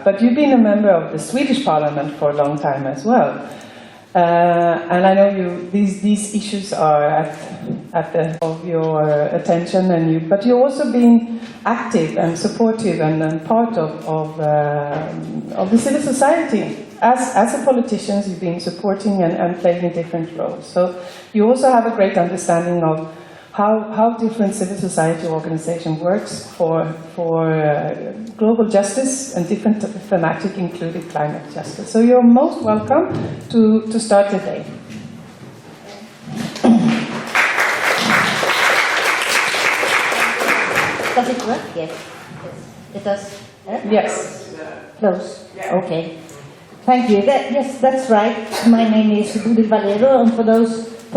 But you've been a member of the Swedish Parliament for a long time as well. And I know these issues are at the of your attention, but you've also been active and supportive and part of the civil society. As a politician, you've been supporting and playing different roles. So you also have a great understanding of how different civil society organization works for global justice and different thematic, including climate justice. So you're most welcome to start the day. Does it work? Yes. It does? Yes. Close? Okay. Thank you. Yes, that's right. My name is Bodil Valero, and for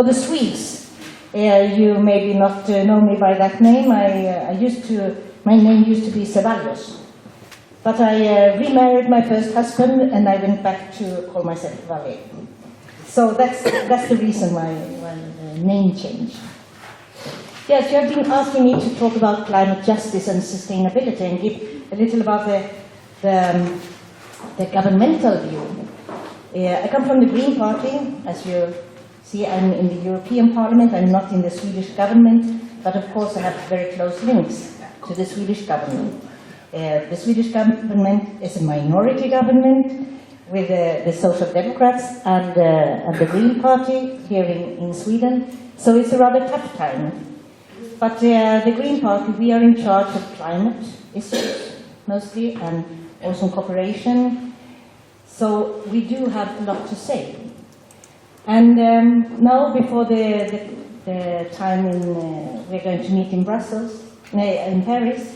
the Swedes, you maybe not know me by that name. My name used to be Ceballos. But I remarried my first husband, and I went back to call myself Valero. So that's the reason why name change. Yes, you have been asking me to talk about climate justice and sustainability and give a little about the governmental view. I come from the Green Party. As you see, I'm in the European Parliament. I'm not in the Swedish government, but of course I have very close links to the Swedish government. The Swedish government is a minority government with the Social Democrats and the Green Party here in Sweden. So it's a rather tough time. But the Green Party, we are in charge of climate issues mostly, and also cooperation. So we do have a lot to say. And now, before the time we're going to meet in Brussels, in Paris,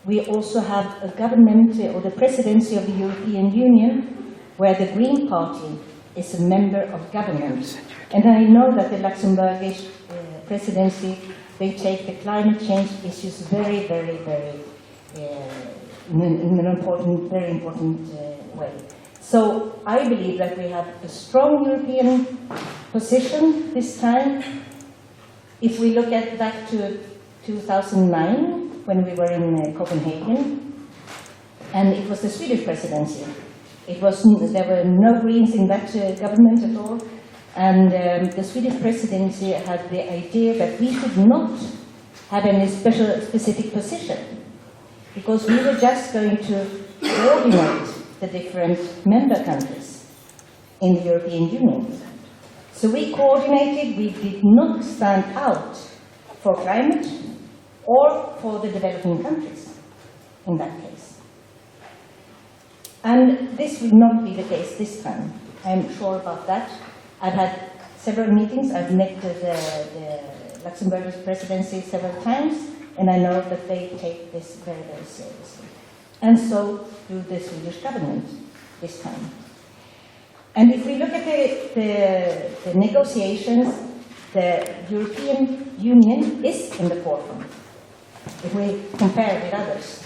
we also have a government, or the presidency of the European Union, where the Green Party is a member of government. And I know that the Luxembourgish presidency, they take the climate change issues very, very, very in an very important way. So I believe that we have a strong European position this time. If we look back to 2009, when we were in Copenhagen, and it was the Swedish presidency. There were no Greens in that government at all, and the Swedish presidency had the idea that we should not have any specific position, because we were just going to coordinate the different member countries in the European Union. So we coordinated, we did not stand out for climate or for the developing countries in that case. And this will not be the case this time. I'm sure about that. I've had several meetings. I've met the Luxembourgish presidency several times, and I know that they take this very, very seriously. And so do the Swedish government this time. And if we look at the negotiations, the European Union is in the forefront, if we compare with others.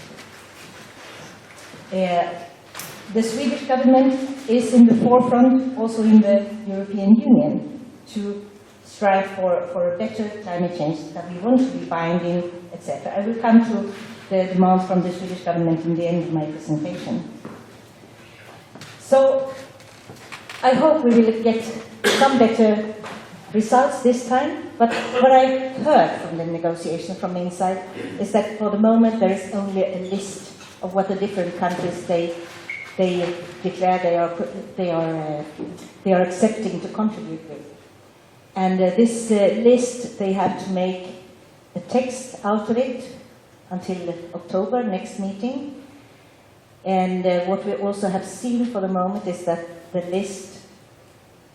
The Swedish government is in the forefront also in the European Union to strive for a better climate change, that we want to be binding, etc. I will come to the demands from the Swedish government in the end of my presentation. So I hope we will get some better results this time, but what I heard from the negotiation from inside is that for the moment there is only a list of what the different countries they declare they are accepting to contribute with. And this list, they have to make a text out of it until October, next meeting. And what we also have seen for the moment is that the list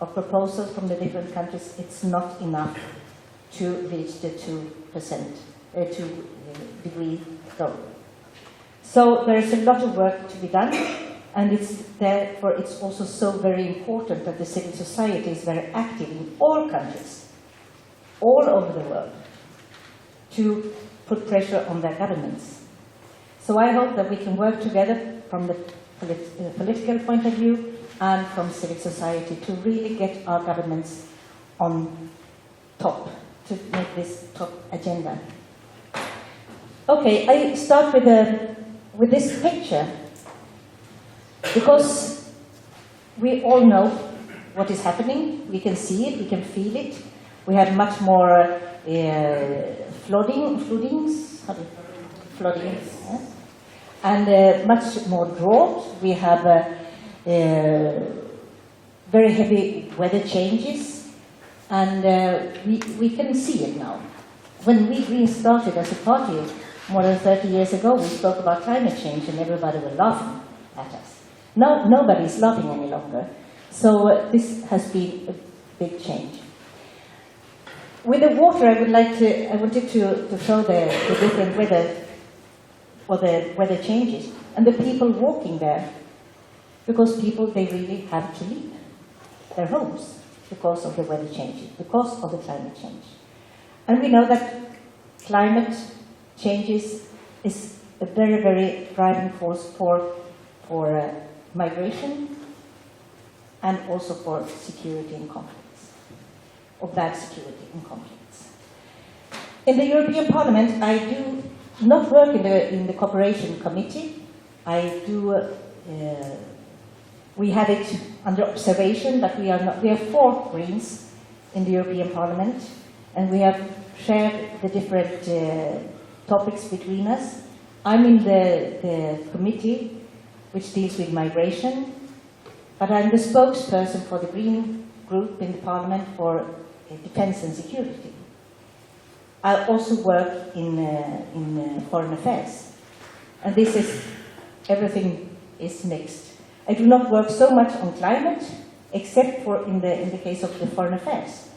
of proposals from the different countries, it's not enough to reach the 2-degree goal. So there is a lot of work to be done, and therefore it's also so very important that the civil society is very active in all countries, all over the world, to put pressure on their governments. So I hope that we can work together from the political point of view and from civil society to really get our governments on top, to make this top agenda. Okay, I start with this picture. Because we all know what is happening, we can see it, we can feel it. We have much more floodings, yes? And much more drought. We have very heavy weather changes, and we can see it now. When we Greens started as a party more than 30 years ago, we spoke about climate change and everybody was laughing at us. Now nobody is laughing any longer. So this has been a big change. With the water, I wanted to show the different weather, or the weather changes, and the people walking there, because people, they really have to leave their homes because of the weather changes, because of the climate change. And we know that climate changes is a very, very driving force for migration and also for security and conflicts, or bad security and conflicts. In the European Parliament, I do not work in the Cooperation Committee. We have it under observation, but we are 4 Greens in the European Parliament, and we have shared the different topics between us. I'm in the committee which deals with migration, but I'm the spokesperson for the Green group in the Parliament for defense and security. I also work in foreign affairs, and everything is mixed. I do not work so much on climate, except for in the case of the foreign affairs.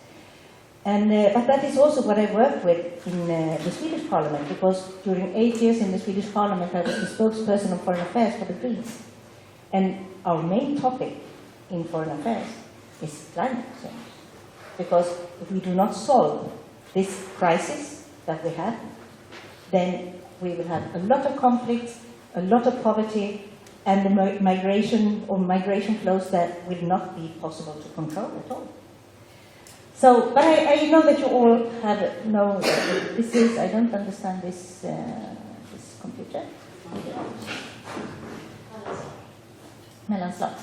And but that is also what I work with in the Swedish Parliament, because during 8 years in the Swedish Parliament I was the spokesperson on foreign affairs for the Greens. And our main topic in foreign affairs is climate change. Because if we do not solve this crisis that we have, then we will have a lot of conflicts, a lot of poverty, and the migration flows that will not be possible to control at all. So, but I know that you all know what this is. I don't understand this computer. Mellanslag.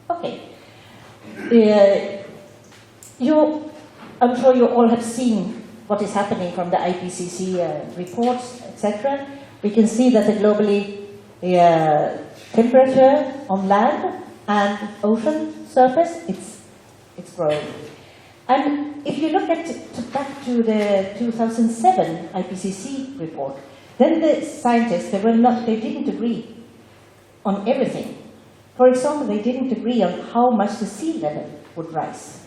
Okay. I'm sure you all have seen what is happening from the IPCC reports, etc. We can see that the globally temperature on land and ocean surface, it's growing. And if you look back to the 2007 IPCC report, then the scientists, they didn't agree on everything. For example, they didn't agree on how much the sea level would rise,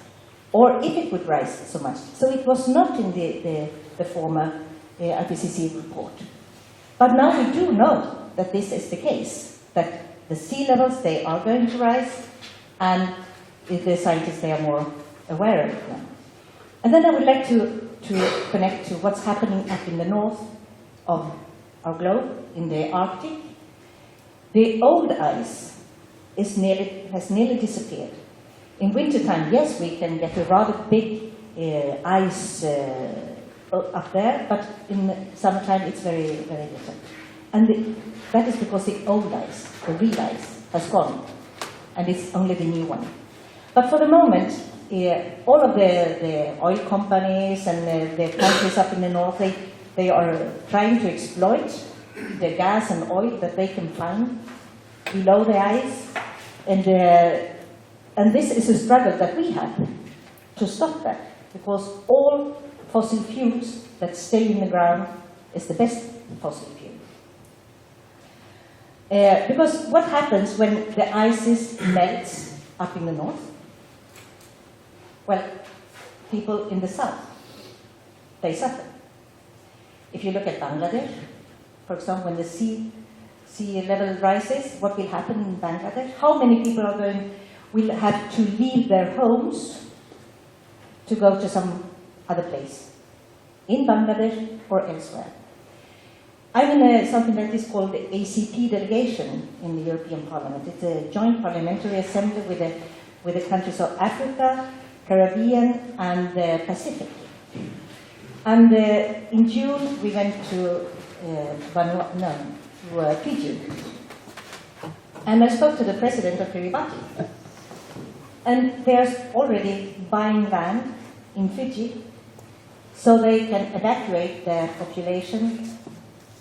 or if it would rise so much. So it was not in the former IPCC report. But now we do know that this is the case, that the sea levels, they are going to rise, and the scientists, they are more aware of it now. And then I would like to connect to what's happening up in the north of our globe, in the Arctic. The old ice has nearly disappeared. In wintertime, yes, we can get a rather big ice up there, but in summertime it's very, very little. And that is because the old ice, the real ice, has gone, and it's only the new one. But for the moment, all of the oil companies and the countries up in the north, they are trying to exploit the gas and oil that they can find below the ice, and this is a struggle that we have to stop that, because all fossil fuels that stay in the ground is the best fossil fuel. Because what happens when the ice melts up in the north? Well, people in the south, they suffer. If you look at Bangladesh, for example, when the sea level rises, what will happen in Bangladesh? How many people will have to leave their homes to go to some other place, in Bangladesh or elsewhere? I'm in something that is called the ACP delegation in the European Parliament. It's a joint parliamentary assembly with the countries of Africa, Caribbean, and the Pacific. And in June we went to Fiji. And I spoke to the president of Kiribati. And they're already buying land in Fiji so they can evacuate their population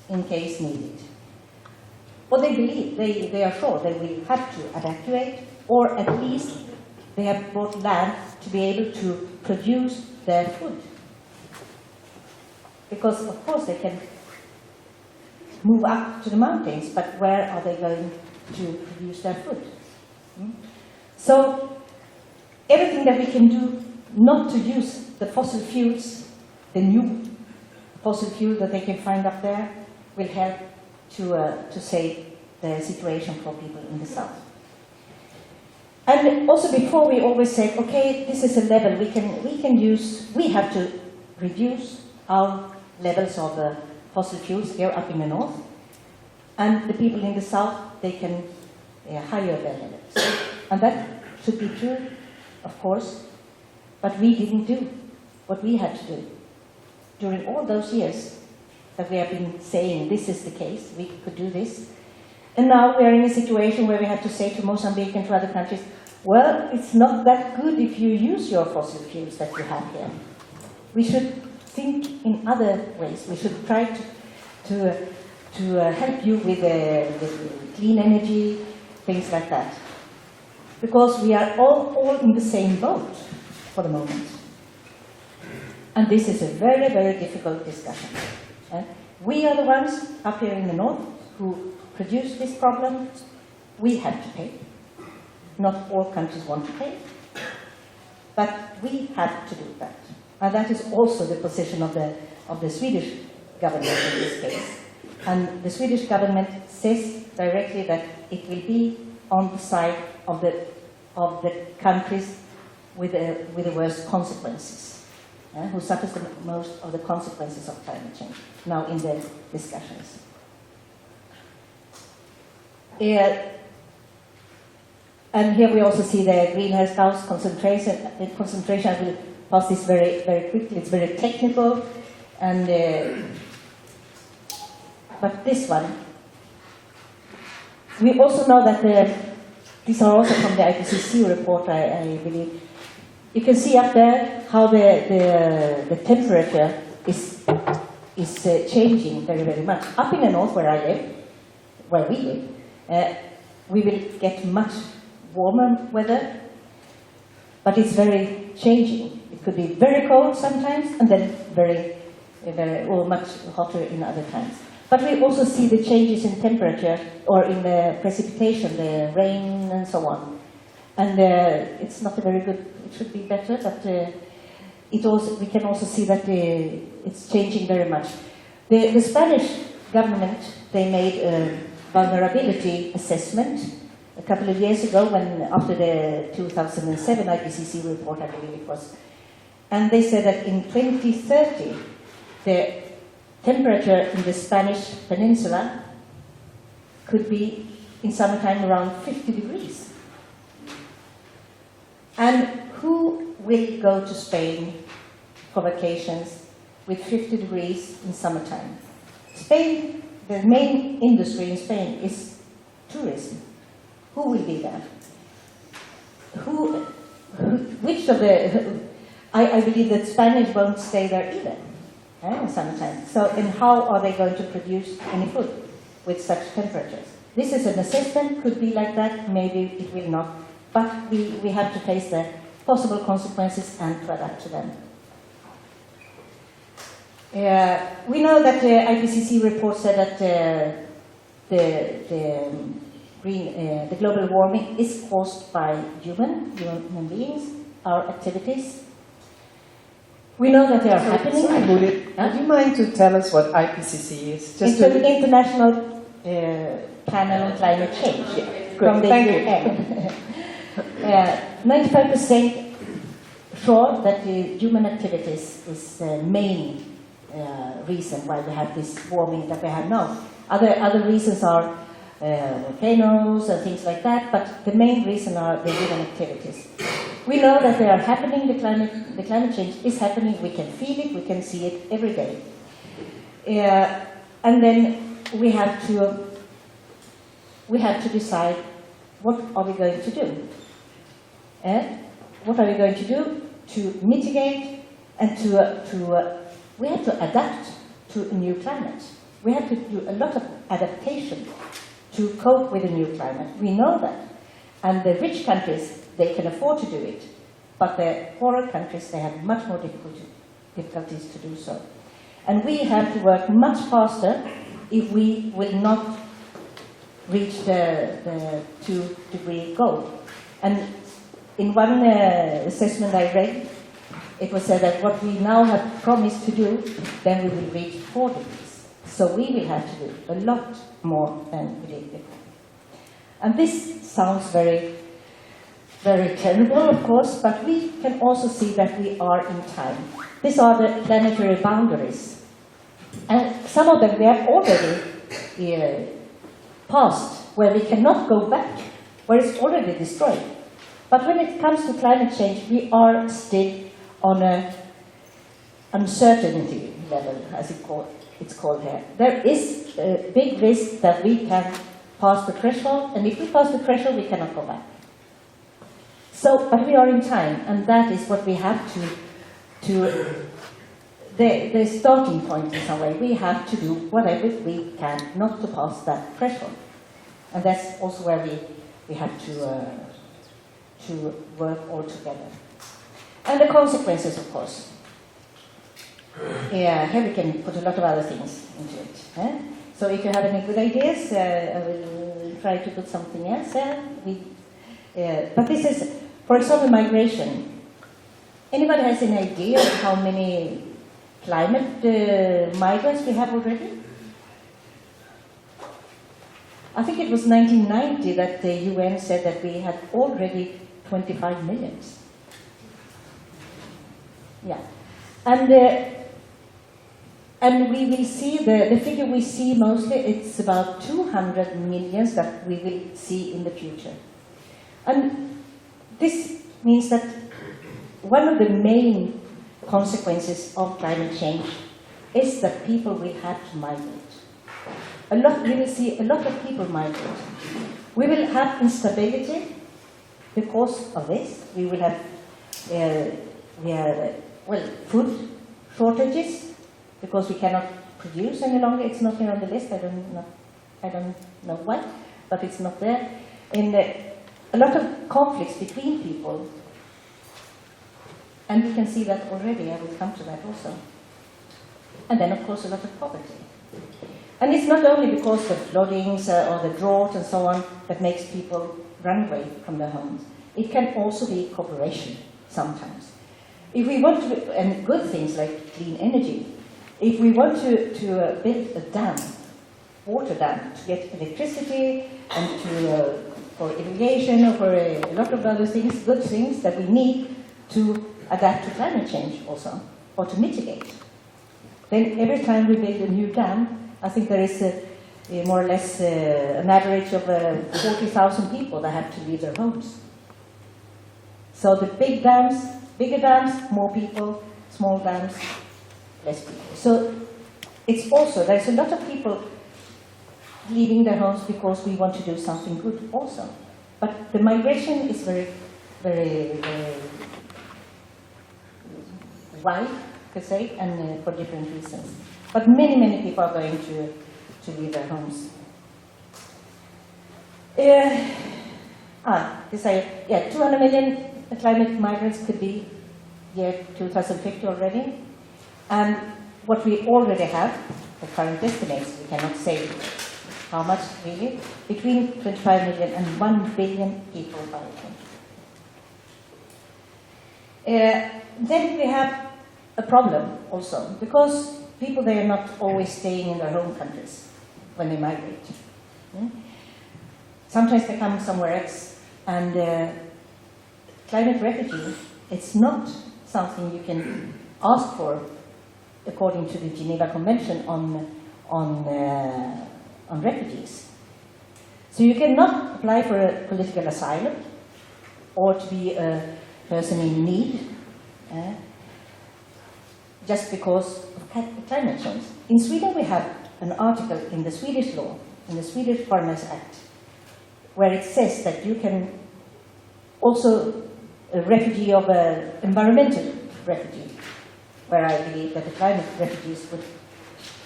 in case needed. Well, they believe, they are sure they will have to evacuate, or at least they have bought land to be able to produce their food. Because, of course, they can move up to the mountains, but where are they going to produce their food? So, everything that we can do not to use the fossil fuels, the new fossil fuel that they can find up there, will help to save the situation for people in the south. And also before we always said, okay, this is a level we have to reduce our levels of fossil fuels here up in the north, and the people in the south, they can higher their levels. And that should be true, of course, but we didn't do what we had to do. During all those years that we have been saying this is the case, we could do this, and now we are in a situation where we have to say to Mozambique and to other countries, well, it's not that good if you use your fossil fuels that you have here. We should think in other ways. We should try to help you with clean energy, things like that. Because we are all in the same boat for the moment. And this is a very, very difficult discussion. We are the ones up here in the north who produce this problem. We have to pay. Not all countries want to pay. But we have to do that. And that is also the position of the Swedish government in this case. And the Swedish government says directly that it will be on the side of the countries with the worst consequences, who suffers the most of the consequences of climate change, now in the discussions. And here we also see the greenhouse gas concentration. I will pass this very, very quickly. It's very technical, and but this one, we also know that these are also from the IPCC report, I believe. You can see up there how the temperature is changing very, very much. Up in the north where we live, we will get much warmer weather, but it's very changing. It could be very cold sometimes, and then much hotter in other times. But we also see the changes in temperature, or in the precipitation, the rain and so on. And it's not a very good, it should be better, but we can also see that it's changing very much. The Spanish government, they made a vulnerability assessment a couple of years ago, after the 2007 IPCC report, I believe it was. And they said that in 2030, the temperature in the Spanish peninsula could be in summertime around 50 degrees. And who will go to Spain for vacations with 50 degrees in summertime? Spain, the main industry in Spain is tourism. Who will be there? Which of the... I believe that Spanish won't stay there either in summertime. So, and how are they going to produce any food with such temperatures? This is an assessment, could be like that, maybe it will not. But we have to face the possible consequences and to adapt to them. We know that the IPCC report said that the global warming is caused by human beings, our activities. We know that they are happening. Sorry, Bodil, would you mind to tell us what IPCC is? It's an international panel on climate change from the UN. 95% sure that the human activities is the main reason why we have this warming that we have now. Other reasons are volcanoes and things like that, but the main reason are the human activities. We know that they are happening, the climate change is happening, we can feel it, we can see it every day. And then we have to decide what are we going to do? What are we going to do to mitigate and we have to adapt to a new climate. We have to do a lot of adaptation to cope with a new climate. We know that. And the rich countries, they can afford to do it. But the poorer countries, they have much more difficulties to do so. And we have to work much faster if we will not reach the 2-degree goal. And in one assessment I read, it was said that what we now have promised to do, then we will reach 4 degrees. So we will have to do a lot more than we did before. And this sounds very, very terrible, of course, but we can also see that we are in time. These are the planetary boundaries. And some of them we have already passed, where we cannot go back, where it's already destroyed. But when it comes to climate change, we are still on an uncertainty level, as it's called here. There is a big risk that we can pass the threshold, and if we pass the threshold, we cannot go back. So, but we are in time, and that is what we have the starting point in some way. We have to do whatever we can not to pass that threshold. And that's also where we have to work all together. And the consequences, of course. Yeah, here we can put a lot of other things into it. So if you have any good ideas, I will try to put something else there. But this is, for example, migration. Anybody has an idea of how many climate migrants we have already? I think it was 1990 that the UN said that we had already 25 million. Yeah. And we will see, the figure we see mostly, it's about 200 million that we will see in the future. And this means that one of the main consequences of climate change is that people will have to migrate. We will see a lot of people migrate. We will have instability because of this. We will have food shortages because we cannot produce any longer. It's not here on the list. I don't know why, but it's not there. And a lot of conflicts between people. And we can see that already. I will come to that also. And then, of course, a lot of poverty. And it's not only because of floodings or the drought and so on that makes people run away from their homes. It can also be cooperation sometimes. If we want to, and good things like clean energy, if we want to build a dam, water dam, to get electricity and for irrigation or for a lot of other things, good things that we need to adapt to climate change also, or to mitigate. Then every time we build a new dam, I think there is more or less an average of 40,000 people that have to leave their homes. So the bigger dams, more people, small dams, less people. So it's also, there's a lot of people leaving their homes because we want to do something good also. But the migration is very, very wide, you could say, and for different reasons. But many, many people are going to leave their homes. 200 million climate migrants could be year 2050 already. And what we already have, the current estimates, we cannot say how much really, between 25 million and 1 billion people by 20. Then we have a problem also, because people, they are not always staying in their home countries when they migrate. Sometimes they come somewhere else, and climate refugee, it's not something you can ask for according to the Geneva Convention on refugees. So you cannot apply for a political asylum or to be a person in need just because of climate change. In Sweden we have an article in the Swedish law, in the Swedish Foreigners Act, where it says that you can also a refugee of an environmental refugee, where I believe that the climate refugees would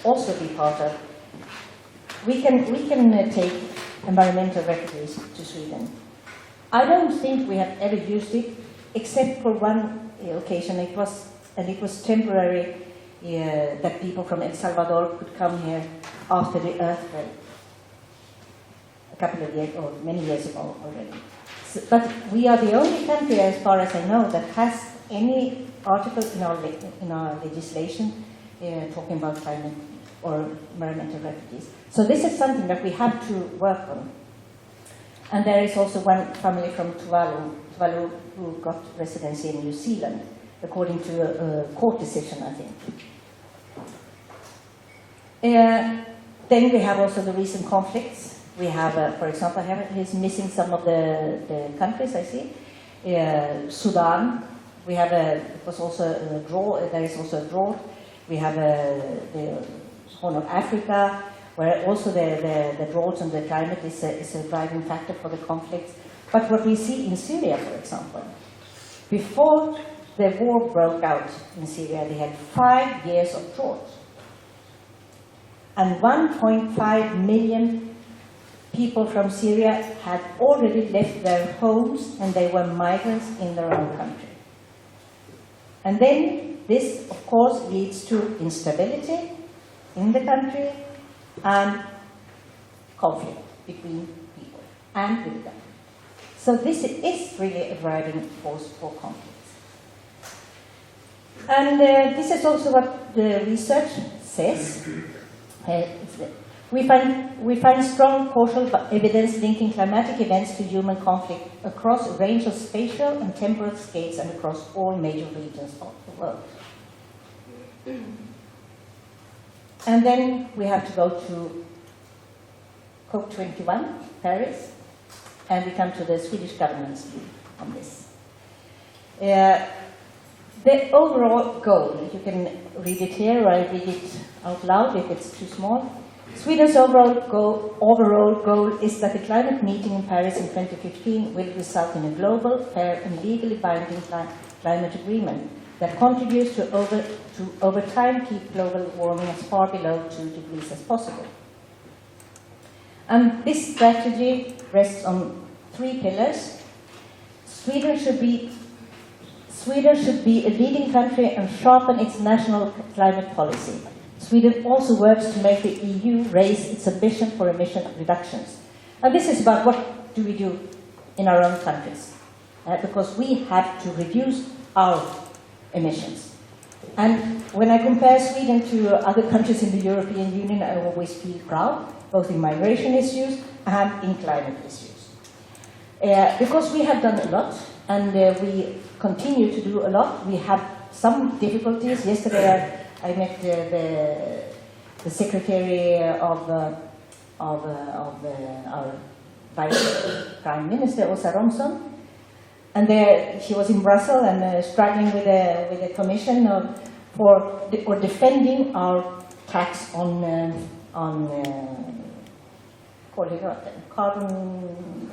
also be part of. We can take environmental refugees to Sweden. I don't think we have ever used it, except for one occasion. It was temporary that people from El Salvador could come here after the earthquake, a couple of years or many years ago already. So, but we are the only country, as far as I know, that has any article in our legislation talking about climate or environmental refugees. So this is something that we have to work on. And there is also one family from Tuvalu who got residency in New Zealand, according to a court decision, I think. Then we have also the recent conflicts. We have, for example, he's missing some of the countries, I see. Sudan, we have it was also a drought, there is also a drought. We have the Horn of Africa, where also the drought and the climate is a driving factor for the conflicts. But what we see in Syria, for example, before the war broke out in Syria, they had 5 years of drought. And 1.5 million people from Syria had already left their homes and they were migrants in their own country. And then this, of course, leads to instability in the country and conflict between people and with them. So this is really a driving force for conflicts. And this is also what the research says. We find strong causal evidence linking climatic events to human conflict across a range of spatial and temporal scales and across all major regions of the world. And then we have to go to COP21, Paris, and we come to the Swedish government's view on this. The overall goal, you can read it here, or I read it out loud if it's too small. Sweden's overall goal is that the climate meeting in Paris in 2015 will result in a global, fair and legally binding climate agreement that contributes to over time keep global warming as far below 2 degrees as possible. And this strategy rests on 3 pillars. Sweden should be a leading country and sharpen its national climate policy. Sweden also works to make the EU raise its ambition for emission reductions. And this is about what do we do in our own countries, because we have to reduce our emissions. And when I compare Sweden to other countries in the European Union, I always feel proud, both in migration issues and in climate issues. Because we have done a lot, and we continue to do a lot. We have some difficulties. Yesterday I met the secretary of our Vice Prime Minister, Åsa Romson, and she was in Brussels and struggling with the Commission for defending our tax on carbon.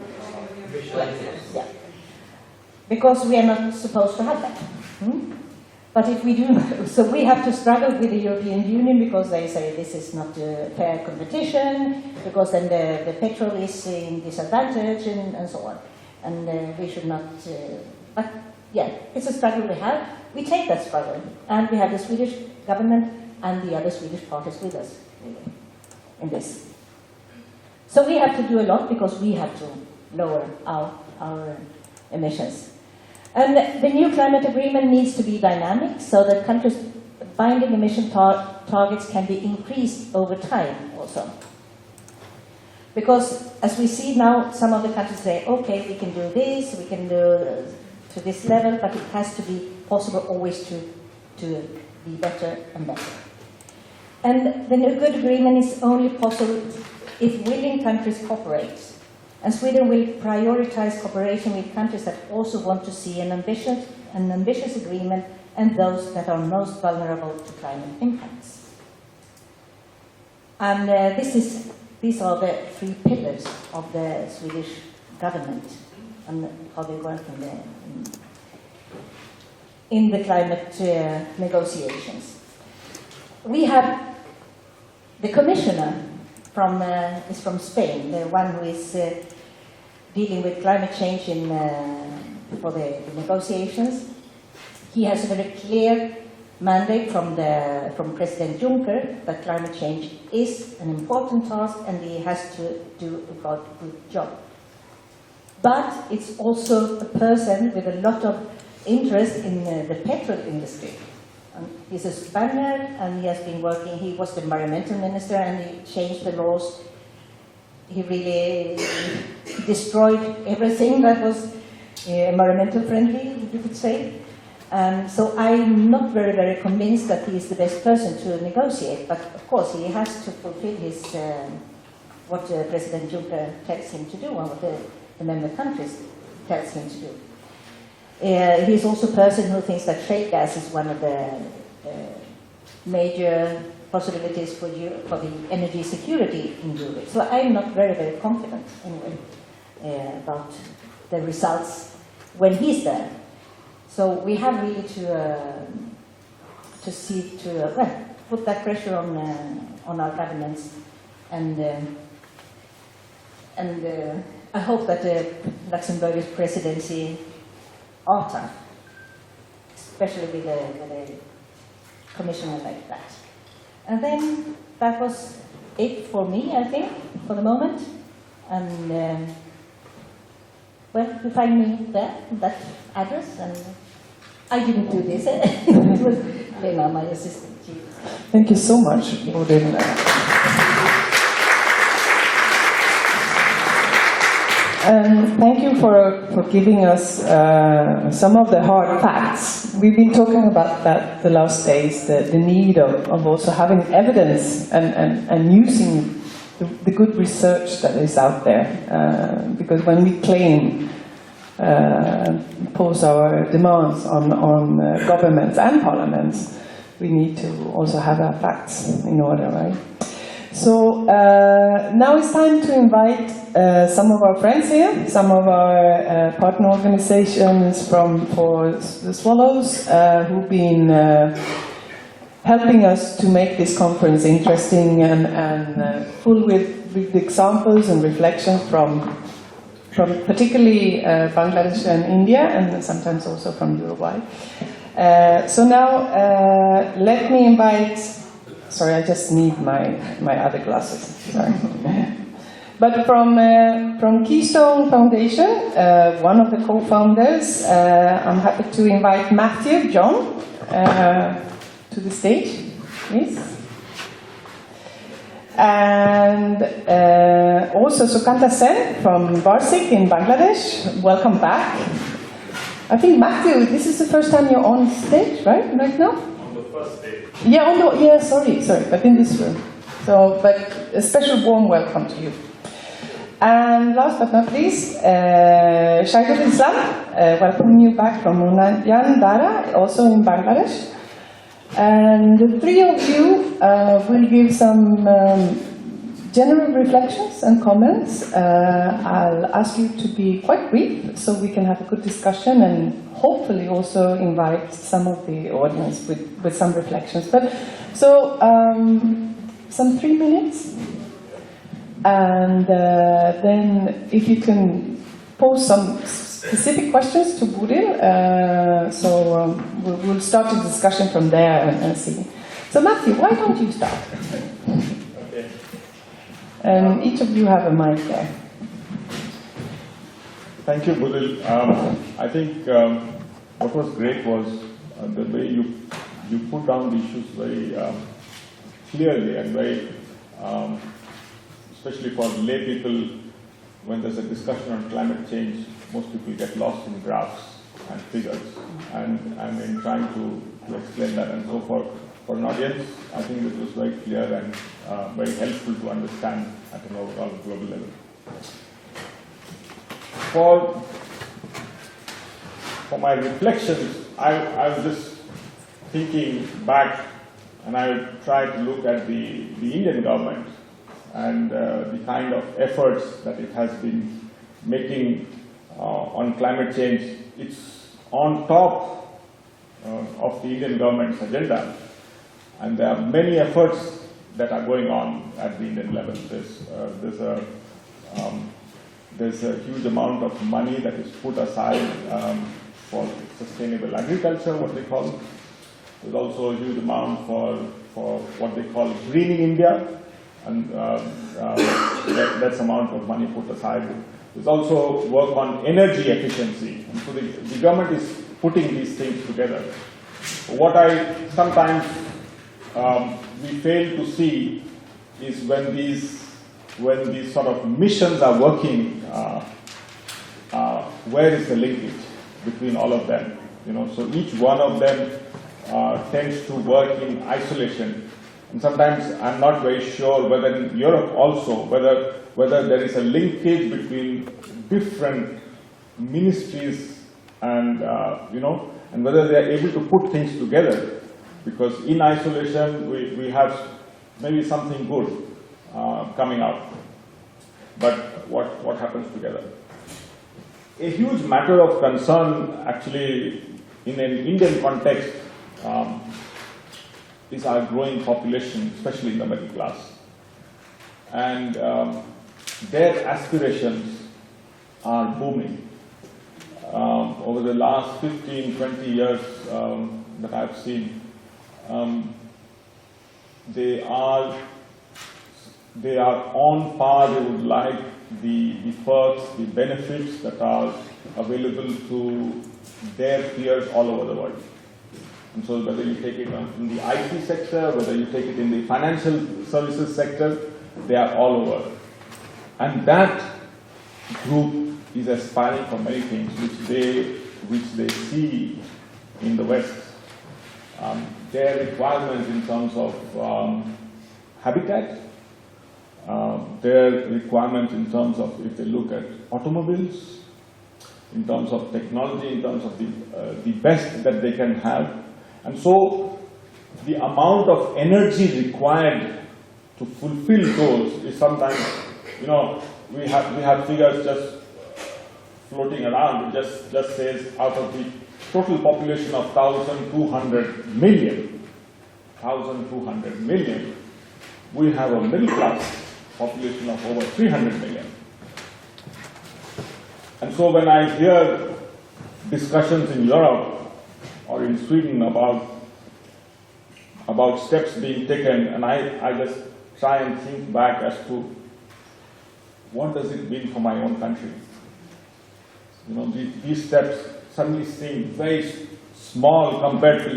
Yeah. Because we are not supposed to have that. But if we do, so we have to struggle with the European Union because they say this is not a fair competition, because then the petrol is in disadvantage and so on. And we should not, but yeah, it's a struggle we have. We take that struggle, and we have the Swedish government and the other Swedish parties with us really, in this. So we have to do a lot because we have to lower our emissions. And the new climate agreement needs to be dynamic so that countries' binding emission targets can be increased over time also. Because as we see now, some of the countries say, okay, we can do this, we can do to this level, but it has to be possible always to be better and better. And the new good agreement is only possible if willing countries cooperate. And Sweden will prioritize cooperation with countries that also want to see an ambitious agreement and those that are most vulnerable to climate impacts. And this these are the three pillars of the Swedish government and how they work in the climate negotiations. We have the commissioner is from Spain, the one who is dealing with climate change for the negotiations. He has a very clear mandate from President Juncker that climate change is an important task and he has to do a good job. But it's also a person with a lot of interest in the petrol industry. He's a Spaniard and he has been working, he was the environmental minister and he changed the laws. He really destroyed everything that was environmental friendly, you could say. So I'm not very convinced that he is the best person to negotiate, but of course he has to fulfill his, what President Juncker tells him to do and what the member countries tells him to do. He's also a person who thinks that shale gas is one of the major possibilities for the energy security in Europe. So I'm not very confident anyway about the results when he's there. So we have really to see put that pressure on our governments, and I hope that the Luxembourgish presidency are tough, especially with a commissioner like that. And then that was it for me, I think, for the moment. And well, you find me there, that address, and I didn't do this. It was Lena, my assistant. Thank you so much, Bodil. And thank you for giving us some of the hard facts. We've been talking about that the last days, the need of also having evidence and using the good research that is out there. Because when we claim, pose our demands on governments and parliaments, we need to also have our facts in order, right? So now it's time to invite some of our friends here, some of our partner organizations for the Swallows who've been helping us to make this conference interesting and full with examples and reflections from particularly Bangladesh and India, and sometimes also from Uruguay. So now let me invite. Sorry, I just need my other glasses. Sorry. But from Keystone Foundation, one of the co-founders, I'm happy to invite Matthew John to the stage, please. And also Sukanta Sen from Varsik in Bangladesh. Welcome back. I think Matthew, this is the first time you're on stage, right now? On the first day. Yeah, sorry, but in this room. So, but a special warm welcome to you. And last but not least, Shaikul Islam, welcoming you back from Munyan Dara, also in Bangladesh. And the three of you will give some general reflections and comments. I'll ask you to be quite brief so we can have a good discussion and hopefully also invite some of the audience with some reflections. But so some 3 minutes, and then if you can pose some specific questions to Bodil, so we'll start the discussion from there and see. So Matthew, why don't you start? Okay. And each of you have a mic there. Thank you, Bodil. I think what was great was the way you put down the issues very clearly and very, especially for lay people, when there's a discussion on climate change, most people get lost in graphs and figures, and in trying to explain that. And so for an audience, I think this was very clear and very helpful to understand at an overall global level. For my reflections, I was just thinking back, and I tried to look at the Indian government and the kind of efforts that it has been making on climate change, it's on top of the Indian government's agenda. And there are many efforts that are going on at the Indian level. There's a huge amount of money that is put aside for sustainable agriculture, what they call it. There's also a huge amount for what they call greening India, and that's amount of money put aside. There's also work on energy efficiency, and so the government is putting these things together. What I sometimes we fail to see is when these sort of missions are working, where is the linkage between all of them? So each one of them tends to work in isolation, and sometimes I'm not very sure whether in Europe also whether there is a linkage between different ministries and and whether they are able to put things together, because in isolation we have maybe something good coming out, but what happens together? A huge matter of concern actually in an Indian context is our growing population, especially in the middle class, and their aspirations are booming. Over the last 15, 20 years that I've seen, they are on par. They would like the perks, the benefits that are available to their peers all over the world. And so whether you take it in the IT sector, whether you take it in the financial services sector, they are all over. And that group is aspiring for many things which they see in the West. Their requirements in terms of habitat, their requirements in terms of, if they look at automobiles, in terms of technology, in terms of the best that they can have. And so the amount of energy required to fulfill those is sometimes, we have figures just floating around. It just says out of the total population of 1,200 million, we have a middle class population of over 300 million. And so when I hear discussions in Europe or in Sweden about steps being taken, and I just try and think back as to what does it mean for my own country. These steps suddenly seem very small compared to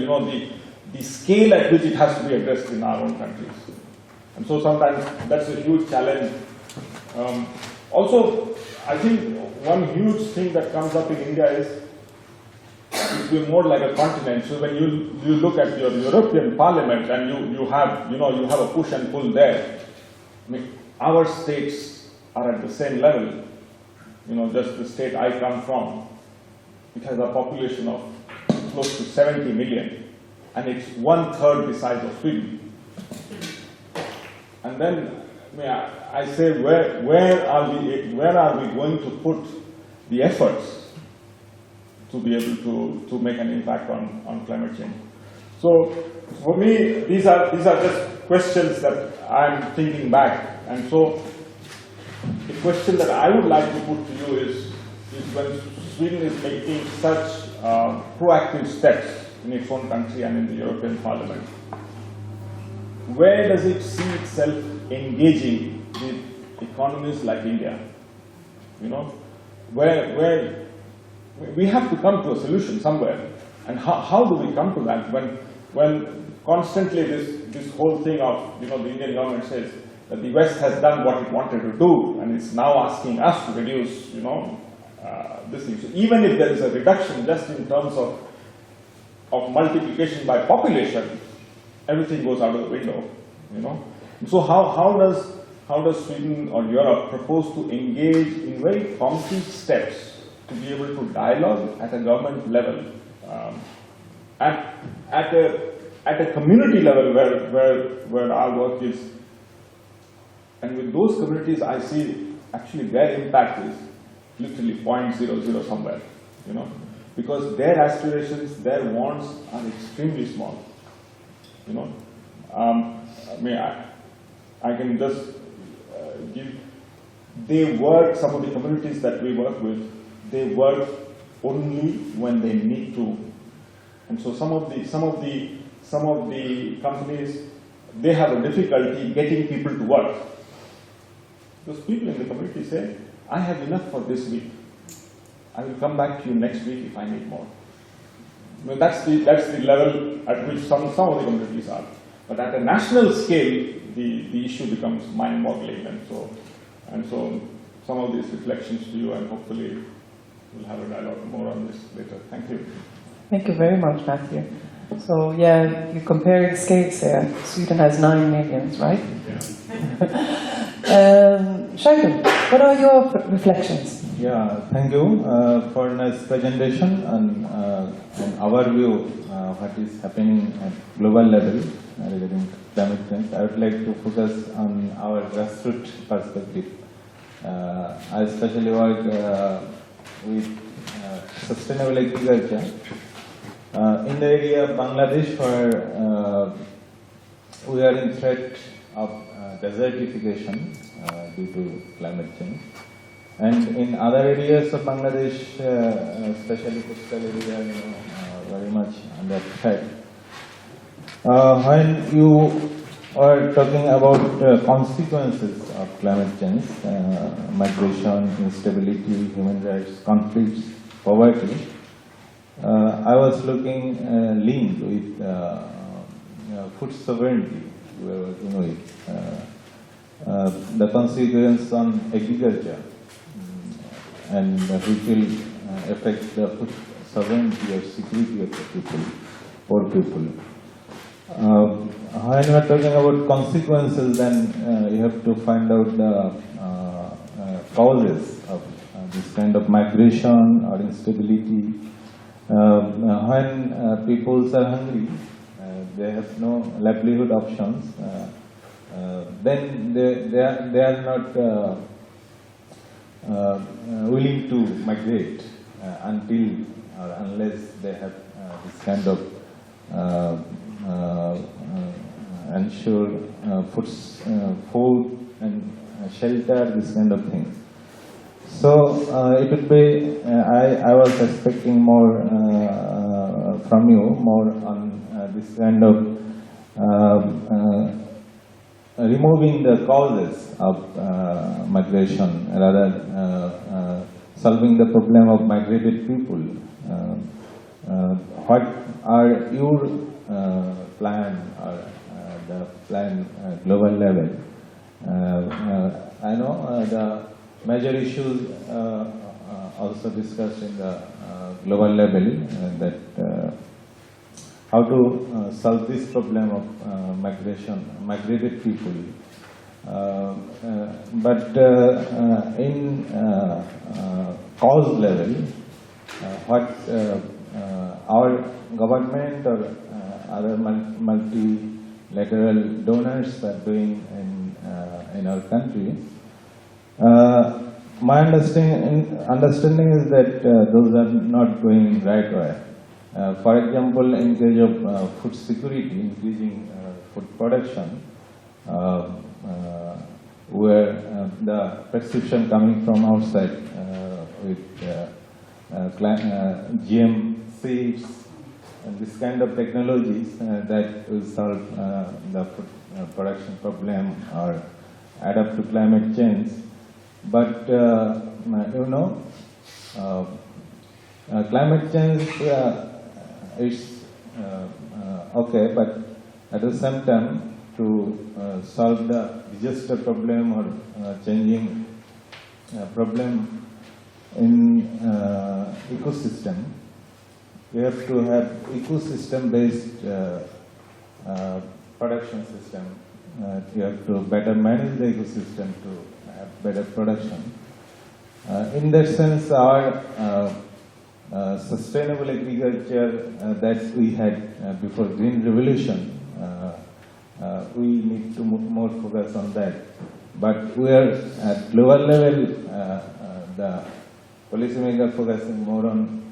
the scale at which it has to be addressed in our own countries. And so sometimes that's a huge challenge. Also, I think one huge thing that comes up in India is we're more like a continent. So when you look at your European Parliament and you have a push and pull there. I mean, our states are at the same level. Just the state I come from, it has a population of close to 70 million, and it's 1/3 the size of Sweden. And then I say, where are we going to put the efforts to be able to make an impact on climate change? So for me, these are just questions that I'm thinking back. And so the question that I would like to put to you is when Sweden is making such proactive steps in its own country and in the European Parliament, where does it see itself engaging with economies like India? Where we have to come to a solution somewhere. And how do we come to that when constantly this whole thing of the Indian government says that the West has done what it wanted to do and it's now asking us to reduce this thing. So even if there is a reduction just in terms of multiplication by population, everything goes out of the window. And so how does Sweden or Europe propose to engage in very concrete steps to be able to dialogue at a government level, at a community level where our work is And with those communities, I see actually their impact is literally 0.00 somewhere, you know, because their aspirations, their wants are extremely small, you know. I can just give, they work, some of the communities that we work with, they work only when they need to. And so some of the companies, they have a difficulty getting people to work. Those people in the community say, I have enough for this week. I will come back to you next week if I need more. I mean, that's the level at which some of the communities are. But at a national scale, the issue becomes mind-boggling. And so some of these reflections to you, and hopefully we'll have a dialogue more on this later. Thank you. Thank you very much, Matthew. So yeah, you're comparing scales here. Sweden has 9 million, right? Yeah. Sheelu, what are your reflections? Yeah, thank you for this presentation and our view what is happening at global level regarding climate change. I would like to focus on our grassroots perspective. I especially work with sustainable agriculture in the area of Bangladesh, where we are in threat of desertification due to climate change. And in other areas of Bangladesh, especially coastal area, very much under threat. When you are talking about consequences of climate change, migration, instability, human rights, conflicts, poverty, I was looking linked with food sovereignty. We were working with the consequence on agriculture, and which will affect the food sovereignty or security of the people, poor people. When we are talking about consequences, then you have to find out the causes of this kind of migration or instability. When peoples are hungry, they have no livelihood options, then they are not willing to migrate until or unless they have this kind of ensure food and shelter, this kind of things. So it would be, I was expecting more from you, more on this kind of removing the causes of migration, rather solving the problem of migrated people. What are your plan or the plan global level? I know the major issues also discussed in the global level, that how to solve this problem of migrated people. But in cause level, what our government or other multilateral donors are doing in our country. My understanding is that those are not going right way. For example, in case of food security, increasing food production, where the prescription coming from outside with GM seeds and this kind of technologies that will solve the food production problem or adapt to climate change. But climate change is okay, but at the same time, to solve the disaster problem or changing problem in ecosystem, we have to have ecosystem-based production system. You have to better manage the ecosystem to have better production. In that sense, our sustainable agriculture that we had before Green Revolution, we need to more focus on that. But we are at global level, the policymaker focusing more on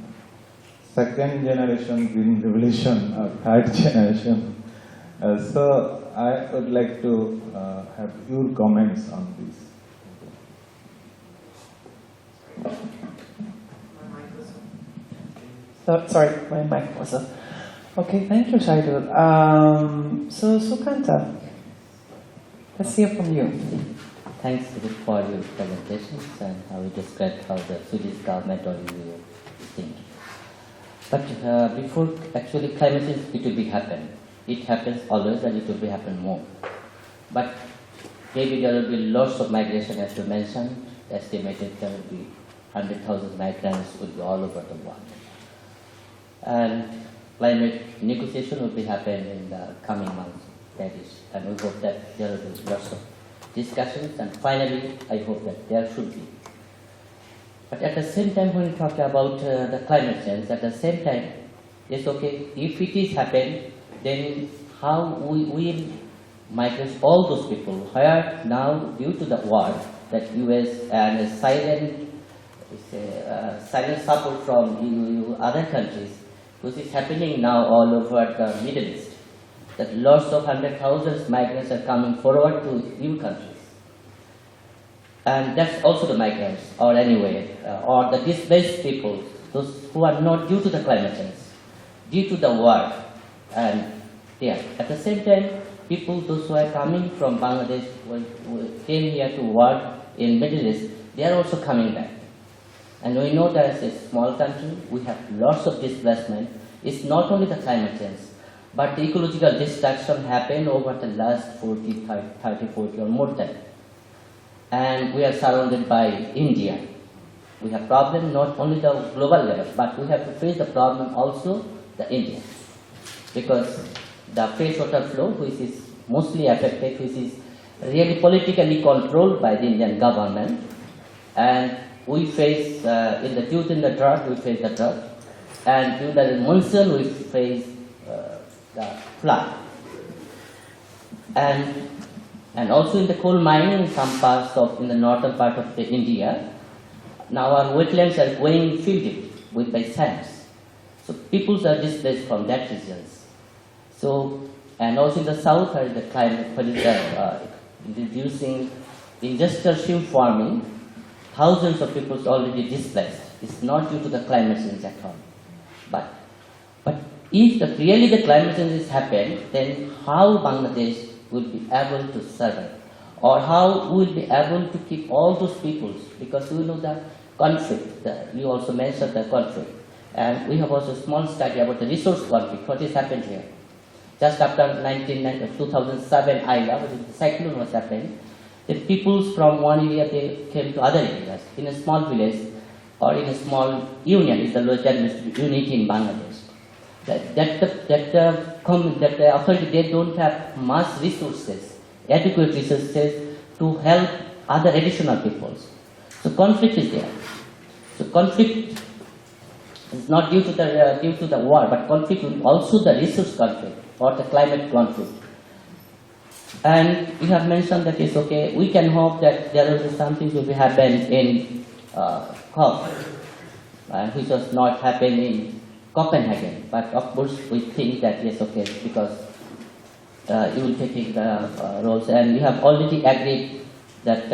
second generation green revolution or third generation. So I would like to have your comments on this. Sorry, my mic was up. Okay, thank you, Sheelu. So Sukanta, let's hear from you. Thanks for your presentations and how you described how the Swedish government or you think. But before actually climate change, it will be happen. It happens always and it will be happen more. But maybe there will be lots of migration, as you mentioned. Estimated there will be 100,000 migrants will be all over the world. And climate negotiation will be happening in the coming months, Paris. And we hope that there will be lots of discussions. And finally, I hope that there should be. But at the same time, when we talk about the climate change, at the same time, it's okay, if it is happening, then how we will migrate all those people where now, due to the war, that US and silent support from EU, other countries, which is happening now all over the Middle East, that lots of 100,000 migrants are coming forward to EU countries. And that's also the migrants, or anyway, or the displaced people, those who are not due to the climate change, due to the war. And yeah, at the same time, people, those who are coming from Bangladesh, who came here to work in Middle East, they are also coming back. And we know that as a small country, we have lots of displacement. It's not only the climate change, but the ecological destruction happened over the last 40 or more time. And we are surrounded by India. We have problem not only the global level, but we have to face the problem also the India. Because the freshwater flow, which is mostly affected, which is really politically controlled by the Indian government, and we face, during the drought, we face the drought, and during the monsoon, we face the flood. And also in the coal mining in some parts of, in the northern part of India, now our wetlands are going filled with by sands. So people are displaced from that regions. So, and also in the south, the climate, introducing industrial shrimp farming, thousands of people are already displaced. It's not due to the climate change at all. But if really the climate change is happening, then how Bangladesh will be able to survive? Or how we will be able to keep all those peoples? Because we know the conflict, you also mentioned the conflict. And we have also a small study about the resource conflict, what has happened here. Just after 2007 Ila, when the cyclone was happening, the peoples from one area, they came to other areas. In a small village or in a small union, is the lowest administrative unit in Bangladesh. The authority, they don't have much resources, adequate resources to help other additional peoples. So conflict is there. So conflict is not due to the war, but conflict is also the resource conflict or the climate conflict. And you have mentioned that it's okay. We can hope that there will be something will be happen in COP, which was not happening in Copenhagen. But of course, we think that yes, okay, because you will take the roles, and we have already agreed that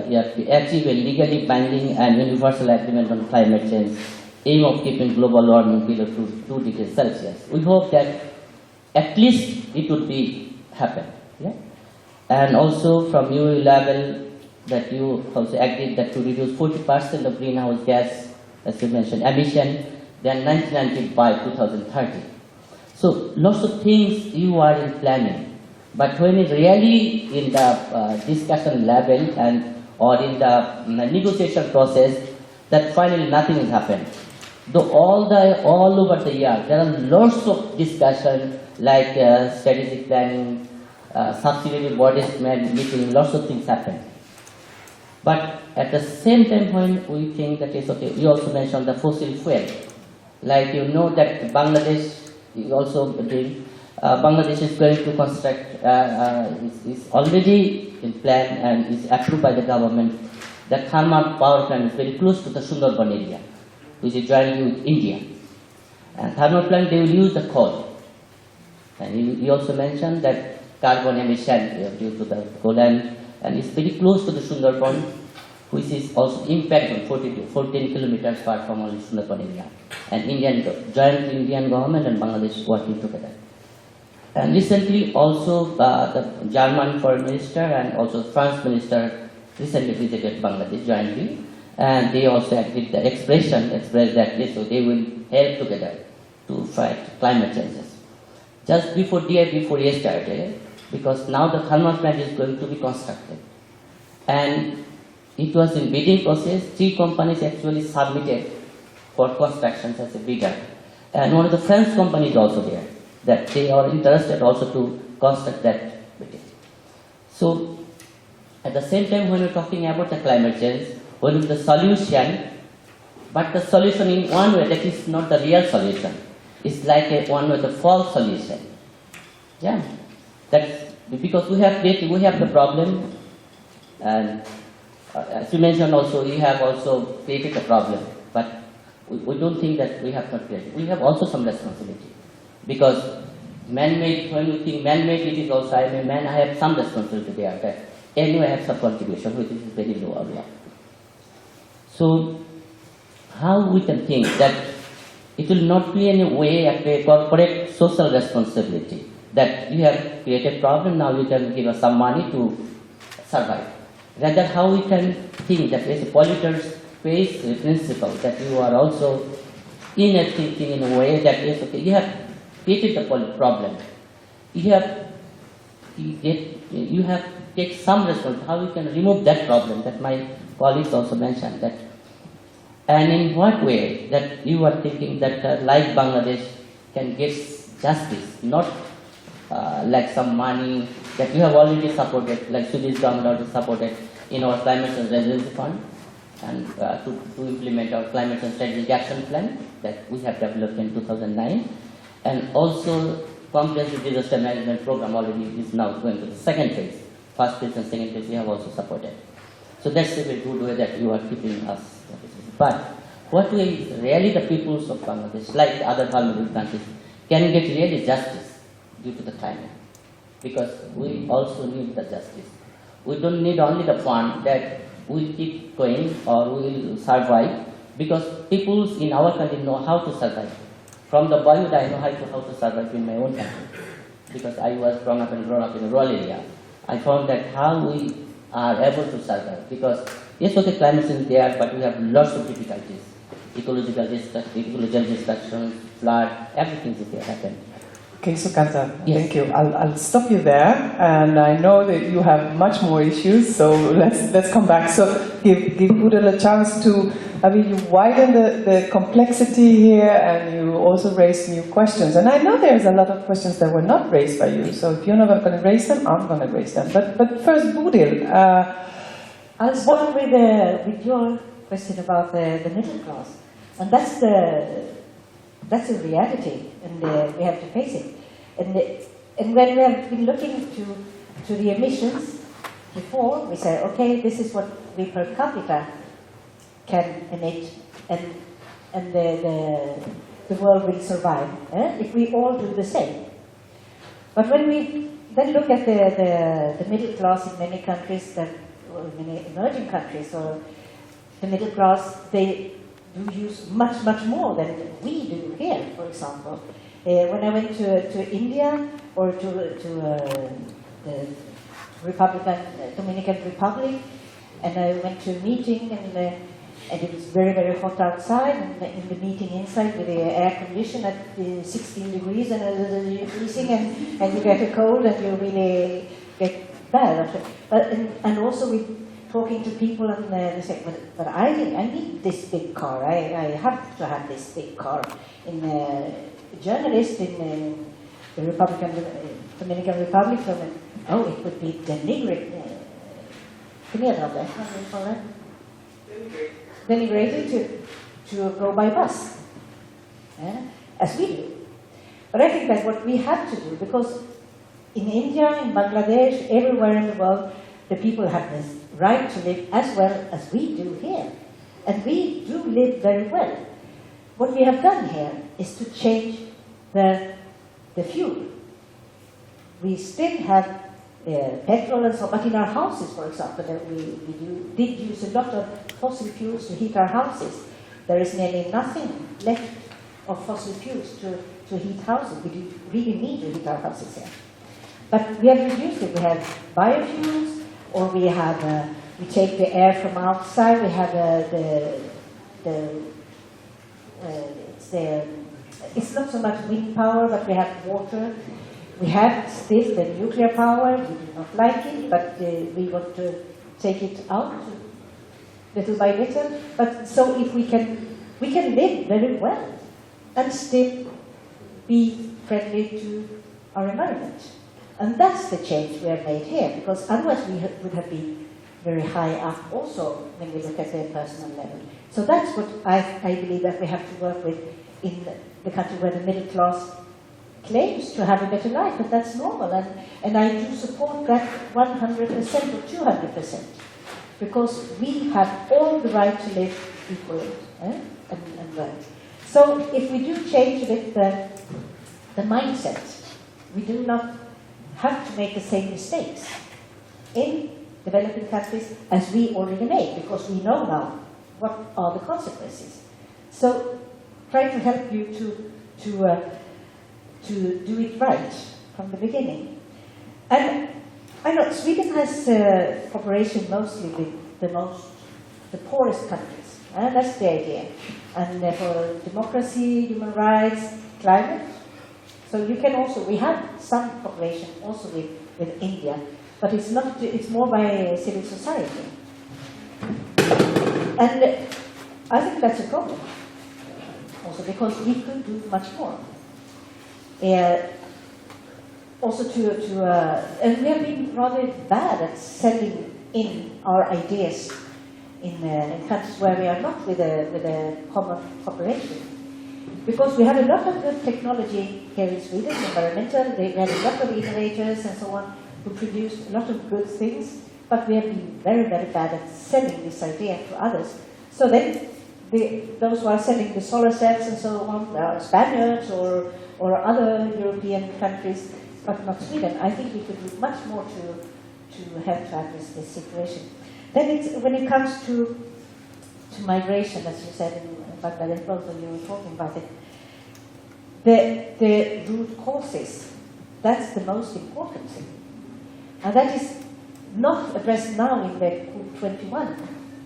you have to achieve a legally binding and universal agreement on climate change, aim of keeping global warming below 2 degrees Celsius. We hope that at least it would be happen. Yeah? And also from EU level, that you also agreed that to reduce 40% of greenhouse gas, as you mentioned, emission, then 1990 by 2030. So lots of things you are in planning, but when it really in the discussion level and or in the negotiation process, that finally nothing has happened. Though all over the year there are lots of discussion like strategic planning, subsidiary bodies meeting, lots of things happen. But at the same time, when we think that it's okay, you also mentioned the fossil fuel. Like you know that Bangladesh is also doing, Bangladesh is going to construct, is already in plan and is approved by the government. The thermal power plant is very close to the Sundarban area, which is jointly with India. And thermal plant, they will use the coal. And you also mentioned that carbon emission due to the coal, and it's very close to the Sundarban, which is also impact on 14 kilometers far from the Sundarban area. And joint Indian government and Bangladesh working together. And recently also the German foreign minister and also France minister recently visited Bangladesh jointly, and they also agreed the expressed that yes, so they will help together to fight climate changes. Just before yesterday, because now the thermal plant is going to be constructed, and it was in bidding process. 3 companies actually submitted for construction as a bidder, and one of the French companies also there, that they are interested also to construct that building. So at the same time, when we're talking about the climate change, what is the solution? But the solution in one way, that is not the real solution. It's like one way the false solution. Yeah, that's because we have the problem, and as you mentioned also, we have also created a problem. But we don't think that we have not created. We have also some responsibility. Because man-made, when you think man-made, it is also, I am a man, I have some responsibility there. That anyway, I have some contribution, which is very low or low. So, how we can think that it will not be any way a corporate social responsibility, that you have created problem, now you can give us some money to survive. Rather, how we can think that as a polluter's pays principle, that you are also thinking in a way that is, okay, you have created the problem. You have take some responsibility, how we can remove that problem, that my colleagues also mentioned that. And in what way that you are thinking that like Bangladesh can get justice, not like some money that you have already supported, like Swedish government already supported in our climate change resilience fund, and to implement our climate change strategic action plan that we have developed in 2009. And also, comprehensive disaster management program already is now going to the second phase. First phase and second phase we have also supported. So that's a very good way that you are keeping us. But what way is really the peoples of Bangladesh, like other vulnerable countries, can get really justice due to the climate? Because we also need the justice. We don't need only the fund that will keep going or will survive, because peoples in our country know how to survive. From the boyhood, I know how to survive in my own country, because I was grown up in a rural area. I found that how we are able to survive, because yes, okay, climate change is there, but we have lots of difficulties. Ecological destruction, flood, everything is there happen. Okay, Sukanta, Yes. thank you. I'll stop you there, and I know that you have much more issues, so let's come back. So give Bodil a chance to, I mean, you widen the complexity here, and you also raised new questions. And I know there's a lot of questions that were not raised by you, so if you're not going to raise them, I'm going to raise them. But first, Bodil. I'll start with your question about the middle class. And that's a reality, and we have to face it. And when we have been looking to the emissions before, we say, okay, this is what we per capita can emit, and the world will survive if we all do the same. But when we then look at the middle class in many countries, many emerging countries, or the middle class, they do use much more than we do here, for example. When I went to India or to the Dominican Republic, and I went to a meeting, and it was very hot outside, and in the meeting inside with the air conditioned at 16 degrees, and you're freezing, and you get a cold, and you really get bad. And also with talking to people, and they say, but I need this big car. I have to have this big car. In a journalist in the Dominican Republic, oh, it would be denigrated. Denigrated to go by bus, as we do. But I think that what we have to do, because in India, in Bangladesh, everywhere in the world, the people have this right to live as well as we do here. And we do live very well. What we have done here is to change the fuel. We still have petrol and so, but in our houses, for example, we did use a lot of fossil fuels to heat our houses. There is nearly nothing left of fossil fuels to heat houses. We do really need to heat our houses here. But we have reduced it. We have biofuels, or we have we take the air from outside. We have it's not so much wind power, but we have water. We have still the nuclear power. We do not like it, but we want to take it out little by little. But so if we can live very well and still be friendly to our environment. And that's the change we have made here, because otherwise we would have been very high up also when we look at the personal level. So that's what I believe that we have to work with in the country where the middle class claims to have a better life, and that's normal. And I do support that 100% or 200%, because we have all the right to live equally and well. So if we do change a bit the mindset, we do not have to make the same mistakes in developing countries as we already made, because we know now what are the consequences. So try to help you to do it right from the beginning. And I know Sweden has cooperation mostly with the poorest countries. That's the idea. And for democracy, human rights, climate. So you can also, we have some cooperation also with India, but it's not, it's more by civil society. And I think that's a problem also, because we could do much more. Also and we have been rather bad at selling in our ideas in countries where we are not with a common cooperation. Because we have a lot of good technology here in Sweden, environmental, we have a lot of innovators and so on who produce a lot of good things, but we have been very, very bad at selling this idea to others. So then those who are selling the solar cells and so on are Spaniards or other European countries, but not Sweden. I think we could do much more to help to address this situation. Then when it comes to migration, as you said in Bangladesh, both of you were talking about it, the root causes, that's the most important thing. And that is not addressed now in the COP21,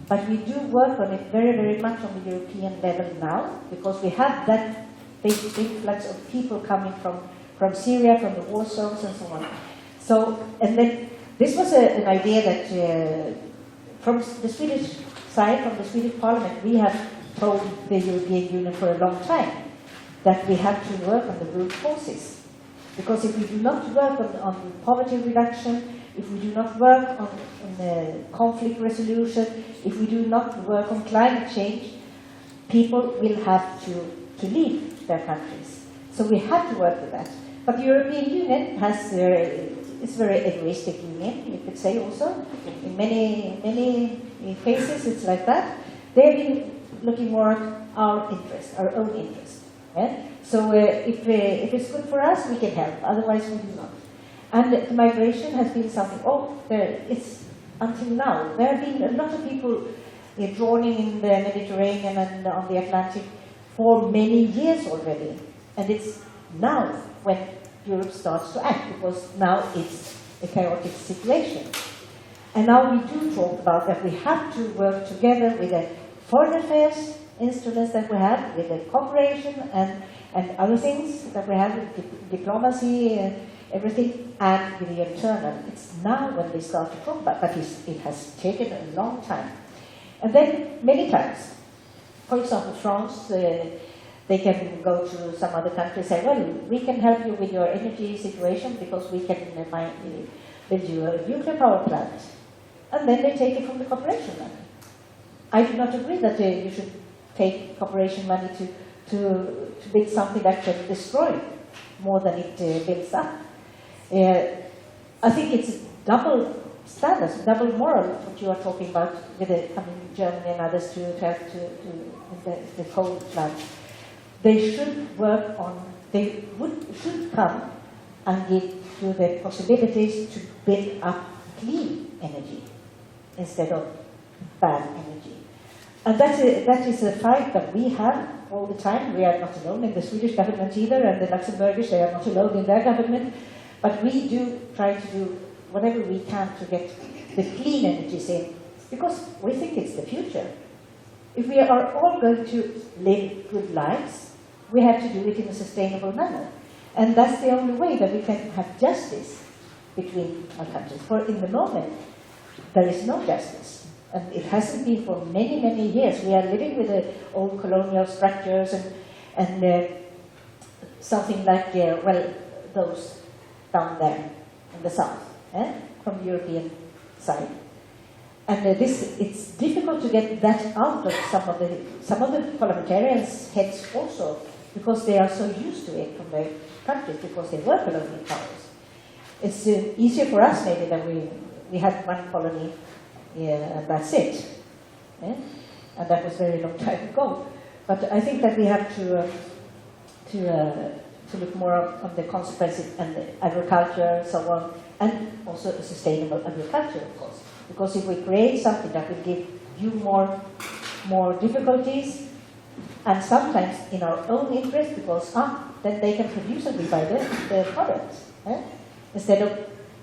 but we do work on it very, very much on the European level now, because we have that big influx of people coming from Syria, from the war zones and so on. So, and then this was an idea that from the Swedish side, from the Swedish Parliament, we have told the European Union for a long time that we have to work on the root causes. Because if we do not work on poverty reduction, if we do not work on conflict resolution, if we do not work on climate change, people will have to leave their countries. So we have to work with that. But the European Union is a very egoistic union, you could say also. In many cases it's like that. They've been looking more at our interest, our own interest. Yeah? So if it's good for us, we can help. Otherwise, we do not. And the migration has been something. It's until now. There have been a lot of people drowning in the Mediterranean and on the Atlantic for many years already. And it's now when Europe starts to act, because now it's a chaotic situation. And now we do talk about that we have to work together with the foreign affairs instruments that we have, with the cooperation and other things that we have, diplomacy, everything, and with the internal. It's now when we start to talk about, but it has taken a long time. And then many times, for example, France, they can go to some other country and say, well, we can help you with your energy situation because we can build you a nuclear power plant. And then they take it from the cooperation money. I do not agree that you should take cooperation money to build something that can destroy more than it builds up. I think it's double standards, double moral, what you are talking about with Germany and others to help the coal plant. They should work on, should come and give you the possibilities to build up clean energy instead of bad energy. And that is a fight that we have all the time. We are not alone in the Swedish government either, and the Luxembourgish, they are not alone in their government. But we do try to do whatever we can to get the clean energies in, because we think it's the future. If we are all going to live good lives, we have to do it in a sustainable manner. And that's the only way that we can have justice between our countries. For in the moment, there is no justice. And it hasn't been for many, many years. We are living with the old colonial structures and something like, those down there in the south, from the European side. And it's difficult to get that out of some of the parliamentarians' heads also, because they are so used to it from their countries, because they were colonial powers. It's easier for us maybe that we had one colony, and that's it. And that was a very long time ago. But I think that we have to look more on the consequences and the agriculture and so on, and also a sustainable agriculture, of course. Because if we create something that will give you more difficulties, and sometimes in our own interest, because then they can produce and we buy the products, instead of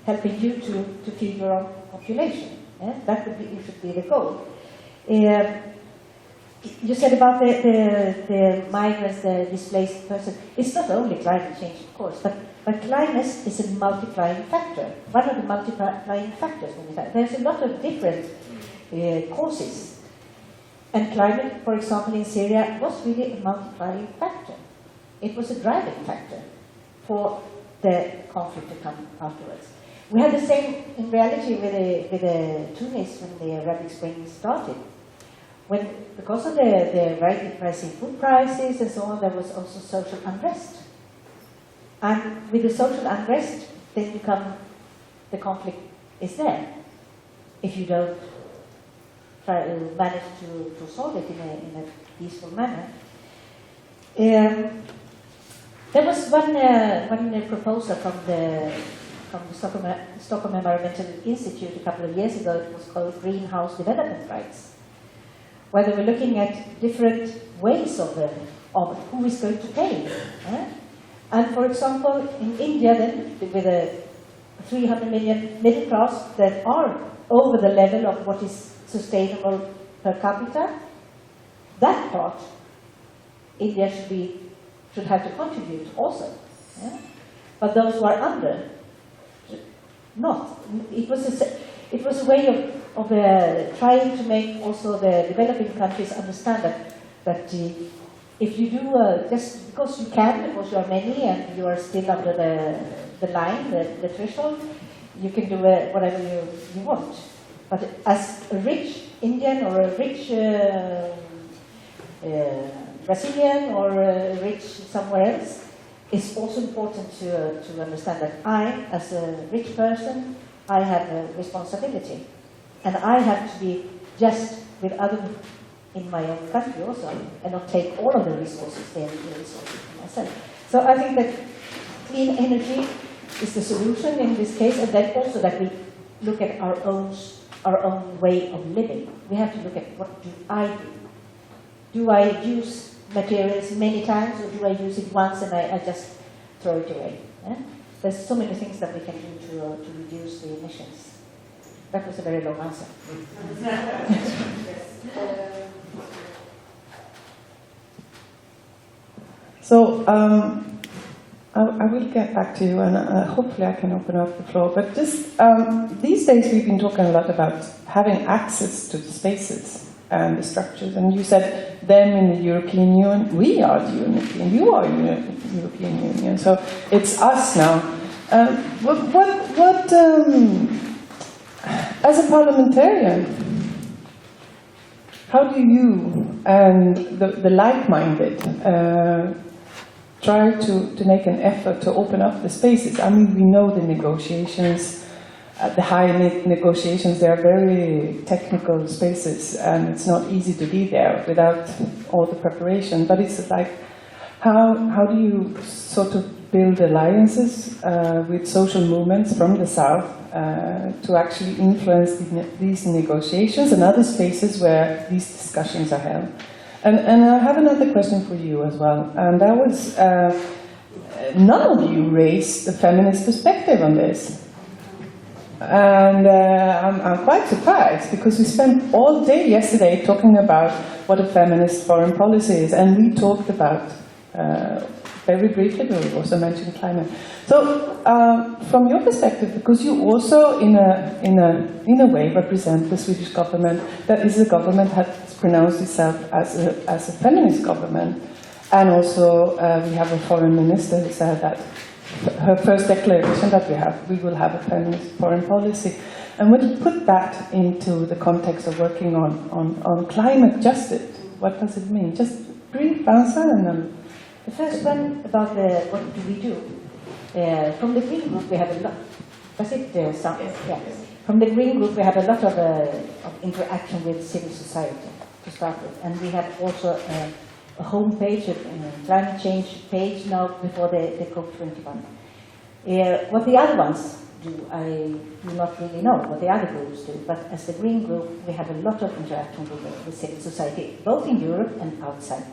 helping you to feed your own population. That should be the goal. You said about the migrants, the displaced person. It's not only climate change, of course, but climate is a multiplying factor. One of the multiplying factors. There's a lot of different causes. And climate, for example, in Syria, was really a multiplying factor. It was a driving factor for the conflict to come afterwards. We had the same in reality with Tunis when the Arab Spring started. Because of the rising food prices and so on, there was also social unrest. And with the social unrest, then the conflict is there. If you don't try to manage to solve it in a peaceful manner. There was one proposal from the Stockholm Environmental Institute a couple of years ago. It was called Greenhouse Development Rights, where they were looking at different ways of who is going to pay. And for example, in India, then, with a 300 million middle class that are over the level of what is sustainable per capita, that part India should have to contribute also. But those who are under, not. It was a way of trying to make also the developing countries understand that if you do just because you can, because you are many and you are still under the line, the threshold, you can do whatever you want. But as a rich Indian or a rich Brazilian or a rich somewhere else, it's also important to understand that I, as a rich person, I have a responsibility. And I have to be just with others in my own country also, and not take all of the resources, the energy resources for myself. So I think that clean energy is the solution in this case, and then also that we look at our own way of living. We have to look at what do I do? Do I use materials many times, or do I use it once and I just throw it away? There's so many things that we can do to reduce the emissions. That was a very long answer. So I will get back to you, and hopefully I can open up the floor. But just these days we've been talking a lot about having access to the spaces and the structures. And you said them in the European Union, we are the European, you are the European Union. So it's us now. As a parliamentarian, how do you and the like-minded try to make an effort to open up the spaces. I mean, we know the negotiations, the high negotiations, they are very technical spaces, and it's not easy to be there without all the preparation. But it's like, how do you sort of build alliances with social movements from the south to actually influence these negotiations and other spaces where these discussions are held? And I have another question for you as well, and that was, none of you raised the feminist perspective on this. And I'm quite surprised, because we spent all day yesterday talking about what a feminist foreign policy is, and we talked about, very briefly, we also mentioned climate. So, from your perspective, because you also, in a way, represent the Swedish government, that is a government that has pronounced itself as a feminist government, and also we have a foreign minister who said that her first declaration that we will have a feminist foreign policy. And when you put that into the context of working on climate justice, what does it mean? Just brief answer and then. The first one about what do we do? From the Green Group we have a lot. Does it sound? Yes. From the Green Group we have a lot of interaction with civil society to start with, and we have also a home page, a climate change page now before the COP21. What the other ones do, I do not really know what the other groups do, but as the Green Group we have a lot of interaction with civil society, both in Europe and outside.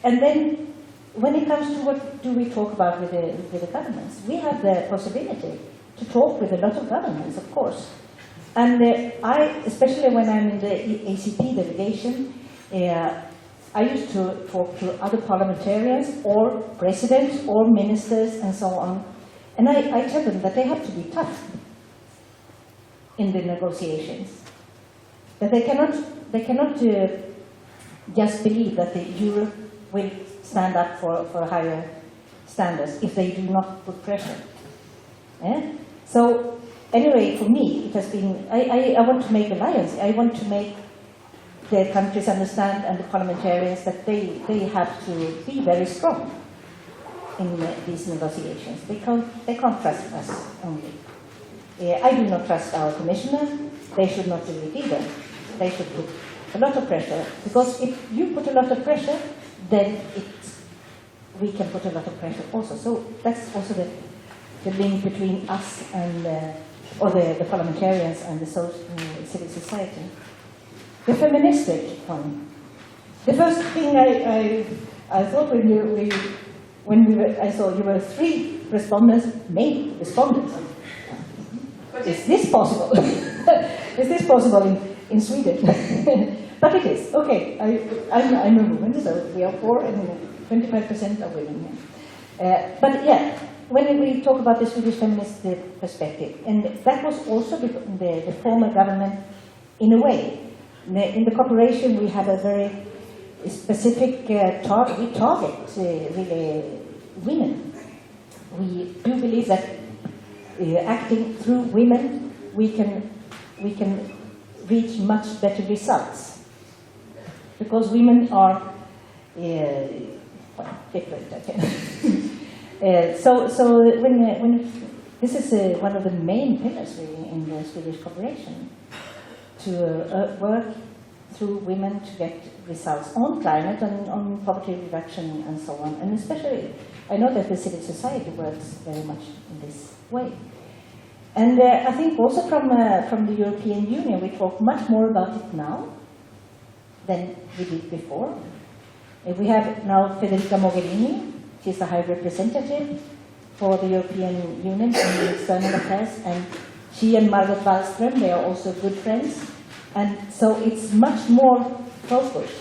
And then, when it comes to what do we talk about with the governments, we have the possibility to talk with a lot of governments, of course. And I, especially when I'm in the ACP delegation, I used to talk to other parliamentarians or presidents or ministers and so on. And I tell them that they have to be tough in the negotiations. That they cannot just believe that Europe will stand up for higher standards if they do not put pressure. So anyway, for me, it has been, I want to make alliance. I want to make the countries understand, and the parliamentarians, that they have to be very strong in these negotiations. They can't trust us only. I do not trust our commissioner. They should not do it either. They should put a lot of pressure, because if you put a lot of pressure, then we can put a lot of pressure also. So that's also the link between us and or the parliamentarians and the civil society. The feministic one. The first thing I thought I saw you were 3 respondents, male respondents. Is this possible? Is this possible in Sweden? But it is. Okay, I'm a woman, so we are 4 and 25% are women. But yeah, when we talk about the Swedish feminist perspective, and that was also the former government in a way. In the cooperation we have a very specific target. We target really women. We do believe that acting through women we can reach much better results. Because women are different, I think. So when this is one of the main pillars really in the Swedish cooperation, to work through women to get results on climate and on poverty reduction and so on. And especially, I know that the civil society works very much in this way. And I think also from the European Union, we talk much more about it now than we did before. We have now Federica Mogherini. She's the High Representative for the European Union in External Affairs, and she and Margot Wallström, they are also good friends. And so it's much more focused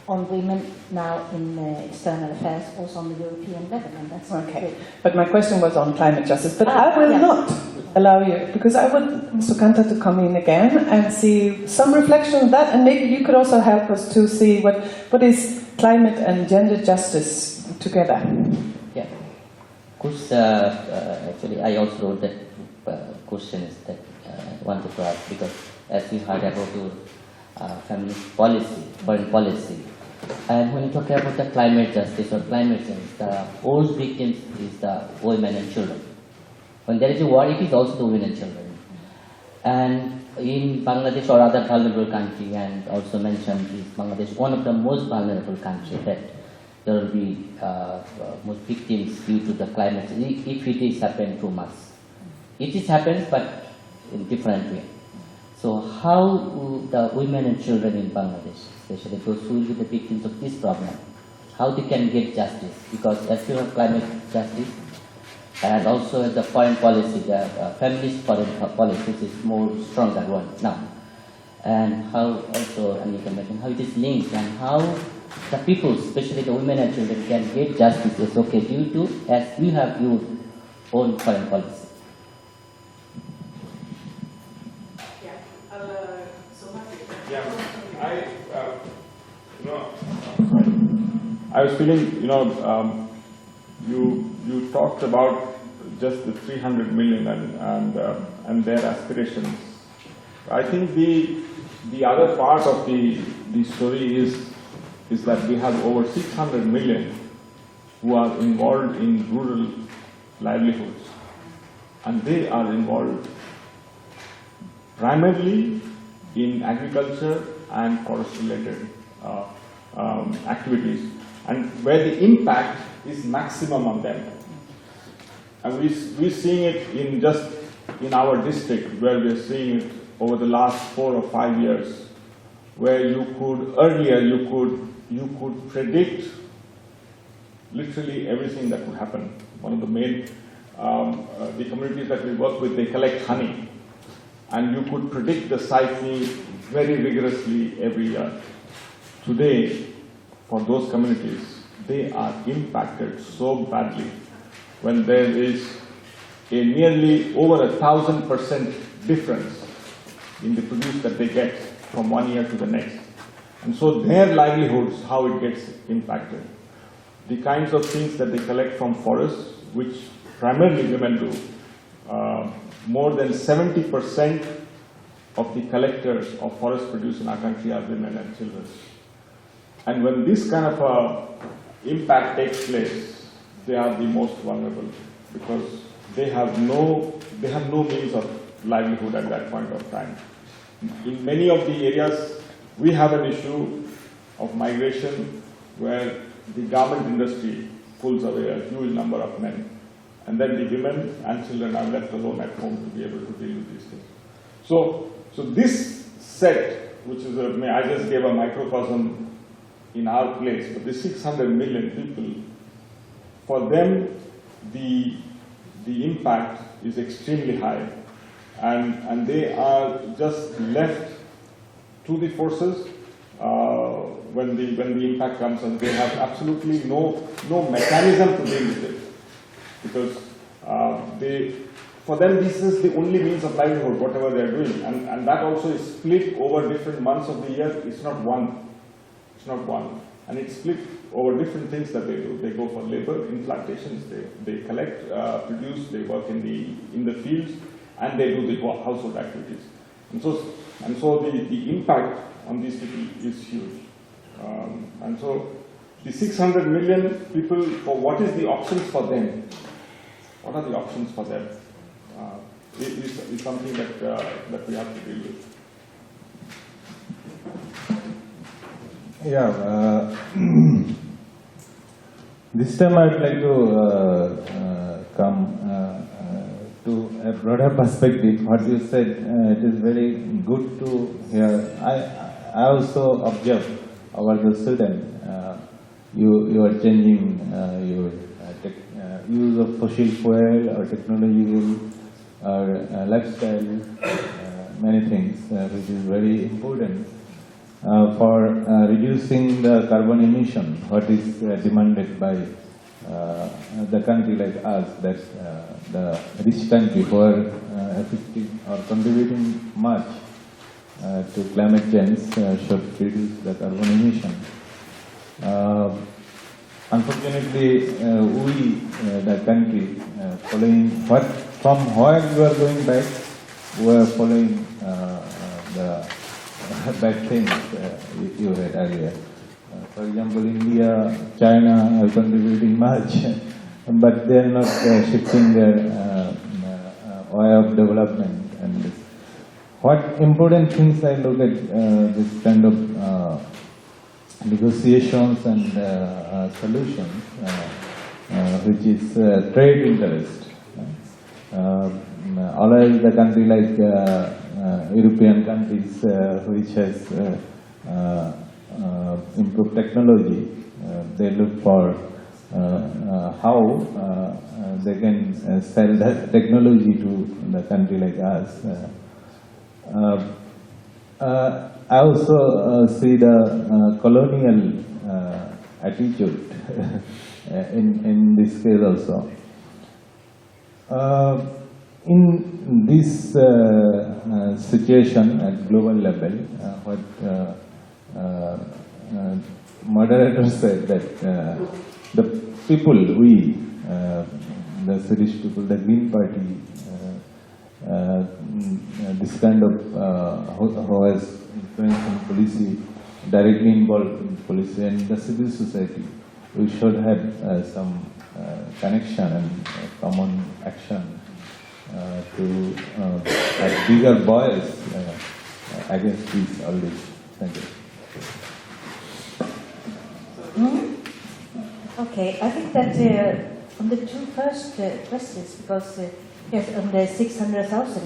on women now in external affairs, also on the European level, and that's okay. Good. But my question was on climate justice, but I will not allow you, because I want Sukanta to come in again and see some reflection on that, and maybe you could also help us to see what is climate and gender justice together. Yeah, of course. Actually, I also wrote that questions that I wanted to ask, because as we heard about your feminist policy, foreign policy, And when you talk about the climate justice or climate change, the worst victims is the women and children. When there is a war, it is also the women and children. And in Bangladesh or other vulnerable country, and also mentioned is Bangladesh, one of the most vulnerable countries that there will be most victims due to the climate change if it is happened too much. It is happens, but in different way. So how the women and children in Bangladesh, especially those who will be the victims of this problem, how they can get justice? Because as you have climate justice, and also the foreign policy, the feminist foreign policy is more stronger one now. And how also, and you can mention how it is linked and how the people, especially the women and children, can get justice. It's okay due to as you have your own foreign policy. I was feeling, you talked about just the 300 million and their aspirations. I think the other part of the story is that we have over 600 million who are involved in rural livelihoods, and they are involved primarily in agriculture and forest-related activities, and where the impact is maximum on them. And we're seeing it in our district, where we're seeing it over the last 4 or 5 years, where earlier you could predict literally everything that would happen. One of the main, the communities that we work with, they collect honey, and you could predict the cycle very rigorously every year. Today, for those communities, they are impacted so badly when there is a nearly over 1,000% difference in the produce that they get from one year to the next. And so their livelihoods, how it gets impacted. The kinds of things that they collect from forests, which primarily women do, more than 70% of the collectors of forest produce in our country are women and children. And when this kind of impact takes place, they are the most vulnerable because they have no means of livelihood at that point of time. In many of the areas, we have an issue of migration where the garment industry pulls away a huge number of men, and then the women and children are left alone at home to be able to deal with these things. So this set, which is I just gave a microcosm in our place, but the 600 million people, for them, the impact is extremely high, and they are just left to the forces when the impact comes, and they have absolutely no mechanism to deal with it, because for them this is the only means of livelihood, whatever they are doing, and that also is split over different months of the year. It's not one. And it's split over different things that they do. They go for labor in plantations, they collect, produce, they work in the fields, and they do the household activities. And so the impact on these people is huge. And so the 600 million people, for what is the options for them? What are the options for them? Is something that we have to deal with. Yeah, this time I would like to come to a broader perspective. What you said, it is very good to hear. I also observe over the Sweden, you are changing your use of fossil fuel or technological or lifestyle, many things, which is very important. For reducing the carbon emission, what is demanded by the country like us, that's the rich country who are affecting or contributing much to climate change should reduce the carbon emission. Unfortunately, we, the country, following from where you are going back, we are following the bad things you had earlier. For example, India, China are contributing much, but they are not shifting their way of development. And what important things I look at this kind of negotiations and solutions, which is trade interest. Always the country like European countries, which has improved technology, they look for how they can sell that technology to the country like us. I also see the colonial attitude in this case also. In this situation at global level, what moderator said that the people, we, the Swedish people, the Green Party, this kind of who has influence in policy, directly involved in policy and the civil society, we should have some connection and common action to have bigger voice against this all this. Thank you. Okay, I think that on the two first questions, because yes, on the 600,000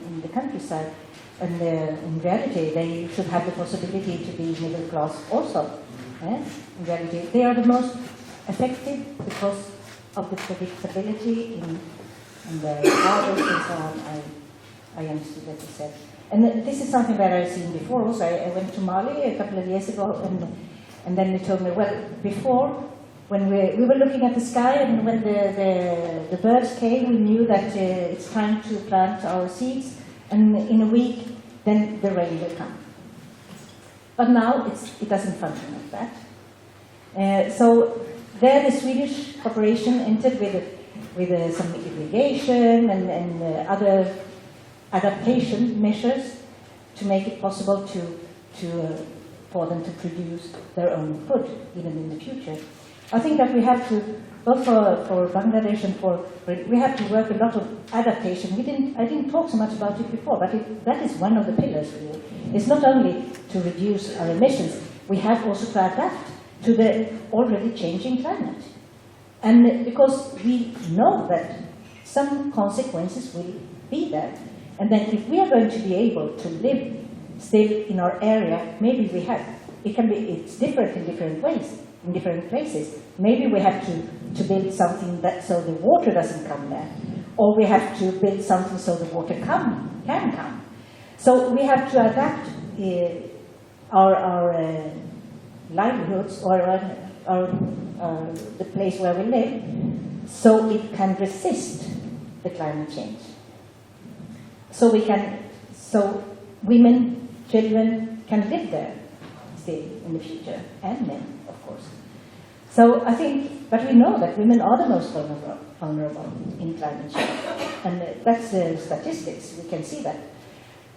in the countryside, and in reality they should have the possibility to be middle class also. In reality, they are the most affected because of the predictability in the harvest and so on. I understood what you said. And this is something that I've seen before also. I went to Mali a couple of years ago, and then they told me, well, before, when we were looking at the sky, and when the birds came, we knew that it's time to plant our seeds, and in a week, then the rain will come. But now it doesn't function like that. So there the Swedish cooperation entered with some irrigation and other adaptation measures to make it possible for them to produce their own food, even in the future. I think that we have to, both for Bangladesh and we have to work a lot of adaptation. I didn't talk so much about it before, but that is one of the pillars really. It's not only to reduce our emissions, we have also to adapt to the already changing climate. And because we know that some consequences will be there. And then if we are going to be able to live still in our area, maybe it's different in different ways, in different places. Maybe we have to build something so the water doesn't come there. Or we have to build something so the water can come. So we have to adapt our livelihoods or the place where we live so it can resist the climate change. So women, children can live there still in the future, and men, of course. So I think, but we know that women are the most vulnerable in climate change. And that's the statistics, we can see that.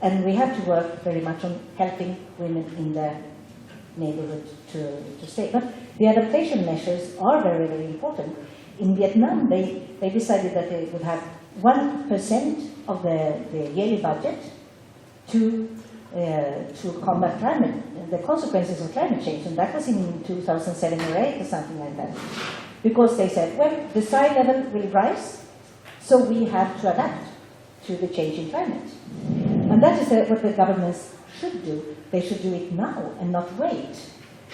And we have to work very much on helping women in their neighborhood to stay. But the adaptation measures are very, very important. In Vietnam, they decided that they would have 1% of the yearly budget to combat the consequences of climate change, and that was in 2007 or 8 or something like that. Because they said, well, the sea level will rise, so we have to adapt to the changing climate. And that is what the governments should do. They should do it now and not wait.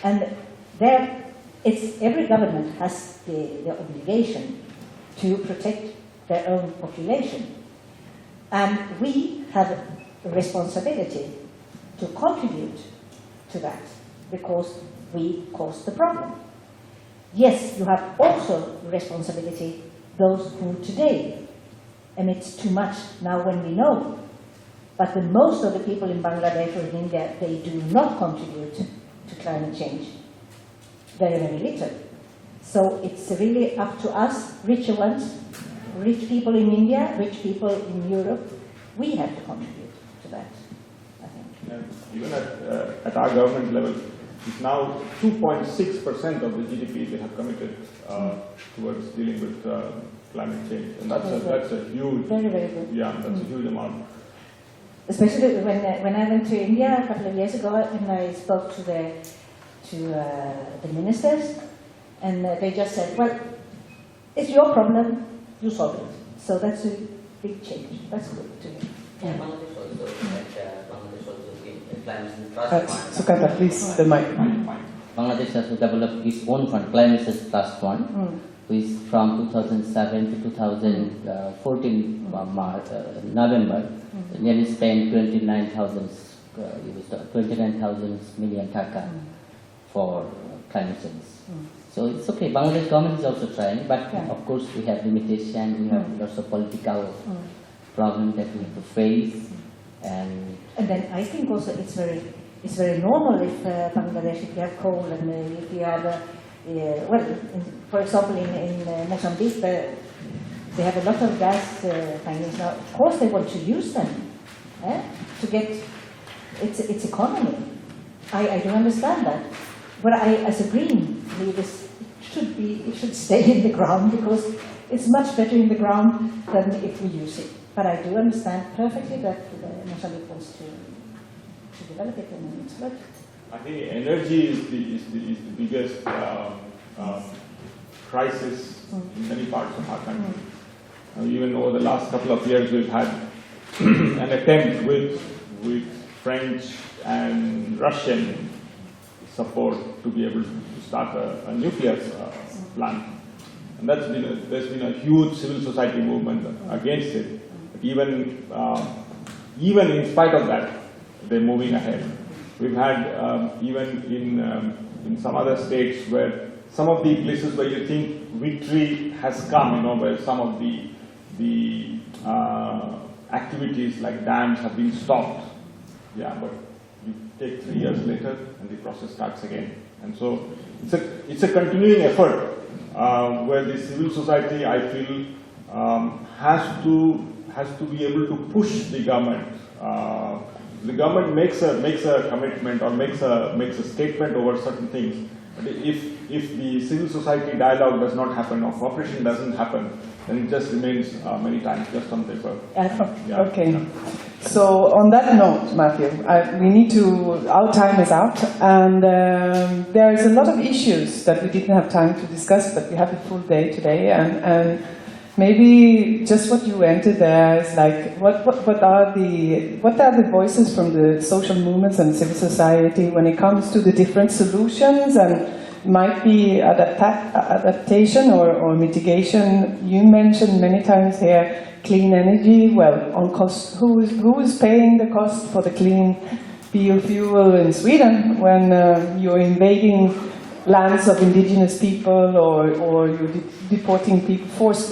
And every government has the obligation to protect their own population. And we have a responsibility to contribute to that because we caused the problem. Yes, you have also responsibility, those who today emit too much now when we know. But most of the people in Bangladesh or in India, they do not contribute to climate change. Very, very little. So it's really up to us, richer ones, rich people in India, rich people in Europe. We have to contribute to that, I think. Even at our government level, is now 2.6% of the GDP they have committed towards dealing with climate change, and that's a huge, very, very good. Yeah, that's a huge amount. Especially when I went to India a couple of years ago, and I spoke to the ministers, and they just said, "Well, it's your problem, you solve it." So that's a big change. That's good to me. Yeah, Bangladesh also, Bangladesh also Climate Trust Fund. Sukata, please, the mic. Bangladesh has developed its own fund, Climate Trust Fund, which from 2007 to 2014 November, nearly spent 29,000 million taka for climate change. So it's okay. Bangladesh government is also trying, but of course we have limitation. We have lots of political problems that we have to face, and then I think also it's very normal if Bangladesh, if you have coal and if you have for example in Mozambique they have a lot of gas findings now. Of course they want to use them to get its economy. I do understand that, but as a green leader, it should stay in the ground because it's much better in the ground than if we use it. But I do understand perfectly that Mozambique wants to develop it, and it's good. I think energy is the biggest crisis in many parts of our country. Even over the last couple of years, we've had an attempt with French and Russian support to be able to start a nuclear plant, and there's been a huge civil society movement against it. But even in spite of that, they're moving ahead. We've had even in some other states where some of the places where you think victory has come, where some of the activities like dams have been stopped. Yeah, but you take 3 years later and the process starts again. And so it's a continuing effort where the civil society, I feel, has to be able to push the government. The government makes a commitment or makes a statement over certain things. But if the civil society dialogue does not happen or cooperation doesn't happen, then it just remains many times just on paper. Okay. So on that note, Matthew, our time is out, and there is a lot of issues that we didn't have time to discuss, but we have a full day today, and maybe just what you entered there is like, what are the voices from the social movements and civil society when it comes to the different solutions, and might be adaptation or mitigation. You mentioned many times here clean energy. Well, on cost, who is paying the cost for the clean biofuel in Sweden when you're invading lands of indigenous people, or you're deporting people, forced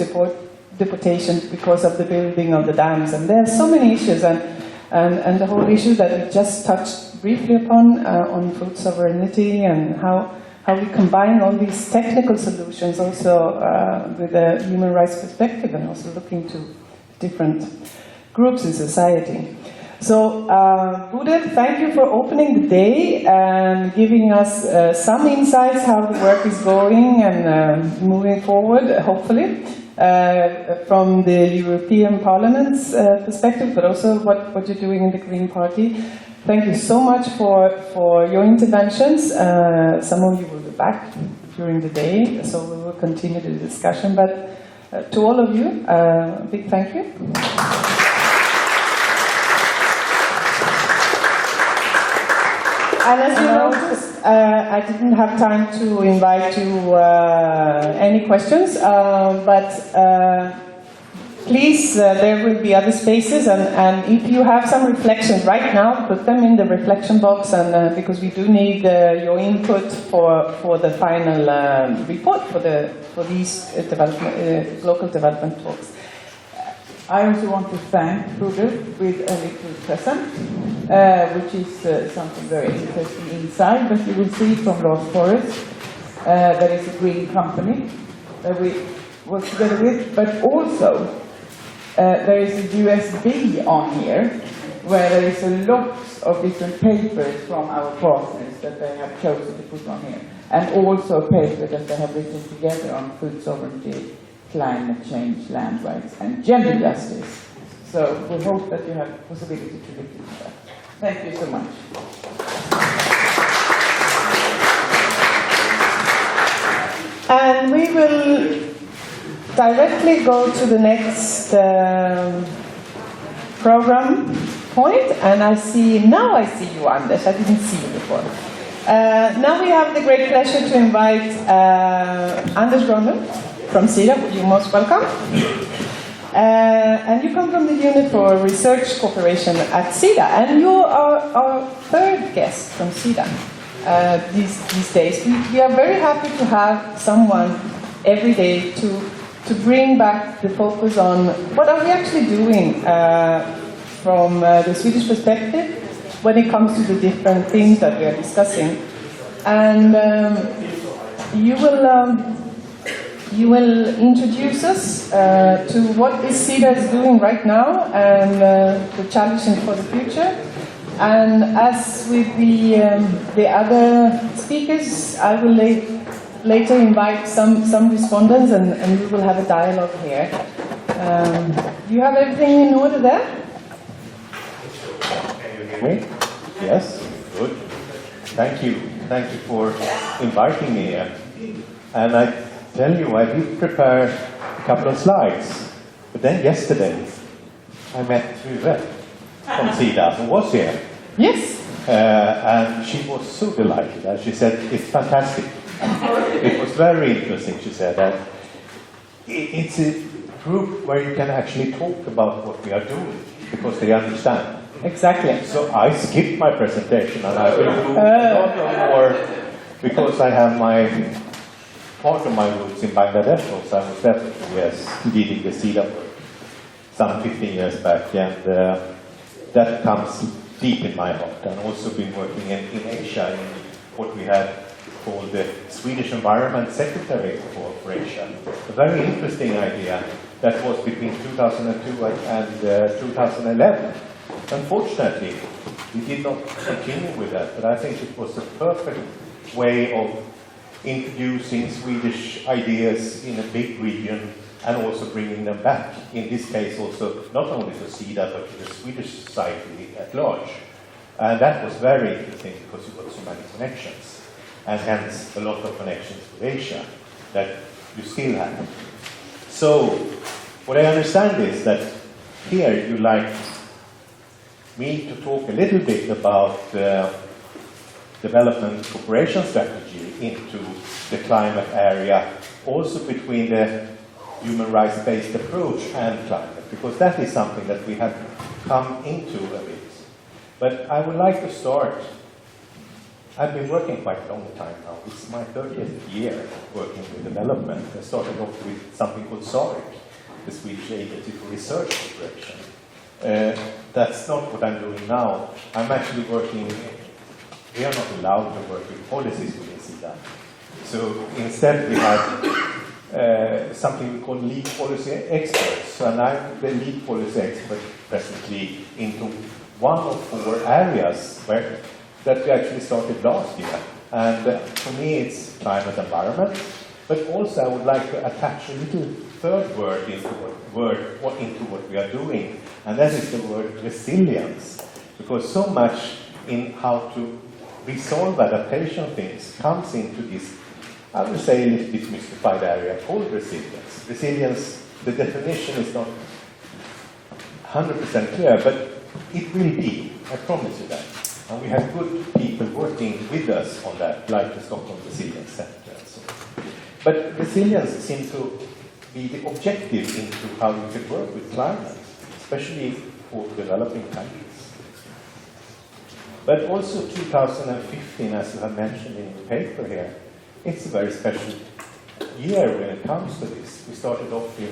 deportation because of the building of the dams? And there are so many issues, and the whole issue that we just touched briefly upon on food sovereignty, and how we combine all these technical solutions also with a human rights perspective, and also looking to different groups in society. So, Bodil, thank you for opening the day and giving us some insights how the work is going and moving forward, hopefully, from the European Parliament's perspective, but also what you're doing in the Green Party. Thank you so much for your interventions. Some of you will be back during the day, so we will continue the discussion. But to all of you, a big thank you. And as you noticed, I didn't have time to invite you any questions, but please, there will be other spaces, and if you have some reflections right now, put them in the reflection box, and because we do need your input for the final report for these local development talks. I also want to thank Bodil with a little present, which is something very interesting inside, but you will see from Lost Forest, that is a green company that we work together with, but also there is a USB on here, where there is a lot of different papers from our partners that they have chosen to put on here, and also a paper that they have written together on food sovereignty, climate change, land rights, and gender justice. So we hope that you have the possibility to look into that. Thank you so much. And we will directly go to the next program point. And now I see you, Anders. I didn't see you before. Now we have the great pleasure to invite Anders Granlund from Sida. You're most welcome. And you come from the Unit for Research Cooperation at Sida. And you are our third guest from Sida. These days. We are very happy to have someone every day to bring back the focus on what are we actually doing from the Swedish perspective when it comes to the different things that we are discussing. And you will introduce us to what is Sida is doing right now and the challenges for the future. And as with the other speakers, I will later invite some respondents, and we will have a dialogue here. Do you have everything in order there? Can you hear me? Yes? Good. Thank you. Thank you for inviting me here. And I tell you, I did prepare a couple of slides. But then yesterday, I met Erwér from Sida, who was here. Yes. And she was so delighted. And she said, it's fantastic. It was very interesting, she said. And it's a group where you can actually talk about what we are doing, because they understand. Exactly. So I skipped my presentation, and I will do a lot more, because I have part of my roots in Bangladesh also. I was there for 2 years, leading the Sida work some 15 years back, and that comes deep in my heart. And also been working in Asia in what we had called the Swedish Environment Secretary for Asia. A very interesting idea that was between 2002 and 2011. Unfortunately, we did not continue with that, but I think it was a perfect way of introducing Swedish ideas in a big region and also bringing them back, in this case also not only to Sida but to the Swedish society at large. And that was very interesting because you got so many connections, and hence a lot of connections with Asia that you still have. So what I understand is that here you like me to talk a little bit about development cooperation strategy into the climate area, also between the human rights-based approach and climate, because that is something that we have come into a bit. But I would like to start. I've been working quite a long time now. It's my 30th year working with development. I started off with something called SARIC, the Swedish Agency for Research Cooperation. That's not what I'm doing now. I'm actually working, we are not allowed to work with policies within Sida. So instead we have something we call lead policy experts. And I'm the lead policy expert presently into one of 4 areas that we actually started last year. And for me it's climate environment, but also I would like to attach a little third word into what we are doing, and that is the word resilience, because so much in how to resolve adaptation things comes into this, I would say, a little bit mystified area called resilience. Resilience, the definition is not 100% clear, but it will be, I promise you that. And we have good people working with us on that, like the Stockholm Resilience Center and so on. But resilience seems to be the objective into how you can work with climate, especially for developing countries. But also 2015, as you have mentioned in the paper here, it's a very special year when it comes to this. We started off in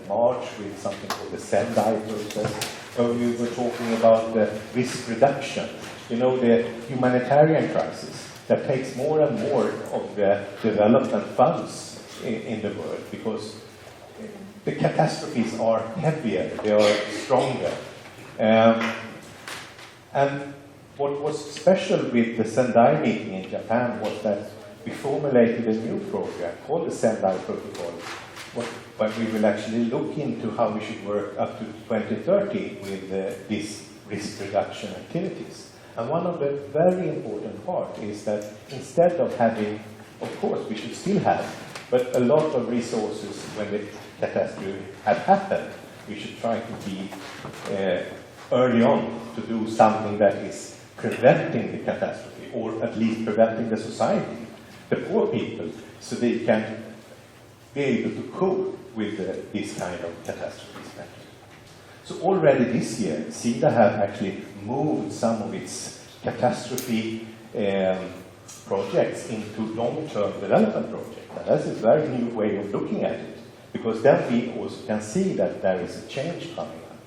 March with something called the Sept process, where we were talking about the risk reduction. You know, the humanitarian crisis that takes more and more of the development funds in the world, because the catastrophes are heavier, they are stronger. And what was special with the Sendai meeting in Japan was that we formulated a new program called the Sendai Protocol, where we will actually look into how we should work up to 2030 with these risk reduction activities. And one of the very important parts is that instead of having, of course we should still have, but a lot of resources when the catastrophe had happened, we should try to be early on to do something that is preventing the catastrophe, or at least preventing the society, the poor people, so they can be able to cope with this kind of catastrophes better. So already this year, Sida have actually moved some of its catastrophe projects into long-term development projects. And that's a very new way of looking at it, because then we also can see that there is a change coming up.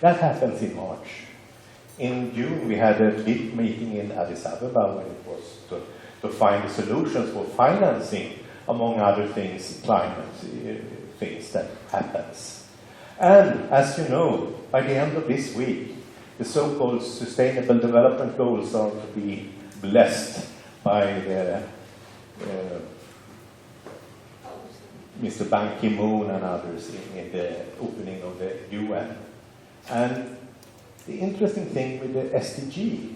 That happens in March. In June, we had a big meeting in Addis Ababa when it was to find the solutions for financing, among other things, climate things that happens. And as you know, by the end of this week, the so-called Sustainable Development Goals are to be blessed by Mr. Ban Ki-moon and others in the opening of the UN. And the interesting thing with the SDG,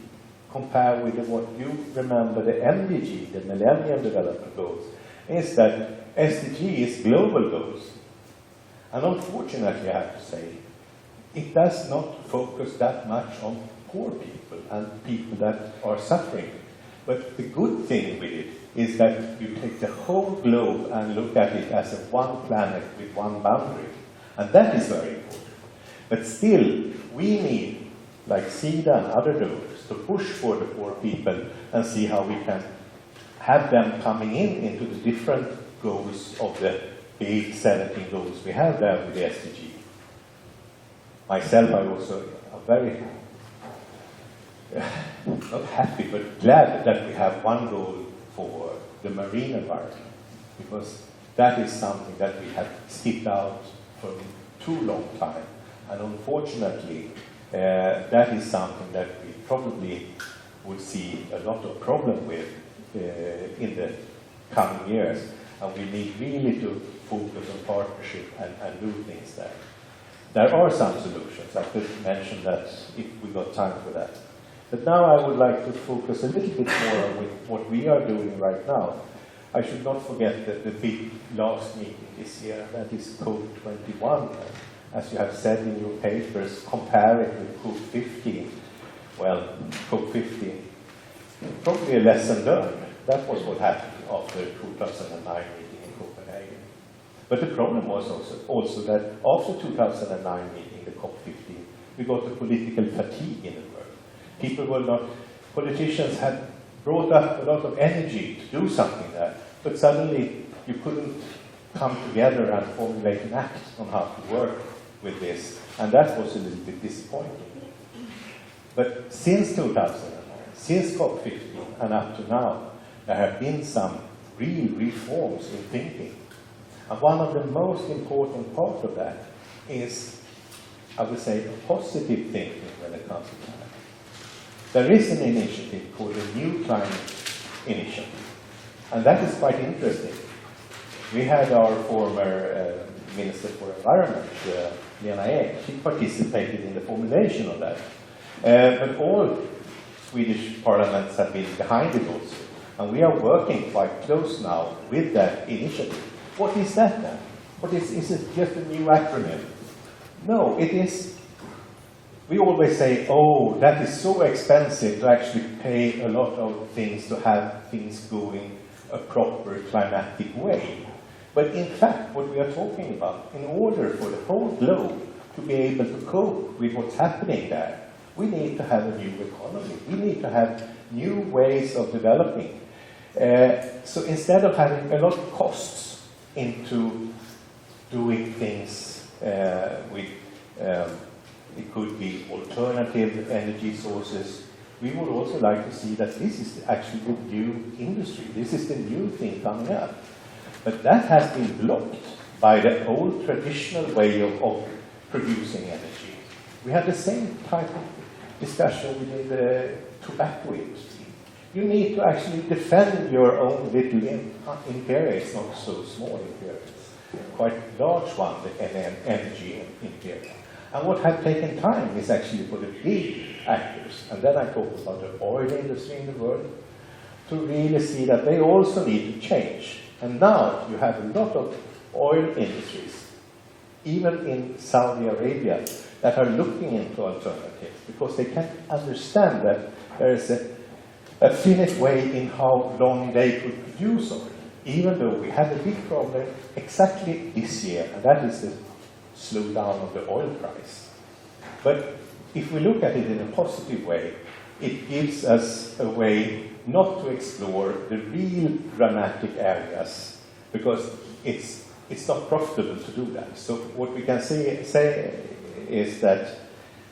compared with what you remember, the MDG, the Millennium Development Goals, is that SDG is global goals. And unfortunately, I have to say, it does not focus that much on poor people and people that are suffering. But the good thing with it is that you take the whole globe and look at it as a one planet with one boundary. And that is very important. But still, we need, like Sida and other donors, to push for the poor people and see how we can have them coming into the different goals of the big 17 goals we have there with the SDG. Myself, I also am very, not happy, but glad that we have one goal for the marine environment, because that is something that we have skipped out for too long time. And unfortunately, that is something that we probably would see a lot of problem with in the coming years. And we need really to focus on partnership and do things there. There are some solutions. I could mention that if we got time for that. But now I would like to focus a little bit more on what we are doing right now. I should not forget the big last meeting this year, that is COP21. As you have said in your papers, compare it with COP15. Well, COP15, probably a lesson learned. That was what happened after 2009 meeting in Copenhagen. But the problem was also that after 2009 meeting, the COP15, we got the political fatigue in the world. People were not, politicians had brought up a lot of energy to do something there, but suddenly you couldn't come together and formulate an act on how to work with this, and that was a little bit disappointing. But since 2009, since COP15 and up to now, there have been some real reforms in thinking. And one of the most important parts of that is, I would say, positive thinking when it comes to climate. There is an initiative called the New Climate Initiative, and that is quite interesting. We had our former Minister for Environment, Lena Ek, she participated in the formulation of that. But all Swedish parliaments have been behind it also. And we are working quite close now with that initiative. What is that then? Is it just a new acronym? No, it is, we always say, oh, that is so expensive to actually pay a lot of things to have things going a proper climatic way. But in fact, what we are talking about, in order for the whole globe to be able to cope with what's happening there, we need to have a new economy. We need to have new ways of developing. So instead of having a lot of costs into doing things with, it could be alternative energy sources, we would also like to see that this is actually the new industry. This is the new thing coming up. But that has been blocked by the old traditional way of producing energy. We have the same type of discussion within the tobacco industry. You need to actually defend your own little imperium. It's not so small imperium, it's quite large one, the energy imperium. And what has taken time is actually for the big actors, and then I talk about the oil industry in the world, to really see that they also need to change. And now you have a lot of oil industries, even in Saudi Arabia, that are looking into alternatives because they can understand that there is a finite way in how long they could produce oil, even though we have a big problem exactly this year, and that is the slowdown of the oil price. But if we look at it in a positive way, it gives us a way not to explore the real dramatic areas, because it's not profitable to do that. So what we can say is that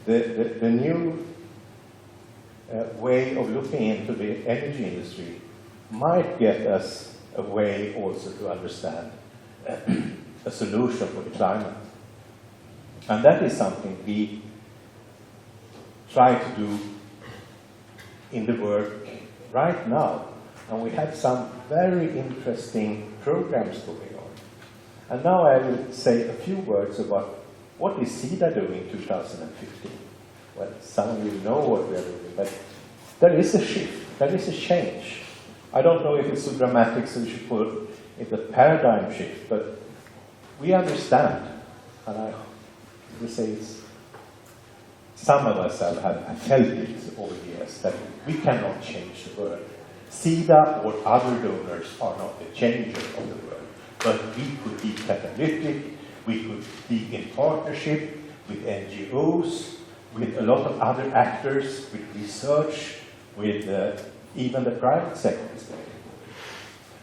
the new way of looking into the energy industry might get us a way also to understand a solution for the climate. And that is something we try to do in the work right now. And we have some very interesting programs going on. And now I will say a few words about what is Sida doing in 2015. Well, some of you know what we are doing, but there is a shift, there is a change. I don't know if it's so dramatic, so we should call it a paradigm shift, but we understand, and I will say it's, some of us have felt it over the years, that we cannot change the world. Sida or other donors are not the changer of the world, but we could be catalytic, we could be in partnership with NGOs, with a lot of other actors, with research, with even the private sector.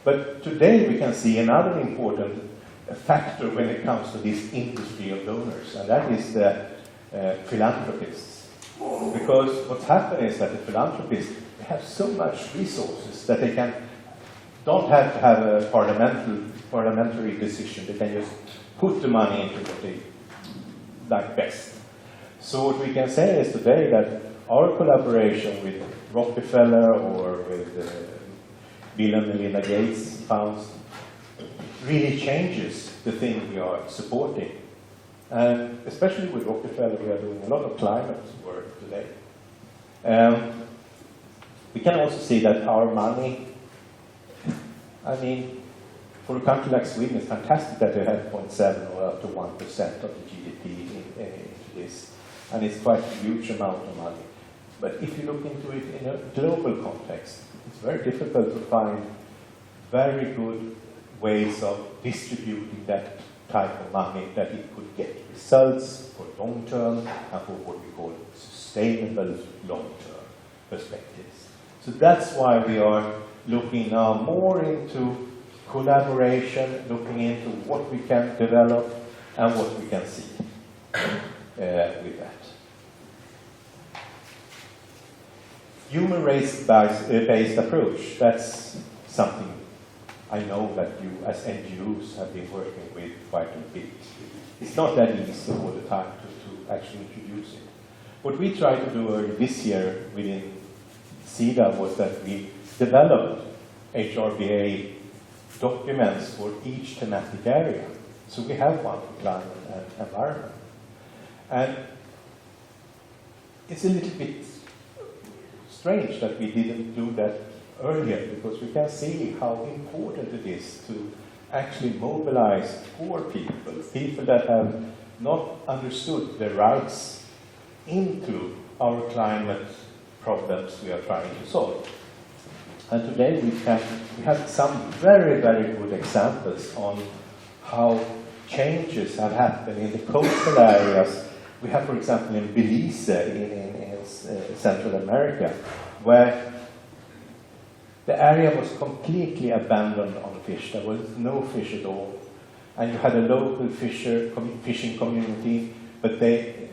But today we can see another important factor when it comes to this industry of donors, and that is the philanthropists. Because what's happened is that the philanthropists, they have so much resources that they don't have to have a parliamentary decision. They can just put the money into what they like best. So what we can say is today that our collaboration with Rockefeller or with Bill and Melinda Gates funds really changes the thing we are supporting. And especially with Rockefeller, we are doing a lot of climate work today. We can also see that our money, I mean, for a country like Sweden, it's fantastic that they have 0.7 or up to 1% of the GDP into this. And it's quite a huge amount of money. But if you look into it in a global context, it's very difficult to find very good ways of distributing that type of money that it could get results for long term and for what we call sustainable long-term perspectives. So that's why we are looking now more into collaboration, looking into what we can develop and what we can see with that. Human race-based approach, that's something I know that you as NGOs have been working with quite a bit. It's not that easy all the time to actually introduce it. What we tried to do early this year within Sida was that we developed HRBA documents for each thematic area. So we have one for climate and environment. And it's a little bit strange that we didn't do that earlier, because we can see how important it is to actually mobilize poor people, people that have not understood their rights into our climate problems we are trying to solve. And today we have some very, very good examples on how changes have happened in the coastal areas. We have, for example, in Belize, in Central America, where the area was completely abandoned on fish. There was no fish at all. And you had a local fishing community, but they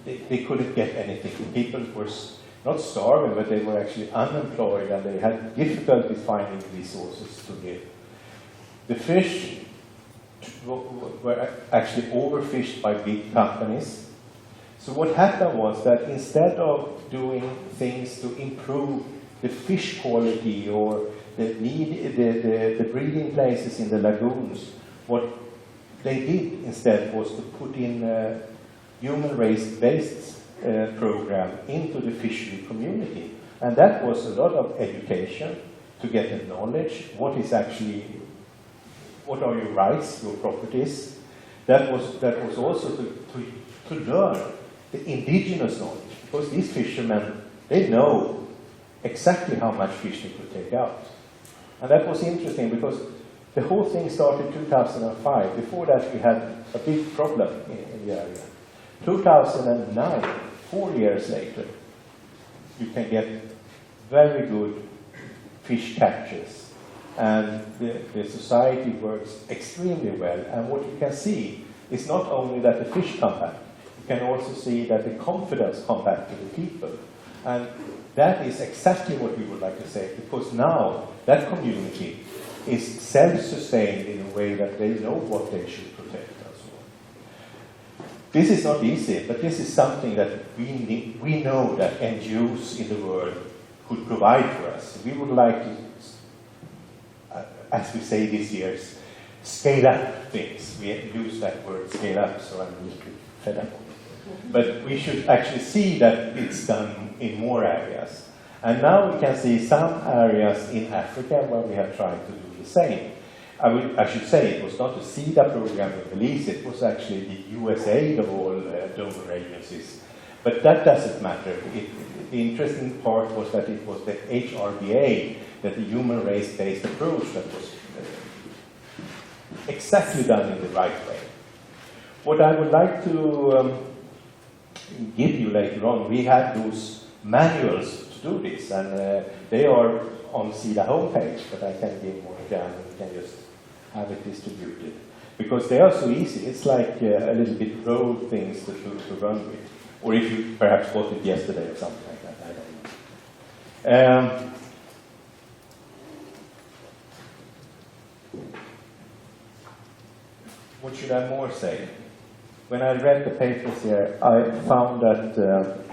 couldn't get anything. People were not starving, but they were actually unemployed, and they had difficulty finding resources to live. The fish were actually overfished by big companies. So what happened was that instead of doing things to improve the fish quality or the breeding places in the lagoons, what they did instead was to put in a human race-based program into the fishery community. And that was a lot of education to get the knowledge, what are your rights, your properties. That was also to learn the indigenous knowledge, because these fishermen, they know exactly how much fish they could take out. And that was interesting because the whole thing started in 2005. Before that we had a big problem in the area. 2009, 4 years later, you can get very good fish catches, and the society works extremely well. And what you can see is not only that the fish come back, you can also see that the confidence come back to the people. And that is exactly what we would like to say, because now that community is self-sustained in a way that they know what they should protect and so on. This is not easy, but this is something that we know that NGOs in the world could provide for us. We would like to, as we say these years, scale up things. We use that word scale up, so I'm a little bit fed up. But we should actually see that it's done in more areas. And now we can see some areas in Africa where we have tried to do the same. I should say it was not the Sida program in Belize, it was actually the USAID of all donor agencies. But that doesn't matter. The interesting part was that it was the HRBA, that the human race-based approach, that was exactly done in the right way. What I would like to give you later on, we have those manuals to do this, and they are on Sida homepage, but I can give more again, and we can just have it distributed. Because they are so easy, it's like a little bit road things to run with. Or if you perhaps bought it yesterday or something like that, I don't know. What should I more say? When I read the papers here, I found that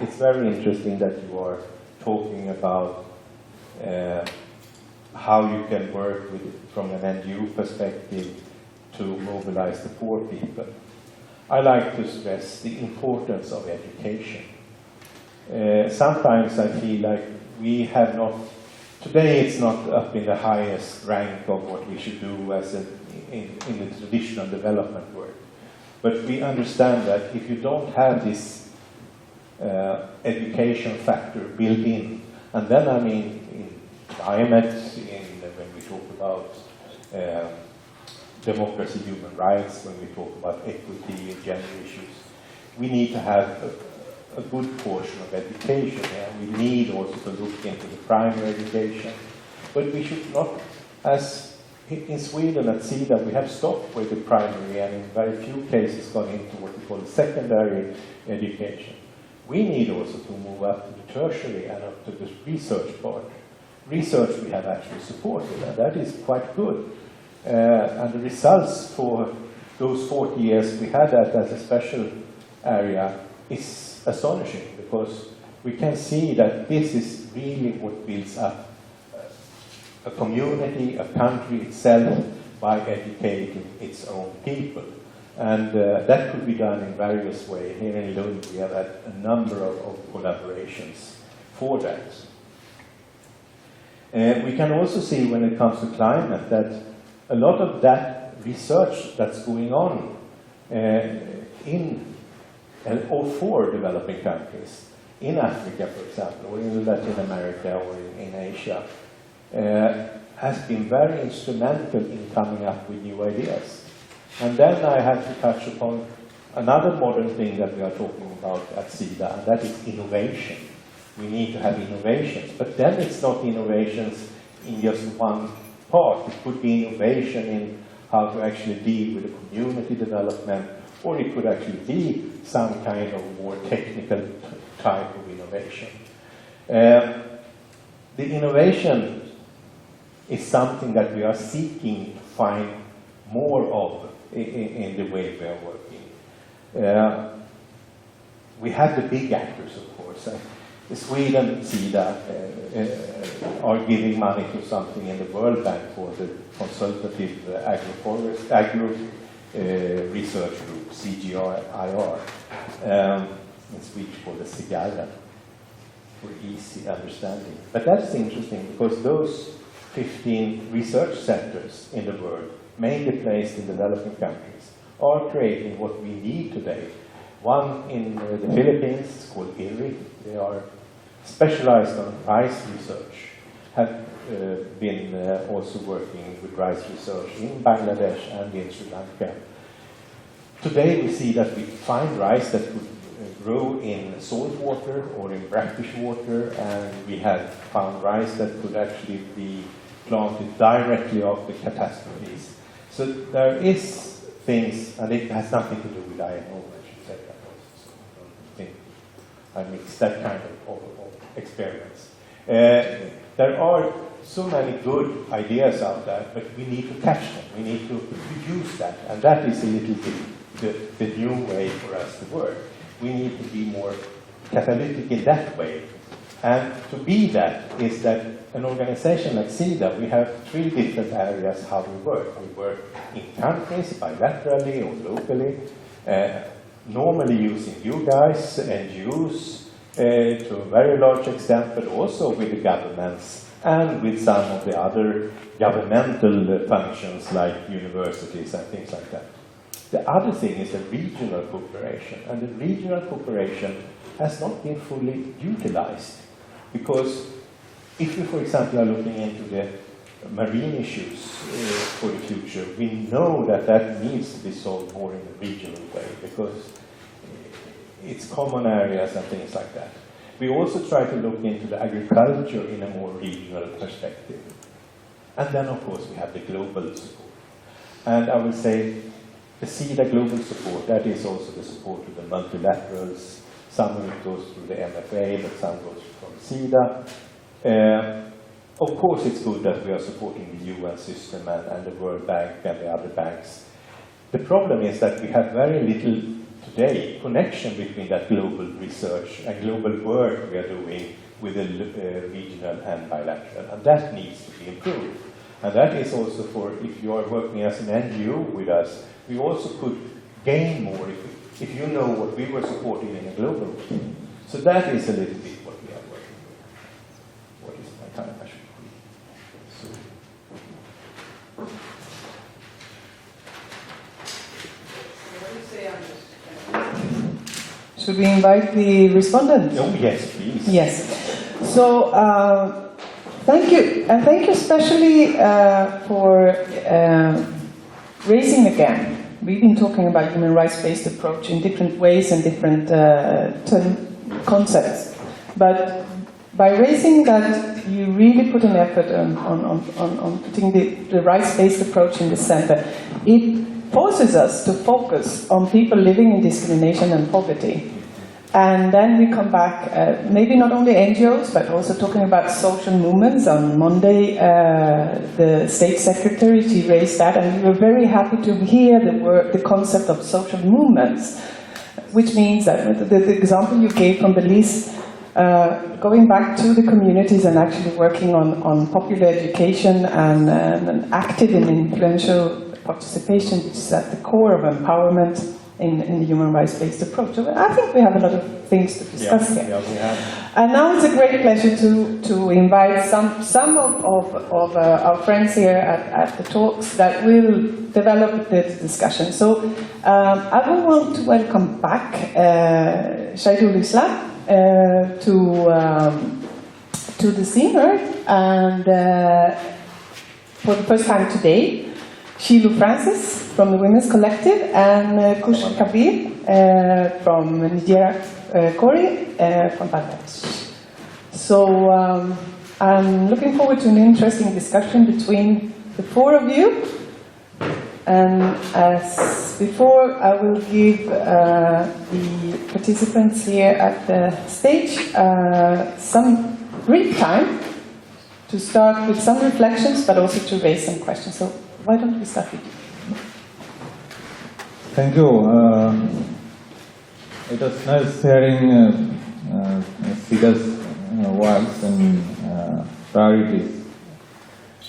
it's very interesting that you are talking about how you can work with, from an NGO perspective, to mobilize the poor people. I like to stress the importance of education. Sometimes I feel like we have not, today it's not up in the highest rank of what we should do as in the traditional development work. But we understand that if you don't have this education factor built in, and then I mean in climate, when we talk about democracy, human rights, when we talk about equity and gender issues, we need to have a good portion of education here. We need also to look into the primary education. But we should not, as in Sweden at Sida, we have stopped with the primary and in very few cases gone into what we call the secondary education. We need also to move up to the tertiary and up to the research part. Research we have actually supported, and that is quite good. And the results for those 40 years we had that as a special area is astonishing, because we can see that this is really what builds up a community, a country itself, by educating its own people. And that could be done in various ways. Here in Lund we have had a number of collaborations for that. We can also see when it comes to climate that a lot of that research that's going on in or for developing countries, in Africa for example, or in Latin America or in Asia, has been very instrumental in coming up with new ideas. And then I have to touch upon another modern thing that we are talking about at Sida, and that is innovation. We need to have innovations, but then it's not innovations in just one part. It could be innovation in how to actually deal with the community development, or it could actually be some kind of more technical type of innovation. The innovation is something that we are seeking to find more of in the way we are working. we have the big actors, of course. Sweden, Sida, are giving money to something in the World Bank for the consultative agro research group, CGIR, in Swedish called the Cigarra, for easy understanding. But that's interesting because those 15 research centers in the world, mainly placed in developing countries, are creating what we need today. One in the Philippines, called Erwér, they are specialized on rice research, have been also working with rice research in Bangladesh and in Sri Lanka. Today we see that we find rice that could grow in salt water or in brackish water, and we have found rice that could actually be planted directly after catastrophes. So there is things, and it has nothing to do with IMO, I should say that also, so I don't think I mix that kind of experiments. There are so many good ideas out there, but we need to catch them, we need to use that, and that is a little bit the new way for us to work. We need to be more catalytic in that way. And to be that is that an organization like Sida, we have 3 different areas how we work. We work in countries, bilaterally or locally, normally using you guys, NGOs, to a very large extent, but also with the governments and with some of the other governmental functions like universities and things like that. The other thing is the regional cooperation, and the regional cooperation has not been fully utilized, because if we, for example, are looking into the marine issues for the future, we know that that needs to be solved more in a regional way, because it's common areas and things like that. We also try to look into the agriculture in a more regional perspective. And then, of course, we have the global support. And I would say the Sida global support, that is also the support to the multilaterals. Some of it goes through the MFA, but some goes from Sida. Of course, it's good that we are supporting the UN system and the World Bank and the other banks. The problem is that we have very little today connection between that global research and global work we are doing with the regional and bilateral, and that needs to be improved. And that is also for, if you are working as an NGO with us, we also could gain more if you know what we were supporting in a global way. So that is a little bit what we are working with. What is my time? I should Should we invite the respondents? Oh, yes, please. Yes. So, thank you. And thank you especially for raising again. We've been talking about human rights-based approach in different ways and different concepts. But by raising that, you really put an effort on putting the rights-based approach in the center. It forces us to focus on people living in discrimination and poverty. And then we come back, maybe not only NGOs, but also talking about social movements. On Monday, the State Secretary, she raised that, and we were very happy to hear the concept of social movements, which means that the example you gave from Belize, going back to the communities and actually working on popular education and active and influential participation, which is at the core of empowerment in the human rights-based approach. So I think we have a lot of things to discuss here. Yeah, we have. And now it's a great pleasure to invite some of our friends here at the talks that will develop the discussion. So I would want to welcome back Sheelu to the singer, and for the first time today, Sheelu Francis from the Women's Collective, and Kush Kabir from Nigeria, Kori from Bangladesh. So I'm looking forward to an interesting discussion between the 4 of you. And as before, I will give the participants here at the stage some brief time to start with some reflections, but also to raise some questions. So why don't we start with you? Thank you. it was nice hearing Sida's words and priorities.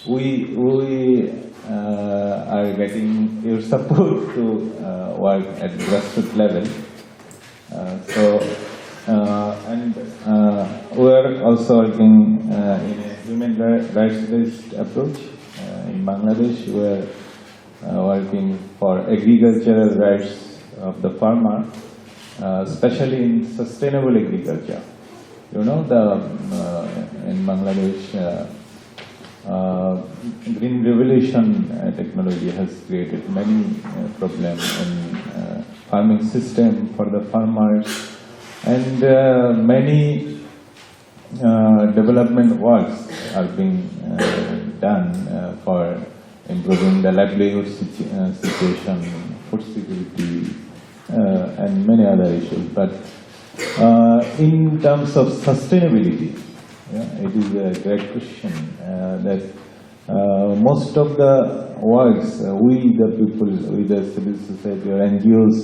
We are getting your support to work at grassroots level. We are also working in a human rights-based approach. In Bangladesh, we are working for agricultural rights of the farmer, especially in sustainable agriculture. You know, in Bangladesh, green revolution technology has created many problems in farming system for the farmers, and many development works are being done for improving the livelihood situation, food security, and many other issues. But in terms of sustainability, it is a great question that most of the works we the people, we the civil society or NGOs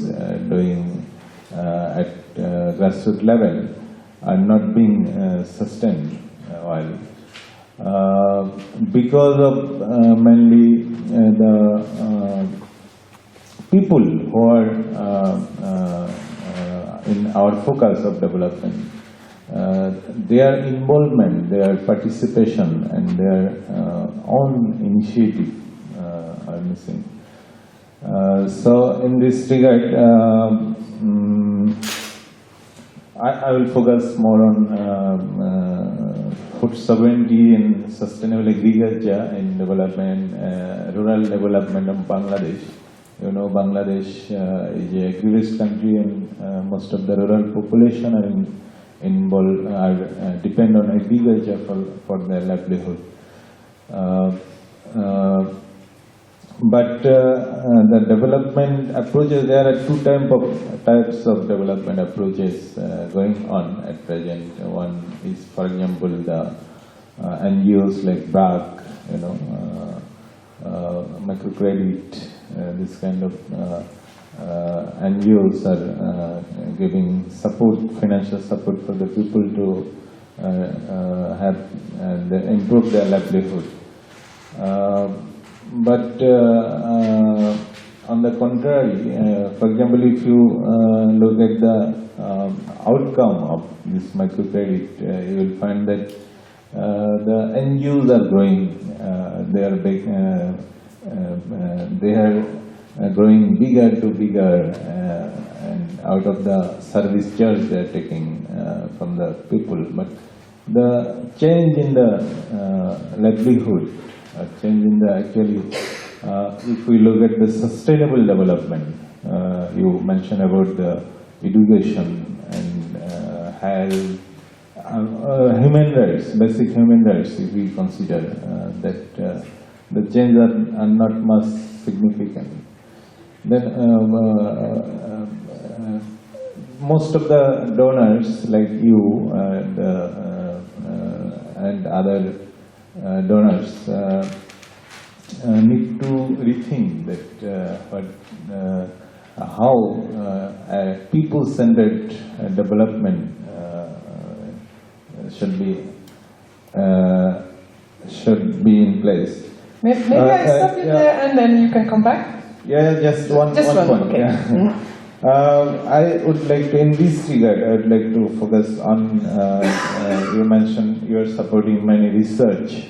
doing at grassroots level are not being sustained while because of mainly the people who are in our focus of development. Their involvement, their participation, and their own initiative are missing. So, in this regard, I will focus more on food sovereignty and sustainable agriculture in development, rural development of Bangladesh. You know, Bangladesh is a agri-rich country, and most of the rural population are depend on agriculture for their livelihood. But the development approaches, there are two types of development approaches going on at present. One is, for example, the NGOs like BRAC, you know, microcredit, this kind of NGOs are giving support, financial support for the people to improve their livelihood. But on the contrary, for example, if you look at the outcome of this microcredit, you will find that the NGOs are growing. They are growing bigger to bigger, and out of the service charge they are taking from the people. But the change in the livelihood, change in the actually, if we look at the sustainable development, you mentioned about the education and health, human rights, basic human rights, if we consider that the changes are not much significant. Then most of the donors like you and other donors need to rethink that how people-centered development should be in place. Maybe I stop you there and then you can come back. Yeah, just one point. Okay. Yeah. I would like to, in this regard, I would like to focus on, you mentioned you are supporting many research,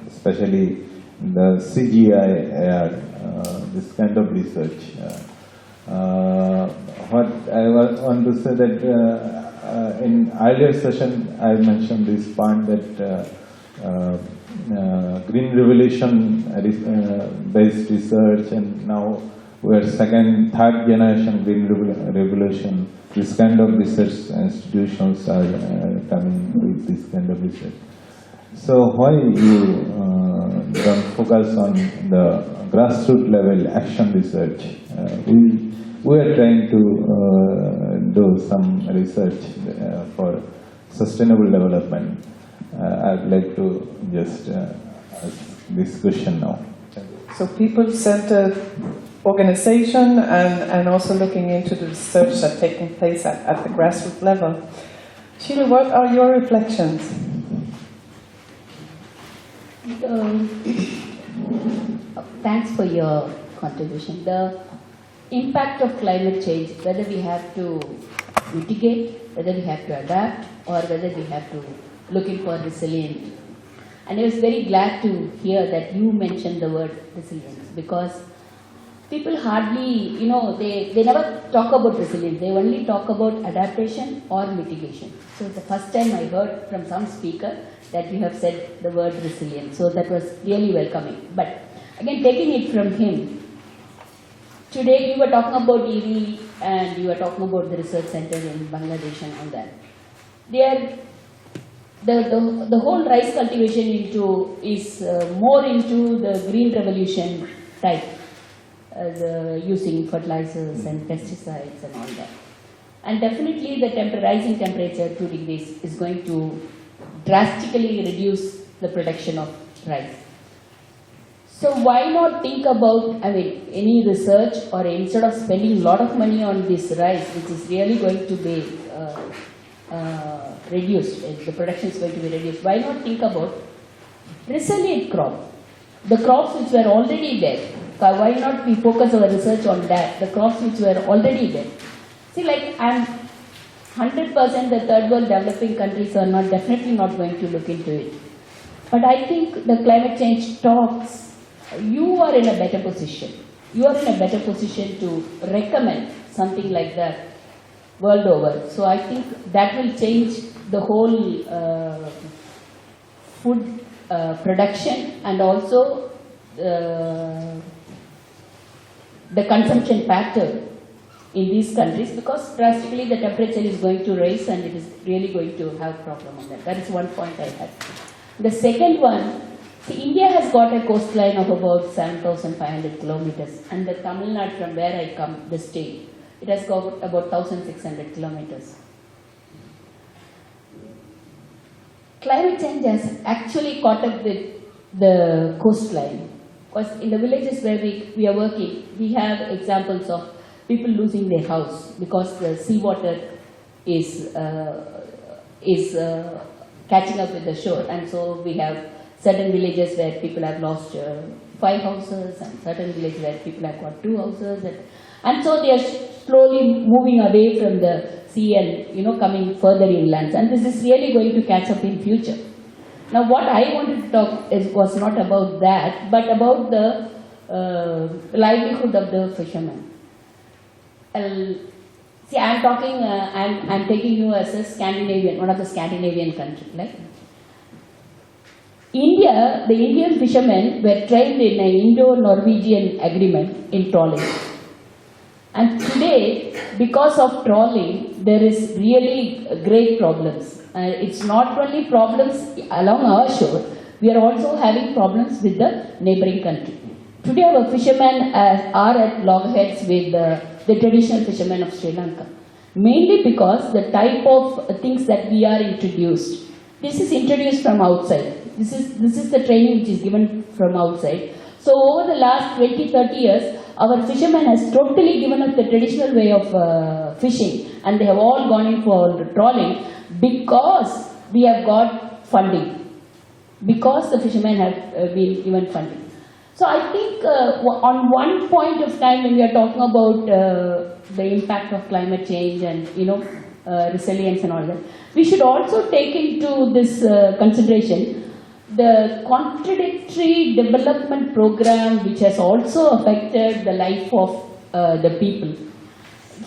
especially the CGI, this kind of research. What I want to say that in earlier session I mentioned this point that green revolution based research, and now we are second, third generation green revolution. This kind of research institutions are coming with this kind of research. So why you don't focus on the grassroots level action research? We are trying to do some research for sustainable development. I'd like to just ask this question now. So people-centered organization and also looking into the research that's taking place at the grassroots level. Sheelu, what are your reflections? Thanks for your contribution. The impact of climate change, whether we have to mitigate, whether we have to adapt, or whether we have to looking for resilient. And I was very glad to hear that you mentioned the word resilience, because people hardly, they never talk about resilience. They only talk about adaptation or mitigation. So it's the first time I heard from some speaker that you have said the word resilience. So that was really welcoming. But again, taking it from him, today we were talking about EV and you were talking about the research center in Bangladesh and all that. The whole rice cultivation is more into the green revolution type, using fertilizers and pesticides and all that. And definitely the rising temperature 2 degrees is going to drastically reduce the production of rice. So why not think about, any research, or instead of spending a lot of money on this rice, which is really going to be reduced, the production is going to be reduced, why not think about resilient crop? The crops which were already there, why not we focus our research on that, the crops which were already there? See, I'm 100% the third world developing countries are definitely not going to look into it. But I think the climate change talks, you are in a better position. You are in a better position to recommend something like that world over. So I think that will change the whole food production and also the consumption pattern in these countries, because drastically the temperature is going to rise and it is really going to have a problem on that. That is one point I had. The second one, see, India has got a coastline of about 7,500 kilometers, and the Tamil Nadu, from where I come, the state, it has got about 1,600 kilometers. Climate change has actually caught up with the coastline, because in the villages where we are working, we have examples of people losing their house because the seawater is catching up with the shore, and so we have certain villages where people have lost 5 houses, and certain villages where people have got 2 houses, and so they are slowly moving away from the sea and coming further inland, and this is really going to catch up in future. Now what I wanted to talk was not about that, but about the livelihood of the fishermen. See, I'm talking, I'm taking you as a Scandinavian, one of the Scandinavian countries, like India. The Indian fishermen were trained in an Indo-Norwegian agreement in trawling. And today, because of trawling, there is really great problems. It's not only problems along our shore, we are also having problems with the neighboring country. Today our fishermen are at loggerheads with the traditional fishermen of Sri Lanka. Mainly because the type of things that we are introduced. This is introduced from outside. This is the training which is given from outside. So over the last 20-30 years, our fishermen has totally given up the traditional way of fishing, and they have all gone in for trawling because we have got funding. Because the fishermen have been given funding. So I think on one point of time when we are talking about the impact of climate change and resilience and all that, we should also take into this consideration the contradictory development program which has also affected the life of the people.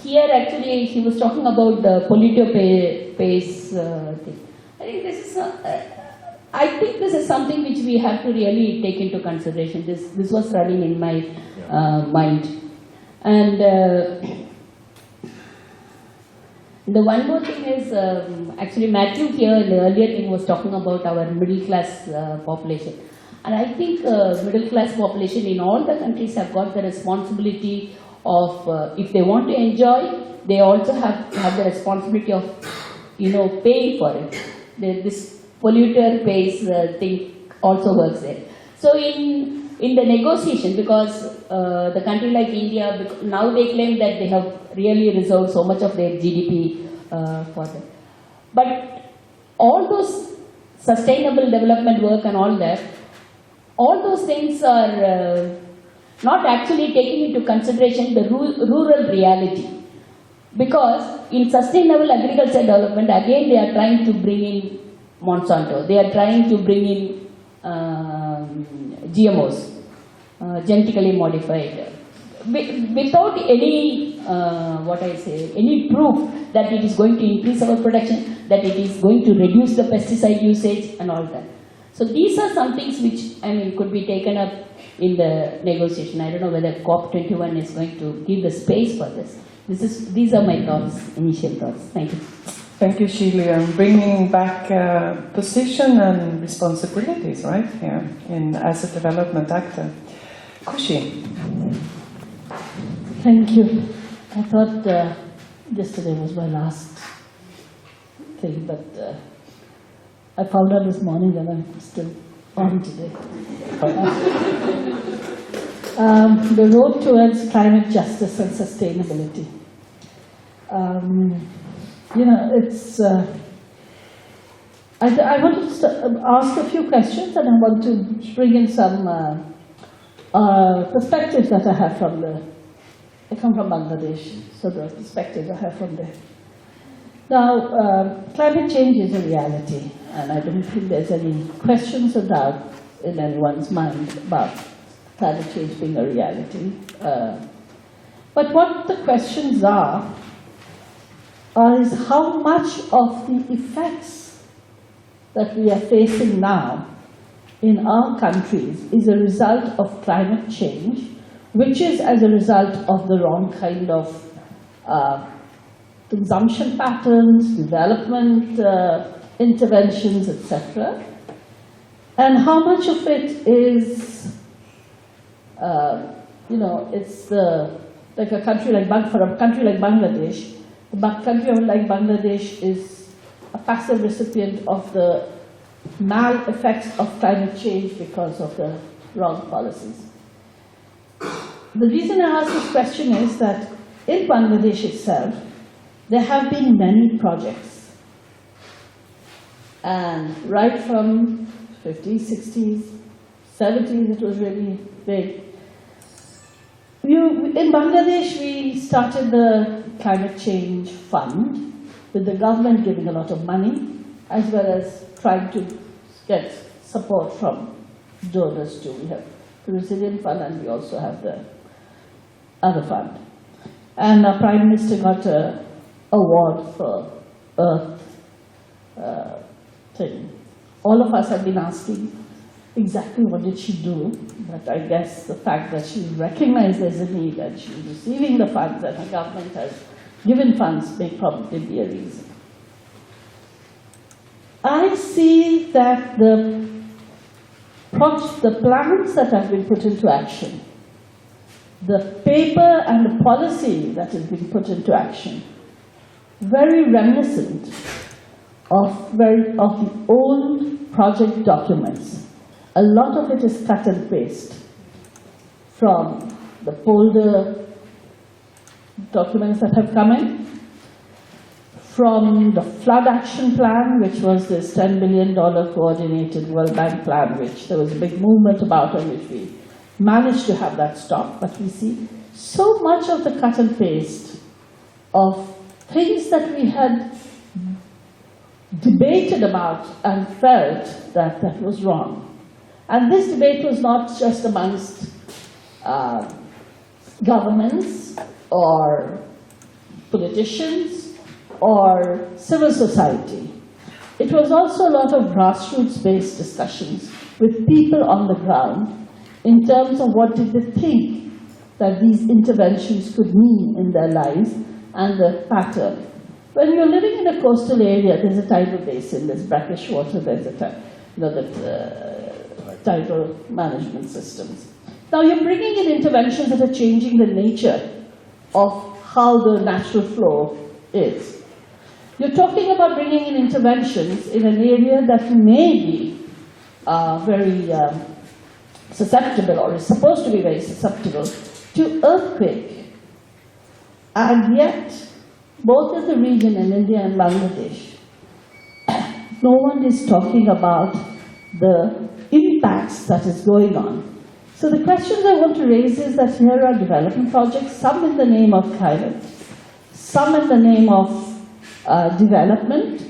Here actually he was talking about the polluter pays thing. I think this is something which we have to really take into consideration. This was running in my mind. And the one more thing is, actually Matthew here in the earlier thing was talking about our middle class population. And I think middle class population in all the countries have got the responsibility of, if they want to enjoy, they also have the responsibility of, paying for it. This polluter pays thing also works there. So in in the negotiation, because the country like India, now they claim that they have really reserved so much of their GDP for them. But all those sustainable development work and all that, all those things are not actually taking into consideration the rural reality. Because in sustainable agriculture development, again they are trying to bring in Monsanto, they are trying to bring in GMOs, genetically modified, without any, any proof that it is going to increase our production, that it is going to reduce the pesticide usage and all that. So these are some things which, could be taken up in the negotiation. I don't know whether COP21 is going to give the space for this. These are my thoughts, initial thoughts. Thank you. Thank you, Sheelu. And bringing back position and responsibilities, right, here, as a development actor. Kushi. Thank you. I thought yesterday was my last thing, but I found out this morning that I'm still on today. The road towards climate justice and sustainability. It's. I want to ask a few questions, and I want to bring in some perspectives that I have from I come from Bangladesh, so the perspectives I have from there. Now, climate change is a reality, and I don't think there's any questions or doubt in anyone's mind about climate change being a reality. But what the questions are is how much of the effects that we are facing now in our countries is a result of climate change, which is as a result of the wrong kind of consumption patterns, development interventions, etc. And how much of it is, it's like a country like for a country like Bangladesh. A country like Bangladesh is a passive recipient of the mal effects of climate change because of the wrong policies. The reason I ask this question is that in Bangladesh itself, there have been many projects. And right from 50s, 60s, 70s, it was really big. In Bangladesh, we started the Climate Change Fund, with the government giving a lot of money, as well as trying to get support from donors too. We have the Resilient Fund, and we also have the other fund. And our Prime Minister got an award for Earth thing. All of us have been asking exactly what did she do, but I guess the fact that she recognized there's a need and she's receiving the funds and her government has given funds may probably be a reason. I see that the plans that have been put into action, the paper and the policy that has been put into action, very reminiscent of the old project documents. A lot of it is cut and paste from the older documents that have come in, from the flood action plan, which was this $10 billion coordinated World Bank plan, which there was a big movement about and which we managed to have that stopped. But we see so much of the cut and paste of things that we had debated about and felt that that was wrong. And this debate was not just amongst governments or politicians or civil society. It was also a lot of grassroots-based discussions with people on the ground in terms of what did they think that these interventions could mean in their lives and the pattern. When you're living in a coastal area, there's a tidal basin, there's brackish water, there's tidal management systems. Now you're bringing in interventions that are changing the nature of how the natural flow is. You're talking about bringing in interventions in an area that may be very susceptible, or is supposed to be very susceptible, to earthquake. And yet, both in the region in India and Bangladesh, no one is talking about the impacts that is going on. So the questions I want to raise is that here are development projects, some in the name of climate, some in the name of development.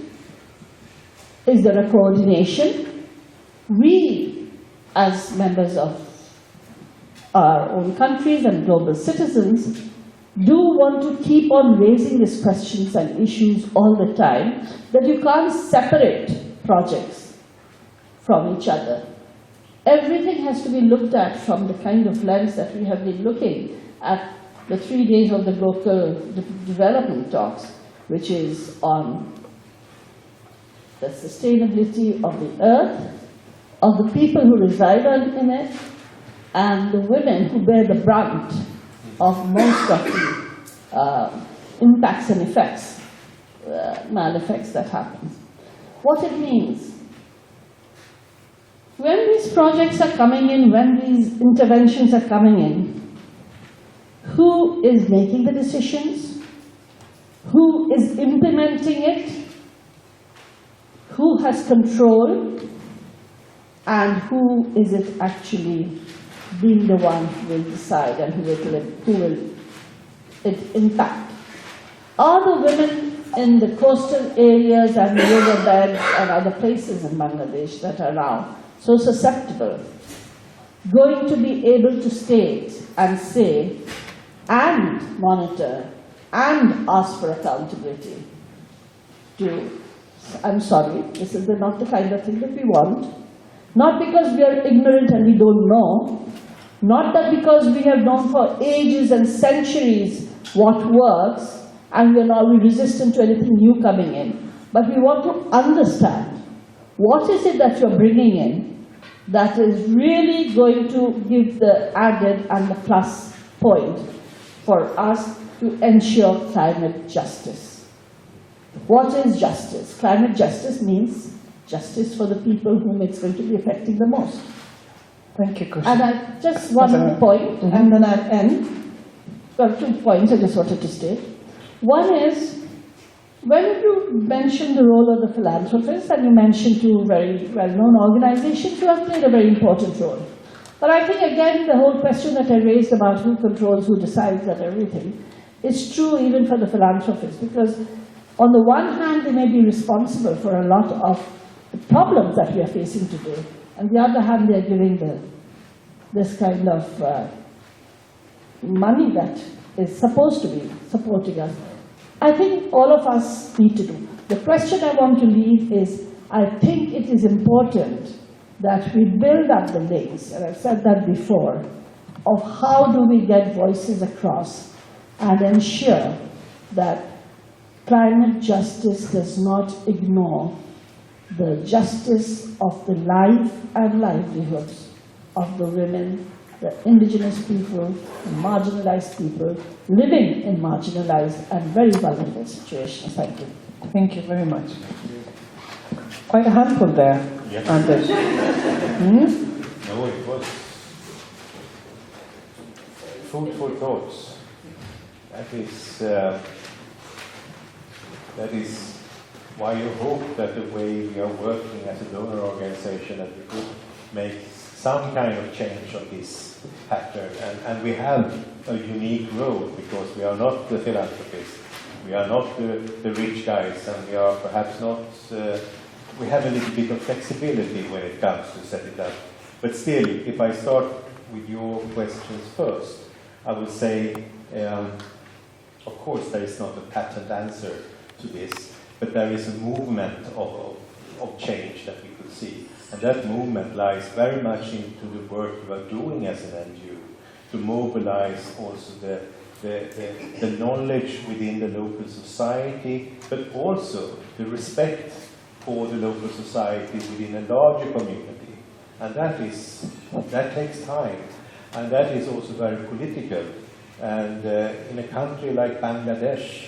Is there a coordination? We, as members of our own countries and global citizens, do want to keep on raising these questions and issues all the time, that you can't separate projects from each other. Everything has to be looked at from the kind of lens that we have been looking at the 3 days of the Glocal Development Talks, which is on the sustainability of the earth, of the people who reside in it, and the women who bear the brunt of most of the impacts and effects, mal effects that happen. What it means. When these projects are coming in, when these interventions are coming in, who is making the decisions? Who is implementing it? Who has control? And who is it actually being the one who will decide and who will it impact? Are the women in the coastal areas and the riverbeds and other places in Bangladesh that are now so susceptible going to be able to state and say and monitor and ask for accountability to, I'm sorry, this is not the kind of thing that we want. Not because we are ignorant and we don't know, not that because we have known for ages and centuries what works and we are now resistant to anything new coming in, but we want to understand what is it that you're bringing in that is really going to give the added and the plus point for us to ensure climate justice. What is justice? Climate justice means justice for the people whom it's going to be affecting the most. Thank you, Kushi. And I just one point, and then I'll end. Well, 2 points I just wanted to state. One is, when you mentioned the role of the philanthropist, and you mentioned 2 very well-known organizations who have played a very important role. But I think, again, the whole question that I raised about who controls, who decides and everything, is true even for the philanthropists, because on the one hand, they may be responsible for a lot of the problems that we are facing today. On the other hand, they are giving this kind of money that is supposed to be supporting us. I think all of us need to do. The question I want to leave is, I think it is important that we build up the links, and I've said that before, of how do we get voices across and ensure that climate justice does not ignore the justice of the life and livelihoods of the women, the indigenous people, the marginalized people living in marginalized and very vulnerable situations. Thank you. Thank you very much. Quite a handful there, Anders. No, it was food for thoughts. That is why you hope that the way we are working as a donor organization, that we could make some kind of change on this pattern. And we have a unique role, because we are not the philanthropists, we are not the rich guys, and we are perhaps not, we have a little bit of flexibility when it comes to set it up. But still, if I start with your questions first, I would say, of course, there is not a patent answer to this, but there is a movement of change that we could see. And that movement lies very much into the work you are doing as an NGO, to mobilize also the knowledge within the local society, but also the respect for the local society within a larger community. And that takes time, and that is also very political. And in a country like Bangladesh,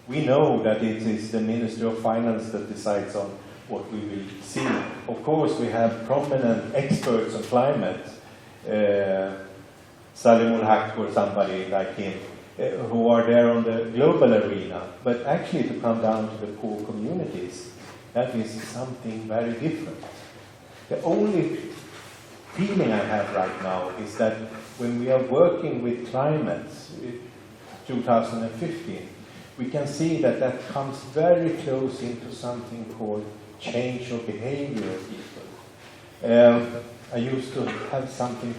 we know that it is the Minister of Finance that decides on what we will see. Of course, we have prominent experts on climate, Salim Haq or somebody like him, who are there on the global arena. But actually, to come down to the poor communities, that is something very different. The only feeling I have right now is that when we are working with climate, 2015, we can see that that comes very close into something called change of behavior of people. I used to have something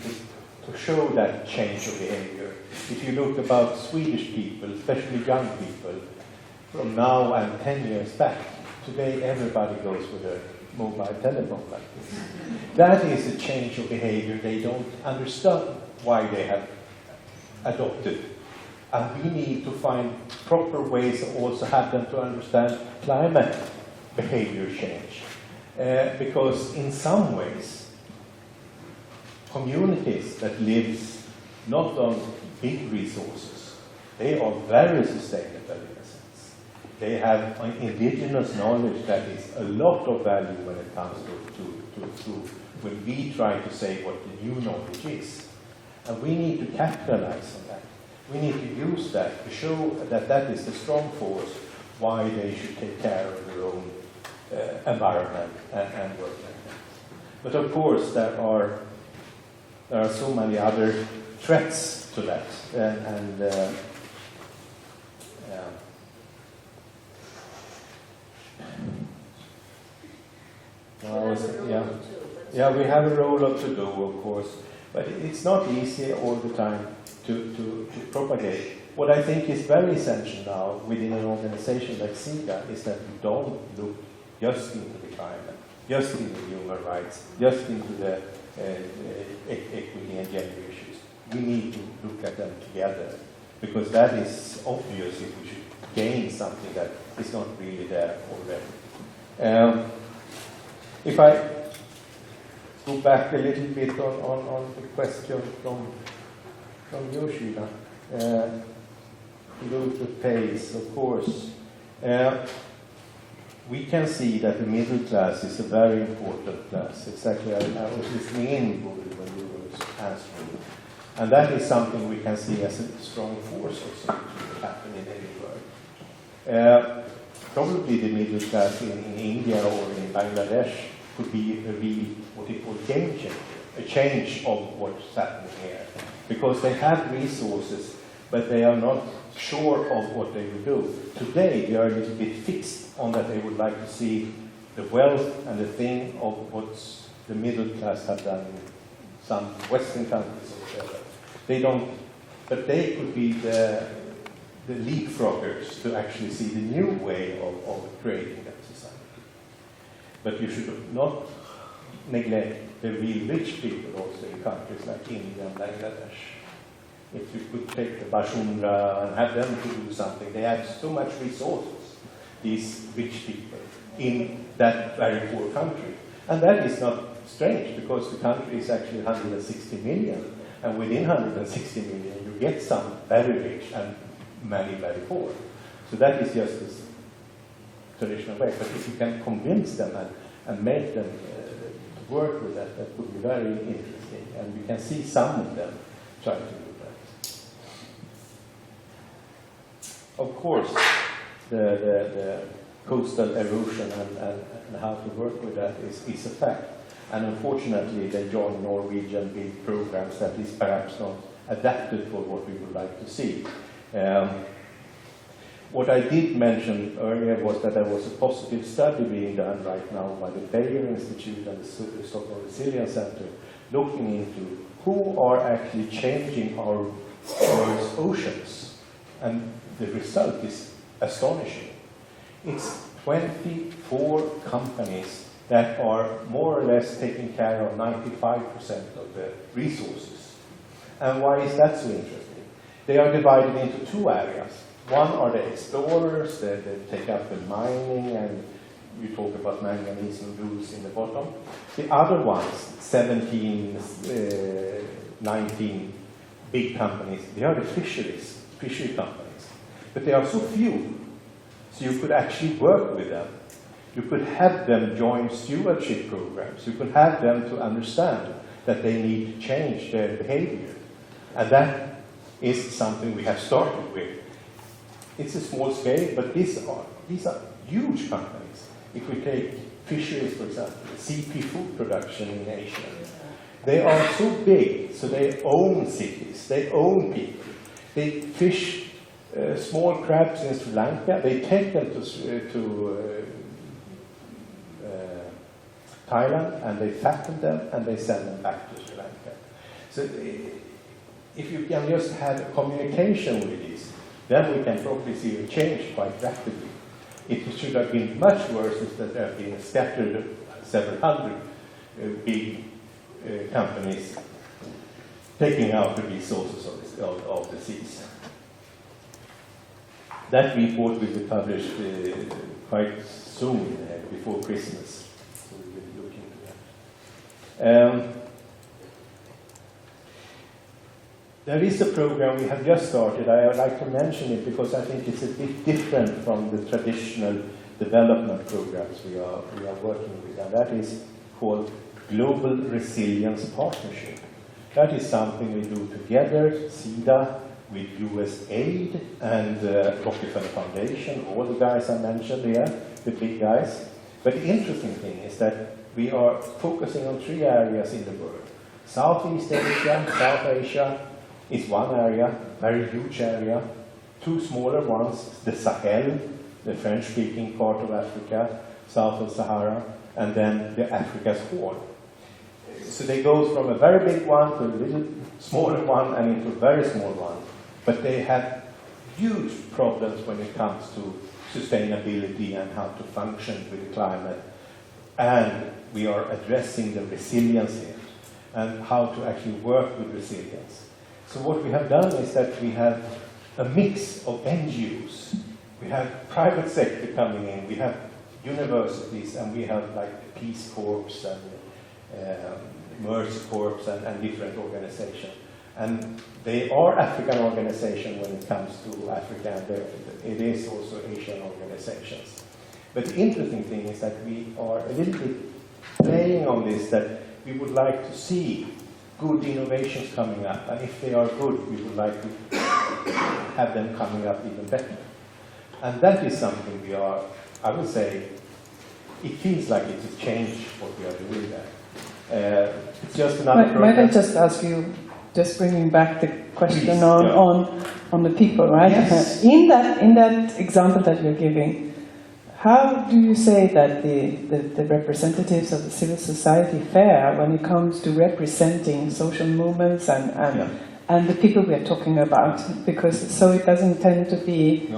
to show that change of behavior. If you look about Swedish people, especially young people, from now and 10 years back, today everybody goes with a mobile telephone like this. That is a change of behavior. They don't understand why they have adopted. And we need to find proper ways to also have them to understand climate behavior change. Because in some ways, communities that live not on big resources, they are very sustainable in a sense. They have indigenous knowledge that is a lot of value when it comes to when we try to say what the new knowledge is. And we need to capitalize on that. We need to use that to show that that is the strong force why they should take care of their own environment and work like that. But of course, there are so many other threats to that. We have a role to do, of course, but it's not easy all the time to propagate. What I think is very essential now within an organization like Sida is that we don't look just into the climate, just into human rights, just into the equity and gender issues. We need to look at them together, because that is obvious if we should gain something that is not really there already. If I go back a little bit on the question from you, Sheelu, go to pace, of course. We can see that the middle class is a very important class. Exactly, I was listening in, Bodil, when you were answering. And that is something we can see as a strong force of something that happen in any world. Probably the middle class in India or in Bangladesh could be a real, what they call game changer, a change of what's happening here. Because they have resources, but they are not sure of what they will do. Today, they are a little bit fixed on that they would like to see the wealth and the thing of what the middle class have done in some Western countries or whatever. They don't, but they could be the leapfroggers to actually see the new way of creating that society. But you should not neglect the real rich people also in countries like India and Bangladesh. If you could take the Bashundra and have them to do something, they have so much resources, these rich people, in that very poor country. And that is not strange, because the country is actually 160 million. And within 160 million, you get some very rich and many very poor. So that is just this traditional way. But if you can convince them and make them work with that, that would be very interesting. And we can see some of them try to do that. Of course, the coastal erosion and how to work with that is a fact. And unfortunately, they join Norwegian big programs that is perhaps not adapted for what we would like to see. What I did mention earlier was that there was a positive study being done right now by the Bayer Institute and the Stockholm Resilience Center, looking into who are actually changing our world's oceans. And the result is astonishing. It's 24 companies that are more or less taking care of 95% of the resources. And why is that so interesting? They are divided into two areas. One are the explorers, they take up the mining, and you talk about manganese and blues in the bottom. The other ones, 17, 19 big companies, they are the fishery companies. But they are so few, so you could actually work with them. You could have them join stewardship programs. You could have them to understand that they need to change their behavior. And that is something we have started with. It's a small scale, but these are huge companies. If we take fisheries, for example, CP food production in Asia, they are so big, so they own cities, they own people. They fish small crabs in Sri Lanka, they take them to Thailand, and they fatten them, and they send them back to Sri Lanka. So if you can just have communication with this, then we can probably see a change quite rapidly. It should have been much worse if there had been scattered several hundred big companies taking out the resources of the seas. That report will be published quite soon, before Christmas. So we will look into that. There is a program we have just started. I would like to mention it because I think it's a bit different from the traditional development programs we are working with, and that is called Global Resilience Partnership. That is something we do together, Sida, with US Aid and Rockefeller Foundation, all the guys I mentioned here, the big guys. But the interesting thing is that we are focusing on 3 areas in the world. Southeast Asia, South Asia is one area, very huge area. 2 smaller ones, the Sahel, the French-speaking part of Africa, south of Sahara, and then the Africa's Horn. So they go from a very big one to a little smaller one and into a very small one. But they have huge problems when it comes to sustainability and how to function with the climate. And we are addressing the resilience here and how to actually work with resilience. So what we have done is that we have a mix of NGOs. We have private sector coming in, we have universities, and we have like Peace Corps and Mercy Corps and different organizations. And they are African organizations when it comes to Africa, and it is also Asian organizations. But the interesting thing is that we are a little bit playing on this, that we would like to see good innovations coming up, and if they are good, we would like to have them coming up even better. And that is something we are, I would say, it feels like it's a change what we are doing there. It's just another program. Might I just ask you, just bringing back the question on the people, right? Yes. In that example that you're giving, how do you say that the representatives of the civil society fare when it comes to representing social movements and the people we are talking about? Because so it doesn't tend to be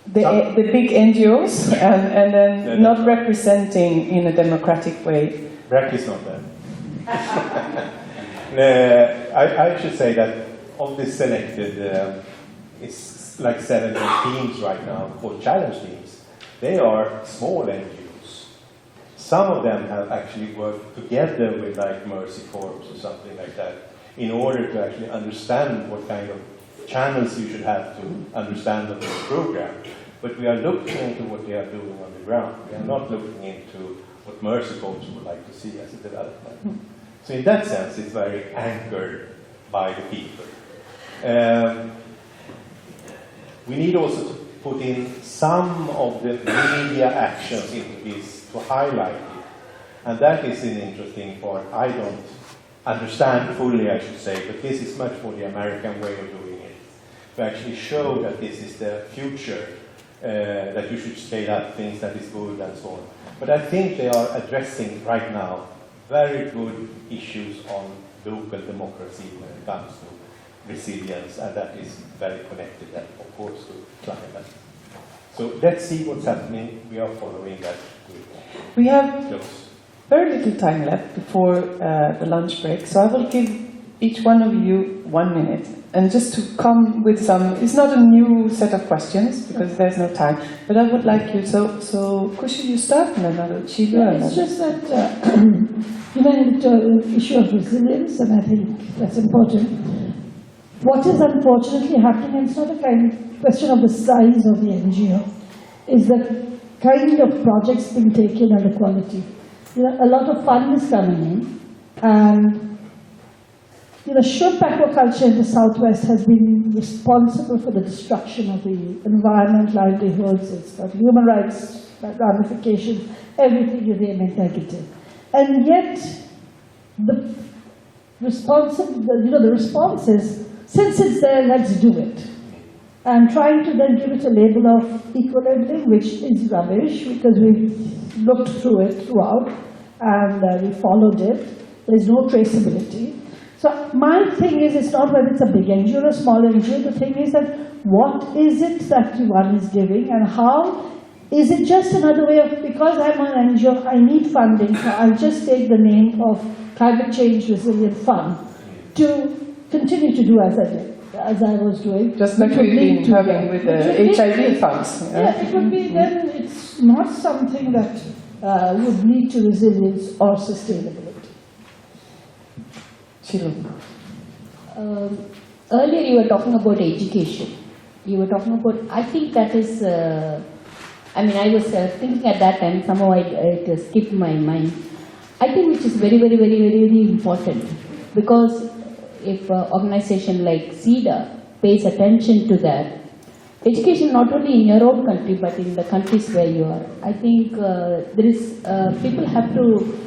the big NGOs and then not representing in a democratic way. Brack is not there. I should say that of this selected, it's like 17 teams right now called challenge teams. They are small NGOs. Some of them have actually worked together with like Mercy Corps or something like that in order to actually understand what kind of channels you should have to understand the program. But we are looking into what they are doing on the ground. We are not looking into what Mercy Corps would like to see as a development. So in that sense, it's very anchored by the people. We need also to put in some of the media actions into this to highlight it. And that is an interesting part. I don't understand fully, I should say, but this is much more the American way of doing it. To actually show that this is the future, that you should scale up things that is good and so on. But I think they are addressing right now very good issues on local democracy when it comes to resilience, and that is very connected, and of course, to climate. So let's see what's happening. We are following that. We have close. very little time left before the lunch break, so I will give each one of you 1 minute. And just to come with some, it's not a new set of questions because there's no time, but I would like you, so Kushi, you start and then I'll Sheelu. Yeah, it's just that, you mentioned the issue of resilience, and I think that's important. What is unfortunately happening, and it's not a kind of question of the size of the NGO, is that kind of projects being taken and the quality. A lot of fund is coming in, and shrimp aquaculture in the southwest has been responsible for the destruction of the environment, livelihoods, it's got human rights ramifications, everything you name it negative. And yet, the response is, since it's there, let's do it. And trying to then give it a label of equilibrium, which is rubbish, because we looked through it throughout, and we followed it. There's no traceability. So my thing is, it's not whether it's a big NGO or a small NGO. The thing is that what is it that one is giving, and how is it just another way of, because I'm an NGO, I need funding, so I'll just take the name of Climate Change Resilient Fund to continue to do as I did, as I was doing. Just like we've been having with the HIV funds. Yeah, it would be then, it's not something that would lead to resilience or sustainability. Sheelu. Earlier you were talking about education. You were talking about, I think that is, I was thinking at that time, somehow it skipped my mind. I think which is very, very, very, very, very important, because if an organization like Sida pays attention to that, education not only in your own country but in the countries where you are, I think there is, people have to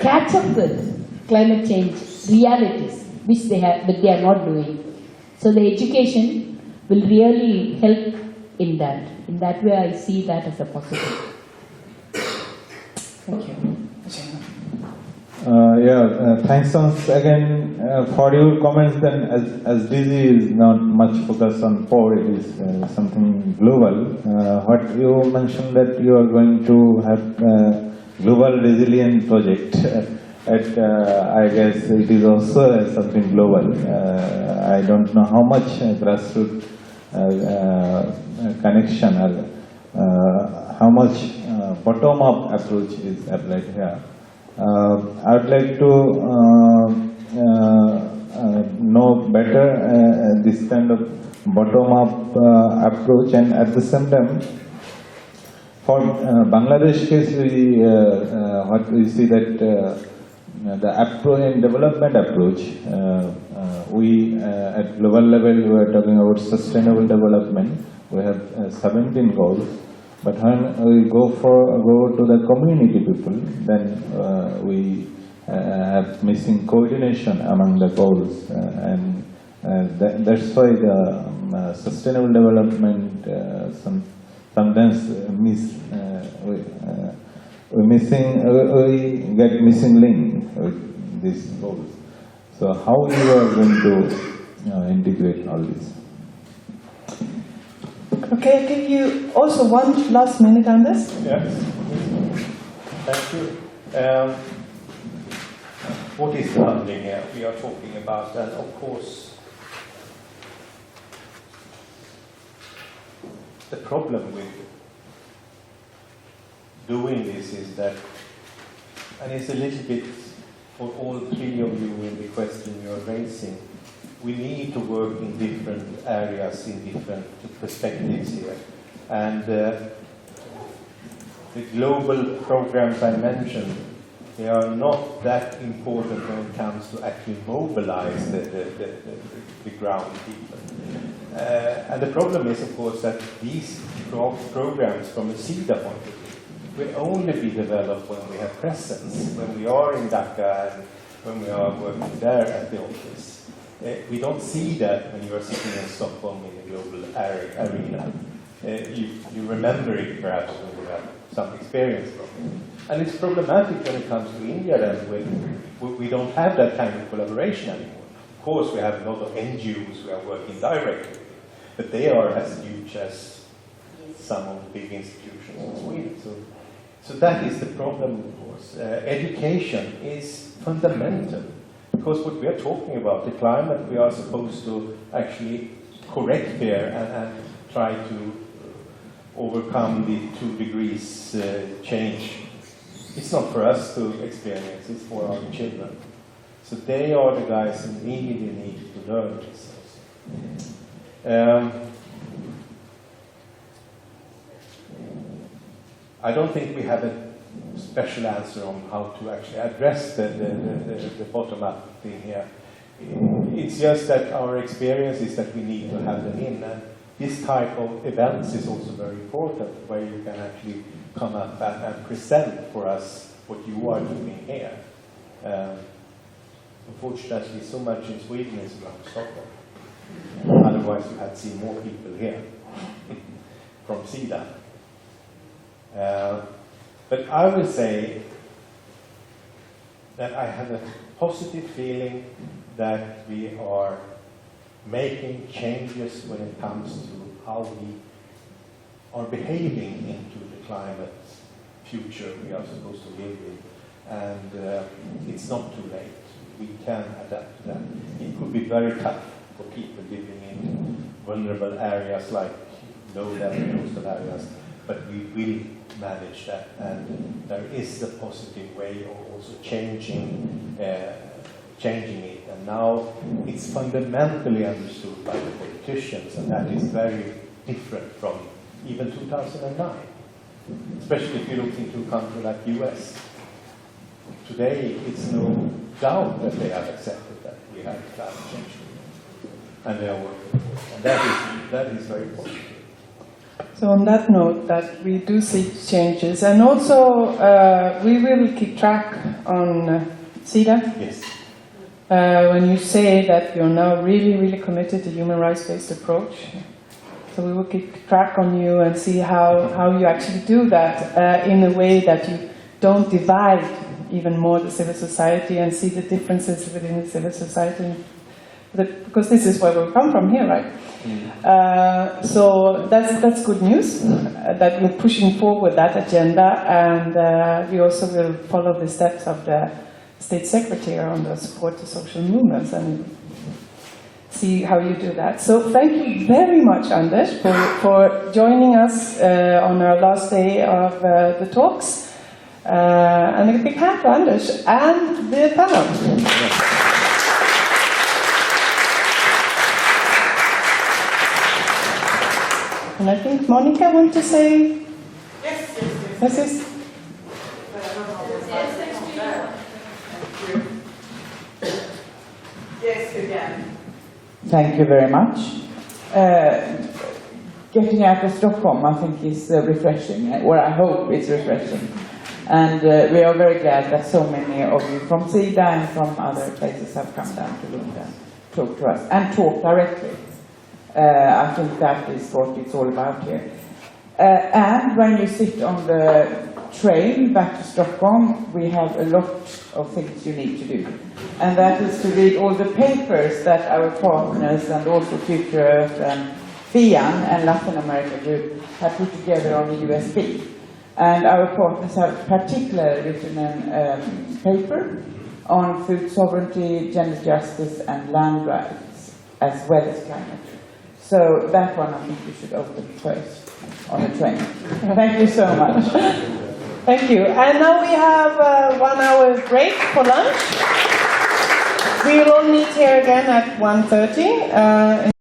catch up with climate change realities, which they are not doing. So the education will really help in that. In that way, I see that as a possibility. Thank you. Thanks once again for your comments. Then, as DG is not much focused on poor, it is something global. What you mentioned that you are going to have global resilient project. I guess it is also something global. I don't know how much grassroots connection or how much bottom-up approach is applied here. I would like to know better this kind of bottom-up approach, and at the same time, for Bangladesh case, what we see that the approach and development approach, we at global level we are talking about sustainable development. We have 17 goals, but when we go to the community people, then we have missing coordination among the goals, and that's why the sustainable development sometimes we get missing link with these goals. So how you are going to integrate all this? Okay, I'll give you also one last minute on this. Yes. Thank you. What is the funding here we are talking about? And of course, the problem with doing this is that, and it's a little bit for all three of you in the question you're raising, we need to work in different areas, in different perspectives here. And the global programs I mentioned, they are not that important when it comes to actually mobilize the ground people. And the problem is, of course, that these programs from a Sida point of view will only be developed when we have presence, when we are in Dhaka and when we are working there at the office. We don't see that when you are sitting in Stockholm in a global arena. You remember it perhaps when you have some experience from it. And it's problematic when it comes to India then, when we don't have that kind of collaboration anymore. Of course, we have a lot of NGOs who are working directly with it, but they are as huge as some of the big institutions in Sweden. So that is the problem, of course. Education is fundamental, because what we are talking about, the climate, we are supposed to actually correct here and try to overcome the 2 degrees change. It's not for us to experience, it's for our children. So they are the guys who really need to learn this also. I don't think we have a special answer on how to actually address the bottom-up thing here. It's just that our experience is that we need to have them in, and this type of events is also very important, where you can actually come up and present for us what you are doing here. Unfortunately, so much in Sweden is around Stockholm. Otherwise, you had seen more people here from Sida. But I would say that I have a positive feeling that we are making changes when it comes to how we are behaving into the climate future we are supposed to live in. And it's not too late. We can adapt to that. It could be very tough for people living in vulnerable areas like low-level coastal areas, but we will manage that. And there is a positive way of also changing it. And now it's fundamentally understood by the politicians, and that is very different from even 2009. Especially if you look into a country like US. Today, it's no doubt that they have accepted that we have climate change. And they are working. And that is very positive. So on that note, that we do see changes, and also we will keep track on Sida. Yes. When you say that you're now really committed to human rights-based approach, so we will keep track on you and see how you actually do that in a way that you don't divide even more the civil society and see the differences within the civil society. Because this is where we come from here, right? So that's good news, that we're pushing forward that agenda, and we also will follow the steps of the State Secretary on the support to social movements and see how you do that. So thank you very much, Anders, for joining us on our last day of the talks. And a big hand for Anders and the panel. And I think Monica wants to say... Yes. Yes, again. Thank you very much. Getting out of Stockholm, I think, is refreshing, or I hope it's refreshing. And we are very glad that so many of you from Sida and from other places have come down to Lund and talk to us, and talk directly. I think that is what it's all about here. And when you sit on the train back to Stockholm, we have a lot of things you need to do. And that is to read all the papers that our partners and also Future Earth and FIAN and Latin America Group have put together on the USB. And our partners have particularly written a paper on food sovereignty, gender justice and land rights, as well as climate. So that one I think we should open first on the train. Thank you so much. Thank you. And now we have a 1 hour break for lunch. We will all meet here again at 1:30.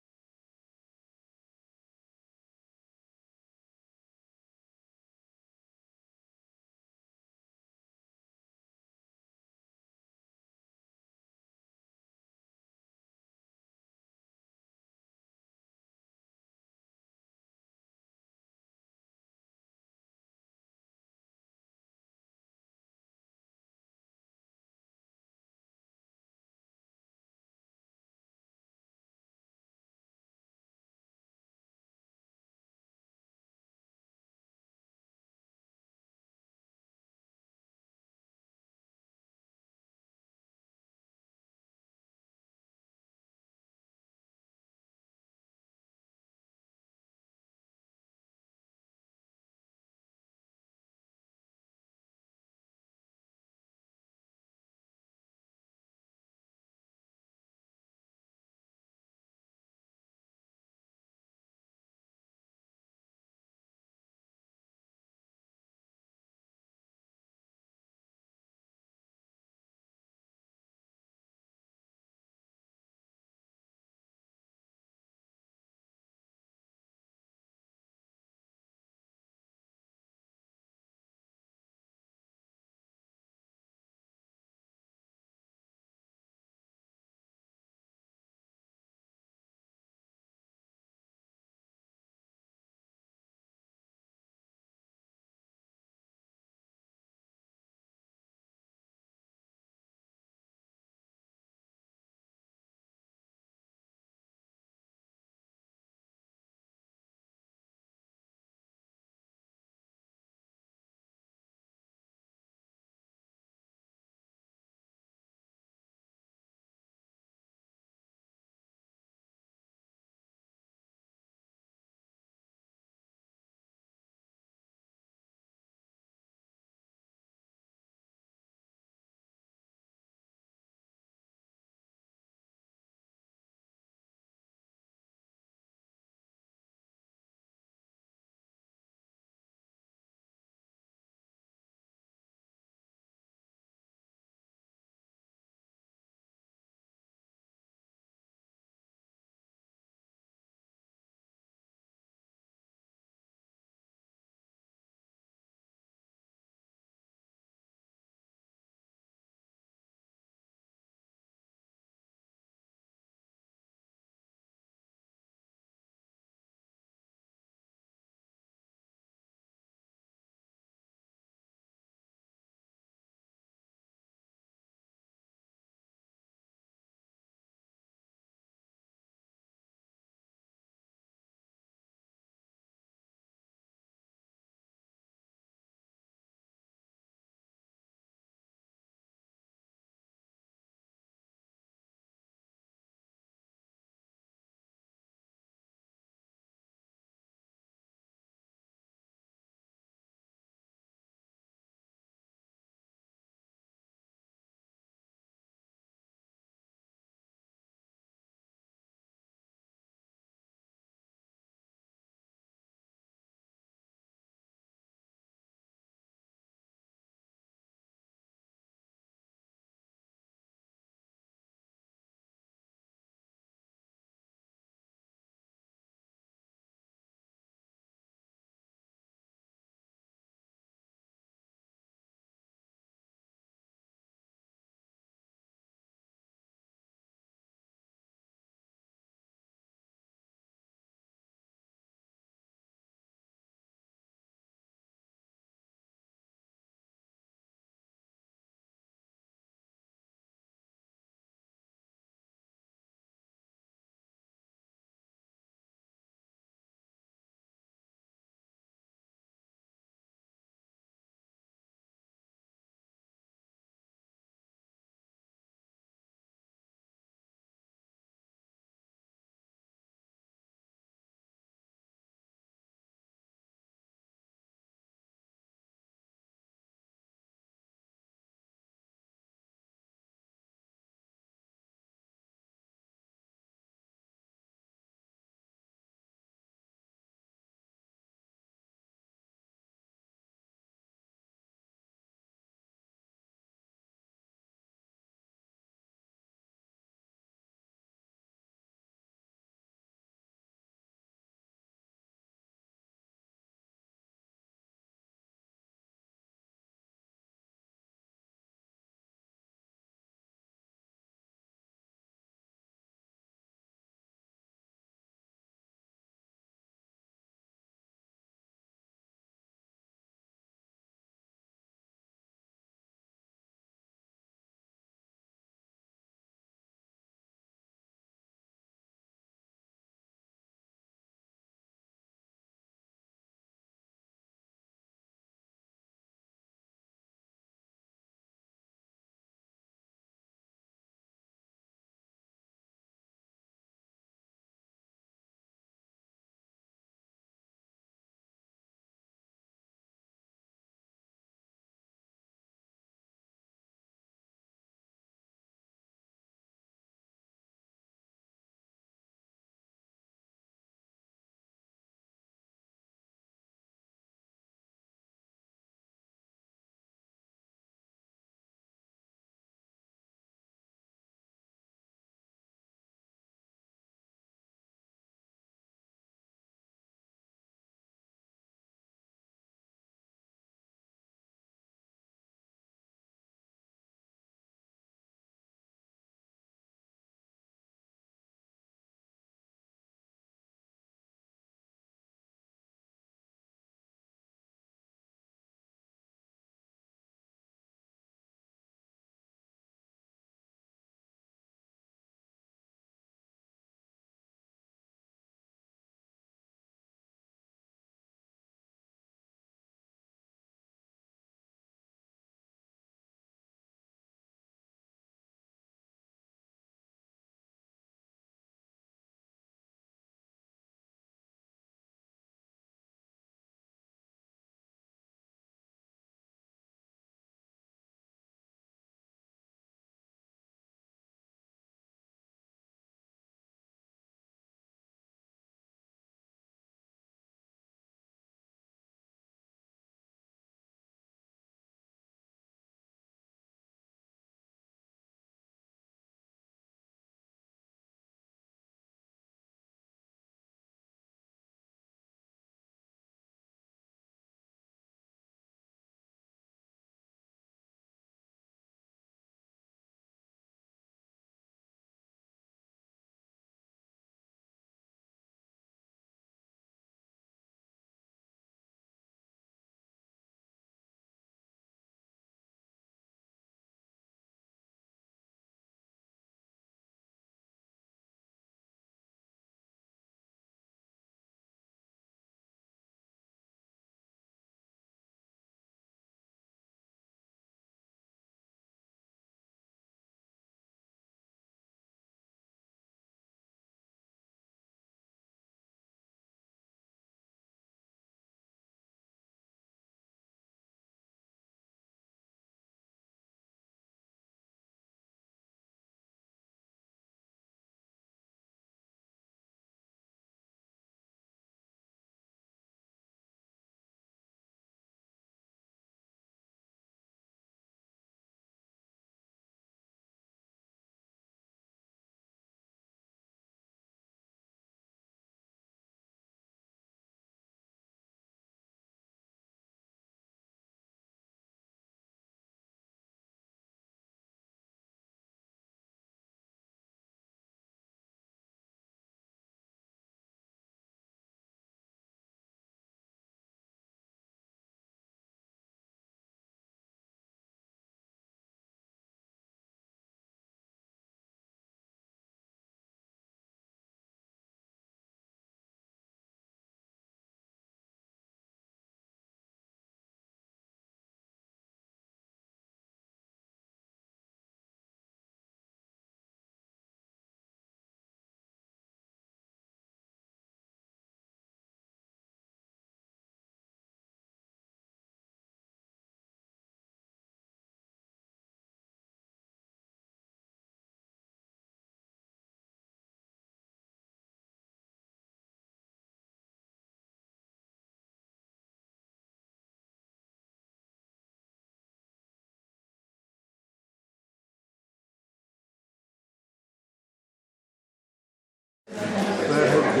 I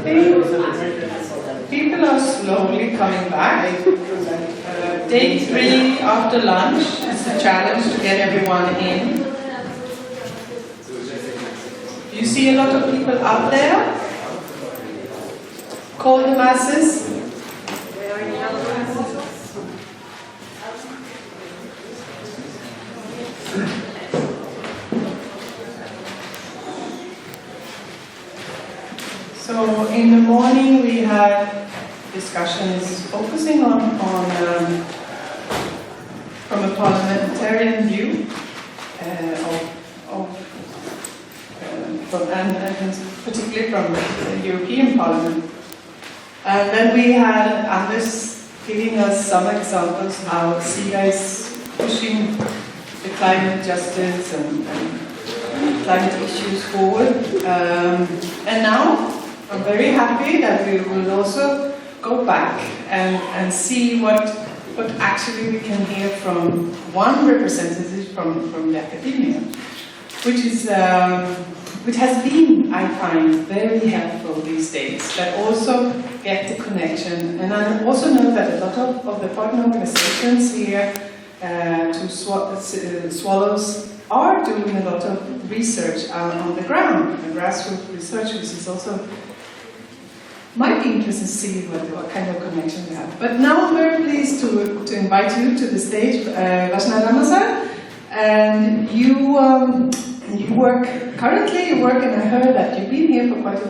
think people are slowly coming back. Day 3 after lunch is a challenge to get everyone in. You see a lot of people out there. Call the masses. So in the morning we had discussions focusing on from a parliamentarian view and particularly from the European Parliament. And then we had Anders giving us some examples how Sida is pushing the climate justice and climate issues forward. And now I'm very happy that we will also go back and see what actually we can hear from one representative from the academia, which has been, I find, very helpful these days, that also get the connection. And I also know that a lot of the partner organizations here to Swallows are doing a lot of research on the ground, grassroots research, which is also might be interesting to see what kind of connection we have. But now I'm very pleased to invite you to the stage, Vasna Ramasar. And you work, and I heard that you've been here for quite a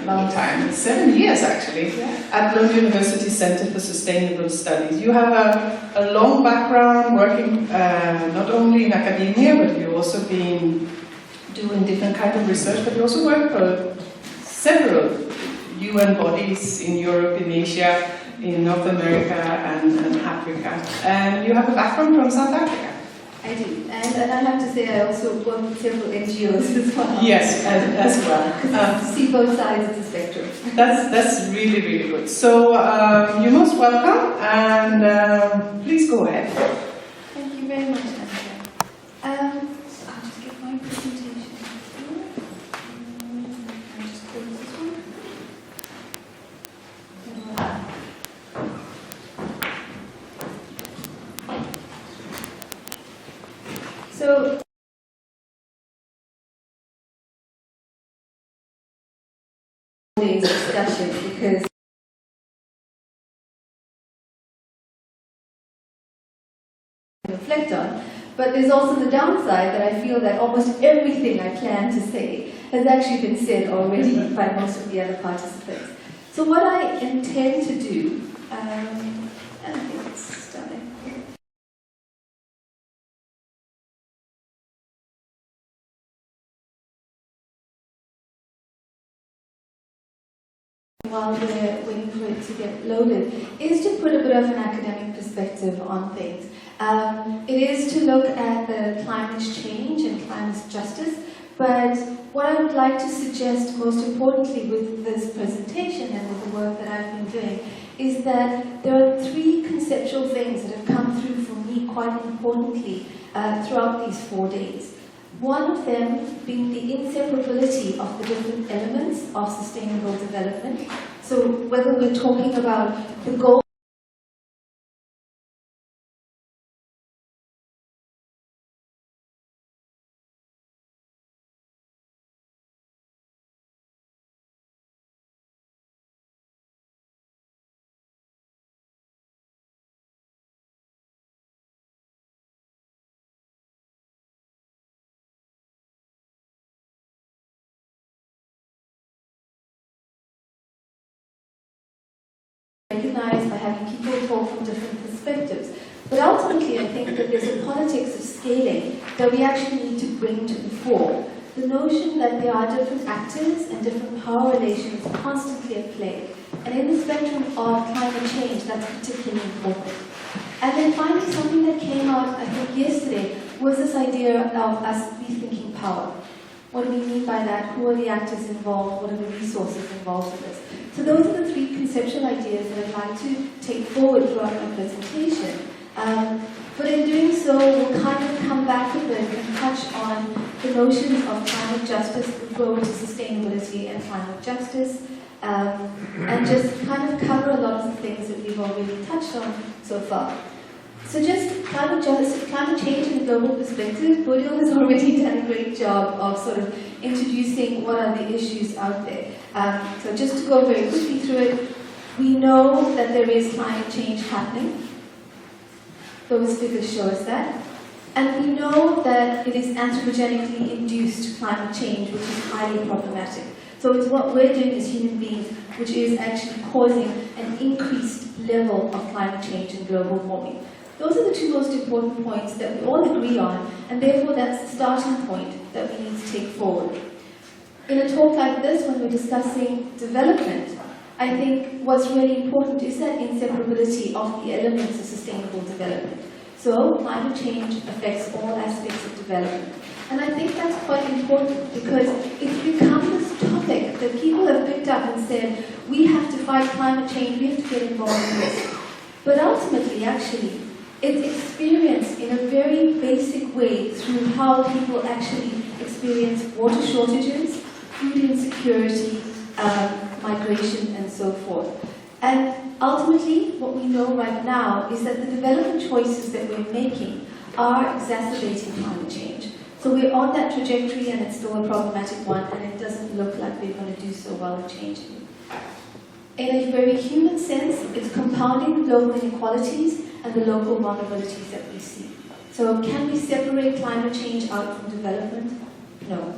long time, 7 years actually, at Lund University Center for Sustainable Studies. You have a long background working not only in academia, but you've also been doing different kinds of research, but you also work for several UN bodies in Europe, in Asia, in North America, and Africa. And you have a background from South Africa. I do, and I have to say I also work with several NGOs as well. Yes, as well. To see both sides of the spectrum. That's really, really good. So you're most welcome, and please go ahead. Thank you very much, Nansen. I'll just get my presentation. I'll just close this one. So, today's discussion, because reflect on, but there's also the downside that I feel that almost everything I plan to say has actually been said already by most of the other participants. So what I intend to do, and I think it's stunning. While we're waiting for it to get loaded, is to put a bit of an academic perspective on things. It is to look at the climate change and climate justice, but what I would like to suggest most importantly with this presentation and with the work that I've been doing is that there are 3 conceptual things that have come through for me quite importantly throughout these 4 days. One of them being the inseparability of the different elements of sustainable development. So whether we're talking about the goal organized by having people talk from different perspectives. But ultimately, I think that there's a politics of scaling that we actually need to bring to the fore. The notion that there are different actors and different power relations constantly at play. And in the spectrum of climate change, that's particularly important. And then finally, something that came out, I think, yesterday, was this idea of us rethinking power. What do we mean by that? Who are the actors involved? What are the resources involved in this? So those are the three conceptual ideas that I'd like to take forward throughout my presentation. But in doing so, we'll kind of come back a bit and touch on the notions of climate justice, the road to sustainability and climate justice, and just kind of cover a lot of the things that we've already touched on so far. So just climate change in a global perspective, Bodil has already done a great job of sort of introducing what are the issues out there. So just to go very quickly through it, we know that there is climate change happening. Those figures show us that. And we know that it is anthropogenically induced climate change, which is highly problematic. So it's what we're doing as human beings, which is actually causing an increased level of climate change and global warming. Those are the two most important points that we all agree on, and therefore that's the starting point that we need to take forward. In a talk like this, when we're discussing development, I think what's really important is that inseparability of the elements of sustainable development. So climate change affects all aspects of development. And I think that's quite important because it's become this topic that people have picked up and said, we have to fight climate change, we have to get involved in this. But ultimately, actually, it's experienced in a very basic way through how people actually experience water shortages, food insecurity, migration, and so forth. And ultimately, what we know right now is that the development choices that we're making are exacerbating climate change. So we're on that trajectory, and it's still a problematic one, and it doesn't look like we're going to do so well at changing. In a very human sense, it's compounding the global inequalities and the local vulnerabilities that we see. So can we separate climate change out from development? No.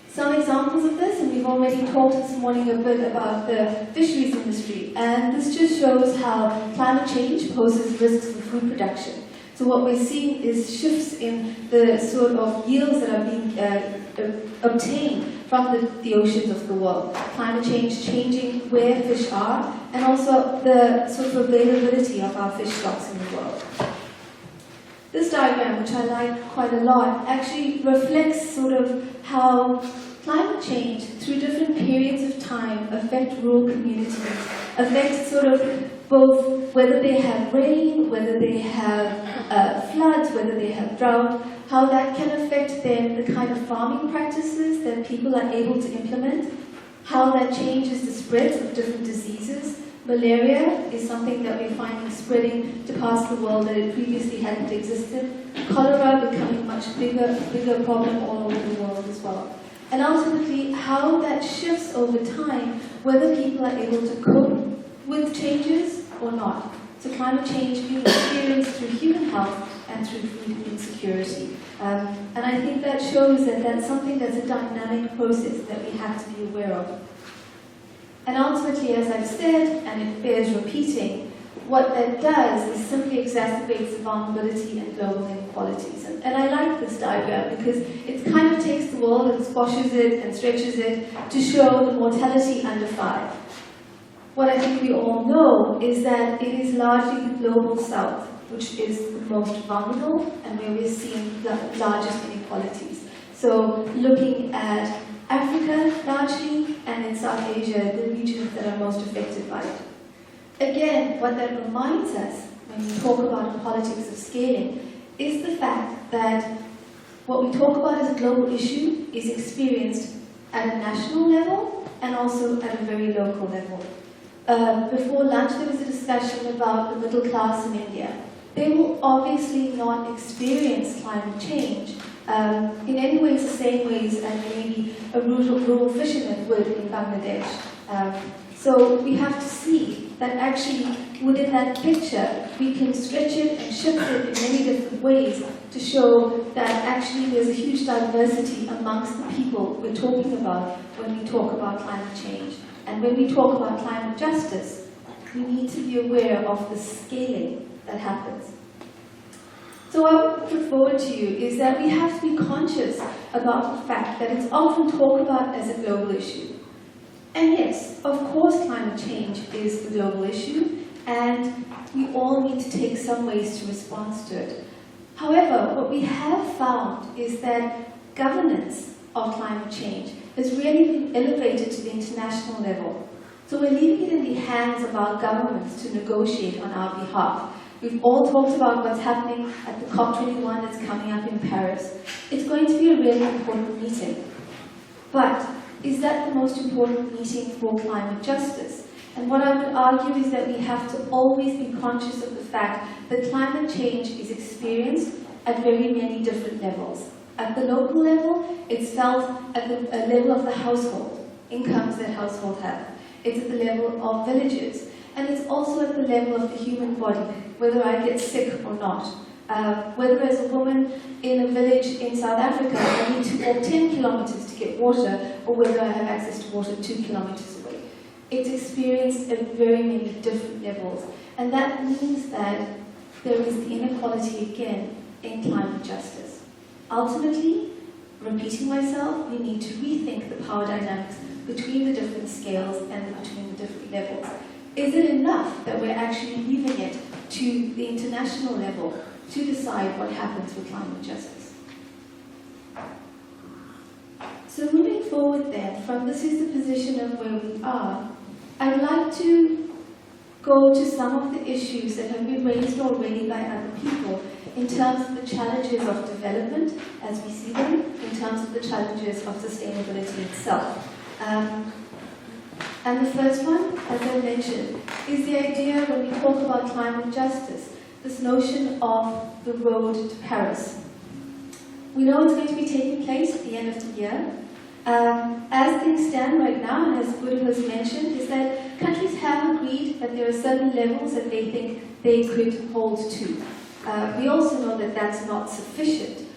Some examples of this, and we've already talked this morning a bit about the fisheries industry, and this just shows how climate change poses risks for food production. So what we're seeing is shifts in the sort of yields that are being obtained from the oceans of the world. Climate change changing where fish are, and also the sort of availability of our fish stocks in the world. This diagram, which I like quite a lot, actually reflects sort of how climate change through different periods of time affect rural communities, affect sort of both whether they have rain, whether they have floods, whether they have drought, how that can affect then the kind of farming practices that people are able to implement, how that changes the spread of different diseases. Malaria is something that we're finding spreading to parts of the world that it previously hadn't existed. Cholera becoming a much bigger problem all over the world as well. And ultimately, how that shifts over time, whether people are able to cope with changes or not. So climate change being experienced through human health and through food insecurity. And I think that shows that that's something that's a dynamic process that we have to be aware of. And ultimately, as I've said, and it bears repeating, what that does is simply exacerbates the vulnerability and global inequalities. And I like this diagram because it kind of takes the world and squashes it and stretches it to show the mortality under 5. What I think we all know is that it is largely the global south which is the most vulnerable and where we're seeing the largest inequalities. So looking at Africa largely, and in South Asia, the regions that are most affected by it. Again, what that reminds us when we talk about the politics of scaling is the fact that what we talk about as a global issue is experienced at a national level and also at a very local level. Before lunch, there was a discussion about the middle class in India. They will obviously not experience climate change in any ways the same ways as maybe a rural fisherman would in Bangladesh. So we have to see that actually within that picture we can stretch it and shift it in many different ways to show that actually there's a huge diversity amongst the people we're talking about when we talk about climate change. And when we talk about climate justice, we need to be aware of the scaling that happens. So what I would put forward to you is that we have to be conscious about the fact that it's often talked about as a global issue. And yes, of course climate change is the global issue, and we all need to take some ways to respond to it. However, what we have found is that governance of climate change has really been elevated to the international level. So we're leaving it in the hands of our governments to negotiate on our behalf. We've all talked about what's happening at the COP21 that's coming up in Paris. It's going to be a really important meeting. But is that the most important meeting for climate justice? And what I would argue is that we have to always be conscious of the fact that climate change is experienced at very many different levels. At the local level, it's felt at the level of the household, incomes that households have. It's at the level of villages. And it's also at the level of the human body, whether I get sick or not. Whether as a woman in a village in South Africa, I need to walk 10 kilometers to get water, or whether I have access to water 2 kilometers away. It's experienced at very many different levels. And that means that there is the inequality again in climate justice. Ultimately, repeating myself, we need to rethink the power dynamics between the different scales and between the different levels. Is it enough that we're actually leaving it to the international level to decide what happens with climate justice? So moving forward then, from this is the position of where we are, I'd like to go to some of the issues that have been raised already by other people in terms of the challenges of development as we see them, in terms of the challenges of sustainability itself. And the first one, as I mentioned, is the idea when we talk about climate justice, this notion of the road to Paris. We know it's going to be taking place at the end of the year. As things stand right now, and as Bodil has mentioned, is that countries have agreed that there are certain levels that they think they could hold to. We also know that that's not sufficient.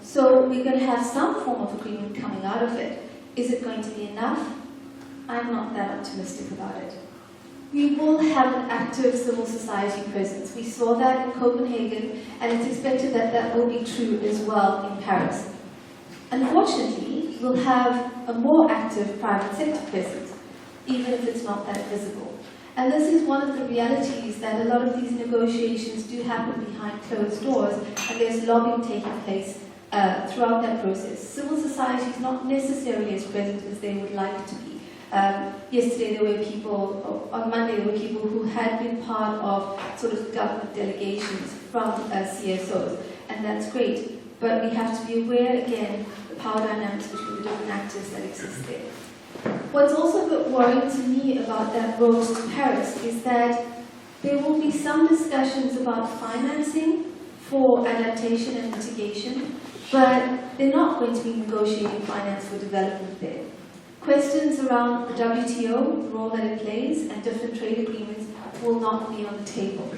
So we're going to have some form of agreement coming out of it. Is it going to be enough? I'm not that optimistic about it. We will have an active civil society presence. We saw that in Copenhagen, and it's expected that that will be true as well in Paris. Unfortunately, we'll have a more active private sector presence, even if it's not that visible. And this is one of the realities that a lot of these negotiations do happen behind closed doors, and there's lobbying taking place throughout that process. Civil society is not necessarily as present as they would like it to be. Yesterday there were people, on Monday there were people who had been part of sort of government delegations from CSOs, and that's great. But we have to be aware, again, the power dynamics between the different actors that exist there. What's also a bit worrying to me about that road to Paris is that there will be some discussions about financing for adaptation and mitigation, but they're not going to be negotiating finance for development there. Questions around the WTO, the role that it plays, and different trade agreements will not be on the table.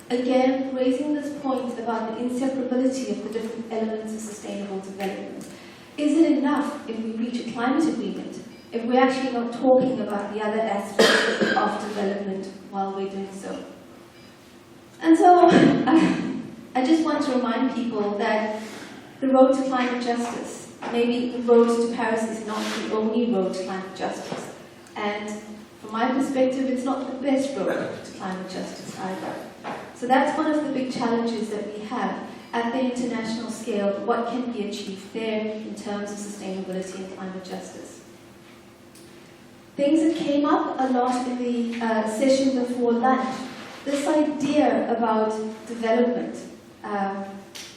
Again, raising this point about the inseparability of the different elements of sustainable development. Is it enough if we reach a climate agreement if we're actually not talking about the other aspects of development while we're doing so? And so, I just want to remind people that the road to climate justice, maybe the road to Paris is not the only road to climate justice. And from my perspective, it's not the best road to climate justice either. So that's one of the big challenges that we have at the international scale, what can be achieved there in terms of sustainability and climate justice. Things that came up a lot in the session before lunch, this idea about development.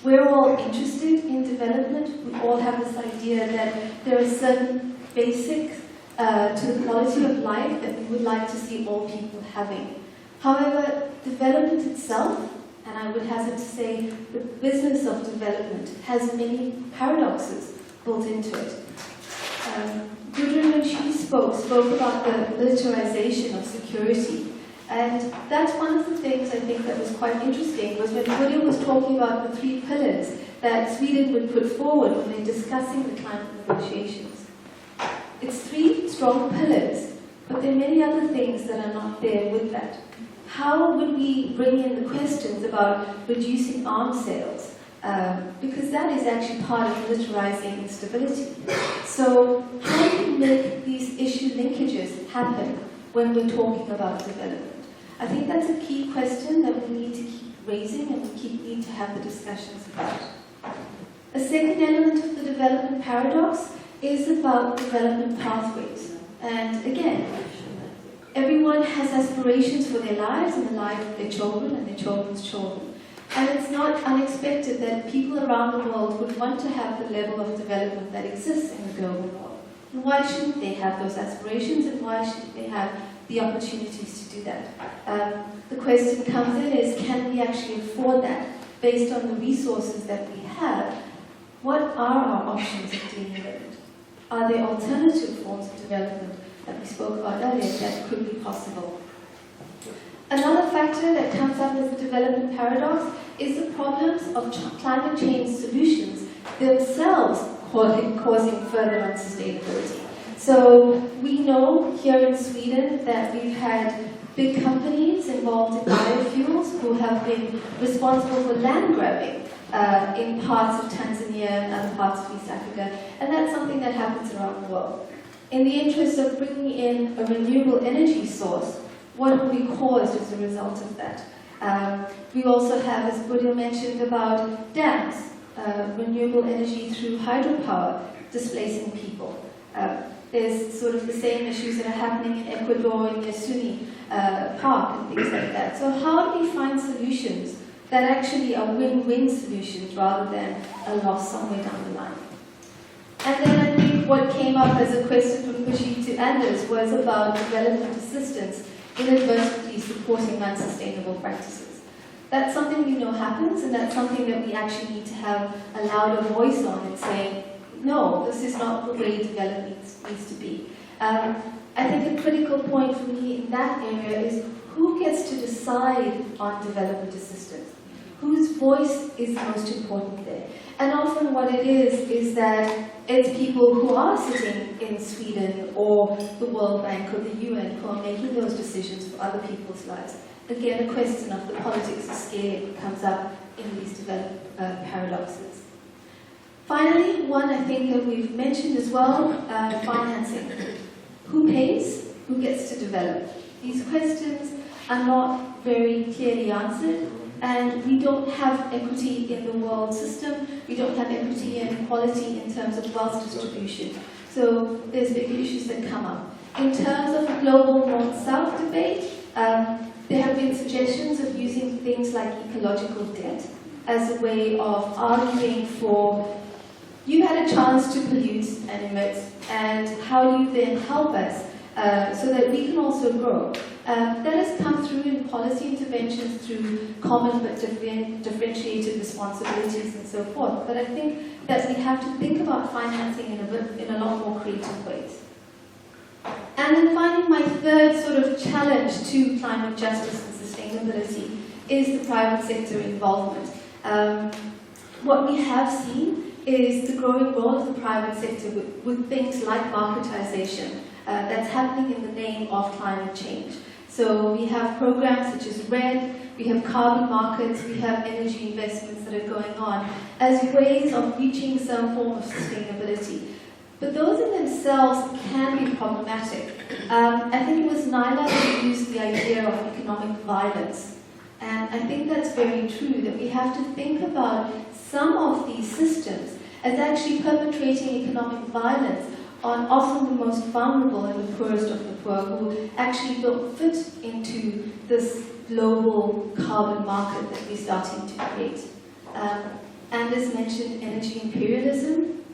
We're all interested in development. We all have this idea that there are certain basics to the quality of life that we would like to see all people having. However, development itself, and I would hazard to say the business of development, has many paradoxes built into it. Gudrun, when she spoke about the militarization of security. And that's one of the things I think that was quite interesting, was when Bodil was talking about the 3 pillars that Sweden would put forward when they're discussing the climate negotiations. It's 3 strong pillars, but there are many other things that are not there with that. How would we bring in the questions about reducing arms sales? Because that is actually part of militarizing instability. So how do we make these issue linkages happen when we're talking about development? I think that's a key question that we need to keep raising and we need to have the discussions about. A second element of the development paradox is about development pathways. And again, everyone has aspirations for their lives and the lives of their children and their children's children. And it's not unexpected that people around the world would want to have the level of development that exists in the global world. And why shouldn't they have those aspirations, and why shouldn't they have the opportunities to do that? The question comes in is, can we actually afford that based on the resources that we have? What are our options of dealing with it? Are there alternative forms of development that we spoke about earlier that could be possible? Another factor that comes up as a development paradox is the problems of climate change solutions themselves causing further unsustainability. So we know here in Sweden that we've had big companies involved in biofuels who have been responsible for land grabbing in parts of Tanzania and other parts of East Africa, and that's something that happens around the world. In the interest of bringing in a renewable energy source, what will be caused as a result of that? We also have, as Bodil mentioned, about dams, renewable energy through hydropower displacing people. There's sort of the same issues that are happening in Ecuador, in Yasuni Park and things like that. So how do we find solutions that actually are win-win solutions rather than a loss somewhere down the line? And then I think what came up as a question from Kushi to Anders was about development assistance inadvertently supporting unsustainable practices. That's something we know happens, and that's something that we actually need to have a louder voice on and saying, no, this is not the way development needs to be. I think a critical point for me in that area is who gets to decide on development assistance? Whose voice is most important there? And often what it is that it's people who are sitting in Sweden or the World Bank or the UN who are making those decisions for other people's lives. Again, a question of the politics of scale comes up in these development paradoxes. Finally, one I think that we've mentioned as well, financing. Who pays? Who gets to develop? These questions are not very clearly answered, and we don't have equity in the world system. We don't have equity and equality in terms of wealth distribution. So there's big issues that come up. In terms of the global North-South debate, there have been suggestions of using things like ecological debt as a way of arguing for you had a chance to pollute and emit, and how do you then help us so that we can also grow? That has come through in policy interventions through common but differentiated responsibilities and so forth. But I think that we have to think about financing in a lot more creative ways. And then finally, my third sort of challenge to climate justice and sustainability is the private sector involvement. What we have seen is the growing role of the private sector with things like marketization that's happening in the name of climate change. So we have programs such as RED, we have carbon markets, we have energy investments that are going on as ways of reaching some form of sustainability. But those in themselves can be problematic. I think it was Naila who used the idea of economic violence. And I think that's very true, that we have to think about some of these systems as actually perpetrating economic violence on often the most vulnerable and the poorest of the poor, who actually don't fit into this global carbon market that we're starting to create. Anders mentioned energy imperialism,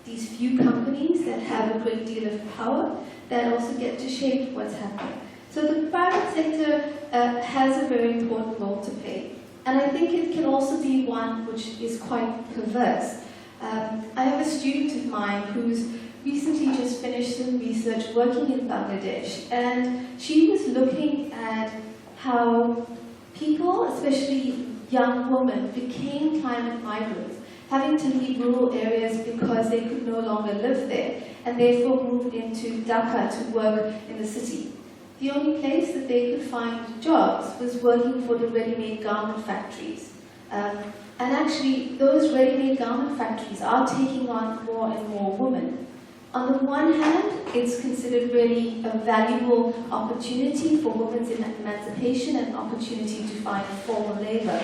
these few companies that have a great deal of power that also get to shape what's happening. So the private sector has a very important role to play. And I think it can also be one which is quite perverse. I have a student of mine who's recently just finished some research working in Bangladesh, and she was looking at how people, especially young women, became climate migrants having to leave rural areas because they could no longer live there, and therefore moved into Dhaka to work in the city. The only place that they could find jobs was working for the ready-made garment factories. And actually, those ready-made garment factories are taking on more and more women. On the one hand, it's considered really a valuable opportunity for women's emancipation and an opportunity to find formal labor.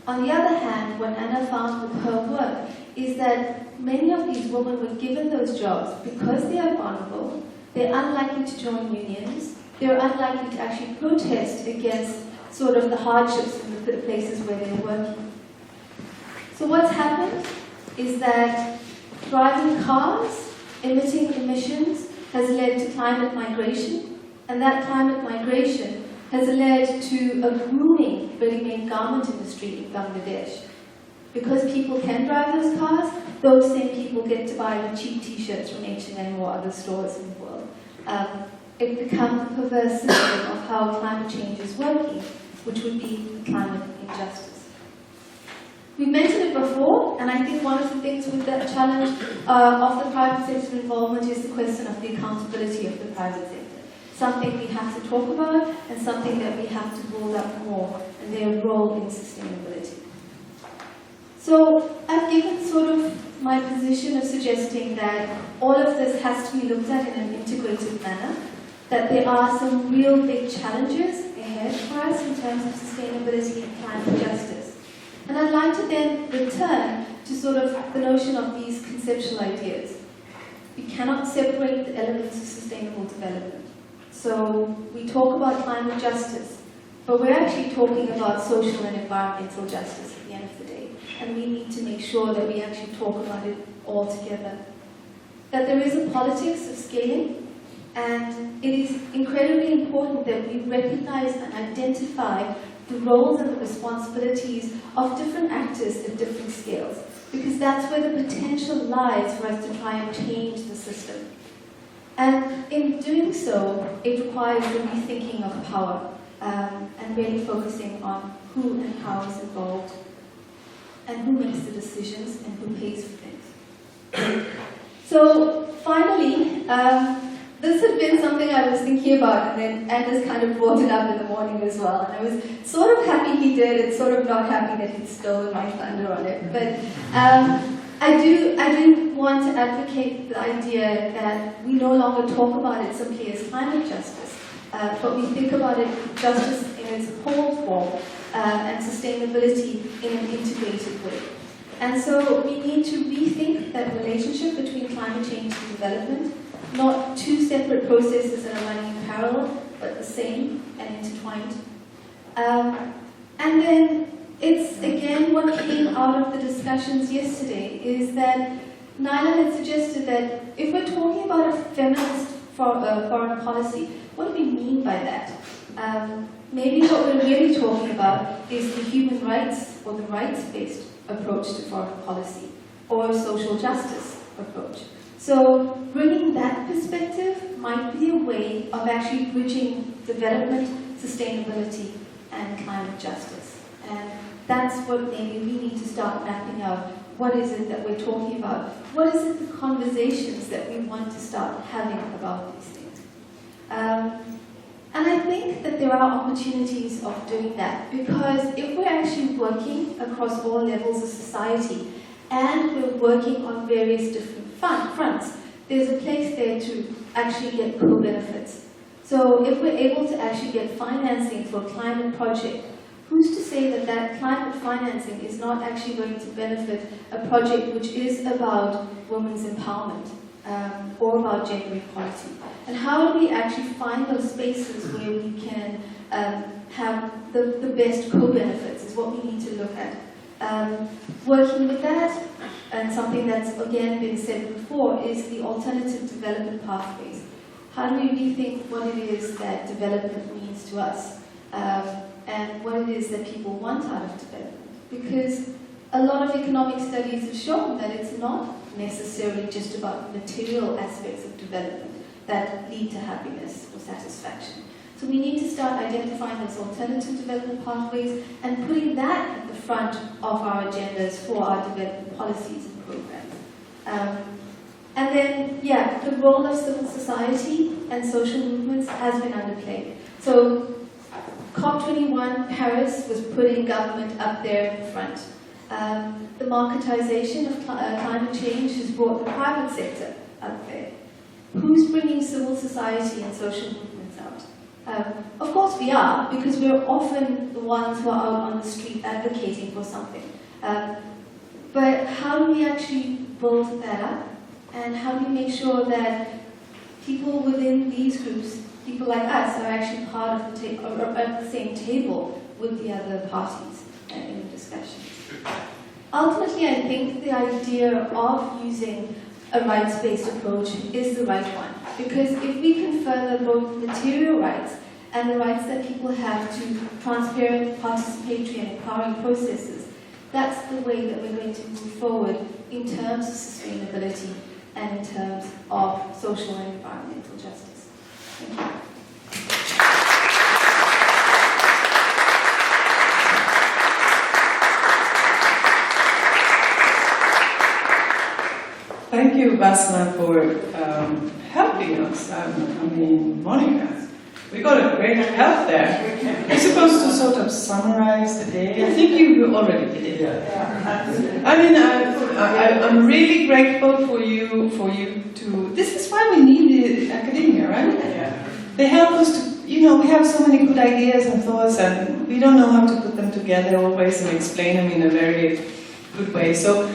On the other hand, what Anna found with her work is that many of these women were given those jobs because they are vulnerable, they're unlikely to join unions, they're unlikely to actually protest against sort of the hardships in the places where they're working. So what's happened is that driving cars, emitting emissions, has led to climate migration, and that climate migration has led to a booming ready-made garment industry in Bangladesh. Because people can drive those cars, those same people get to buy the cheap t-shirts from H&M or other stores in the world. It becomes a perverse system of how climate change is working, which would be climate injustice. We mentioned it before, and I think one of the things with that challenge of the private sector involvement is the question of the accountability of the private sector. Something we have to talk about, and something that we have to build up more, and their role in sustainability. So I've given sort of my position of suggesting that all of this has to be looked at in an integrated manner, that there are some real big challenges ahead for us in terms of sustainability and climate justice. And I'd like to then return to sort of the notion of these conceptual ideas. We cannot separate the elements of sustainable development. So we talk about climate justice, but we're actually talking about social and environmental justice at the end of the day. And we need to make sure that we actually talk about it all together. That there is a politics of scaling, and it is incredibly important that we recognize and identify the roles and the responsibilities of different actors at different scales, because that's where the potential lies for us to try and change the system. And in doing so, it requires the rethinking of power and really focusing on who and how is involved and who makes the decisions and who pays for things. So finally, this had been something I was thinking about, and then Anders kind of brought it up in the morning as well. And I was sort of happy he did, and sort of not happy that he'd stolen my thunder on it. But I do want to advocate the idea that we no longer talk about it simply as climate justice, but we think about it justice in its whole form and sustainability in an integrated way. And so we need to rethink that relationship between climate change and development. Not two separate processes that are running in parallel, but the same and intertwined. And then it's again what came out of the discussions yesterday is that Naila had suggested that if we're talking about a feminist foreign policy, what do we mean by that? Maybe what we're really talking about is the human rights or the rights-based approach to foreign policy, or social justice approach. So bringing that perspective might be a way of actually bridging development, sustainability, and climate justice. And that's what maybe we need to start mapping out. What is it that we're talking about? What is it, the conversations that we want to start having about these things? And I think that there are opportunities of doing that, because if we're actually working across all levels of society, and we're working on various different fronts, there's a place there to actually get co-benefits. So if we're able to actually get financing for a climate project, who's to say that that climate financing is not actually going to benefit a project which is about women's empowerment or about gender equality? And how do we actually find those spaces where we can have the best co-benefits is what we need to look at. Working with that, and something that's again been said before, is the alternative development pathways. How do we rethink what it is that development means to us, and what it is that people want out of development? Because a lot of economic studies have shown that it's not necessarily just about material aspects of development that lead to happiness or satisfaction. So So we need to start identifying those alternative development pathways and putting that at the front of our agendas for our development policies and programs. And then, yeah, the role of civil society and social movements has been underplayed. So COP21 Paris was putting government up there in front. The marketization of climate change has brought the private sector up there. Who's bringing civil society and social movements out? Of course we are, because we're often the ones who are out on the street advocating for something. But how do we actually build that up? And how do we make sure that people within these groups, people like us, are actually part of the at the same table with the other parties in the discussions? Ultimately, I think the idea of using a rights-based approach is the right one, because if we can further both material rights and the rights that people have to transparent, participatory and empowering processes, that's the way that we're going to move forward in terms of sustainability and in terms of social and environmental justice. Thank you. Thank you, Vasna, for helping us. Monica, we got a great help there. You're supposed to sort of summarize the day. I think you already did it. I'm really grateful for you to. This is why we need the academia, right? Yeah. They help us to. We have so many good ideas and thoughts, and we don't know how to put them together always and explain them in a very good way. So.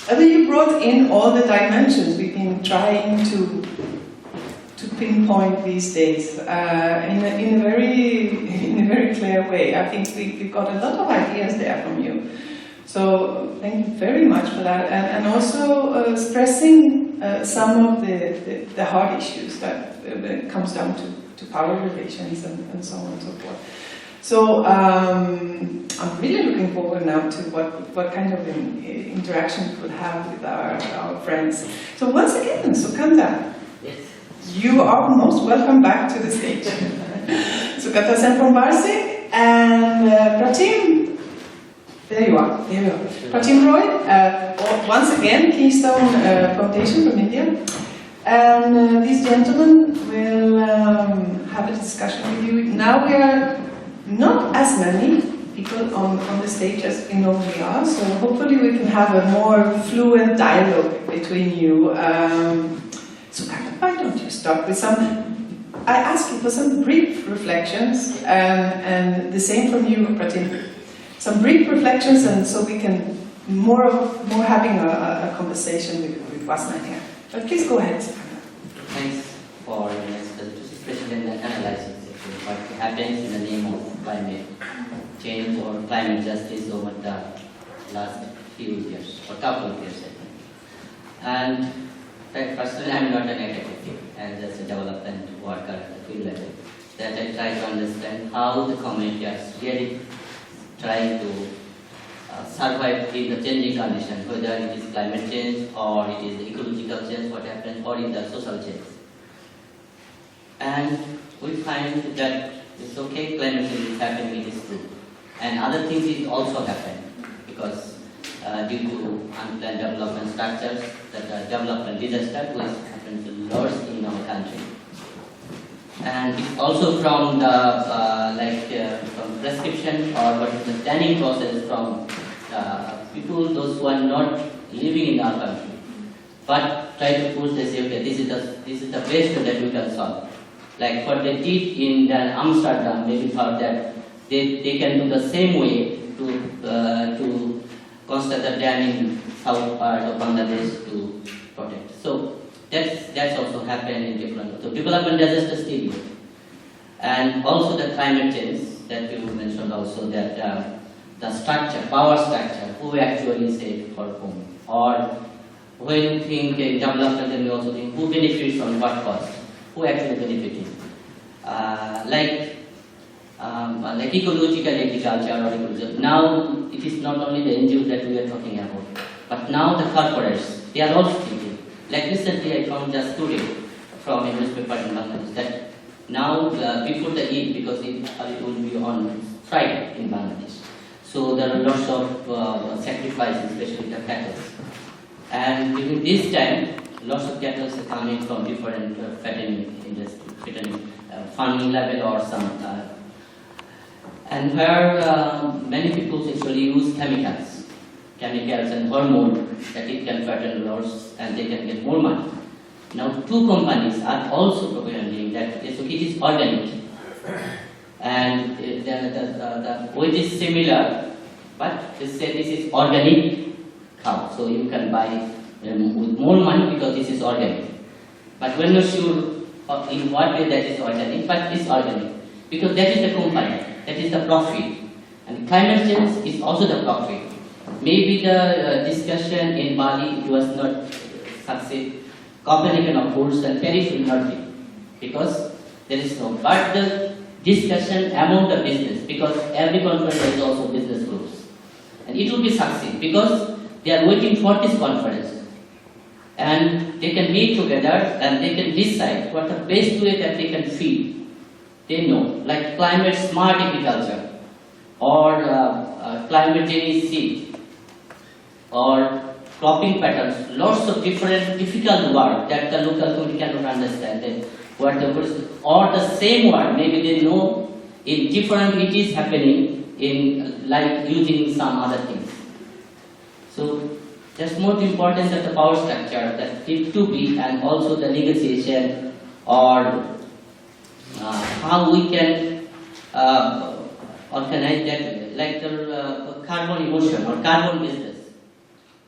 You brought in all the dimensions we've been trying to pinpoint these days in a very clear way. I think we got a lot of ideas there from you. So thank you very much for that, and also stressing some of the hard issues that when it comes down to power relations and so on and so forth. So I'm really looking forward now to what kind of interaction we will have with our friends. So once again, Sukanta, yes. You are most welcome back to the stage. Sukanta Sen from Varsik and Pratim, there you are. Pratim Roy, once again, Keystone Foundation from India. And these gentlemen will have a discussion with you. Now we are not as many people on the stage as we normally are, so hopefully we can have a more fluent dialogue between you. So why don't you start with I ask you for some brief reflections, and the same from you, Pratim. Some brief reflections, and so we can more having a conversation with Vasna here. But please go ahead. Thanks for especially analyzing what happens in the name of climate change or climate justice over the last few years, or couple of years, I think. And personally, I'm not an academic, and just a development worker at the field level, that I try to understand how the community is really trying to survive in the changing conditions, whether it is climate change, or it is the ecological change, what happens, or in the social change. And we find that it's okay, climate change is happening, it is true. And other things is also happen, because due to unplanned development structures, that development disaster which happens a lot in our country. And it's also from the from prescription or what is the planning process from people, those who are not living in our country, but try to push, they say, okay, this is the best that we can solve. Like what they did in Amsterdam, maybe thought that they can do the same way to construct the dam in south part of Bangladesh to protect. So that's also happened in development. So development disaster still here. And also the climate change that you mentioned also, that the structure, power structure, who actually saved for whom, or when you think in development, then we also think who benefits from what cost. Who actually benefited? Like ecological agriculture or ecological. Now it is not only the NGOs that we are talking about, but now the corporates, they are also thinking. Like recently I found just today from a newspaper in Bangladesh that Now, before the Eid, because it will be on Friday in Bangladesh, so there are lots of sacrifices, especially the cattle. And during this time, lots of cattle are coming from different fattening industry, farming level or some, and where many people actually use chemicals and hormone that it can fatten lots and they can get more money. Now, two companies are also propagating that it is organic, and the weight is similar, but they say this is organic cow, so you can buy with more money because this is organic. But we're not sure in what way that is organic, but it's organic because that is the company, that is the profit, and climate change is also the profit. Maybe the discussion in Bali was not succeed. Copenhagen, of course, and Paris will not be, because there is no. But the discussion among the business, because every conference is also business groups, and it will be succeed because they are waiting for this conference, and they can meet together and they can decide what the best way that they can feed. They know, like climate smart agriculture, or climate change seed, or cropping patterns, lots of different difficult words that the local community cannot understand. Or the same word, maybe they know in different it is happening in like using some other things. So that's most important that the power structure that need to be, and also the negotiation or how we can organize that, like the carbon emission or carbon business.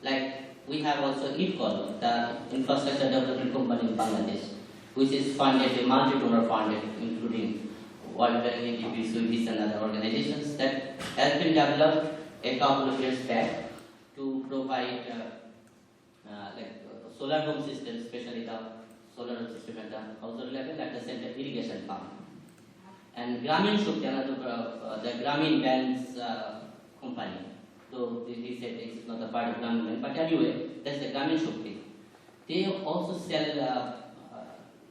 Like we have also IFCO, the Infrastructure Development Company in Bangladesh, which is funded, multi-donor funded, including World Bank, ADB, Swedish and other organizations, that has been developed a couple of years back to provide solar home systems, especially the solar home system at the household level, at the center irrigation pump. And Gramin Shukti, the Gramin Bank's company, though he said this is not a part of Gramin Bank, but anyway, that's the Gramin Shukti. They also sell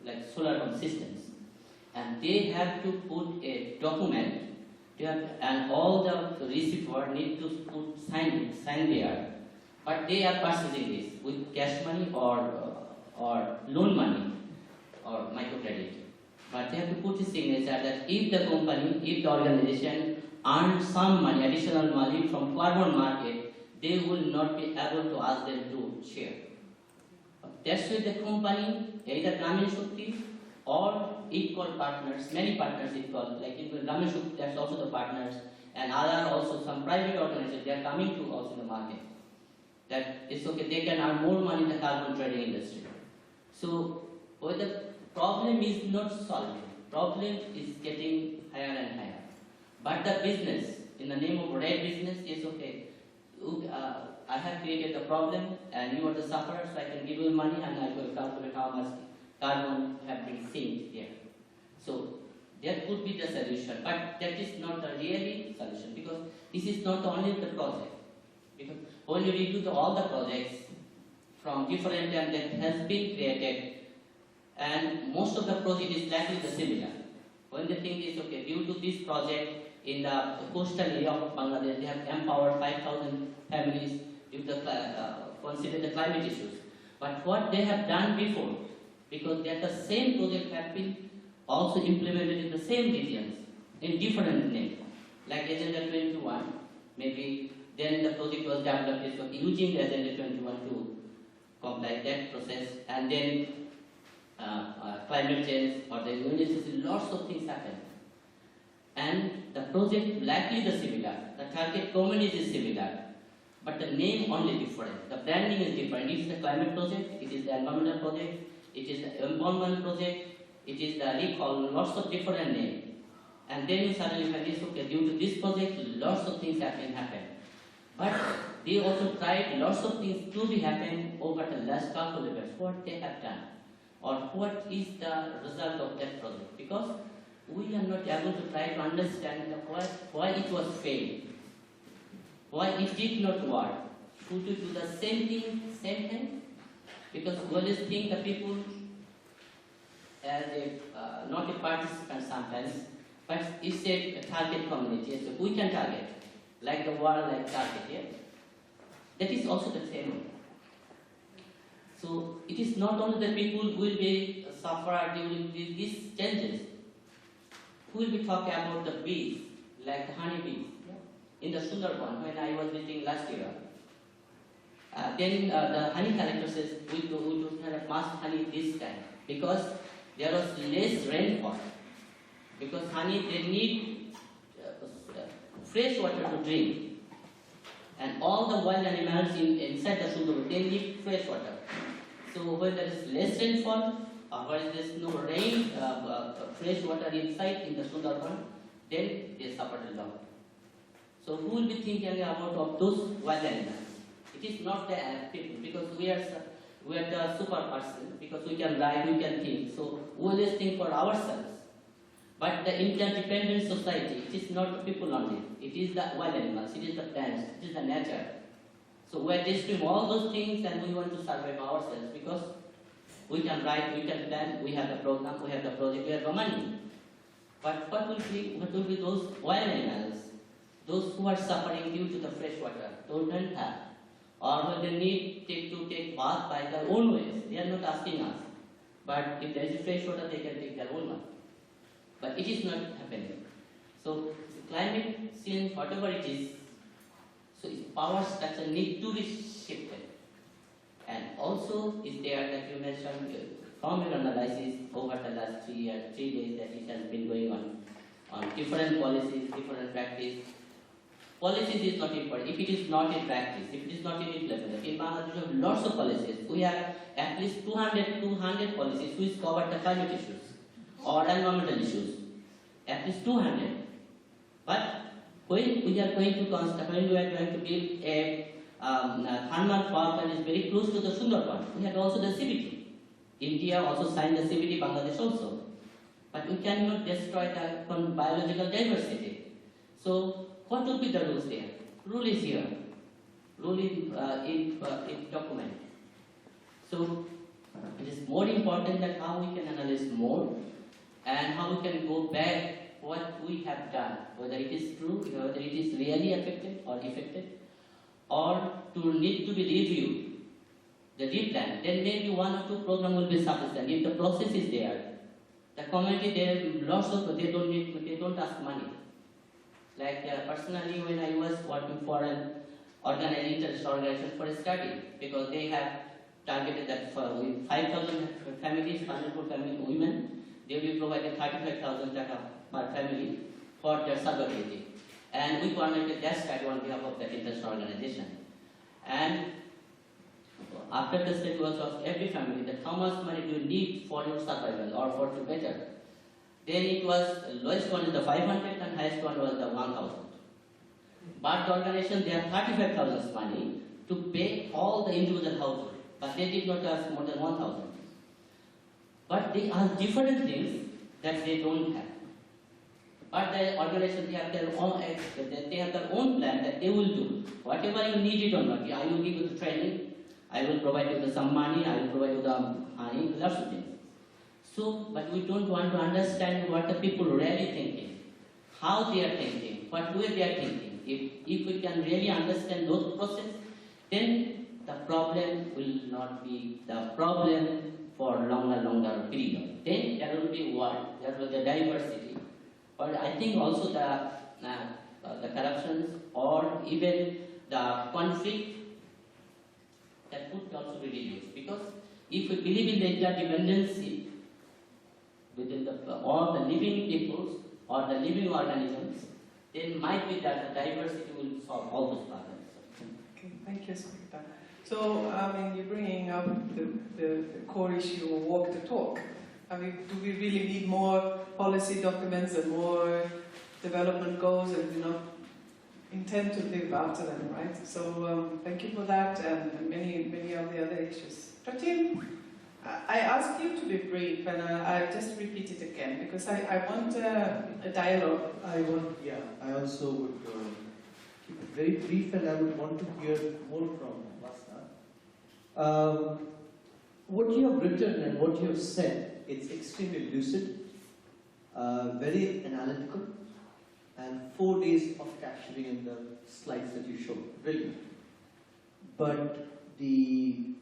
like solar home systems, and they have to put a document, and all the receiver need to put sign there. But they are purchasing this with cash money or loan money or microcredit. But they have to put a signature that if the company, if the organization earns some money, additional money from carbon market, they will not be able to ask them to share. That's why the company, either Gramin Shukti or equal partners, many partners equal, like in Gramin Shukti, that's also the partners, and other also some private organizations, they are coming to also the market. That it's okay, they can earn more money in the carbon trading industry. So, the problem is not solved, problem is getting higher and higher. But the business, in the name of red business, is okay. I have created the problem and you are the sufferer, so I can give you money and I will calculate how much carbon have been sink there. So that could be the solution, but that is not the really solution, because this is not only the project. Because when you redo all the projects from different time that has been created, and most of the project is likely the similar. When the thing is okay, due to this project in the coastal area of Bangladesh, they have empowered 5,000 families due to consider the climate issues. But what they have done before, because that the same project have been also implemented in the same regions in different names, like Agenda 21, maybe then the project was developed using Agenda 21 to comply that process, and then climate change or the UNSCC, lots of things happen. And the project likely the similar, the target community is similar, but the name only different. The branding is different. It is the climate project, it is the environmental project, it is the empowerment project, it is the recall, lots of different names. And then you suddenly find this, okay, due to this project, lots of things have been happened. But they also tried lots of things to be happening over the last couple of years, what they have done, or what is the result of that project. Because we are not able to try to understand why it was failed, why it did not work. Should we do the same thing, same thing? Because we always think the people as a not a participant sometimes, but it's a target community. So we can target, like the world like target here. That is also the same. So it is not only the people who will be suffer during these changes. Who will be talking about the bees, like the honey bees, in the Sundarban when I was visiting last year. Then the honey collector says we don't have much honey this time because there was less rainfall. Because honey they need fresh water to drink, and all the wild animals inside the Sundarban they need fresh water. So when there is less rainfall, or there is no rain, fresh water inside in the Sundarban, then they suffer a lot. So who will be thinking about of those wild animals? It is not the people, because we are the super person, because we can write, we can think. So we always think for ourselves. But the interdependent society, it is not the people only. It is the wild animals, it is the plants, it is the nature. So we are destroying all those things and we want to survive ourselves because we can write, we can plan, we have the program, we have the project, we have the money. But what will be those wild animals? Those who are suffering due to the fresh water, don't have. Or when they need to take bath by their own ways, they are not asking us. But if there is fresh water, they can take their own one. But it is not happening. So climate change, whatever it is, so its power structure need to be shifted. And also is there, like you mentioned, from your analysis over the last 3 days that it has been going on different policies, different practice. Policies is not important. If it is not in practice, if it is not in implementation, in Bangladesh we have lots of policies. We have at least 200 policies which cover the climate issues or environmental issues. At least 200. But when we are going to build a thermal power plant is very close to the Sundarban, we had also the CBT. India also signed the CBT, Bangladesh also. But we cannot destroy the biological diversity. So what would be the rules there? Rule is here. Rule in document. So it is more important that how we can analyze more and how we can go back what we have done, whether it is true, whether it is really effective or effective, or to need to be reviewed, the replan. Then maybe 1 or 2 programs will be sufficient. If the process is there, the community there lots of they don't ask money. Like personally, when I was working for an international organization for a study, because they have targeted that for 5,000 families, vulnerable family women, they will be provided 35,000 per family for their survivability. And we coordinated that study on behalf of that international organization. And after the study was of every family, that how much money do you need for your survival or for to better? Then it was, lowest one is the 500 and highest one was the 1,000. But the organization, they have 35,000 money to pay all the individual households. But they did not ask more than 1,000. But they are different things that they don't have. But the organization, they have their own plan that they will do. Whatever you need it or not, I will give you the training, I will provide you some money, I will provide you the honey, lots of things. So, but we don't want to understand what the people really thinking, how they are thinking, what way they are thinking. If we can really understand those processes, then the problem will not be the problem for longer period. Then there will be what? There will be diversity. But I think also the corruptions or even the conflict that could also be reduced. Because if we believe in the interdependency within all the living peoples or the living organisms, then might be that the diversity will solve all those problems. Okay, thank you, Smita. So, I mean, you're bringing up the core issue of walk the talk. I mean, do we really need more policy documents and more development goals and intend to live up to them, right? So, thank you for that and many of the other issues. Pratim, I asked you to be brief, and I just repeat it again because I want a dialogue. I also would keep it very brief, and I would want to hear more from Vasna. what you have written and what you have said, it's extremely lucid, very analytical, and 4 days of capturing in the slides that you showed. Brilliant. But the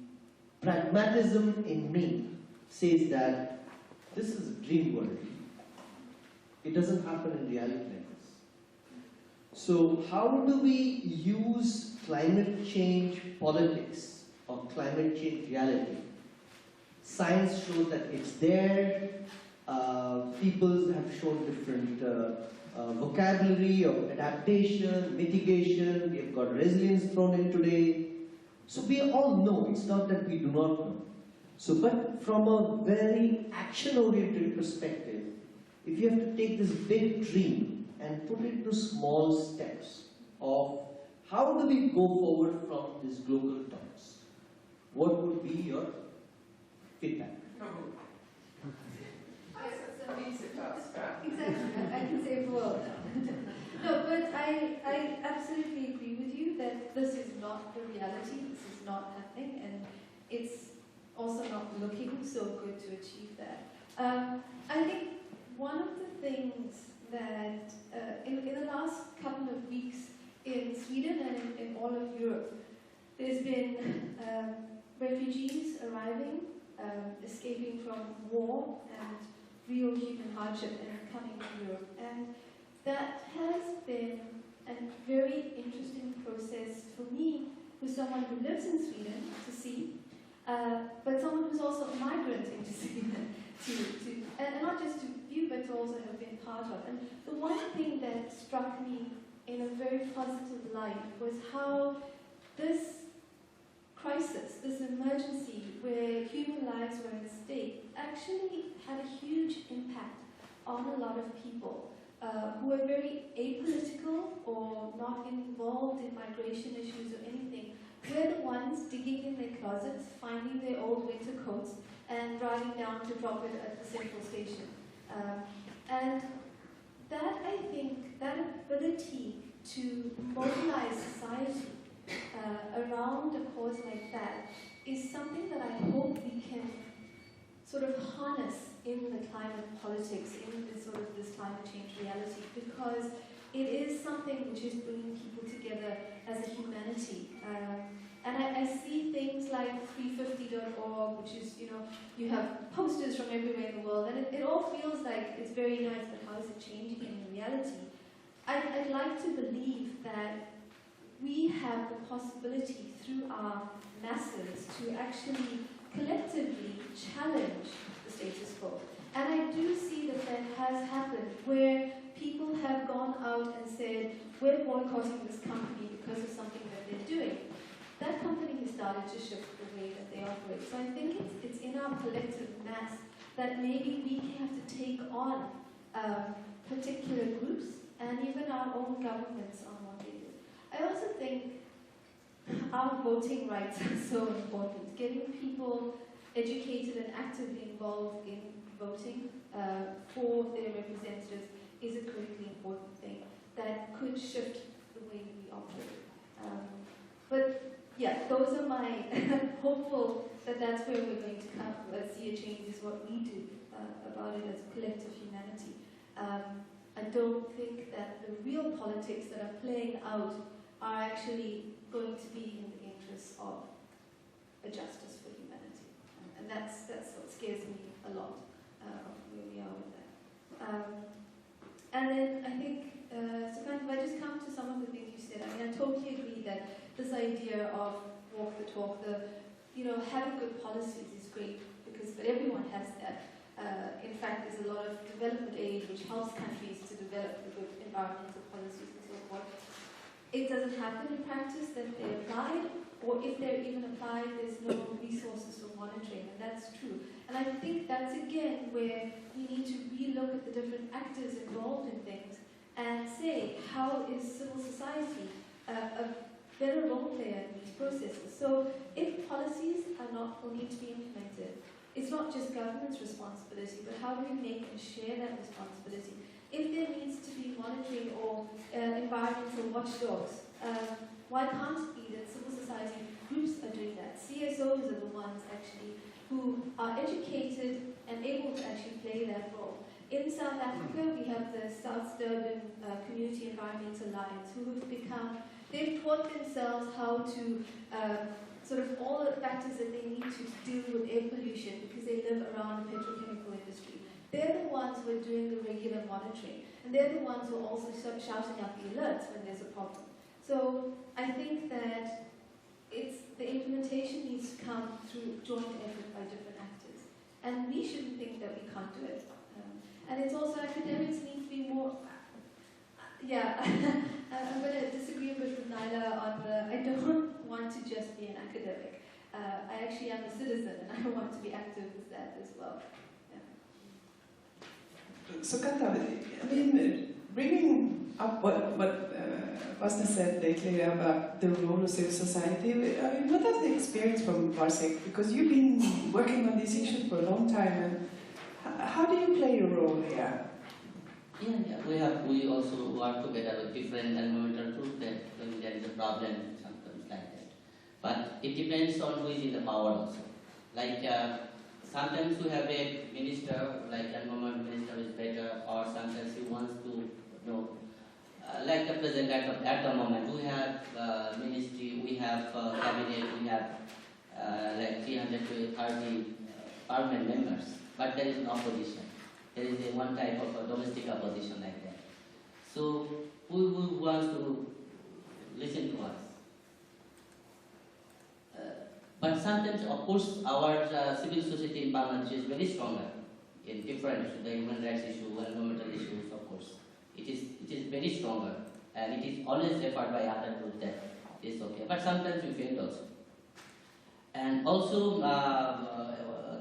pragmatism in me says that this is a dream world. It doesn't happen in reality like this. So how do we use climate change politics or climate change reality? Science shows that it's there. People have shown different vocabulary of adaptation, mitigation. We have got resilience thrown in today. So we all know, it's not that we do not know. So, but from a very action-oriented perspective, if you have to take this big dream and put it into small steps of how do we go forward from these global talks, what would be your feedback? Exactly, I can say it well. No, but I absolutely agree with you that this is not the reality, this is not happening, and it's also not looking so good to achieve that. I think one of the things that in the last couple of weeks in Sweden and in all of Europe, there's been refugees arriving, escaping from war and real human hardship and coming to Europe. And that has been a very interesting process for me, who's someone who lives in Sweden, to see, but someone who's also a migrant into Sweden, and not just to view, but to also have been part of. And the one thing that struck me in a very positive light was how this crisis, this emergency where human lives were at stake, actually had a huge impact on a lot of people who were very apolitical or not involved in migration issues or anything. We're the ones digging in their closets, finding their old winter coats, and driving down to drop it at the central station. And that, I think, that ability to mobilize society around a cause like that is something that I hope we can sort of harness in the climate politics, in this sort of this climate change reality, because it is something which is bringing people together as a humanity. And I see things like 350.org, which is, you have posters from everywhere in the world, and it all feels like it's very nice, but how is it changing in reality? I'd like to believe that we have the possibility through our masses to actually collectively challenge the status quo. And I do see that that has happened, where people have gone out and said, we're boycotting this company because of something that they're doing. That company has started to shift the way that they operate. So I think it's in our collective mass that maybe we have to take on particular groups and even our own governments on what they do. I also think our voting rights are so important. Getting people educated and actively involved in voting for their representatives is a critically important thing that could shift the way we operate. But yeah, those are my hopeful that that's where we're going to come, see a change, is what we do about it as collective humanity. I don't think that the real politics that are playing out are actually going to be in the interest of a justice for humanity. And that's what scares me a lot of where we are with that. And then I think, so kind of, I just come to some of the things you said. I mean, I totally agree that this idea of walk the talk, having good policies is great, but everyone has that. In fact, there's a lot of development aid which helps countries to develop the good environmental policies and so forth. It doesn't happen in practice that they're applied, or if they're even applied, there's no resources for monitoring, and that's true. And I think that's again where we need to relook at the different actors involved in things and say, how is civil society a better role player in these processes? So if policies are not or need to be implemented, it's not just government's responsibility, but how do we make and share that responsibility? If there needs to be monitoring or environmental watchdogs, why can't it be that civil society groups are doing that? CSOs are the ones actually who are educated and able to actually play that role. In South Africa, we have the South Durban Community Environmental Alliance, who have become, they've taught themselves how to sort of all the factors that they need to deal with air pollution because they live around the petrochemical industry. They're the ones who are doing the regular monitoring, and they're the ones who are also shouting out the alerts when there's a problem. So I think that the implementation needs to come through joint effort by different actors. And we shouldn't think that we can't do it. And it's also academics need to be more, yeah, I'm going to disagree a bit with Naila on I don't want to just be an academic. I actually am a citizen and I want to be active with that as well. Yeah. So Kanta, I mean, bringing up what Vasna said lately about the role of civil society, I mean, what is the experience from Varsek? Because you've been working on these issues for a long time, and how do you play your role here? Yeah, we also work together with different environmental groups that when there is a problem, sometimes like that. But it depends on who is in the power also. Like sometimes we have a minister, like environment minister is better, or sometimes he wants to, like the president at the moment, we have ministry, we have cabinet, we have like 330 permanent members, but there is no opposition. There is one type of a domestic opposition like that. So who wants to listen to us? But sometimes, of course, our civil society in Bangladesh is very stronger in different issues, the human rights issue, environmental issues, of course. It is very stronger, and it is always referred by other groups that it's okay. But sometimes we fail also. And also,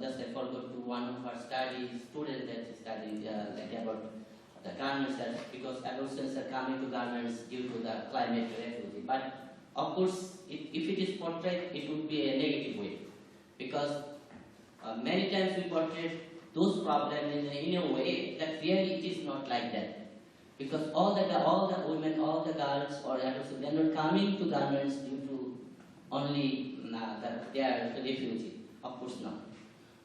just I forgot to one of our students that is studying like about the garments, that because adolescents are coming to garments due to the climate refugee. But of course, if it is portrayed, it would be a negative way, because many times we portray those problems in a way that really it is not like that. Because all the women, all the girls or adolescents, they are not coming to garments due to only that they are a refugee. Of course not.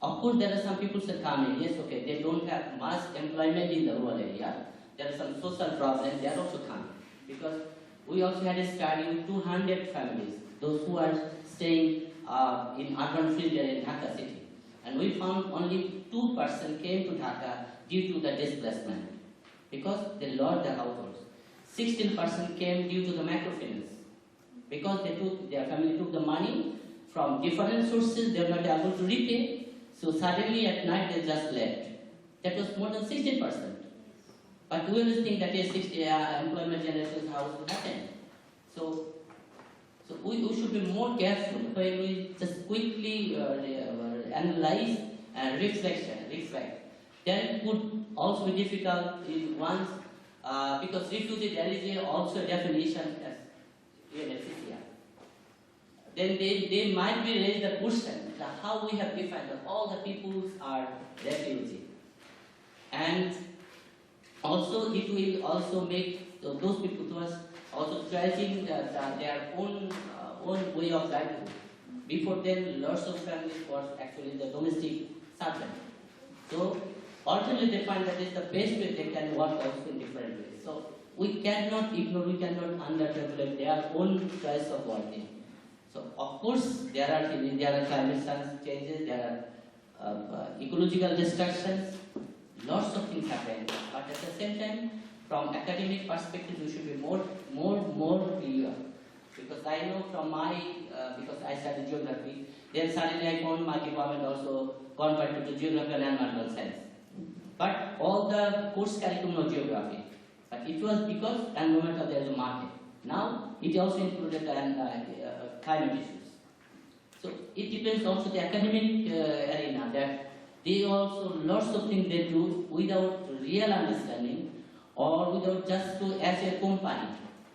Of course, there are some people who are coming. Yes, okay, they don't have much employment in the rural area. There are some social problems. They are also coming, because we also had a study with 200 families, those who are staying in urban field in Dhaka city. And we found only 2% came to Dhaka due to the displacement, because they lost their households. 16% came due to the microfinance, because their family took the money from different sources, they were not able to repay, so suddenly at night they just left. That was more than 16%. But we always think that a 60 employment generation house will happen. So we should be more careful when we just quickly analyze and reflect. Then it could also be difficult in once, because refugee there is also a definition as UNHCR. Then they might be raised the question that how we have defined that all the peoples are refugees. And also it will also make those people to us also choosing their own way of livelihood. Before then, lots of families was actually the domestic servant. So ultimately they find that it's the best way they can work also in different ways. So we cannot ignore, we cannot underregulate their own choice of working. So of course there are climate changes, there are ecological destructions, lots of things happen. But at the same time, from academic perspective, we should be more clear. Because I know from because I studied geography, then suddenly I found my department also converted to geography and environmental science. But all the course curriculum was geography. But it was because environmental there is a market. Now it also included climate issues. So it depends also the academic arena, that they also lots of things they do without real understanding or without just to as a company,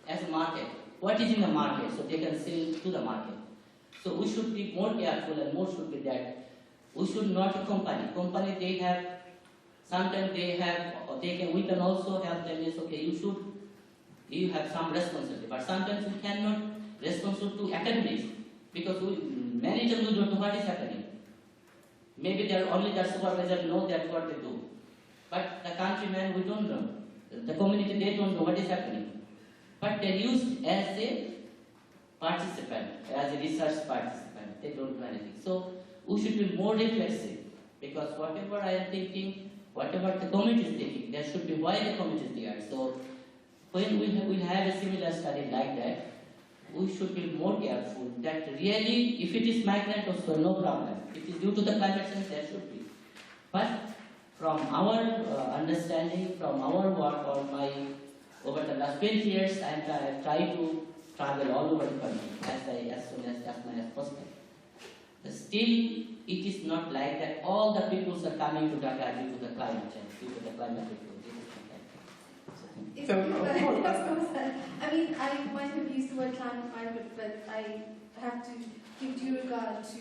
as a market. What is in the market, so they can sell to the market. So we should be more careful, and more should be that we should not a company. Company they have sometimes we can also help them. Is okay, you have some responsibility, but sometimes we cannot responsible to academics, because many times we don't know what is happening. Maybe they're only the supervisor know that's what they do. But the countrymen, we don't know. The community, they don't know what is happening. But they're used as a participant, as a research participant. They don't do anything. So we should be more reflexive, because whatever I am thinking, whatever the community is thinking, there should be why the community is there. So when we will have a similar study like that, we should be more careful that really, if it is migrant also, no problem. If it is due to the climate change, there should be. But from our understanding, from our work on over the last 20 years, I have tried to travel all over the country as soon as possible. Still, it is not like that all the peoples are coming to Dhaka due to the climate change, due to the climate change. I mean, I might have used the word climate migrant, but I have to give due regard to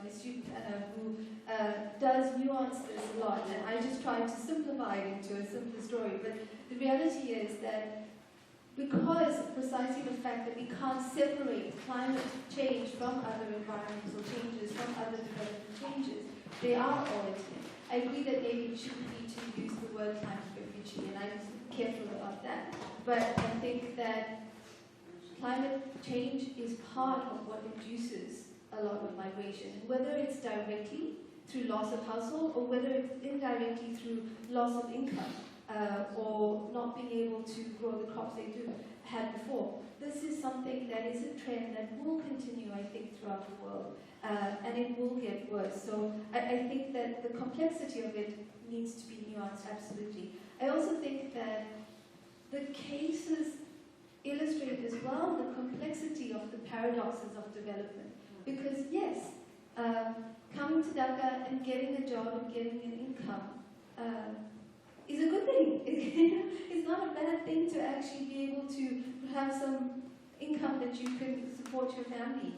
my student who does nuance this a lot, and I just try to simplify it into a simpler story. But the reality is that because precisely the fact that we can't separate climate change from other environmental changes, from other development changes, they are all interlinked. I agree that maybe it shouldn't be to use the word climate refugee, and I'm careful about that. But I think that climate change is part of what induces a lot of migration, whether it's directly through loss of household or whether it's indirectly through loss of income. Or not being able to grow the crops they had before. This is something that is a trend that will continue, I think, throughout the world, and it will get worse. So I think that the complexity of it needs to be nuanced, absolutely. I also think that the cases illustrate as well the complexity of the paradoxes of development. Because yes, coming to Dhaka and getting a job and getting an income is a good thing. It's not a bad thing to actually be able to have some income that you can support your family.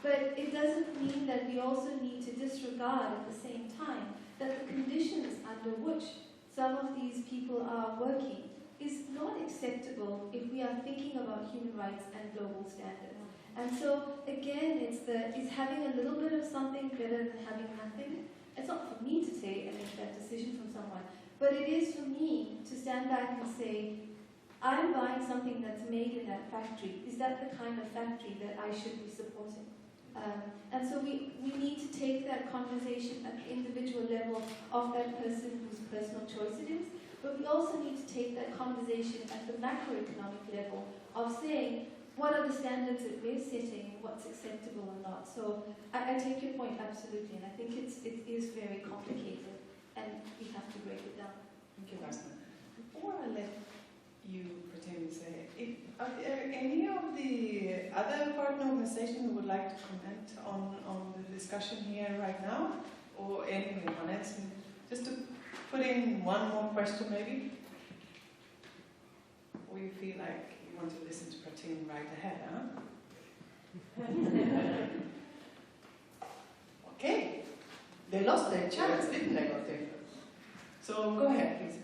But it doesn't mean that we also need to disregard at the same time that the conditions under which some of these people are working is not acceptable if we are thinking about human rights and global standards. And so again, it's having a little bit of something better than having nothing. It's not for me to say and make that decision from someone, but it is for me to stand back and say, I'm buying something that's made in that factory. Is that the kind of factory that I should be supporting? And so we need to take that conversation at the individual level of that person whose personal choice it is, but we also need to take that conversation at the macroeconomic level of saying, what are the standards that we're setting and what's acceptable or not? So I take your point absolutely, and I think it is very complicated, and we have to break it down. Thank you, Vasna. Before I let you pretend to say, are there any of the other partner organizations who would like to comment on the discussion here right now, or anyone else? Just to put in one more question, maybe, or you feel like you want to listen to Pratim right ahead, huh? Okay, they lost their chance, didn't they, Gottlieb? So go ahead, please.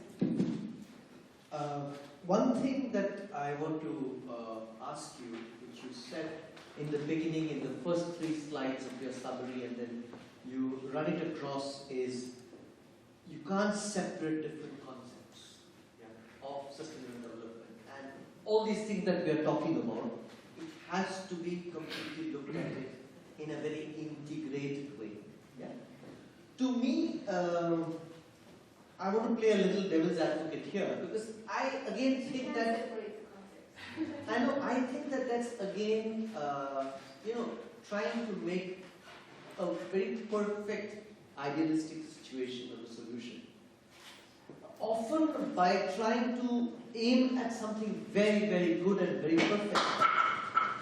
One thing that I want to ask you, which you said in the beginning, in the first 3 slides of your summary, and then you run it across, is you can't separate different concepts of sustainable development. And all these things that we are talking about, it has to be completely looked at it in a very integrated way. Yeah. To me, I want to play a little devil's advocate here, because I again think that I think that that's again trying to make a very perfect idealistic situation of a solution. Often by trying to aim at something very, very good and very perfect,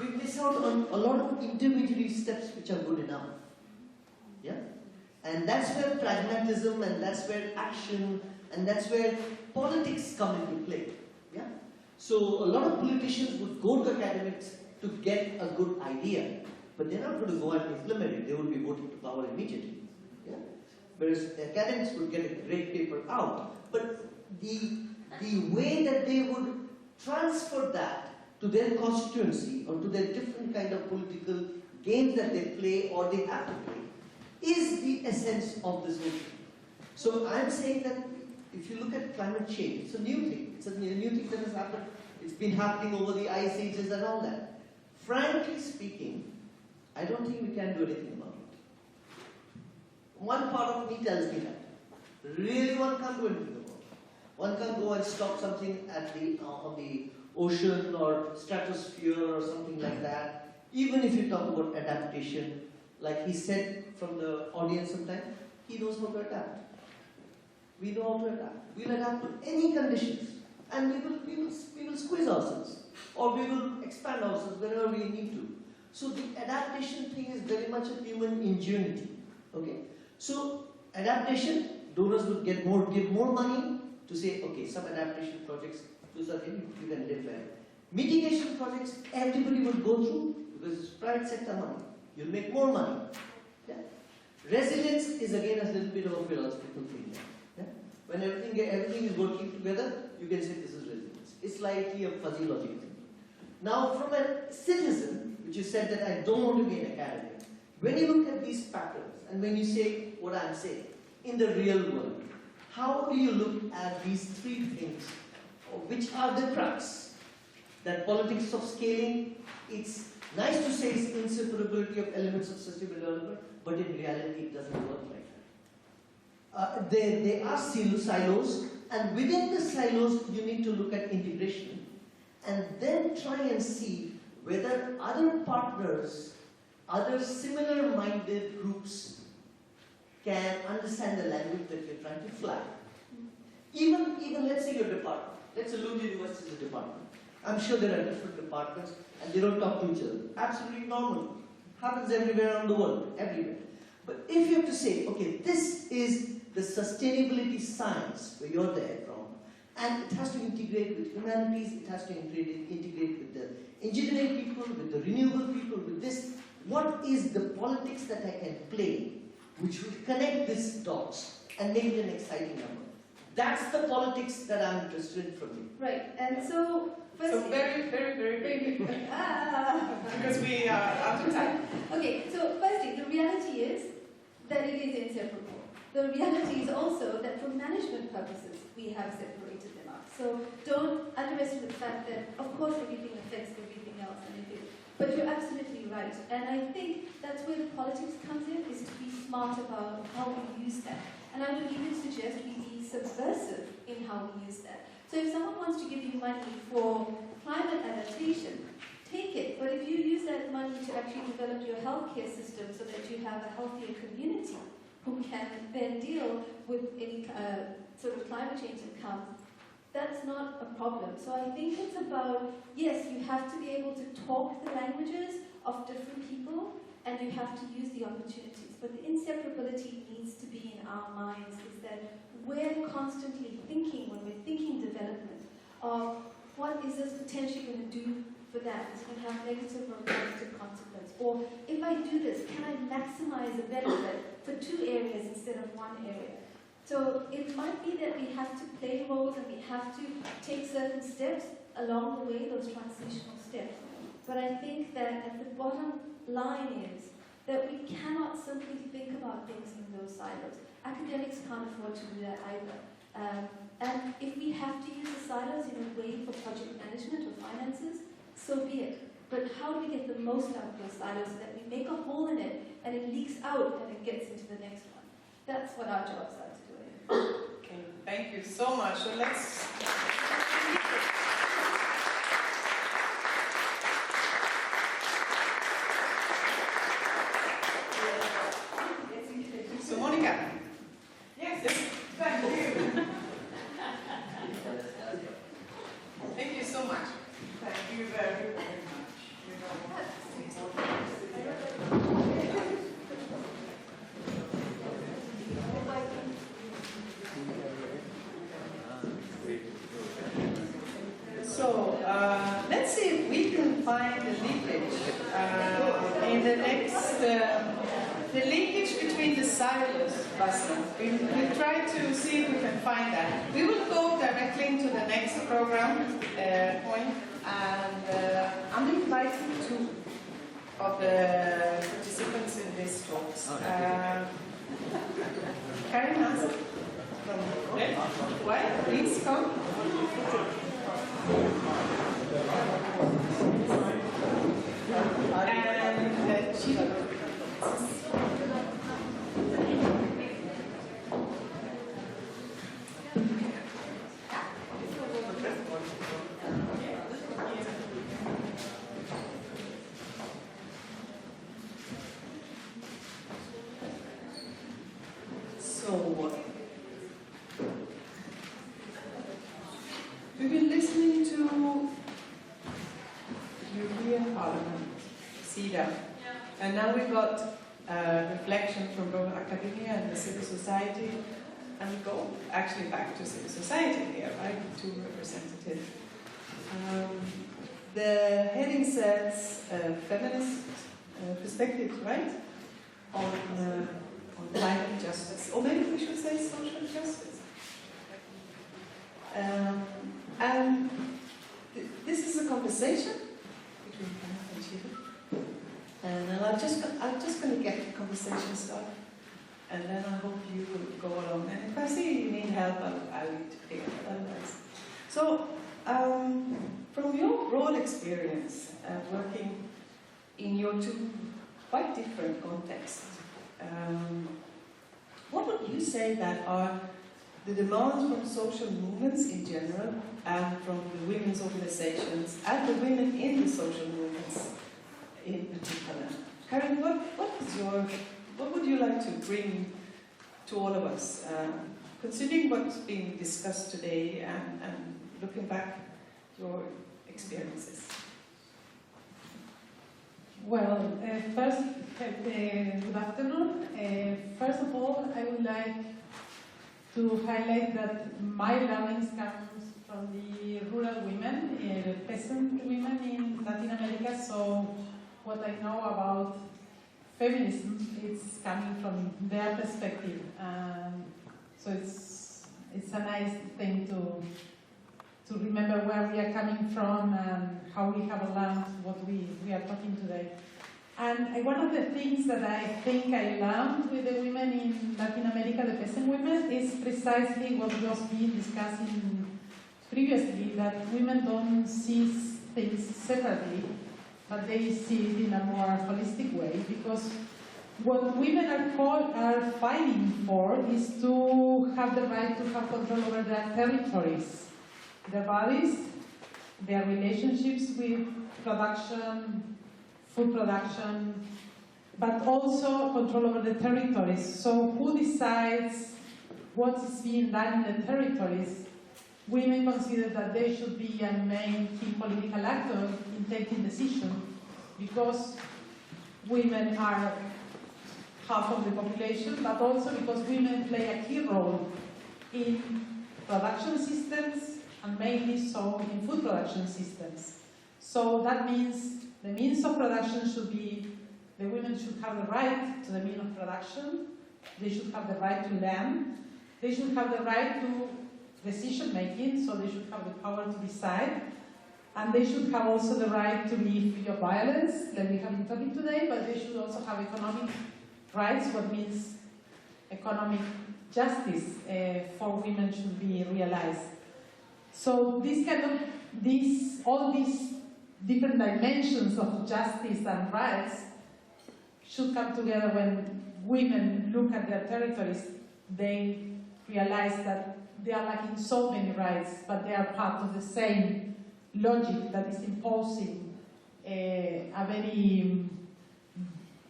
we miss out on a lot of intermediary steps which are good enough. Yeah? And that's where pragmatism, and that's where action, and that's where politics come into play. Yeah? So a lot of politicians would go to academics to get a good idea, but they're not going to go and implement it. They would be voted to power immediately. Yeah? Whereas academics would get a great paper out, but the way that they would transfer that to their constituency or to their different kind of political games that they play or they have to play is the essence of this whole thing. So I'm saying that if you look at climate change, it's a new thing. It's a new thing that has happened. It's been happening over the ice ages and all that. Frankly speaking, I don't think we can do anything about it. One part of me tells me that. Really, one can't do anything about it. One can't go and stop something at the on the ocean or stratosphere or something like that. Even if you talk about adaptation, like he said from the audience sometime, he knows how to adapt. We know how to adapt. We'll adapt to any conditions, and we will squeeze ourselves, or we will expand ourselves wherever we need to. So the adaptation thing is very much a human ingenuity. Okay. So adaptation, donors will give more money to say, okay, some adaptation projects, those are things you can live well. Mitigation projects, everybody will go through because it's private sector money. You'll make more money. Yeah. Resilience is again a little bit of a philosophical thing. Yeah. When everything is working together, you can say this is resilience. It's slightly a fuzzy logic thing. Now, from a citizen, which you said that I don't want to be an academic, when you look at these patterns and when you say what I'm saying in the real world, how do you look at these three things, which are the crux? That politics of scaling, it's nice to say it's inseparability of elements of sustainable development, but in reality it doesn't work like that. There are silos, and within the silos you need to look at integration and then try and see whether other partners, other similar-minded groups can understand the language that you're trying to flag. Even let's say your department. Let's say Lund University is a department. I'm sure there are different departments and they don't talk to each other. Absolutely normal. Happens everywhere around the world, everywhere. But if you have to say, okay, this is the sustainability science where you're there from, and it has to integrate with humanities, it has to integrate with the engineering people, with the renewable people, with this. What is the politics that I can play which will connect these dots and make it an exciting number? That's the politics that I'm interested in from you. Right, and so firstly, So very quick. Because we are out of time. Okay, so firstly, the reality is that it is inseparable. The reality is also that for management purposes, we have separated them out. So don't underestimate the fact that, of course, everything affects everything else, but you're absolutely right. And I think that's where the politics comes in, is to be smart about how we use that. And I would even suggest we be subversive in how we use that. So if someone wants to give you money for climate adaptation, take it. But if you use that money to actually develop your healthcare system so that you have a healthier community who can then deal with any sort of climate change that comes, that's not a problem. So I think it's about, yes, you have to be able to talk the languages of different people, and you have to use the opportunities. But the inseparability needs to be in our minds, is that we're constantly thinking, when we're thinking development, of what is this potentially going to do for that? Is it going to have negative or positive consequence? Or if I do this, can I maximize the benefit for 2 areas instead of 1 area? So it might be that we have to play roles and we have to take certain steps along the way, those transitional steps. But I think that at the bottom line is that we cannot simply think about things in those silos. Academics can't afford to do that either. And if we have to use the silos in a way for project management or finances, so be it. But how do we get the most out of those silos so that we make a hole in it and it leaks out and it gets into the next one? That's what our jobs are to do. Okay, thank you so much. So let's... So Monica. Yes, thank you. Thank you so much. Thank you very, very much. You know what? So let's see if we can find the leakage in the next, the linkage between the silos, Vasna. We'll try to see if we can find that. We will go directly into the next program point, and I'm inviting to of the participants in these talks. Karin Nansen from Why? Please come. And Sheelu. We've been listening to European Parliament, Sida, and now we've got reflection from both academia and the civil society, and we go actually back to civil society here, right? Two representatives. The heading says Feminist Perspectives, right? On climate justice, or maybe we should say social justice. And this is a conversation between Karin and Sheelu. And I'm just going to get the conversation started. And then I hope you will go along. And if I see you need help, I'll need to pick it otherwise. So, from your broad experience working in your two quite different contexts, what would you say that are the demands from social movements in general and from the women's organizations and the women in the social movements in particular? Karin, what would you like to bring to all of us, considering what's being discussed today and looking back your experiences? Well, first, good afternoon. First of all, I would like to highlight that my learnings comes from the rural women, the peasant women in Latin America. So what I know about feminism is coming from their perspective. So it's a nice thing to remember where we are coming from and how we have learned what we are talking today. And one of the things that I think I learned with the women in Latin America, the peasant women, is precisely what was being discussing previously, that women don't see things separately, but they see it in a more holistic way, because what women are fighting for is to have the right to have control over their territories, their bodies, their relationships with production, food production, but also control over the territories. So who decides what is being done in the territories? Women consider that they should be a main key political actor in taking decisions, because women are half of the population, but also because women play a key role in production systems, and mainly so in food production systems. So that means the means of production should be, the women should have the right to the means of production, they should have the right to land, they should have the right to decision making, so they should have the power to decide, and they should have also the right to be free of violence, like we have been talking today, but they should also have economic rights, what means economic justice for women should be realized. So all these different dimensions of justice and rights should come together when women look at their territories. They realize that they are lacking so many rights, but they are part of the same logic that is imposing the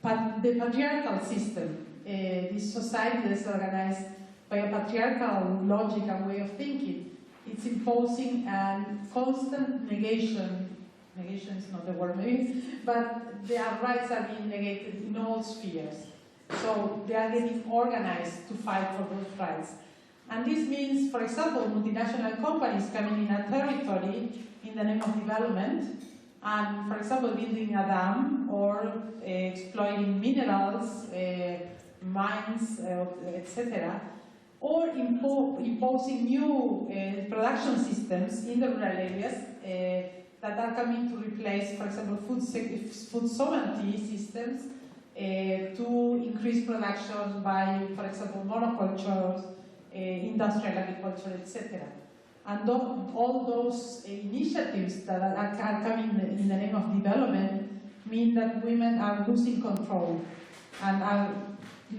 patriarchal system. This society is organized by a patriarchal logic and way of thinking. It's imposing a constant negation is not the word maybe, but their rights are being negated in all spheres. So they are getting organized to fight for those rights. And this means, for example, multinational companies coming in a territory in the name of development, and for example, building a dam or exploiting minerals, mines, etc., or imposing new production systems in the rural areas that are coming to replace, for example, food sovereignty systems to increase production by, for example, monocultures, industrial agriculture, etc. And all those initiatives that are coming in the name of development mean that women are losing control and are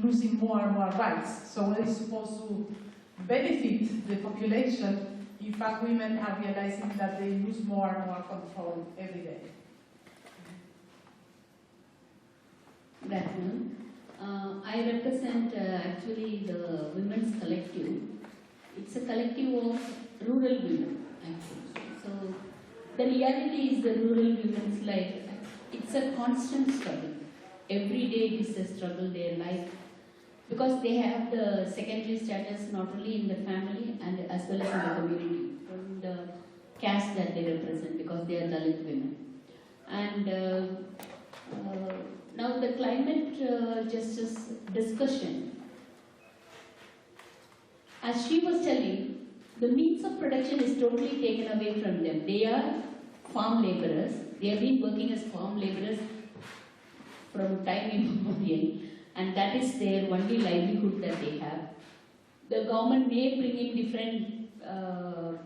losing more and more rights. So what is supposed to benefit the population, in fact, women are realizing that they lose more and more control every day. Good afternoon. I represent actually the women's collective. It's a collective of rural women, actually. So the reality is the rural women's life, it's a constant struggle. Every day it is a struggle, their life, because they have the secondary status not only in the family and as well as in the community, from the caste that they represent, because they are Dalit women. And now the climate justice discussion, as she was telling, the means of production is totally taken away from them. They are farm laborers. They have been working as farm laborers from time immemorial, and that is their only livelihood that they have. The government may bring in different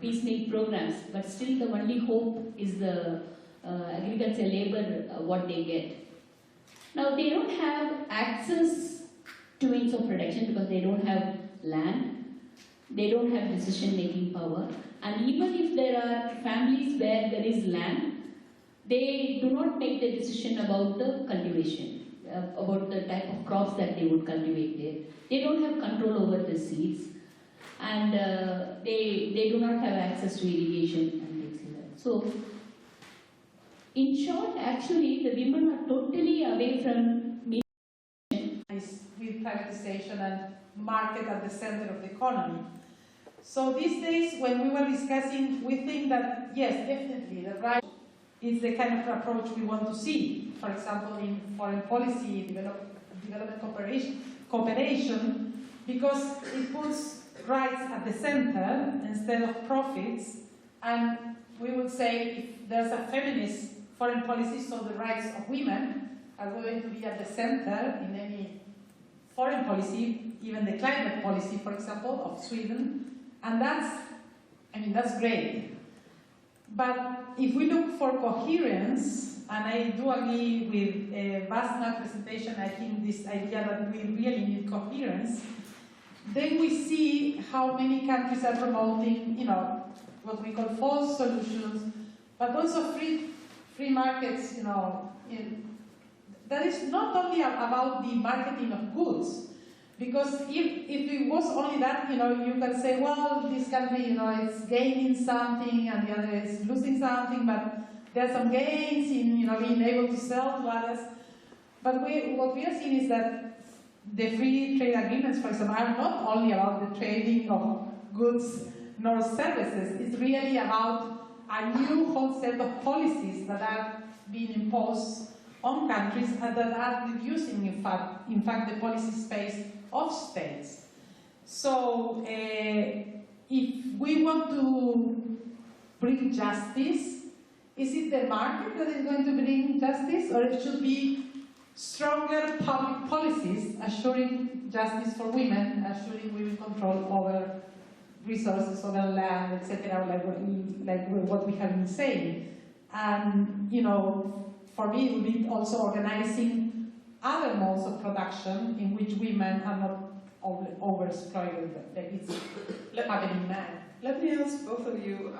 piecemeal programs, but still the only hope is the agricultural labor, what they get. Now they don't have access to means of production because they don't have land, they don't have decision-making power, and even if there are families where there is land, they do not make the decision about the cultivation, about the type of crops that they would cultivate there. They don't have control over the seeds, and they do not have access to irrigation and things like that. So, in short, actually, the women are totally away from with privatization and market at the center of the economy. So these days, when we were discussing, we think that yes, definitely, the right is the kind of approach we want to see. For example, in foreign policy, development cooperation, because it puts rights at the center instead of profits. And we would say if there's a feminist foreign policy, so the rights of women are going to be at the center in any foreign policy, even the climate policy, for example, of Sweden. And that's great. But if we look for coherence, and I do agree with Vasna's presentation, I think this idea that we really need coherence, then we see how many countries are promoting, what we call false solutions, but also free markets, that is not only about the marketing of goods, because if it was only that, you can say, well, this country, it's gaining something and the other is losing something, but there are some gains in, being able to sell to others. But what we are seeing is that the free trade agreements, for example, are not only about the trading of goods nor services. It's really about a new whole set of policies that are being imposed on countries and that are reducing, in fact, the policy space of states. So, if we want to bring justice, is it the market that is going to bring justice, or it should be stronger public policies assuring justice for women, assuring women control over resources, over land, etc., like what we have been saying? And, for me, it would be also organizing other modes of production in which women are not overexploited, like it's happening now. Let me ask both of you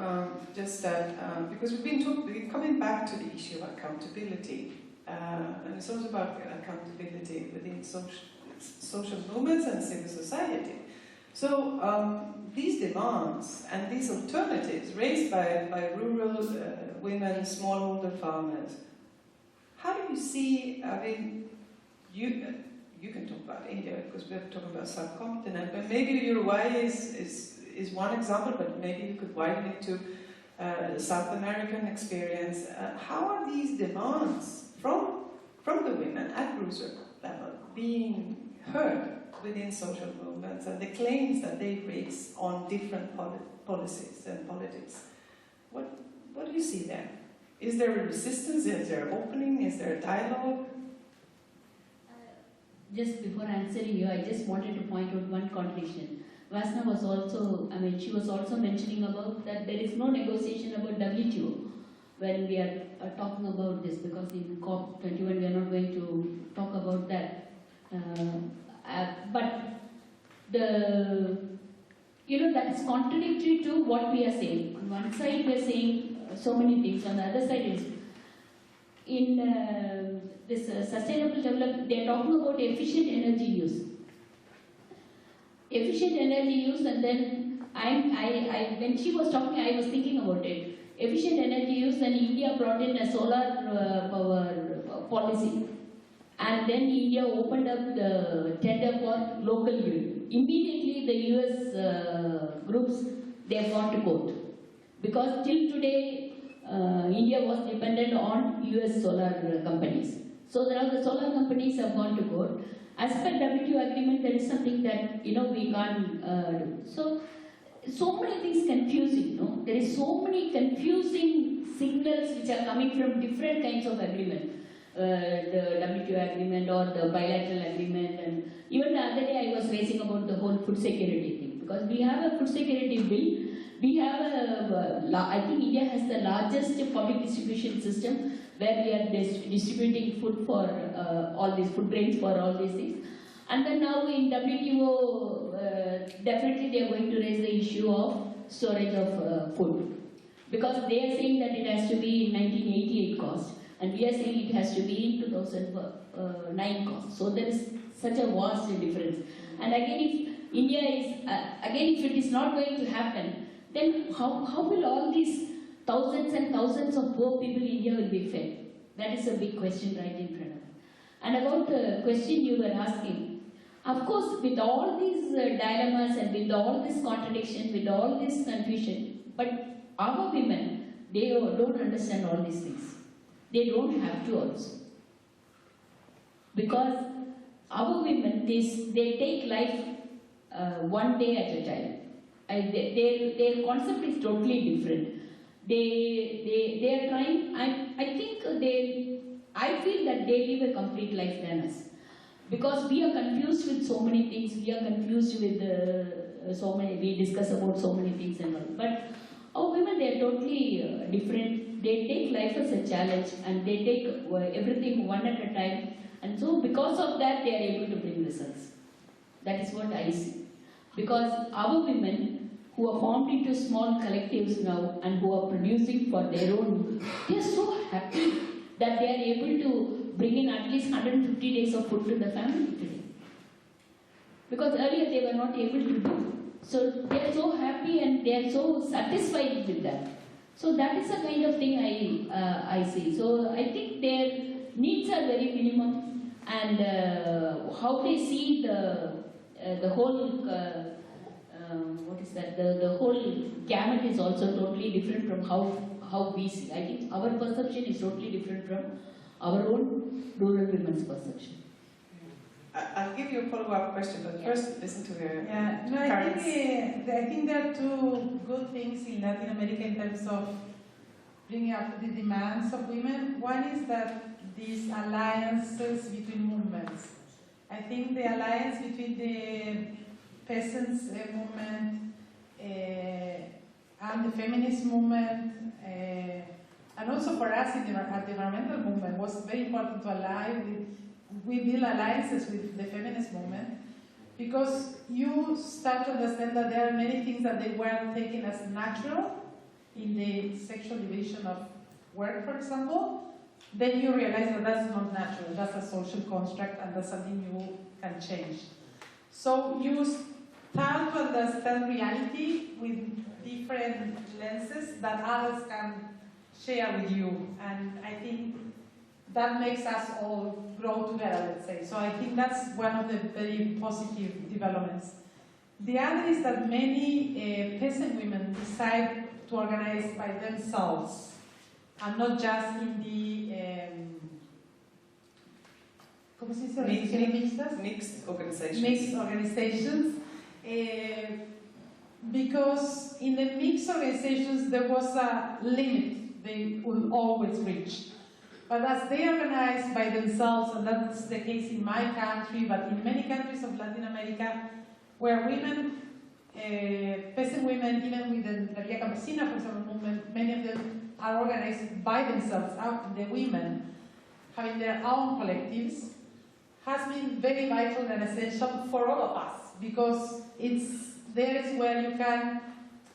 just that, because we've been coming back to the issue of accountability, and it's also about accountability within social movements and civil society. So these demands and these alternatives raised by rural women, smallholder farmers, how do you see, you can talk about India because we're talking about subcontinent, but maybe Uruguay is one example, but maybe you could widen it to South American experience. How are these demands from the women at bruiser level being heard within social movements and the claims that they raise on different policies and politics? What do you see there? Is there a resistance? Is there an opening? Is there a dialogue? Just before answering you, I just wanted to point out one contradiction. Vasna was also, she was also mentioning about that there is no negotiation about WTO when we are talking about this, because in COP21 we are not going to talk about that. But that is contradictory to what we are saying. On one side we are saying so many things, on the other side is in this sustainable development, they are talking about efficient energy use. Efficient energy use, and then when she was talking, I was thinking about it. Efficient energy use, and India brought in a solar power policy. And then India opened up the tender for local grid. Immediately the US groups, they have gone to court. Because till today, India was dependent on US solar companies. So now the solar companies have gone to court. As per WTO agreement, there is something that we can't do. So many things confusing. There is so many confusing signals which are coming from different kinds of agreement. The WTO agreement or the bilateral agreement, and even the other day I was raising about the whole food security thing, because we have a food security bill. We have I think India has the largest public distribution system where we are distributing food for all these food grains for all these things. And then now in WTO, definitely they are going to raise the issue of storage of food, because they are saying that it has to be in 1988 cost, and we are saying it has to be in 2009 cost. So there is such a vast difference. And again, if India is if it is not going to happen, then how will all these thousands and thousands of poor people in India will be fed? That is a big question right in front of us. And about the question you were asking, of course, with all these dilemmas and with all this contradiction, with all this confusion, but our women, they don't understand all these things. They don't have to also. Because our women, they take life one day at a time. Their concept is totally different. They are trying, I feel that they live a complete life than us. Because we are confused with so many things, we are confused with we discuss about so many things and all. But our women, they are totally different. They take life as a challenge and they take everything one at a time. And so because of that, they are able to bring results. That is what I see. Because our women who are formed into small collectives now and who are producing for their own, they are so happy that they are able to bring in at least 150 days of food to the family today. Because earlier they were not able to do. So they are so happy and they are so satisfied with that. So that is the kind of thing I see. So I think their needs are very minimum, and how they see the whole the whole gamut is also totally different from how we see. I think our perception is totally different from our own rural women's perception. I'll give you a follow-up question, but first listen to the I think there are two good things in Latin America in terms of bringing up the demands of women. One is that these alliances between movements. I think the alliance between the peasants movement and the feminist movement, and also for us at the environmental movement, was very important to ally we build alliances with the feminist movement, because you start to understand that there are many things that they were taken as natural in the sexual division of work, for example. Then you realize that that's not natural, that's a social construct, and that's something you can change. So you start to understand reality with different lenses that others can share with you, and I think that makes us all grow together, let's say. So I think that's one of the very positive developments. The other is that many peasant women decide to organize by themselves, and not just in the mixed organizations. Mixed organizations. Because in the mixed organizations there was a limit they will always reach. But as they organize by themselves, and that's the case in my country, but in many countries of Latin America, where women, peasant women, even with the La Via Campesina, for example, movement, many of them are organized by themselves, the women, having their own collectives, has been very vital and essential for all of us, because there is where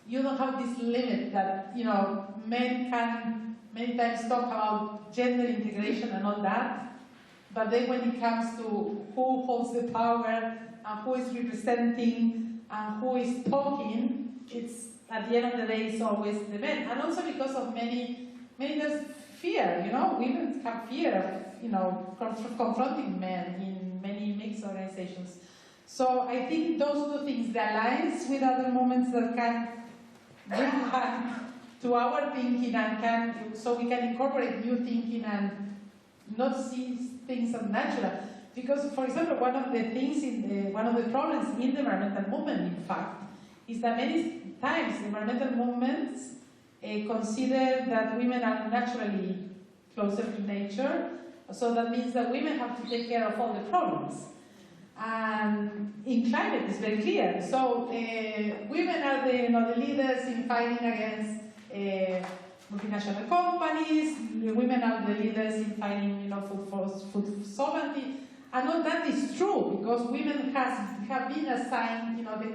you don't have this limit that, men can many times talk about gender integration and all that, but then when it comes to who holds the power and who is representing and who is talking, it's at the end of the day it's always the men. And also because of many there's fear, women have fear of confronting men in many mixed organizations. So I think those two things, the alliance with other movements that can bring back to our thinking and so we can incorporate new thinking and not see things as natural. Because, for example, one of the problems in the environmental movement, in fact, is that many times the environmental movements consider that women are naturally closer to nature, so that means that women have to take care of all the problems. And in climate, it's very clear. So women are the leaders in fighting against multinational companies. Women are the leaders in fighting, food sovereignty. And all that is true because women have been assigned, the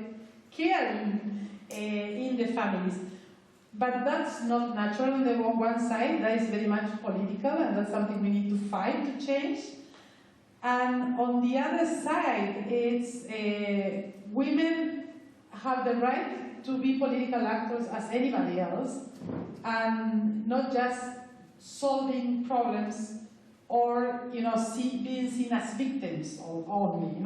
caring in the families. But that's not natural on the one side. That is very much political, and that's something we need to fight to change. And on the other side, it's women have the right to be political actors as anybody else, and not just solving problems or being seen as victims only.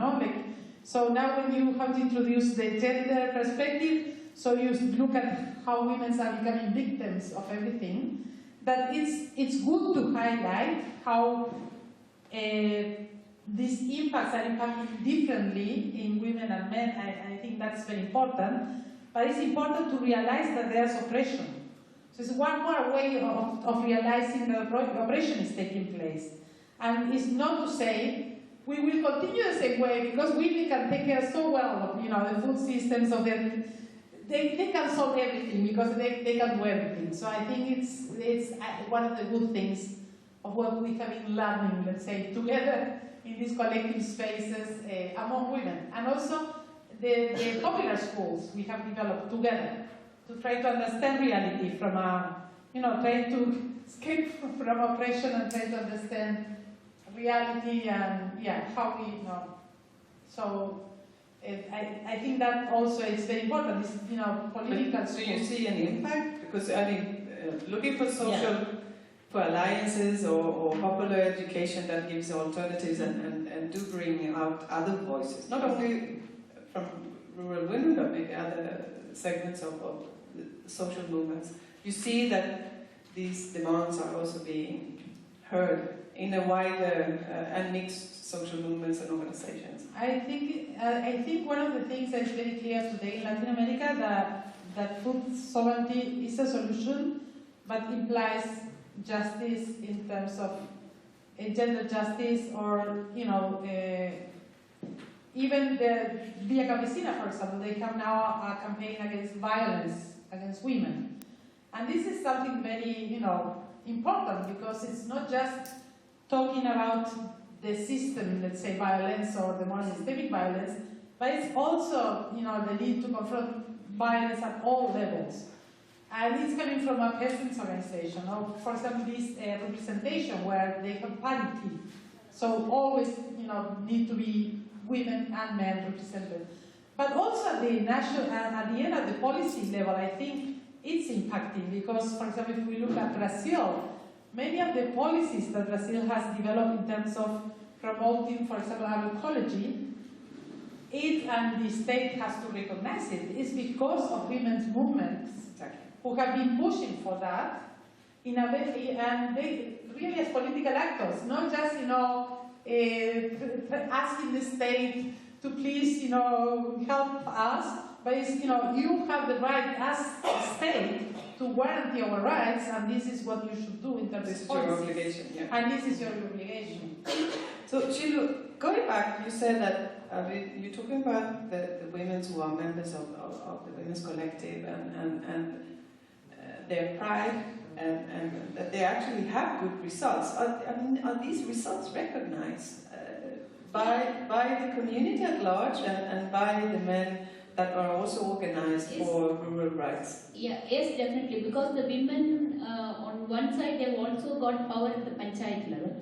So now when you have to introduce the gender perspective, so you look at how women are becoming victims of everything. That it's good to highlight how these impacts are impacting differently in women and men. I think that's very important. But it's important to realize that there's oppression. So it's one more way of realizing that oppression is taking place. And it's not to say we will continue the same way because women can take care so well of the food systems of them. They can solve everything because they can do everything. So I think it's one of the good things of what we have been learning, let's say, together in these collective spaces among women. And also the popular schools we have developed together to try to understand reality from trying to escape from oppression and try to understand reality and how we So I think that also is very important. This political. So you see an impact because looking for social for alliances or popular education that gives alternatives and do bring out other voices, not only from rural women but maybe other segments of the social movements. You see that these demands are also being heard in a wider and mixed social movements and organizations. I think one of the things that is very clear today in Latin America that food sovereignty is a solution, but implies justice in terms of gender justice, or even the Via Campesina, for example, they have now a campaign against violence against women, and this is something very important because it's not just talking about the system, let's say violence or the more systemic violence, but it's also the need to confront violence at all levels. And it's coming from a peasants organization, or for example this representation where they have parity. So always need to be women and men represented. But also at the national and at the end of the policy level, I think it's impacting because, for example, if we look at Brazil, many of the policies that Brazil has developed in terms of promoting, for example, agroecology, it and the state has to recognize it, is because of women's movements who have been pushing for that in a way, and they really as political actors, not just asking the state to please help us, but it's you have the right as a state to guarantee our rights, and this is what you should do in terms This of is your policies. obligation, yeah. And this is your obligation. So, Sheelu, going back, you said that you're talking about the women who are members of the Women's Collective and their pride and that they actually have good results. Are these results recognized by the community at large and by the men that are also organized for rural rights? Yeah, yes, definitely. Because the women, on one side, they've also got power at the panchayat level,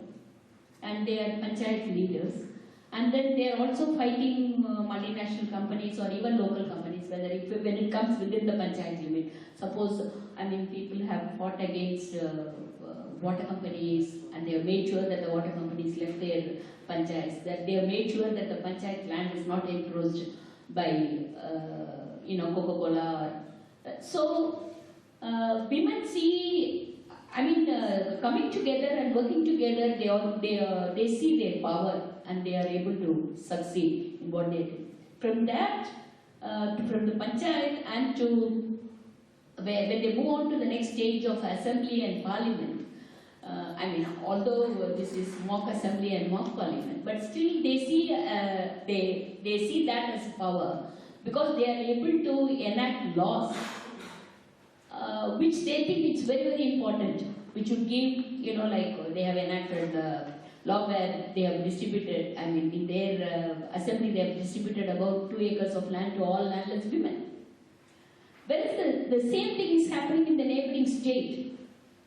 and they are panchayat leaders. And then they are also fighting multinational companies or even local companies, when it comes within the panchayat limit. Suppose, people have fought against water companies, and they have made sure that the water companies left their panchayats, that they have made sure that the panchayat land is not encroached by, Coca-Cola. So, women see, coming together and working together, they see their power and they are able to succeed in what they do. From that, from the panchayat and to when they move on to the next stage of assembly and parliament, although this is mock assembly and mock parliament, but still they see they see that as power, because they are able to enact laws which they think it's very, very important, which would give, they have enacted law where they have distributed, in their assembly they have distributed about 2 acres of land to all landless women. Whereas the same thing is happening in the neighboring state.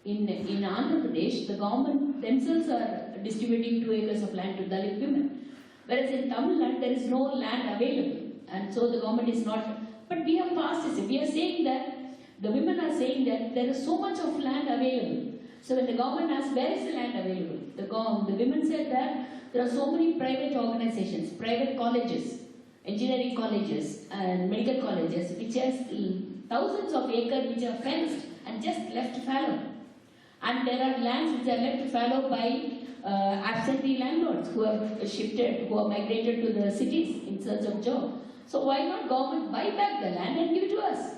In Andhra Pradesh, the government themselves are distributing 2 acres of land to Dalit women. Whereas in Tamil Nadu, there is no land available. And so the government is not. But we have passed this. We are saying that, the women are saying that there is so much of land available. So when the government asks, where is the land available? The women said that there are so many private organizations, private colleges, engineering colleges and medical colleges, which has thousands of acres which are fenced and just left fallow. And there are lands which are left fallow by absentee landlords who have shifted, who have migrated to the cities in search of job. So why not government buy back the land and give it to us?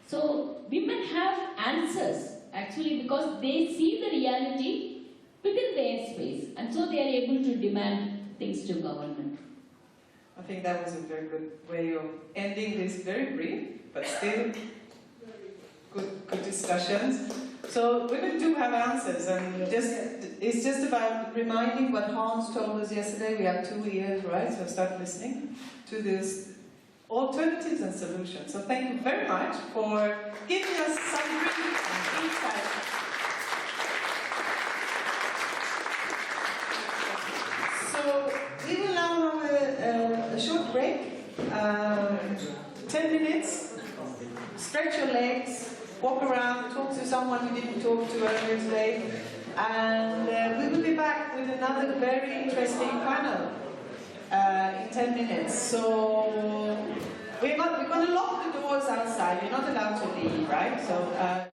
So women have answers, actually, because they see the reality within their space, and so they are able to demand things to government. I think that was a very good way of ending this very brief, but still good discussions. So women do have answers, and it's just about reminding what Hans told us yesterday. We have 2 years, right? So start listening to this alternatives and solutions. So thank you very much for giving us some brief insight. So we will now have a short break, 10 minutes. Stretch your legs. Walk around, talk to someone you didn't talk to earlier today, and we will be back with another very interesting panel in 10 minutes. So we're going to lock the doors outside. You're not allowed to leave, right? So.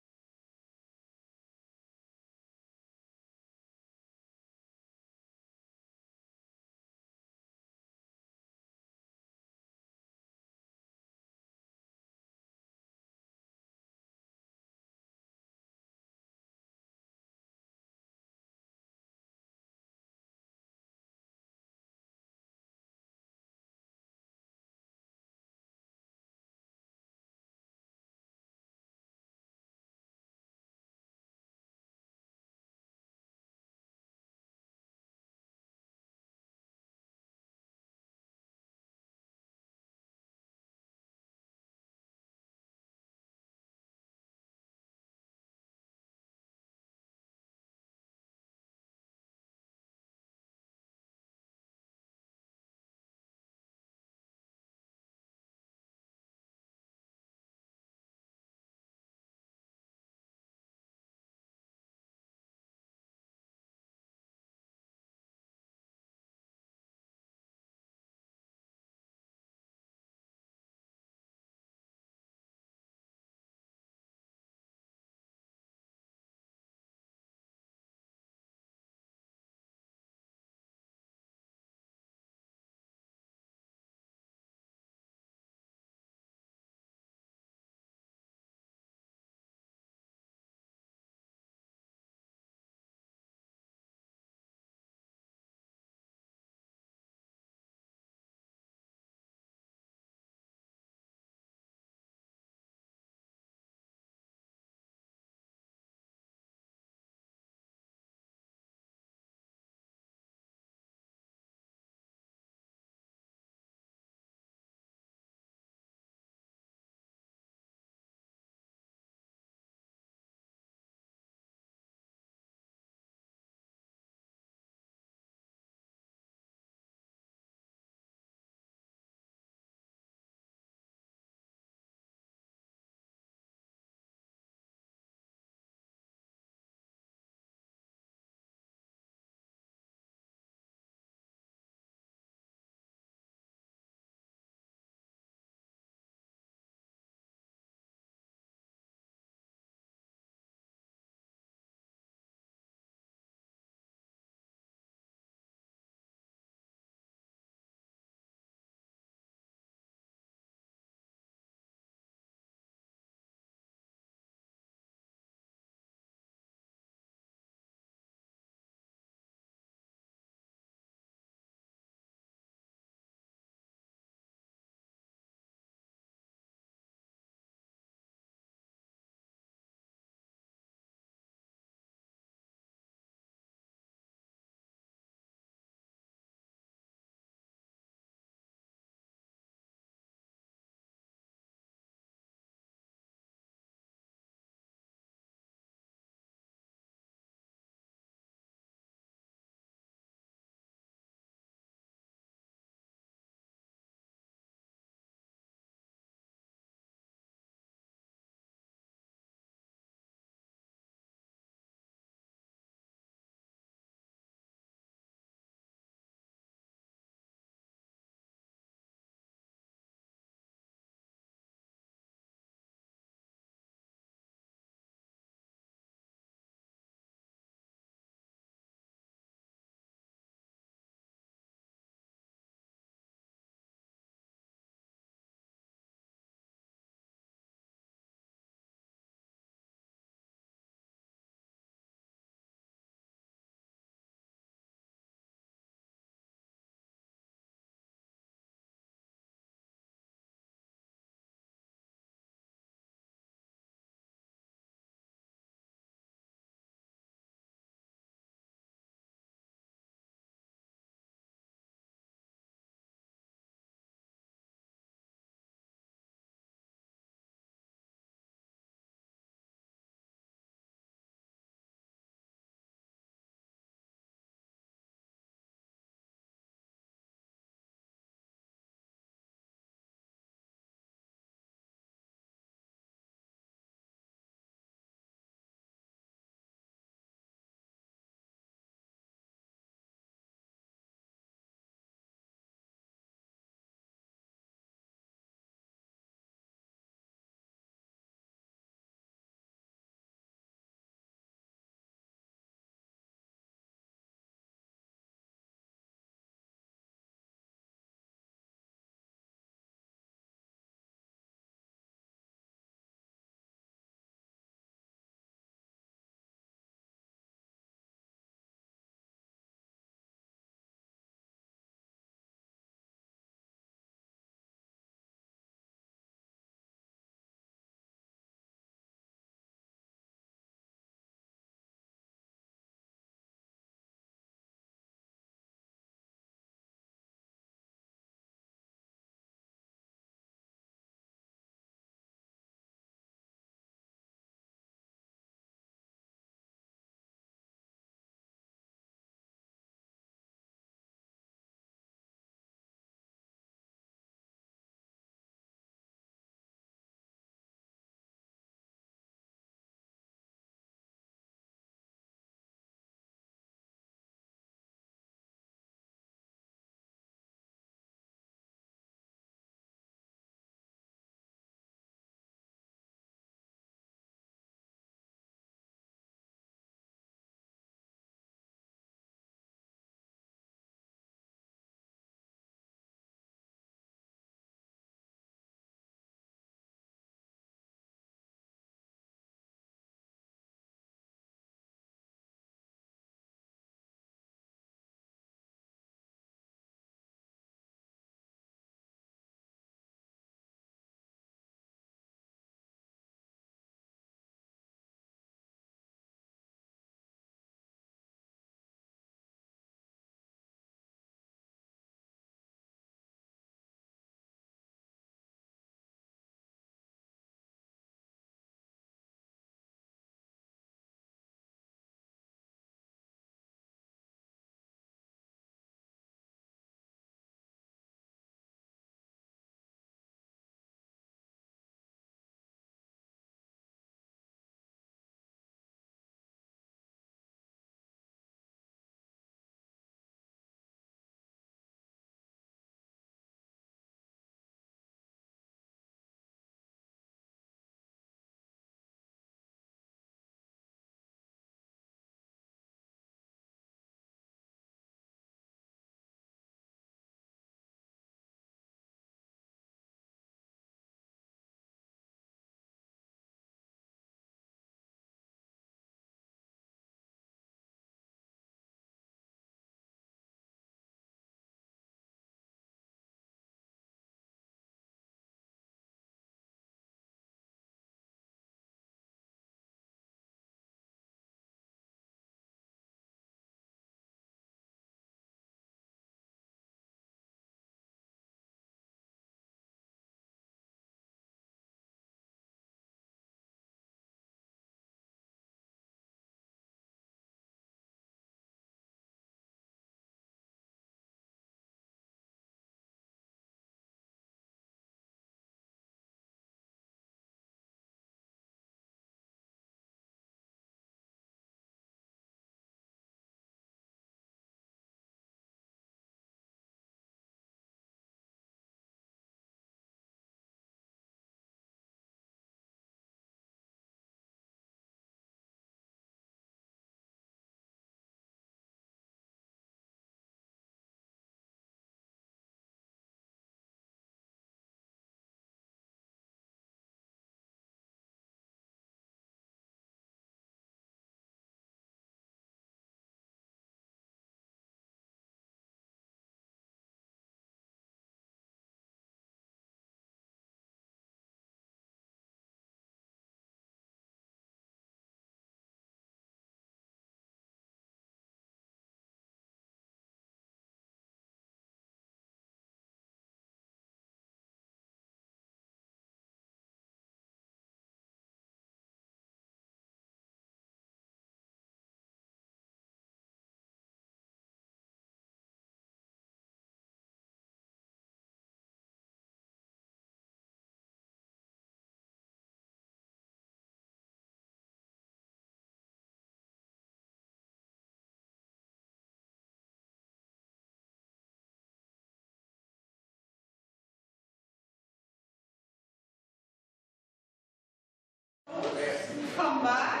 come back.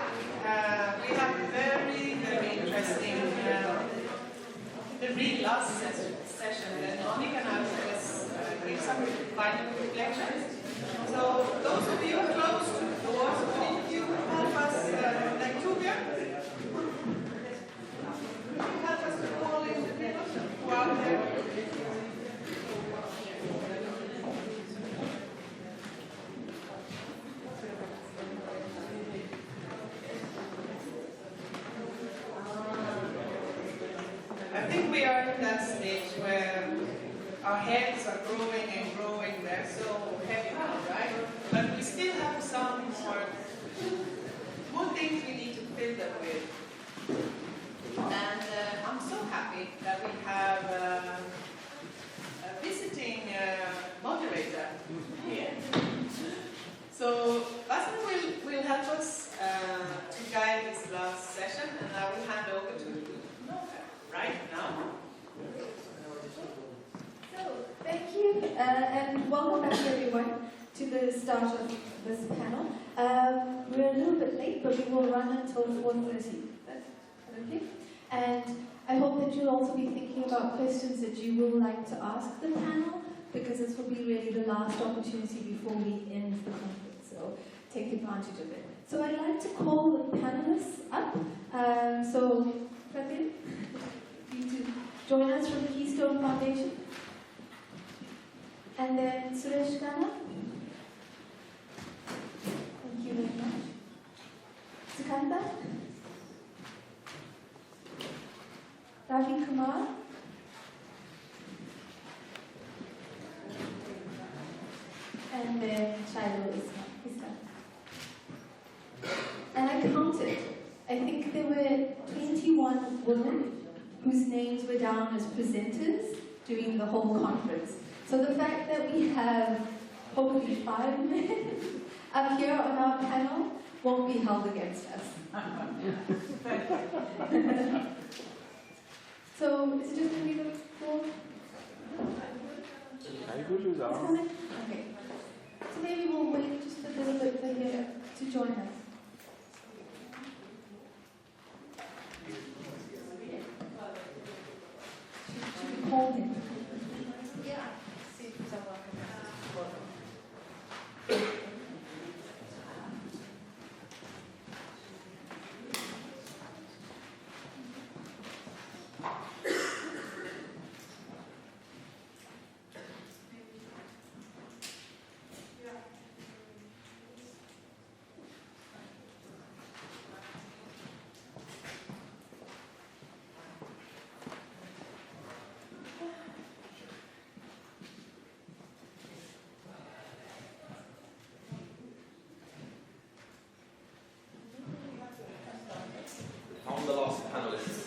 We have a very, very interesting, the really last session, and Monica now will give some final reflections. So those of you close to the doors, could you help us, like two here? Help us to call in the people who are there. I think we are in that stage where our heads are growing and growing. They're so heavy now, right? But we still have some more things we need to fill them with. And I'm so happy that we have a visiting moderator here. So Vasna will help us to guide this last session, and I will hand over to right now. So, thank you, and welcome back everyone to the start of this panel. We're a little bit late, but we will run until 4:30. That's okay. And I hope that you'll also be thinking about questions that you will like to ask the panel, because this will be really the last opportunity before we end the conference. So take advantage of it. So I'd like to call the panelists up. So, Bodil, you to join us from the Keystone Foundation. And then Suresh Khanna. Thank you very much. Sukanta. Ravi Kumar. And then Sheelu Islam. And I counted. I think there were 21 women whose names were down as presenters during the whole conference. So the fact that we have hopefully 5 men up here on our panel won't be held against us. So is it just going to be the 4? Okay. So maybe we'll wait just a little bit for here to join us. Should we call him? Yeah. See if someone can I'm the last panelist.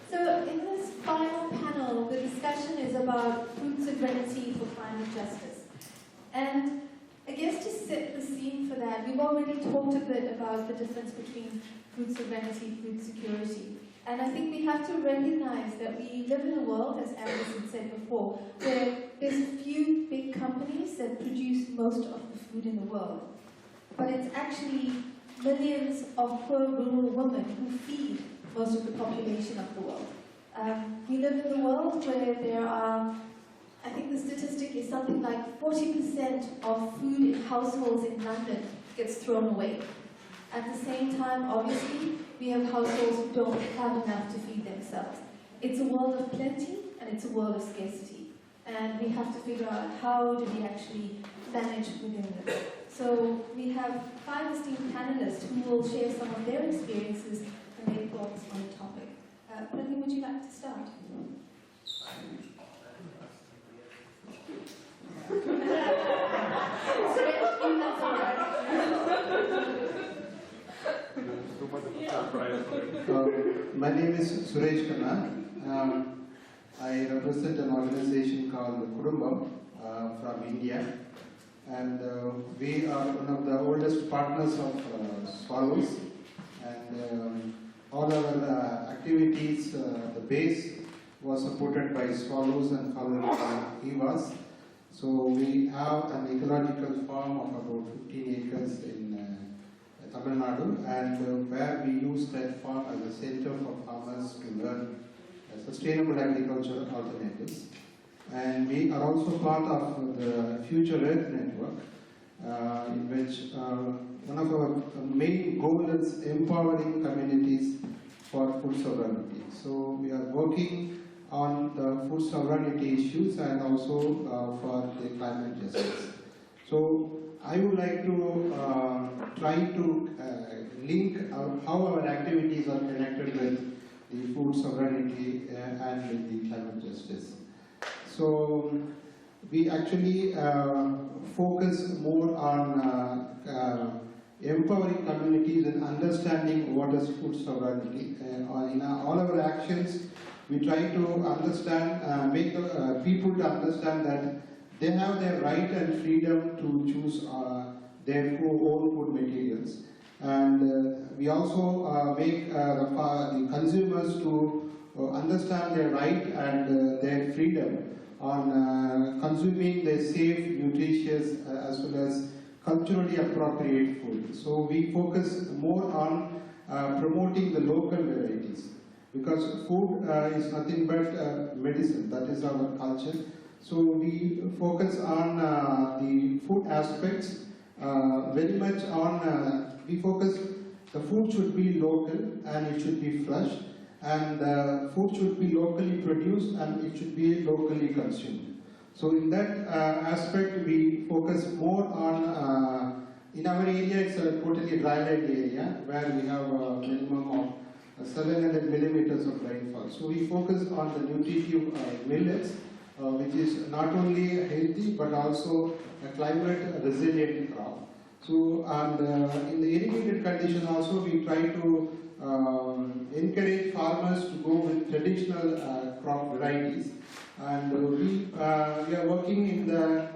So in this final panel, the discussion is about food sovereignty for climate justice. And I guess to set the scene for that, we've already talked a bit about the difference between food sovereignty, food security. And I think we have to recognize that we live in a world, as Anderson said before, where there's a few big companies that produce most of the food in the world. But it's actually millions of poor rural women who feed most of the population of the world. We live in a world where there are, I think the statistic is something like 40% of food in households in London gets thrown away. At the same time, obviously, we have households who don't have enough to feed themselves. It's a world of plenty and it's a world of scarcity. And we have to figure out how do we actually manage within this. So we have 5 esteemed panelists who will share some of their experiences and their thoughts on the topic. Bodil, would you like to start? My name is Suresh Khanna. I represent an organization called Kudumbam from India, and we are one of the oldest partners of Swallows, and all our activities, the base was supported by Swallows and followed by EVAs. So we have an ecological farm of about 15 acres in Tamil Nadu, and where we use that farm as a center for farmers to learn sustainable agricultural alternatives. And we are also part of the Future Earth Network, in which one of our main goals is empowering communities for food sovereignty. So we are working on the food sovereignty issues and also for the climate justice. So I would like to try to link how our activities are connected with the food sovereignty and with the climate justice. So we actually focus more on empowering communities and understanding what is food sovereignty. In all our actions, we try to understand, make the people to understand that they have their right and freedom to choose their own food materials. And we also make the consumers to understand their right and their freedom on consuming the safe, nutritious, as well as culturally appropriate food. So we focus more on promoting the local varieties, because food is nothing but medicine. That is our culture. So we focus on the food aspects, very much on, we focus, the food should be local and it should be fresh, and food should be locally produced and it should be locally consumed. So in that aspect, we focus more on, in our area it's a totally dryland area where we have a minimum of 700 millimeters of rainfall. So we focus on the nutritive millets, which is not only healthy but also a climate resilient crop. So, and in the irrigated condition also, we try to encourage farmers to go with traditional crop varieties. And we are working in the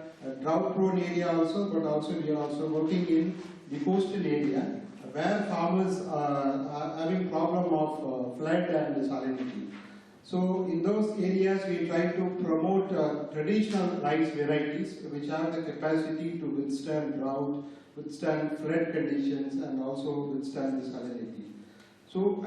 drought prone area also, but also we are also working in the coastal area where farmers are having problem of flood and salinity. So in those areas we try to promote traditional rice varieties which have the capacity to withstand drought, withstand flood conditions, and also withstand the salinity. So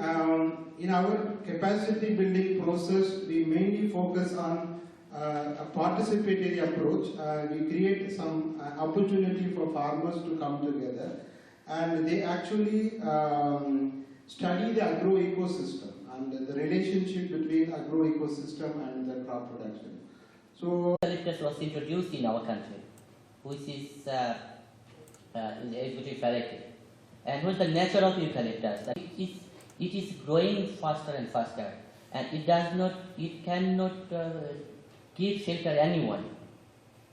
in our capacity building process, we mainly focus on a participatory approach. We create some opportunity for farmers to come together, and they actually study the agro-ecosystem and the relationship between agro-ecosystem and the crop production. So eucalyptus was introduced in our country, which is in the exotic variety. And what's the nature of eucalyptus? It is growing faster and faster, and it cannot give shelter anyone,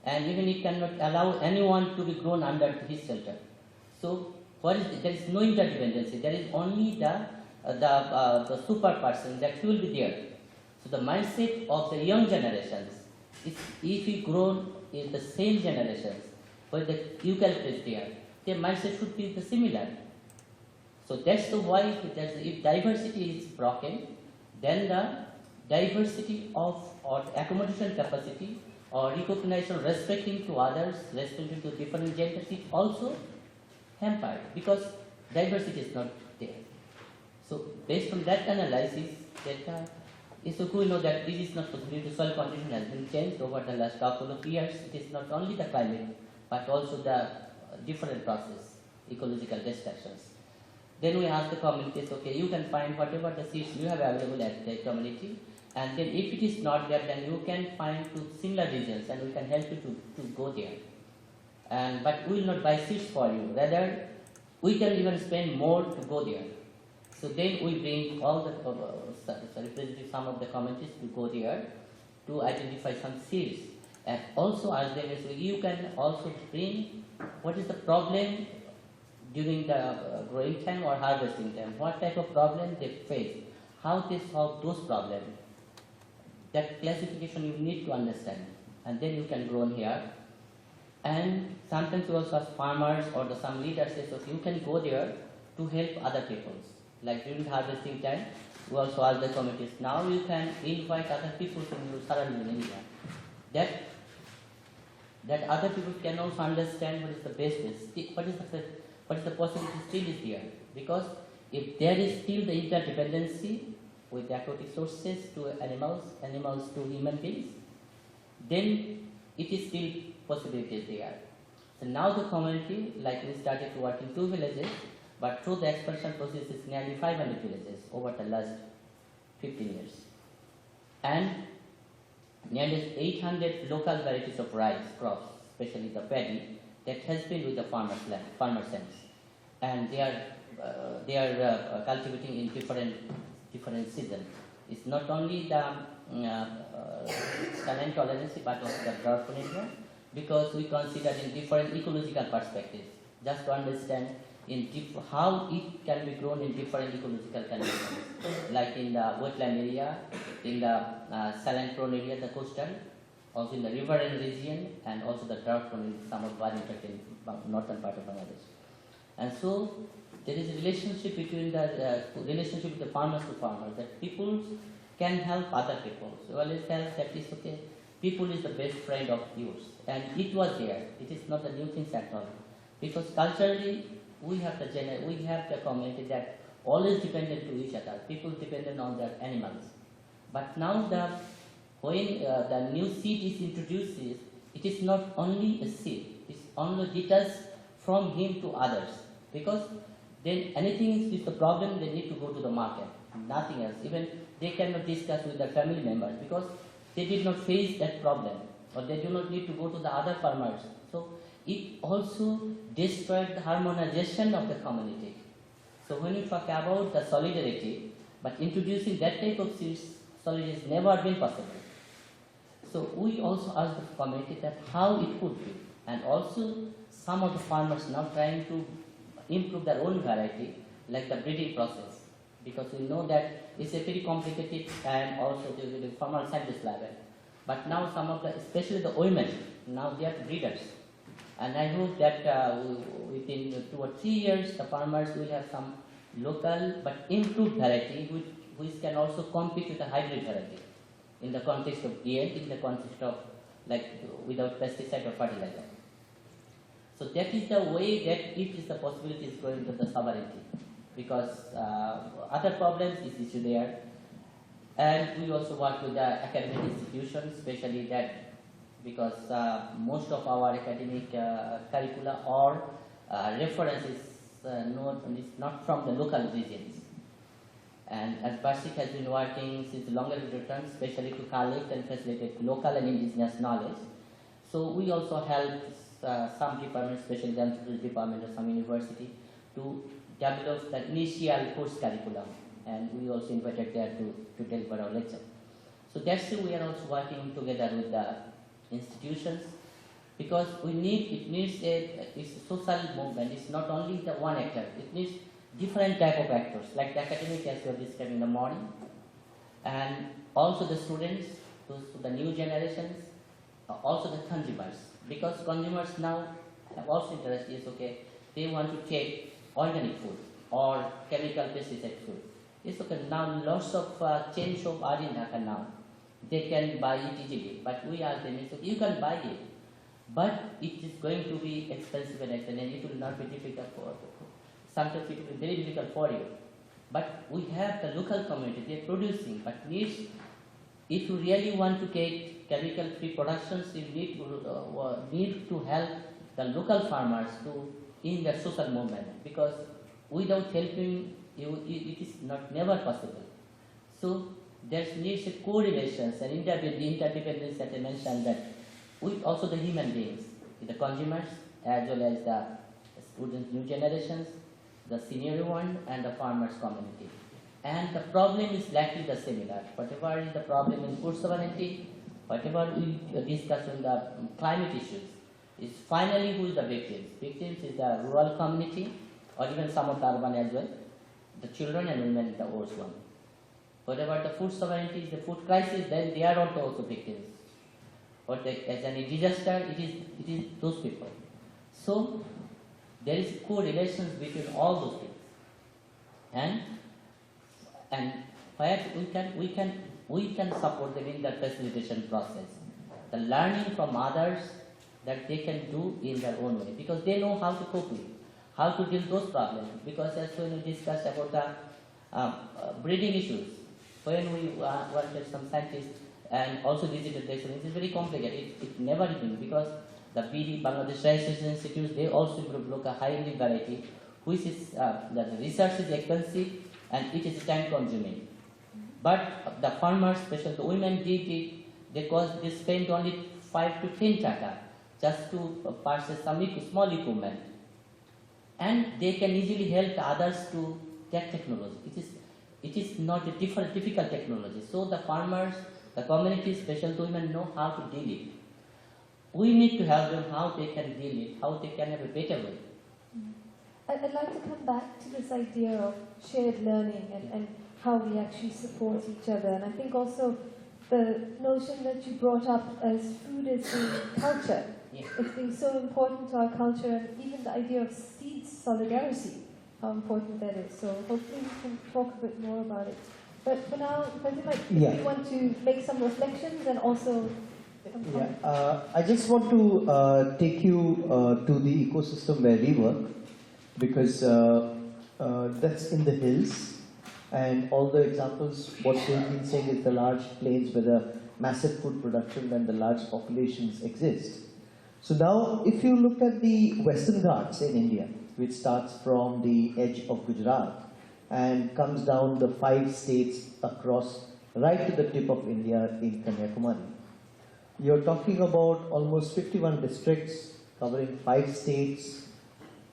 and even it cannot allow anyone to be grown under his shelter. So there is no interdependency. There is only the super person that will be there. So the mindset of the young generations is, if we grow in the same generations where the eucalyptus there, their mindset should be similar. So that's why if diversity is broken, then the diversity of or accommodation capacity or recognition, respecting to others, respecting to different genders is also hampered because diversity is not there. So based on that analysis, we know that this is not possible. The soil condition has been changed over the last couple of years. It is not only the climate, but also the different process, ecological destructions. Then we ask the communities, okay, you can find whatever the seeds you have available at the community, and then if it is not there, then you can find to similar regions and we can help you to go there. But we will not buy seeds for you, rather we can even spend more to go there. So then we bring all the, representative some of the communities to go there to identify some seeds, and also ask them, so you can also bring what is the problem during the growing time or harvesting time, what type of problem they face, how they solve those problems. that classification you need to understand, and then you can grow in here. And sometimes we also ask farmers or some leaders say, so you can go there to help other peoples. Like during harvesting time, we also ask the committees, now you can invite other people from your surrounding area. That other people can also understand what is the best, what is the possibility still is there. Because if there is still the interdependency with aquatic sources to animals, animals to human beings, then it is still possibilities there. So now the community, like we started to work in 2 villages, but through the expansion process is nearly 500 villages over the last 15 years. And nearly 800 local varieties of rice crops, especially the paddy, that has been with the farmers' hands. And they are cultivating in different seasons. It's not only the saline tolerance, but also the drought area, because we consider in different ecological perspectives, just to understand how it can be grown in different ecological conditions, like in the wetland area, in the saline-prone area, the coastal, also in the riverine region, and also the drought-prone in some of the northern part of Bangladesh. And so there is a relationship between the relationship with the farmers to farmers, that people can help other people. So always felt that is okay. People is the best friend of yours, and it was there. It is not a new thing at all, because culturally we have the community that always dependent to each other. People dependent on their animals, but now when the new seed is introduced, it is not only a seed. It only deters from him to others, because then anything is the problem, they need to go to the market, nothing else. Even they cannot discuss with their family members because they did not face that problem, or they do not need to go to the other farmers. So it also destroyed the harmonization of the community. So when you talk about the solidarity, but introducing that type of solidarity has never been possible. So we also asked the community that how it could be, and also some of the farmers now trying to improve their own variety, like the breeding process, because we know that it's a very complicated and also the formal scientist level. But now some of the, especially the women, now they are breeders. And I hope that within 2 or 3 years, the farmers will have some local but improved variety which can also compete with the hybrid variety in the context of yield, in the context of like without pesticide or fertilizer. So that is the way that it is the possibility is going to the sovereignty, because other problems is issue there. And we also work with the academic institutions, especially that because most of our academic curricula or references is not from the local regions. And as Bashik has been working since longer term, especially to collect and facilitate local and indigenous knowledge. So we also help some departments, especially the anthropology department of some university, to develop the initial course curriculum. And we also invited there to deliver our lecture. So that's why we are also working together with the institutions, because it needs it's a social movement. It's not only the one actor. It needs different type of actors, like the academic as we have described in the morning, and also the students, the new generations, also the consumers, because consumers now have also interest is okay. They want to take organic food or chemical pesticide food. It's okay. Now lots of chain shop are in Dhaka now. They can buy it easily, but we ask them, so you can buy it, but it is going to be expensive and it will not be difficult for sometimes it will be very difficult for you. But we have the local community, they are producing, but if you really want to get chemical-free productions, you need to help the local farmers in the social movement, because without helping you, it is never possible. So there needs a correlations and interdependence that I mentioned, that with also the human beings, the consumers as well as the students, new generations, the senior one, and the farmers community. And the problem is likely the similar. Whatever is the problem in food sovereignty, whatever we discuss on the climate issues, is finally who is the victims. Victims is the rural community, or even some of the urban as well, the children and women, the worst one. What about the food sovereignty, the food crisis, then they are also victims. Or as any disaster, it is those people. So there is correlations between all those things. And where we can support them in the facilitation process. The learning from others that they can do in their own way, because they know how to cope with, how to deal those problems. Because as when we discussed about the breeding issues, when we wanted some scientists and also visited this, it is very complicated. It never been, because the BD Bangladesh Research Institute, they also look a hybrid variety, which is the research is expensive and it is time consuming. But the farmers, especially the women, did it because they spent only 5 to 10 taka just to purchase some small equipment, and they can easily help others to get technology. It is not a difficult technology. So the farmers, the community, especially the women, know how to deal it. We need to help them how they can deal it, how they can have a better way. I'd like to come back to this idea of shared learning and how we actually support each other. And I think also the notion that you brought up as food as being culture. Yes. It's being so important to our culture, and even the idea of seed solidarity, how important that is. So hopefully we can talk a bit more about it. But for now, if you want to make some reflections and also... I just want to take you to the ecosystem where we work, because that's in the hills, and all the examples, what they've been saying is the large plains where the massive food production and the large populations exist. So now, if you look at the Western Ghats in India, which starts from the edge of Gujarat and comes down the 5 states across, right to the tip of India in Kanyakumari. You're talking about almost 51 districts covering 5 states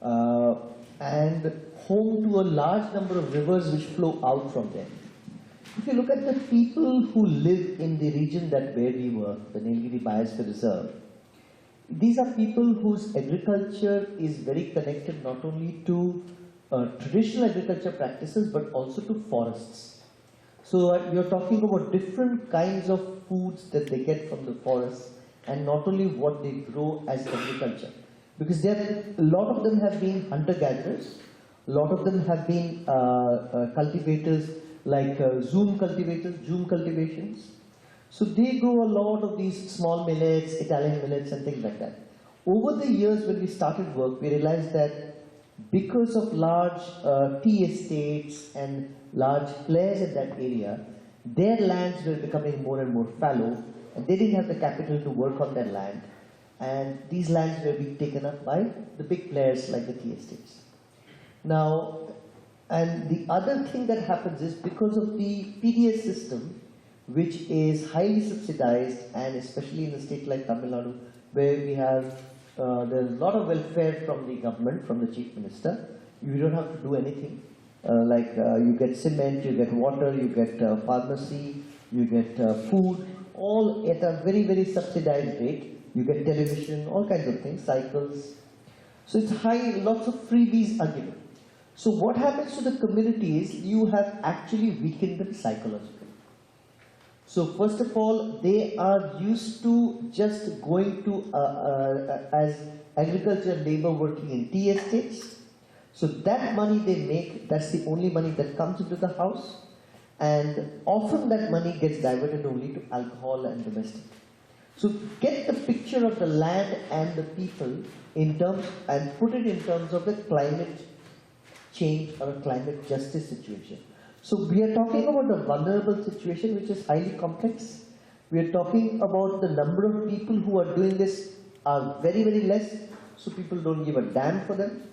and home to a large number of rivers which flow out from them. If you look at the people who live in the region where we work, the Nilgiri Biosphere Reserve, these are people whose agriculture is very connected not only to traditional agriculture practices but also to forests. So you're talking about different kinds of foods that they get from the forests, and not only what they grow as agriculture. Because a lot of them have been hunter-gatherers, a lot of them have been cultivators like Zoom cultivations. So they grow a lot of these small millets, Italian millets and things like that. Over the years when we started work, we realized that because of large tea estates and large players in that area, their lands were becoming more and more fallow, and they didn't have the capital to work on their land, and these lands were being taken up by the big players like the tea estates. Now, and the other thing that happens is because of the PDS system, which is highly subsidized, and especially in a state like Tamil Nadu, where we have there's a lot of welfare from the government, from the chief minister. You don't have to do anything. You get cement, you get water, you get pharmacy, you get food, all at a very, very subsidized rate. You get television, all kinds of things, cycles. So it's high, lots of freebies are given. So what happens to the community is you have actually weakened them psychologically. So first of all, they are used to just going to as agriculture labor working in tea estates. So that money they make, that's the only money that comes into the house, and often that money gets diverted only to alcohol and domestic. So get the picture of the land and the people in terms, and put it in terms of the climate change or a climate justice situation. So we are talking about a vulnerable situation which is highly complex. We are talking about the number of people who are doing this are very, very less, so people don't give a damn for them.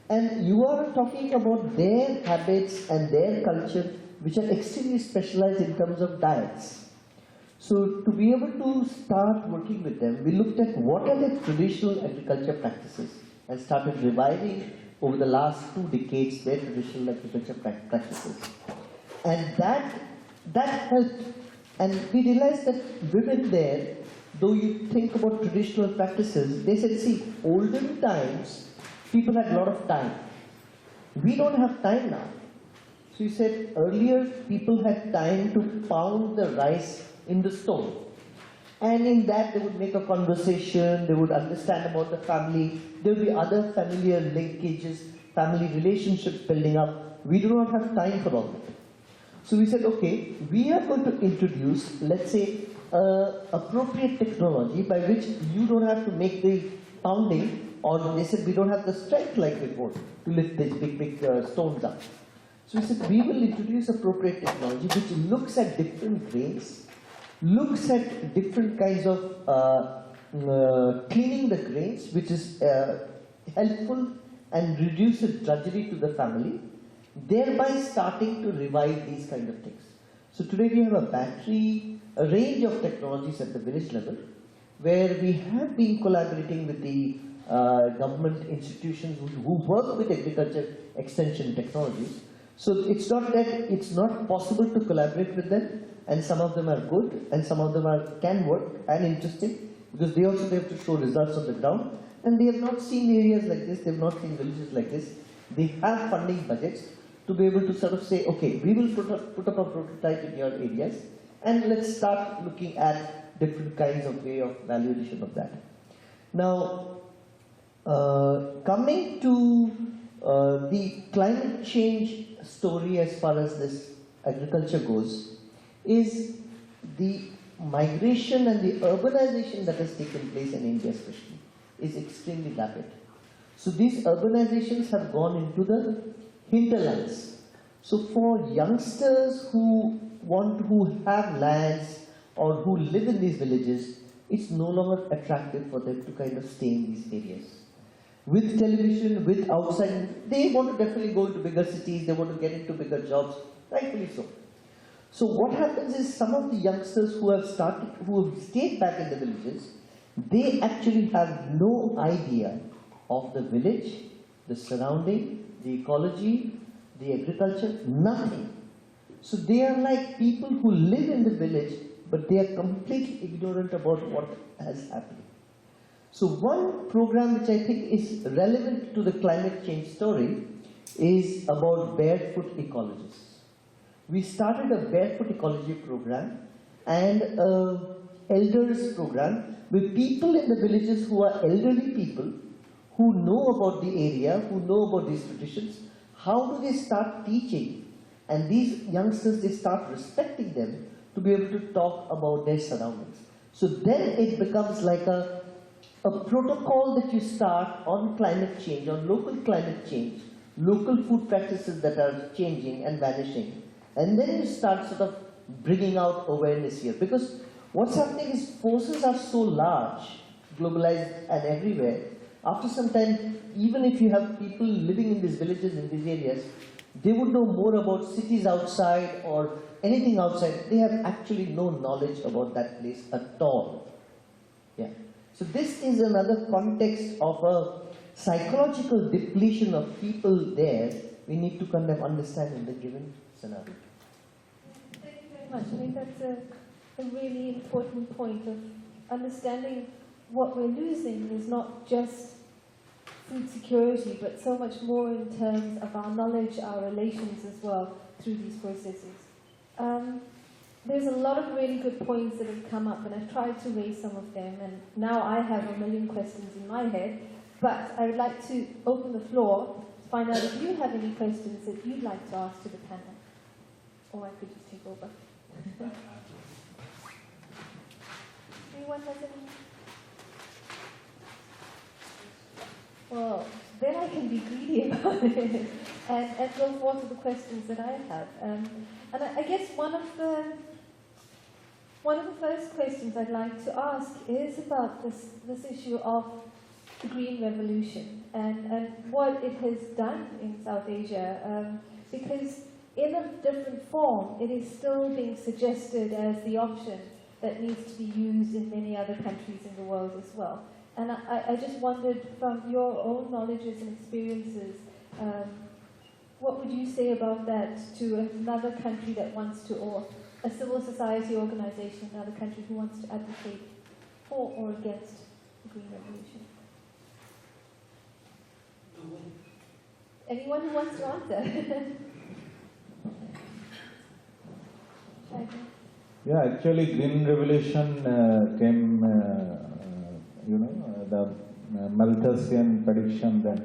And you are talking about their habits and their culture which are extremely specialized in terms of diets. So to be able to start working with them, we looked at what are the traditional agriculture practices and started reviving over the last 2 decades their traditional agriculture practices. And that helped. And we realized that women there, though you think about traditional practices, they said, see, olden times, people had a lot of time. We don't have time now. So you said earlier people had time to pound the rice in the stone. And in that they would make a conversation, they would understand about the family, there would be other familiar linkages, family relationships building up. We do not have time for all that. So we said, okay, we are going to introduce, let's say, appropriate technology by which you don't have to make the pounding, or they said we don't have the strength like before to lift these big stones up. So we said we will introduce appropriate technology which looks at different grains, looks at different kinds of cleaning the grains, which is helpful and reduces drudgery to the family, thereby starting to revive these kind of things. So today we have a battery, a range of technologies at the village level, where we have been collaborating with the government institutions who work with agriculture extension technologies. So it's not that it's not possible to collaborate with them, and some of them are good, and some of them can work and interesting, because they also have to show results on the ground, and they have not seen areas like this, they have not seen villages like this. They have funding budgets to be able to sort of say, okay, we will put up a prototype in your areas, and let's start looking at different kinds of way of value addition of that. Now, coming to the climate change story as far as this agriculture goes, is the migration and the urbanization that has taken place in India especially is extremely rapid. So these urbanizations have gone into the hinterlands. So for youngsters who have lands or who live in these villages, it's no longer attractive for them to kind of stay in these areas. With television, with outside, they want to definitely go into bigger cities, they want to get into bigger jobs, rightfully so. So what happens is some of the youngsters who have stayed back in the villages, they actually have no idea of the village, the surrounding, the ecology, the agriculture, nothing. So they are like people who live in the village, but they are completely ignorant about what has happened. So one program which I think is relevant to the climate change story is about barefoot ecologists. We started a barefoot ecology program and an elders program with people in the villages who are elderly people who know about the area, who know about these traditions. How do they start teaching? And these youngsters, they start respecting them to be able to talk about their surroundings. So then it becomes like a protocol that you start on climate change, on local climate change, local food practices that are changing and vanishing. And then you start sort of bringing out awareness here. Because what's happening is forces are so large, globalized and everywhere. After some time, even if you have people living in these villages, in these areas, they would know more about cities outside or anything outside. They have actually no knowledge about that place at all. Yeah. So this is another context of a psychological depletion of people there. We need to kind of understand in the given scenario. Thank you very much. I think that's a really important point of understanding what we're losing is not just food security, but so much more in terms of our knowledge, our relations as well through these processes. There's a lot of really good points that have come up, and I've tried to raise some of them, and now I have a million questions in my head, but I would like to open the floor to find out if you have any questions that you'd like to ask to the panel. Or I could just take over. Anyone has any? Well, then I can be greedy about it and go forth with the questions that I have. And I guess one of the first questions I'd like to ask is about this issue of the Green Revolution and what it has done in South Asia. Because in a different form, it is still being suggested as the option that needs to be used in many other countries in the world as well. And I just wondered, from your own knowledges and experiences, what would you say about that to another country that wants to, or a civil society organization in another country who wants to advocate for or against the Green Revolution? Anyone who wants to answer? Yeah, actually, green revolution came, the Malthusian prediction that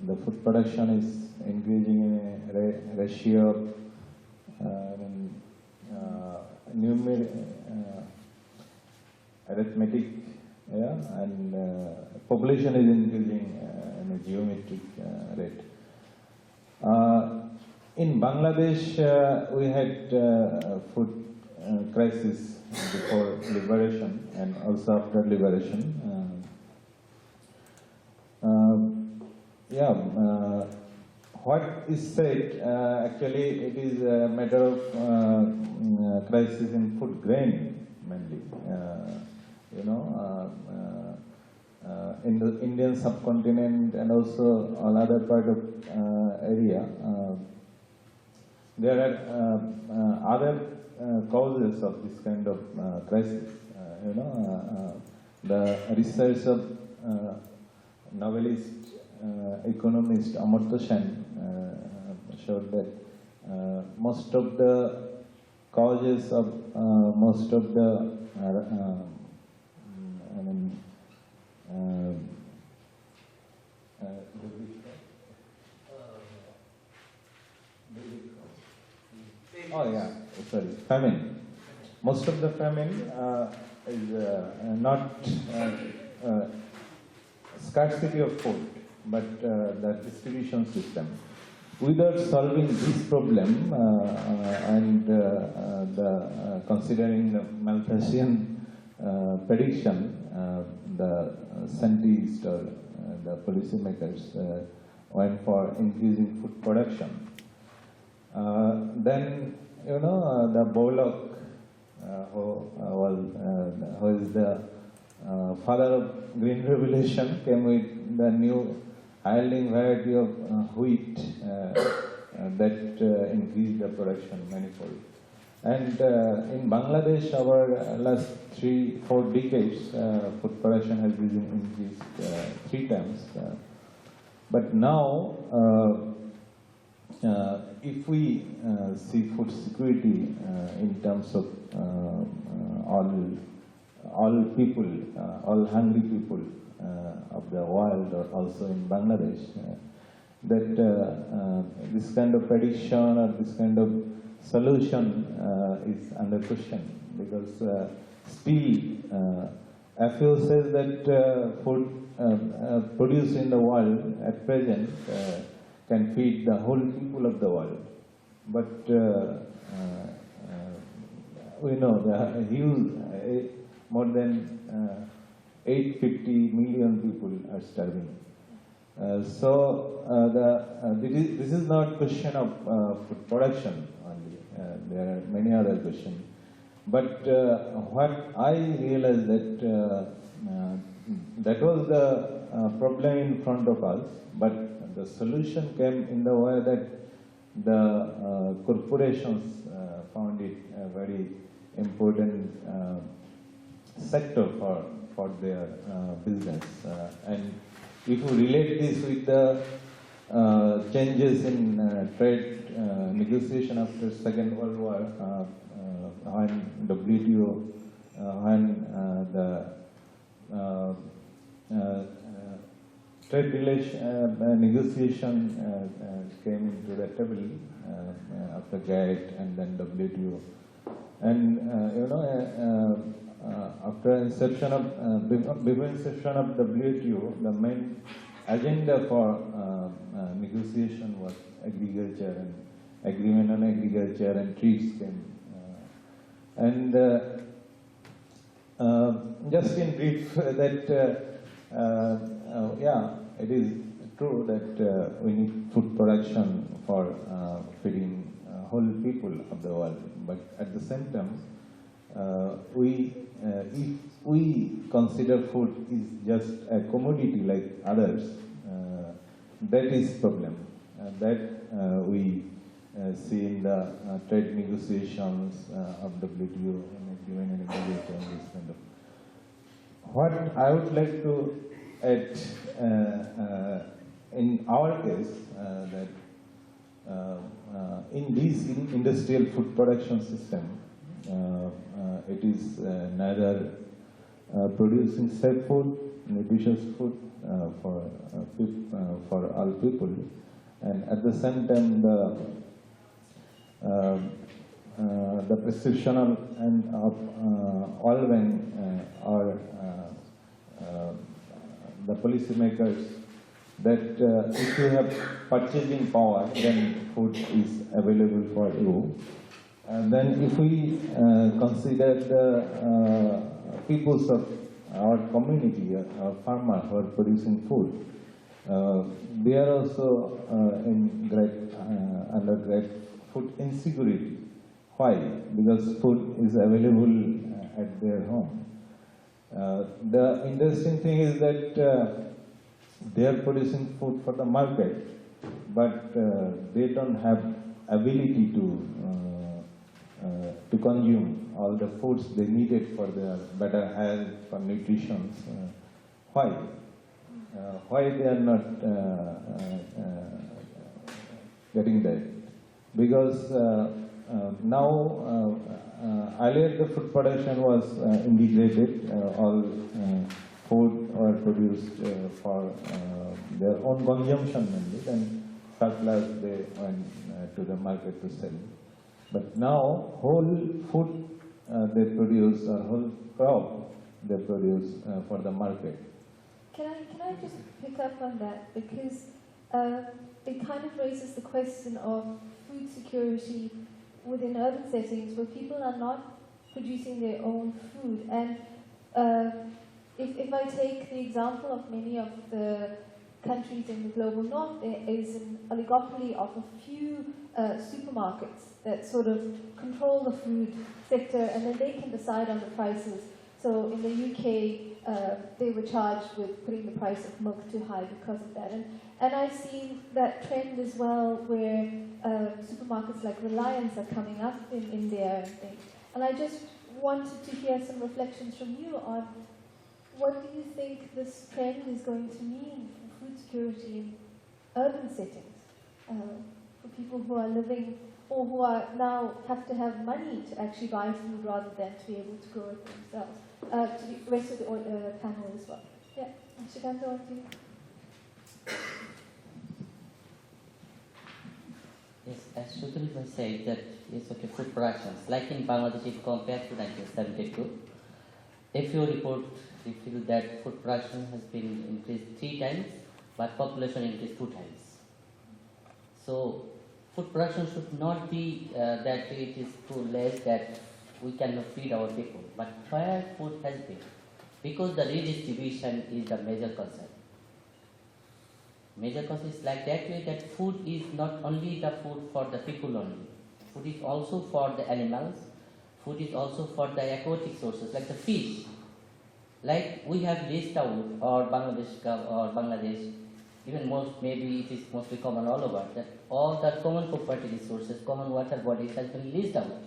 the food production is increasing in a ratio of arithmetic, and population is increasing in a geometric rate. In Bangladesh, we had food crisis before liberation and also after liberation. What is said, actually it is a matter of crisis in food grain mainly. In the Indian subcontinent and also all other part of area, there are other causes of this kind of crisis. The research of novelist, economist Amartya Sen showed that most of the causes of most of the famine. Most of the famine is not scarcity of food, but the distribution system. Without solving this problem and considering the Malthusian prediction, the scientists or the policymakers went for increasing food production. Then the Bullock, who is the father of green revolution, came with the new yielding variety of wheat that increased the production manifold. And in Bangladesh, our last 3-4 decades, food production has been increased 3 times. But now, if we see food security in terms of all people, all hungry people of the world, or also in Bangladesh, that this kind of prediction or this kind of solution is under question, because still FAO says that food produced in the world at present can feed the whole people of the world, but we know the huge, more than 850 million people are starving. This is not question of food production only. There are many other questions. But what I realized that that was the problem in front of us, but the solution came in the way that the corporations found it a very important sector for their business. And if you relate this with the changes in trade negotiation after Second World War, when WTO, when the trade negotiation came into the table after GATT and then WTO, and after inception of before inception of WTO, the main agenda for negotiation was agriculture, and agreement on agriculture and trees came. And just in brief, that it is true that we need food production for feeding whole people of the world, but at the same time, if we consider food is just a commodity like others, that is problem. That we see in the trade negotiations of WTO and agreement and agriculture and this kind of. What I would like to add in our case, that in this industrial food production system, it is neither producing safe food, nutritious food for all people, and at the same time the prescription and of oil or the policymakers that if you have purchasing power, then food is available for you. And then if we consider the peoples of our community, our farmers who are producing food, they are also under great food insecurity. Why? Because food is available at their home. The interesting thing is that they are producing food for the market, but they don't have ability to consume all the foods they needed for their better health, for nutrition. Why? Why they are not getting that? Because now earlier the food production was integrated, all food were produced for their own consumption mainly, then surplus they went to the market to sell. But now whole food they produce, or whole crop they produce for the market. Can I just pick up on that, because it kind of raises the question of food security within urban settings where people are not producing their own food. And if I take the example of many of the countries in the global north, there is an oligopoly of a few supermarkets that sort of control the food sector, and then they can decide on the prices. So in the UK, they were charged with putting the price of milk too high because of that. And I've seen that trend as well, where supermarkets like Reliance are coming up in there. And I just wanted to hear some reflections from you on what do you think this trend is going to mean for food security in urban settings, for people who are living or who are now have to have money to actually buy food rather than to be able to grow it themselves. To the rest of the panel as well. Yeah, Shikanta, on to you. Yes, as Sheelu was said that yes, okay, food productions, like in Bangladesh, if compared to 1972, if you report, you feel that food production has been increased 3 times, but population increased 2 times. So, food production should not be that it is too less that we cannot feed our people, but where food has been, because the redistribution is the major concern. Major concern is like that way that food is not only the food for the people only. Food is also for the animals. Food is also for the aquatic sources like the fish. Like we have list out, or Bangladesh, even most, maybe it is mostly common all over, that all the common property resources, common water bodies has been list out.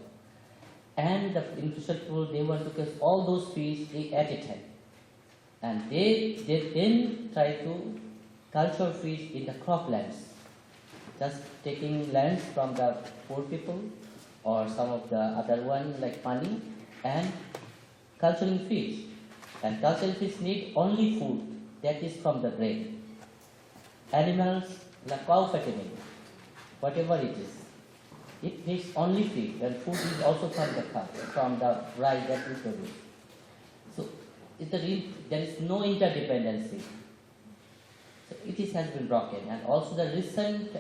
And the industrial people, they want to catch all those fish at a time. And they then try to culture fish in the croplands, just taking lands from the poor people or some of the other one like money and culturing fish. And culturing fish need only food that is from the grain. Animals like cow fattening, whatever it is, it needs only feed, and food is also from the cow, from the rice that we produce. So there is no interdependency. So it has been broken, and also the recent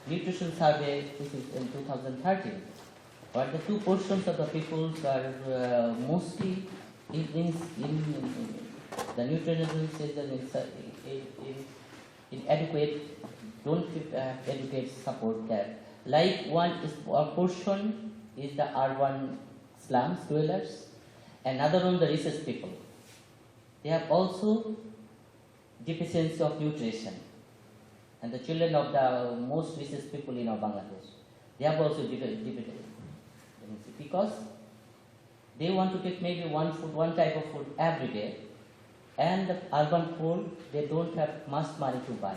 nutrition survey, which is in 2013, where the 2 portions of the people are mostly in the nutrition is inadequate, don't have adequate support there. Like a portion is the urban slums dwellers, another one the richest people. They have also deficiency of nutrition, and the children of the most richest people in Bangladesh, they have also deficiency because they want to take maybe one type of food every day, and the urban poor, they don't have much money to buy.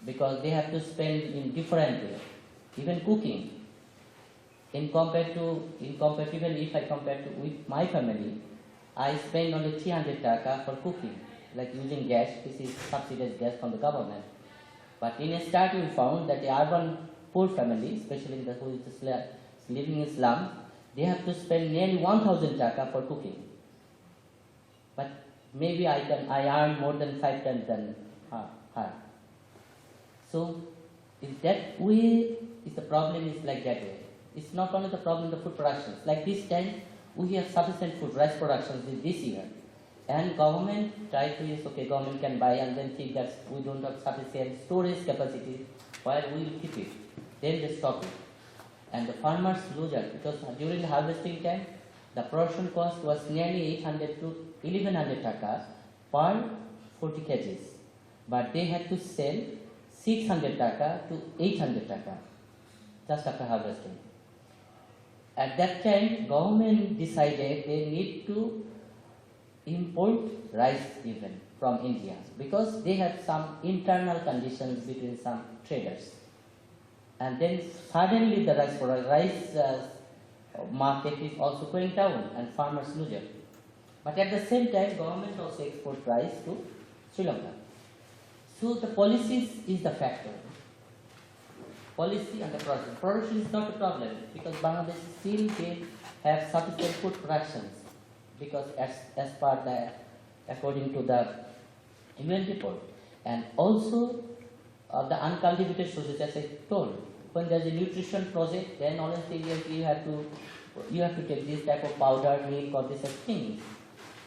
because they have to spend in different way, even cooking. Even if I compare to with my family, I spend only 300 taka for cooking, like using gas. This is subsidized gas from the government. But in a study we found that the urban poor family, especially the who is living in slum, they have to spend nearly 1,000 taka for cooking. But maybe I earn more than 5 times than her. So in that way, the problem is like that way. It's not only the problem of the food productions. Like this time, we have sufficient food rice productions this year. And government try to, yes, okay, government can buy and then think that we don't have sufficient storage capacity, while we will keep it. Then they stop it. And the farmers lose it, because during the harvesting time, the production cost was nearly 800 to 1100 taka per 40 kgs. But they had to sell 600 taka to 800 taka just after harvesting. At that time, government decided they need to import rice even from India, because they had some internal conditions between some traders. And then suddenly the rice market is also going down and farmers lose it. But at the same time, government also export rice to Sri Lanka. So the policies is the factor. Policy and the production. Production is not a problem, because Bangladesh still they have sufficient food productions, because as per the according to the UN report, and also the uncultivated sources, as I told, when there is a nutrition project, then honestly you have to take this type of powder, milk, or this things.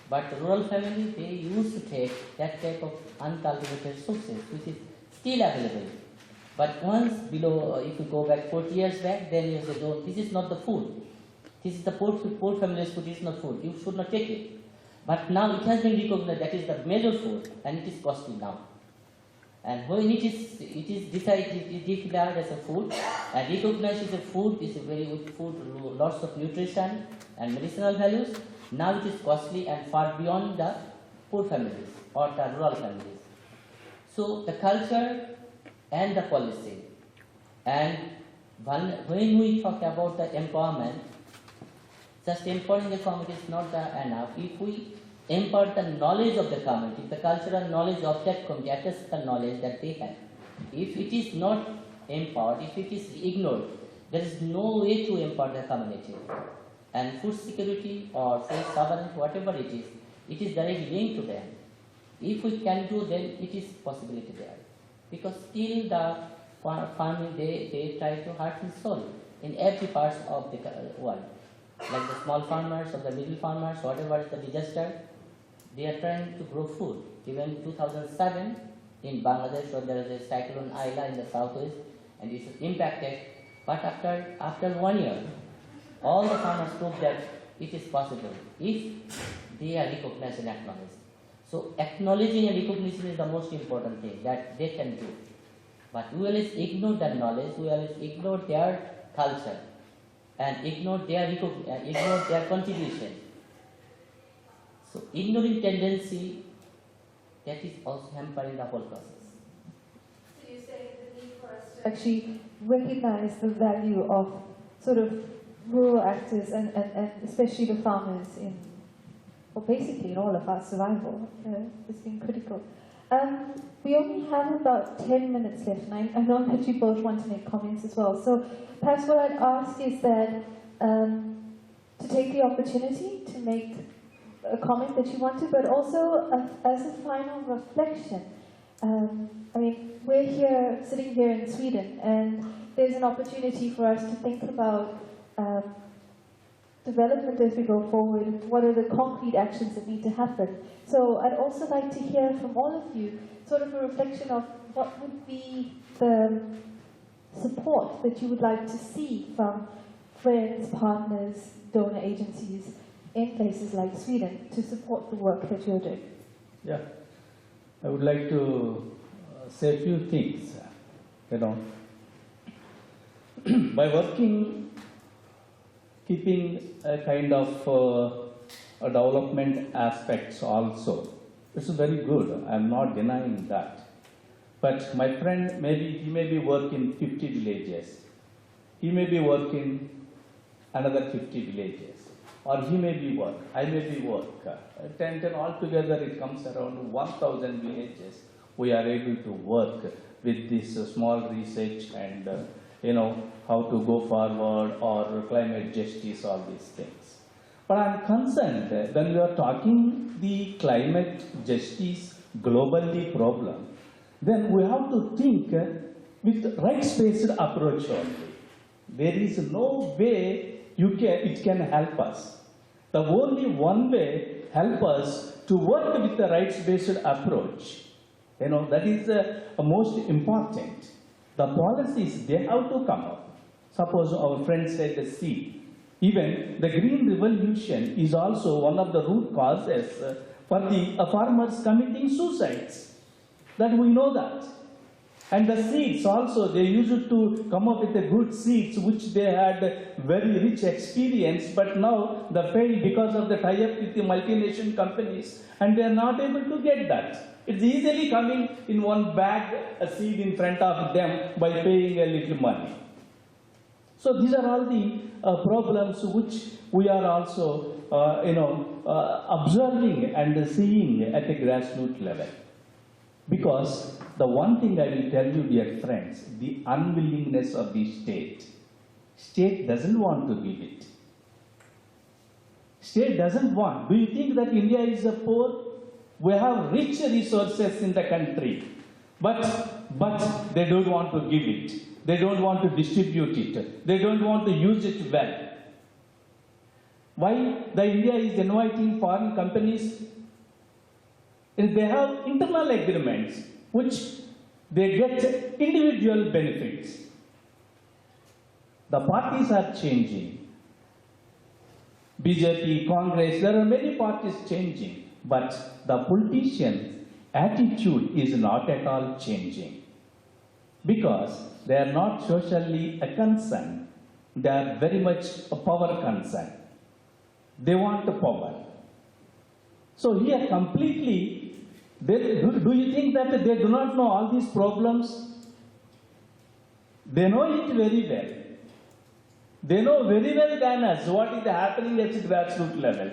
But the rural family, they used to take that type of uncultivated sources, which is still available. But once below, if you go back 40 years back, then you say, no, this is not the food. This is the poor family's food, it is not food. You should not take it. But now it has been recognized that is the major food, and it is costly now. And when it is decided, it is declared as a food, and recognized as a food, is a very good food, lots of nutrition and medicinal values. Now it is costly and far beyond the poor families or the rural families. So the culture and the policy, and when we talk about the empowerment, just empowering the community is not enough. If we empower the knowledge of the community, the cultural knowledge of that community, ethical knowledge that they have, if it is not empowered, if it is ignored, there is no way to empower the community. And food security or food sovereignty, whatever it is directly linked to them. If we can do, then it is possibility there. Because still the farming, they try to heart and soul in every part of the world. Like the small farmers or the middle farmers, whatever is the disaster, they are trying to grow food. Even 2007 in Bangladesh, where there is a cyclone Ayla in the southwest, and it is impacted. But after 1 year, all the farmers proved that it is possible if they are recognized and acknowledged. So acknowledging and recognition is the most important thing that they can do. But we always ignore that knowledge, we always ignore their culture and ignore their contribution. So ignoring tendency, that is also hampering the whole process. So you say the need for us to actually recognize the value of sort of rural actors and especially the farmers in, well, basically in all of our survival has been critical. We only have about 10 minutes left, and I know that you both want to make comments as well. So perhaps what I'd ask is that to take the opportunity to make a comment that you want to, but also as a final reflection. I mean, we're here, sitting here in Sweden, and there's an opportunity for us to think about development as we go forward. What are the concrete actions that need to happen? So I'd also like to hear from all of you sort of a reflection of what would be the support that you would like to see from friends, partners, donor agencies in places like Sweden to support the work that you're doing. Yeah, I would like to say a few things. By working, keeping a kind of a development aspects also, it's very good. I'm not denying that. but my friend, he may be working 50 villages. He may be working another 50 villages. Or he may be work, I may be work. 10 altogether it comes around 1,000 villages. We are able to work with this small research and how to go forward or climate justice, all these things. But I'm concerned when we are talking the climate justice globally problem, then we have to think with rights-based approach only. There is no way it can help us. The only one way help us to work with the rights-based approach. That is most important. The policies, they have to come up. Suppose our friend said the seed. Even the green revolution is also one of the root causes for the farmers committing suicides. That we know that. And the seeds also, they used to come up with the good seeds which they had very rich experience, but now they failed because of the tie-up with the multinational companies and they are not able to get that. It's easily coming in one bag, a seed in front of them by paying a little money. So these are all the problems which we are also observing and seeing at a grassroots level. Because the one thing I will tell you, dear friends, the unwillingness of the state. State doesn't want to give it. State doesn't want. Do you think that India is a poor? We have rich resources in the country, but they don't want to give it. They don't want to distribute it. They don't want to use it well. Why the India is inviting foreign companies? They have internal agreements which they get individual benefits. The parties are changing. BJP, Congress, there are many parties changing, but the politicians' attitude is not at all changing. Because they are not socially concerned. They are very much a power concerned. They want the power. So here completely, do you think that they do not know all these problems? They know it very well. They know very well than us what is happening at the grassroots level.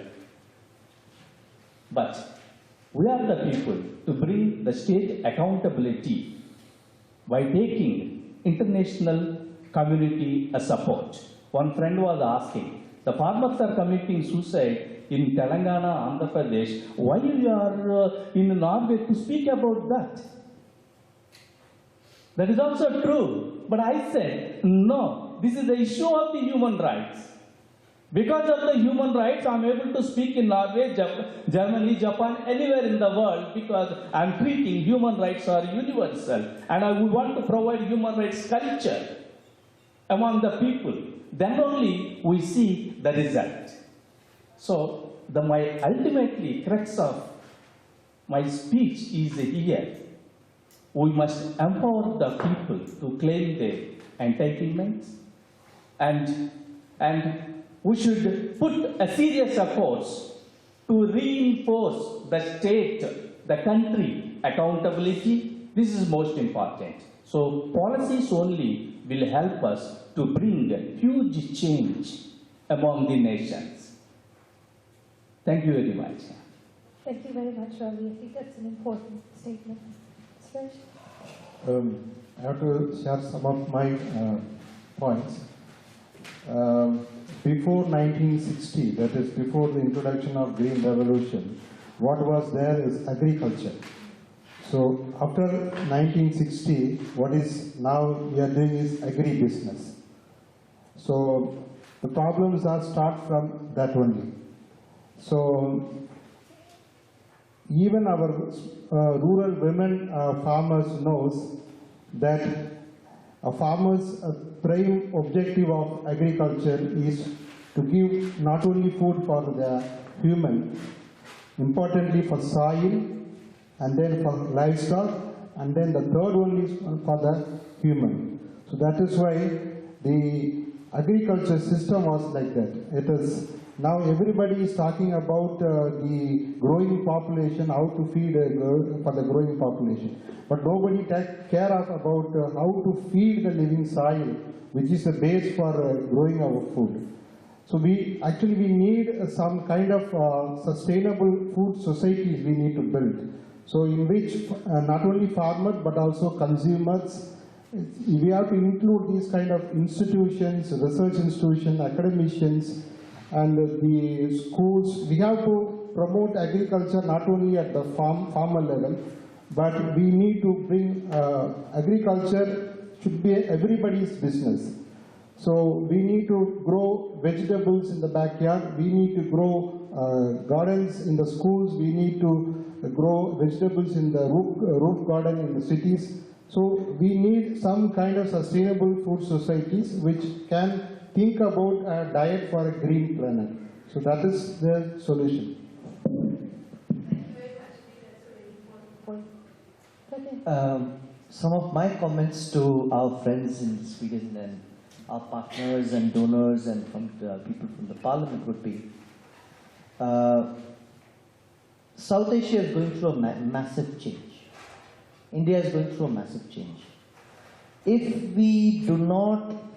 But we are the people to bring the state accountability by taking international community support. One friend was asking, the farmers are committing suicide in Telangana, Andhra Pradesh. Why you are in Norway to speak about that? That is also true. But I said, no, this is the issue of the human rights. Because of the human rights, I am able to speak in Norway, Germany, Japan, anywhere in the world, because I am treating human rights are universal. And I would want to provide human rights culture among the people. Then only we see the result. So, my ultimately crux of my speech is here. We must empower the people to claim their entitlements, and we should put a serious efforts to reinforce the state, the country accountability. This is most important. So policies only will help us to bring huge change among the nations. Thank you very much. Thank you very much, Ravi. I think that's an important statement. Svaj? I have to share some of my points. Before 1960, that is before the introduction of Green Revolution, what was there is agriculture. So after 1960, what is now we are doing is agribusiness. So the problems are start from that only. So even our rural women farmers knows that a farmer's prime objective of agriculture is to give not only food for the human, importantly for soil, and then for livestock, and then the third one is for the human. So that is why the agriculture system was like that. It is now everybody is talking about the growing population, how to feed for the growing population. But nobody takes care of about how to feed the living soil, which is the base for growing our food. So we need some kind of sustainable food societies we need to build. So in which not only farmers but also consumers, we have to include these kind of institutions, research institutions, academicians, and the schools. We have to promote agriculture not only at the farmer level, but we need to bring agriculture should be everybody's business. So we need to grow vegetables in the backyard, we need to grow gardens in the schools, we need to grow vegetables in the roof garden in the cities. So we need some kind of sustainable food societies which can think about a diet for a green planet. So that is the solution. Some of my comments to our friends in Sweden and our partners and donors and from the people from the parliament would be, South Asia is going through a massive change. India is going through a massive change. If we do not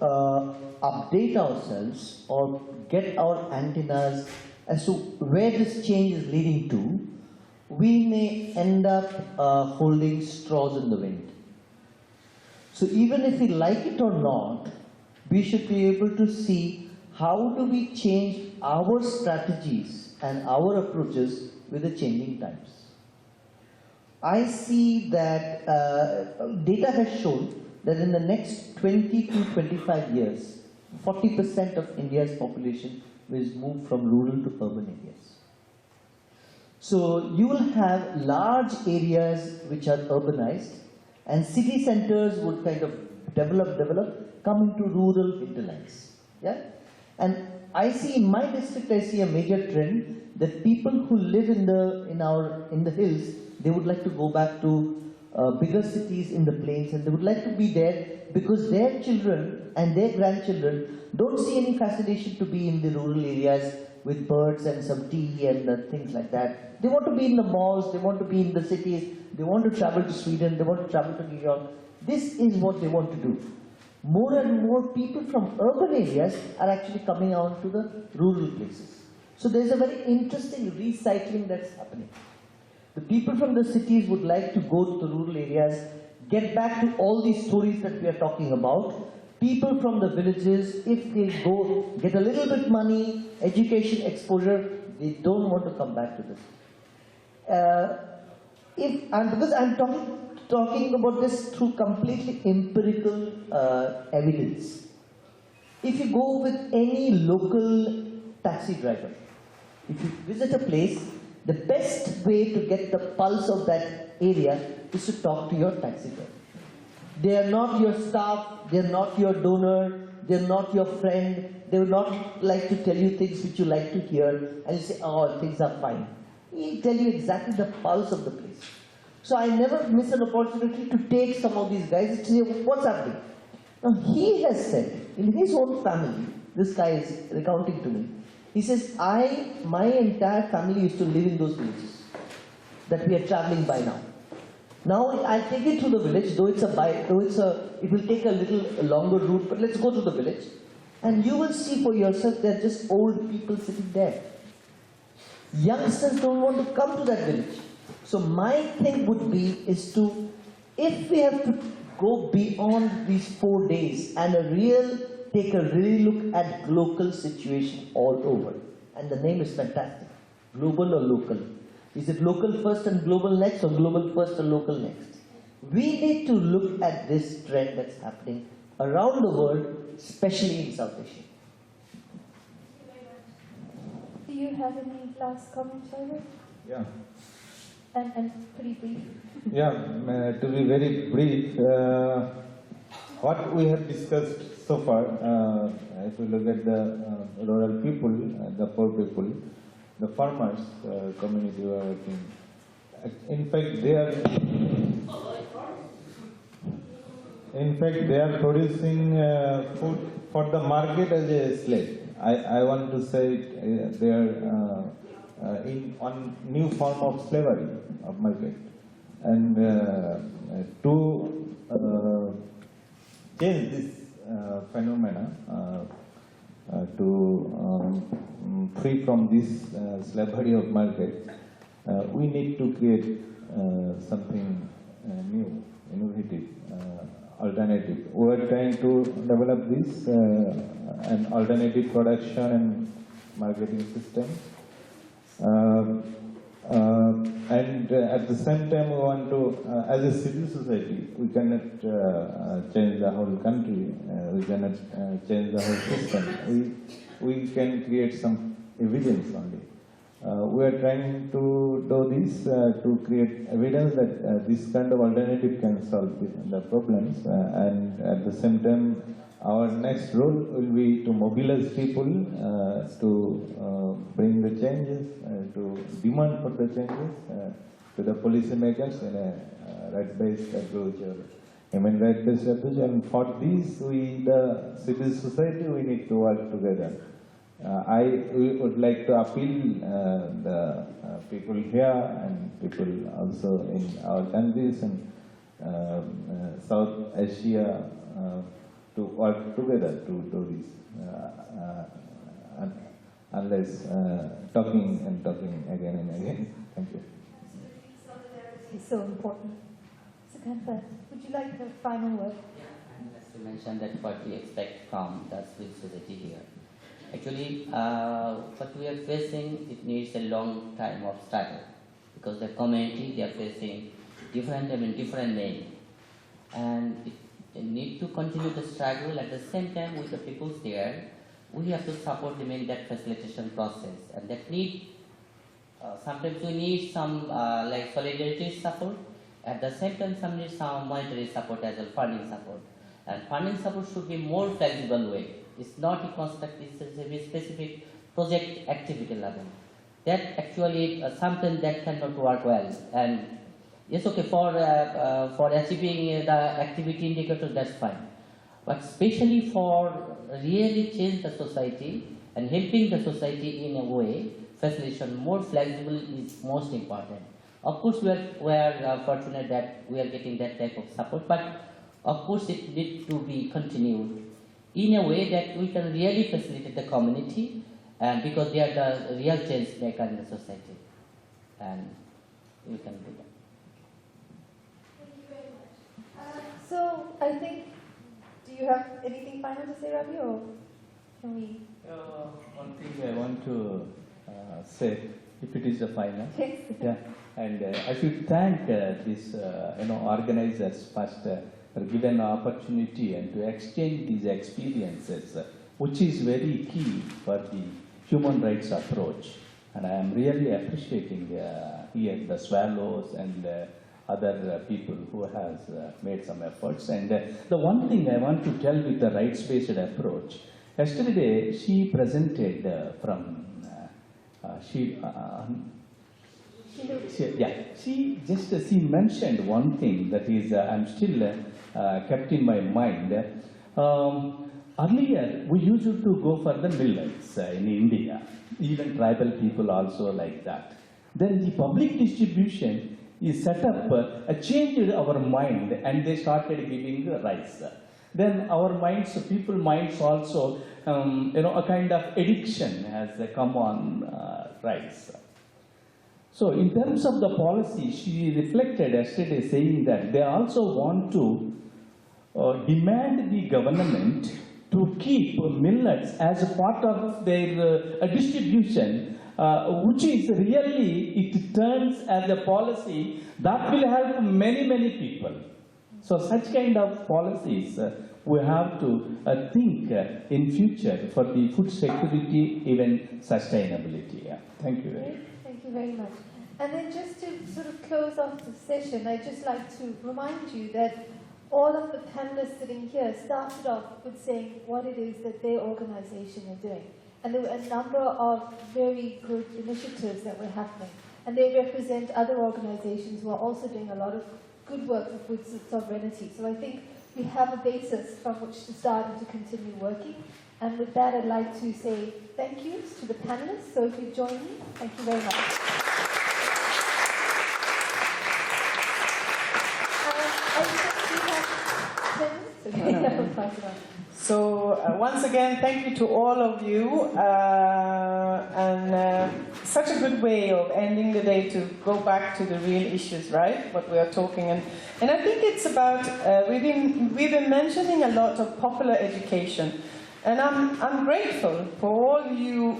update ourselves or get our antennas as to where this change is leading to, we may end up holding straws in the wind. So even if we like it or not, we should be able to see how do we change our strategies and our approaches with the changing times. I see that data has shown that in the next 20 to 25 years, 40% of India's population will move from rural to urban areas. So you will have large areas which are urbanized, and city centers would kind of develop, come into rural hinterlands. Yeah? And I see in my district, I see a major trend that people who live in the hills, they would like to go back to bigger cities in the plains, and they would like to be there because their children and their grandchildren don't see any fascination to be in the rural areas with birds and some tea and things like that. They want to be in the malls, they want to be in the cities, they want to travel to Sweden, they want to travel to New York. This is what they want to do. More and more people from urban areas are actually coming out to the rural places. So there's a very interesting recycling that's happening. The people from the cities would like to go to the rural areas, get back to all these stories that we are talking about. People from the villages, if they go, get a little bit money, education, exposure, they don't want to come back to this. Because I'm talking about this through completely empirical evidence. If you go with any local taxi driver, if you visit a place, the best way to get the pulse of that area is to talk to your taxi driver. They are not your staff, they are not your donor, they are not your friend, they will not like to tell you things which you like to hear, and you say, oh, things are fine. He'll tell you exactly the pulse of the place. So I never miss an opportunity to take some of these guys and say, what's happening? Now he has said, in his own family, this guy is recounting to me, he says, my entire family used to live in those villages that we are traveling by now. Now I take it to the village, it will take a little longer route, but let's go to the village. And you will see for yourself, there are just old people sitting there. Youngsters don't want to come to that village. So my thing would be is to, if we have to go beyond these 4 days and take a really look at local situation all over. And the name is fantastic. Global or local. Is it local first and global next, or global first and local next? We need to look at this trend that's happening around the world, especially in South Asia. Do you have any last comments, Erwér? Yeah. And pretty brief. Yeah, to be very brief, what we have discussed so far, if we look at the rural people, the poor people, the farmers community who are working, in fact they are producing food for the market as a slave. I want to say they are on new form of slavery of market, and to change this phenomena, to free from this slavery of market, we need to create something new, innovative, alternative. We are trying to develop this an alternative production and marketing system. And at the same time, we want to, as a civil society, we cannot change the whole country, we cannot change the whole system. We can create some evidence only. We are trying to do this to create evidence that this kind of alternative can solve the problems, and at the same time, our next role will be to mobilize people to bring the changes, to demand for the changes to the policymakers in a right-based approach or human right-based approach. And for this, we, the civil society, we need to work together. We would like to appeal the people here and people also in our countries and South Asia to work together to do this, unless talking and talking again and again. Thank you. Solidarity is so important. So Granlund, would you like the final word? Just to mention that what we expect from the civil society here. Actually, what we are facing, it needs a long time of struggle, because the community, they are facing different names, and they need to continue the struggle. At the same time, with the people there, we have to support them in that facilitation process, and that need, sometimes we need some like solidarity support. At the same time, some need some monetary support as well, funding support. And funding support should be more flexible way. It's not a construct, it's a very specific project activity level. That actually something that cannot work well. And yes, okay, for achieving the activity indicator, that's fine. But especially for really change the society and helping the society in a way, facilitation more flexible is most important. Of course, we are fortunate that we are getting that type of support, but of course it needs to be continued in a way that we can really facilitate the community, and because they are the real change maker in the society, and we can do that. Thank you very much. So I think, do you have anything final to say, Ravi, or can we? One thing I want to say, if it is the final, yeah, and I should thank these organizers first for given an opportunity and to exchange these experiences, which is very key for the human rights approach. And I am really appreciating here the Ceballos and other people who has made some efforts. And the one thing I want to tell with the rights-based approach, yesterday she presented from she mentioned one thing that is I'm still kept in my mind. Earlier we used to go for the millets in India, even tribal people also like that. Then the public distribution is set up, changed our mind, and they started giving rice. Then our minds, people minds also, a kind of addiction has come on rice. So in terms of the policy, she reflected yesterday saying that they also want to demand the government to keep millets as a part of their distribution, which is really, it turns as a policy that will help many people. So such kind of policies we have to think in future for the food security, even sustainability. Yeah. Thank you very much. Thank you very much. And then just to sort of close off the session, I'd just like to remind you that all of the panelists sitting here started off with saying what it is that their organization are doing. And there were a number of very good initiatives that were happening. And they represent other organizations who are also doing a lot of good work for food sovereignty. So I think we have a basis from which to start and to continue working. And with that, I'd like to say thank yous to the panelists. So if you join me, thank you very much. I think we have 10 minutes. Okay, I'll pass it on. So once again, thank you to all of you, and such a good way of ending the day to go back to the real issues, right? What we are talking, and I think it's about we've been mentioning a lot of popular education, and I'm grateful for all you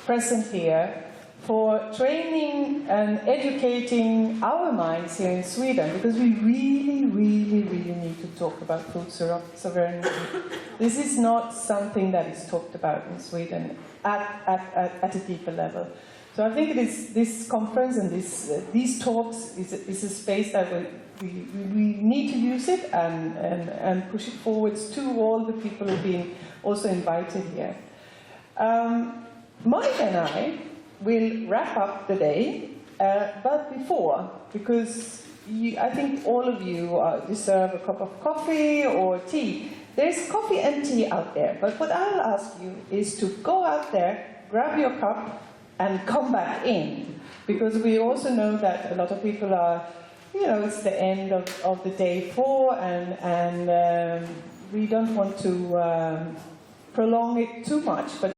present here for training and educating our minds here in Sweden, because we really need to talk about food sovereignty. This is not something that is talked about in Sweden at a deeper level. So I think it is this conference and these talks is a space that we need to use it and push it forwards to all the people who are being also invited here. Monica and I will wrap up the day, but before, because I think all of you deserve a cup of coffee or tea. There's coffee and tea out there, but what I'll ask you is to go out there, grab your cup, and come back in, because we also know that a lot of people are, it's the end of the day 4, and we don't want to prolong it too much. But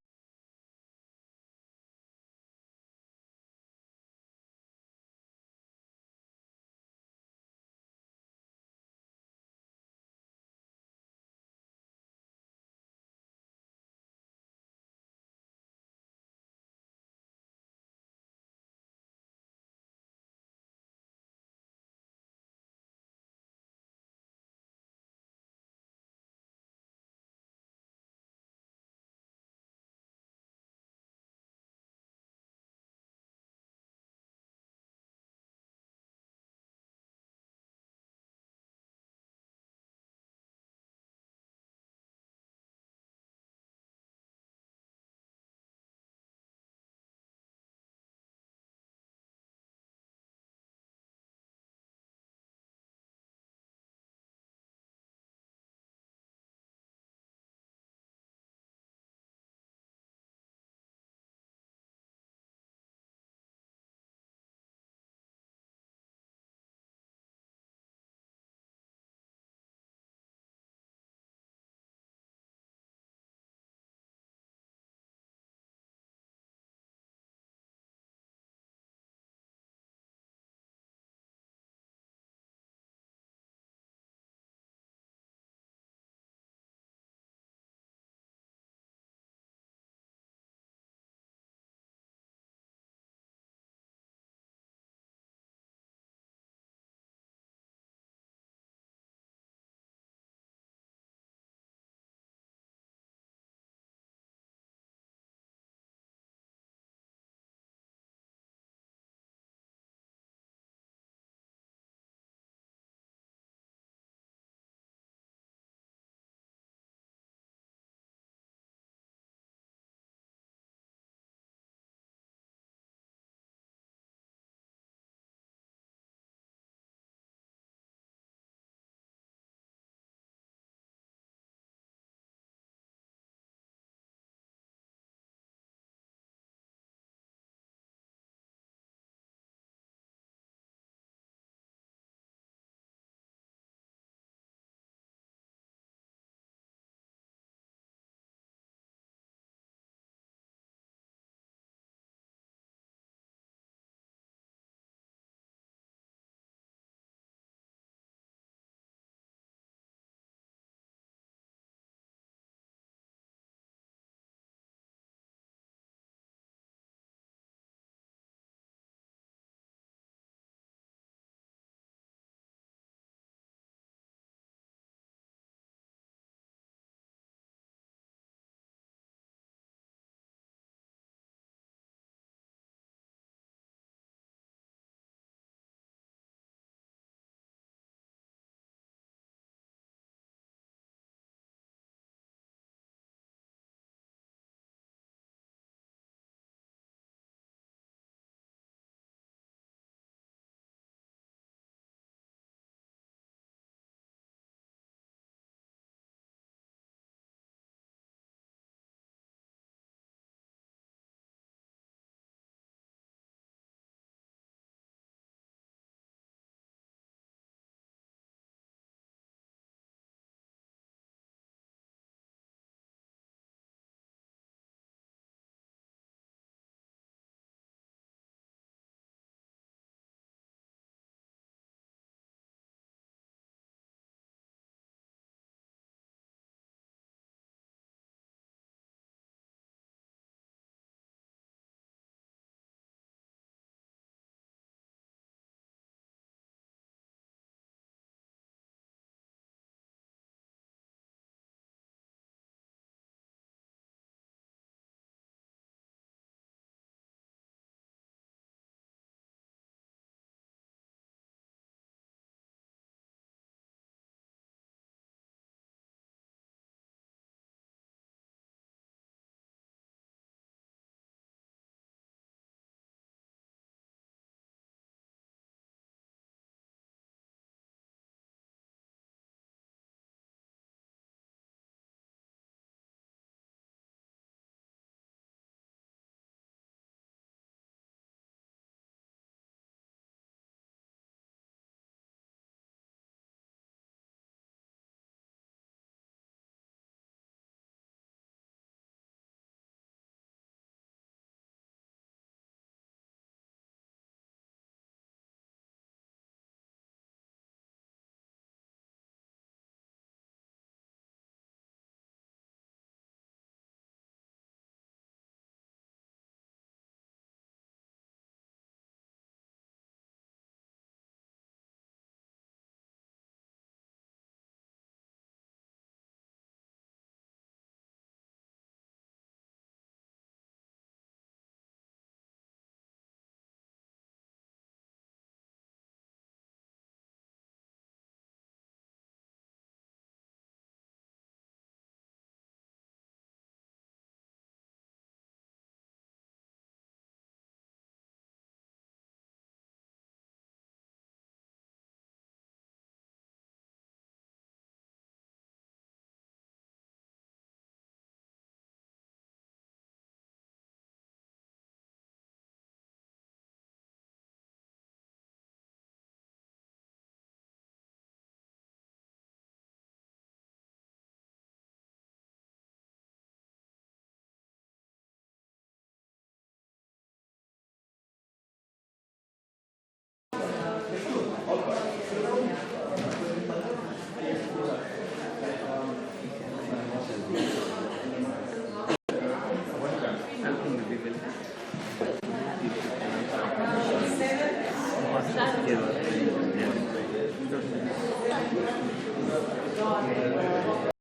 you.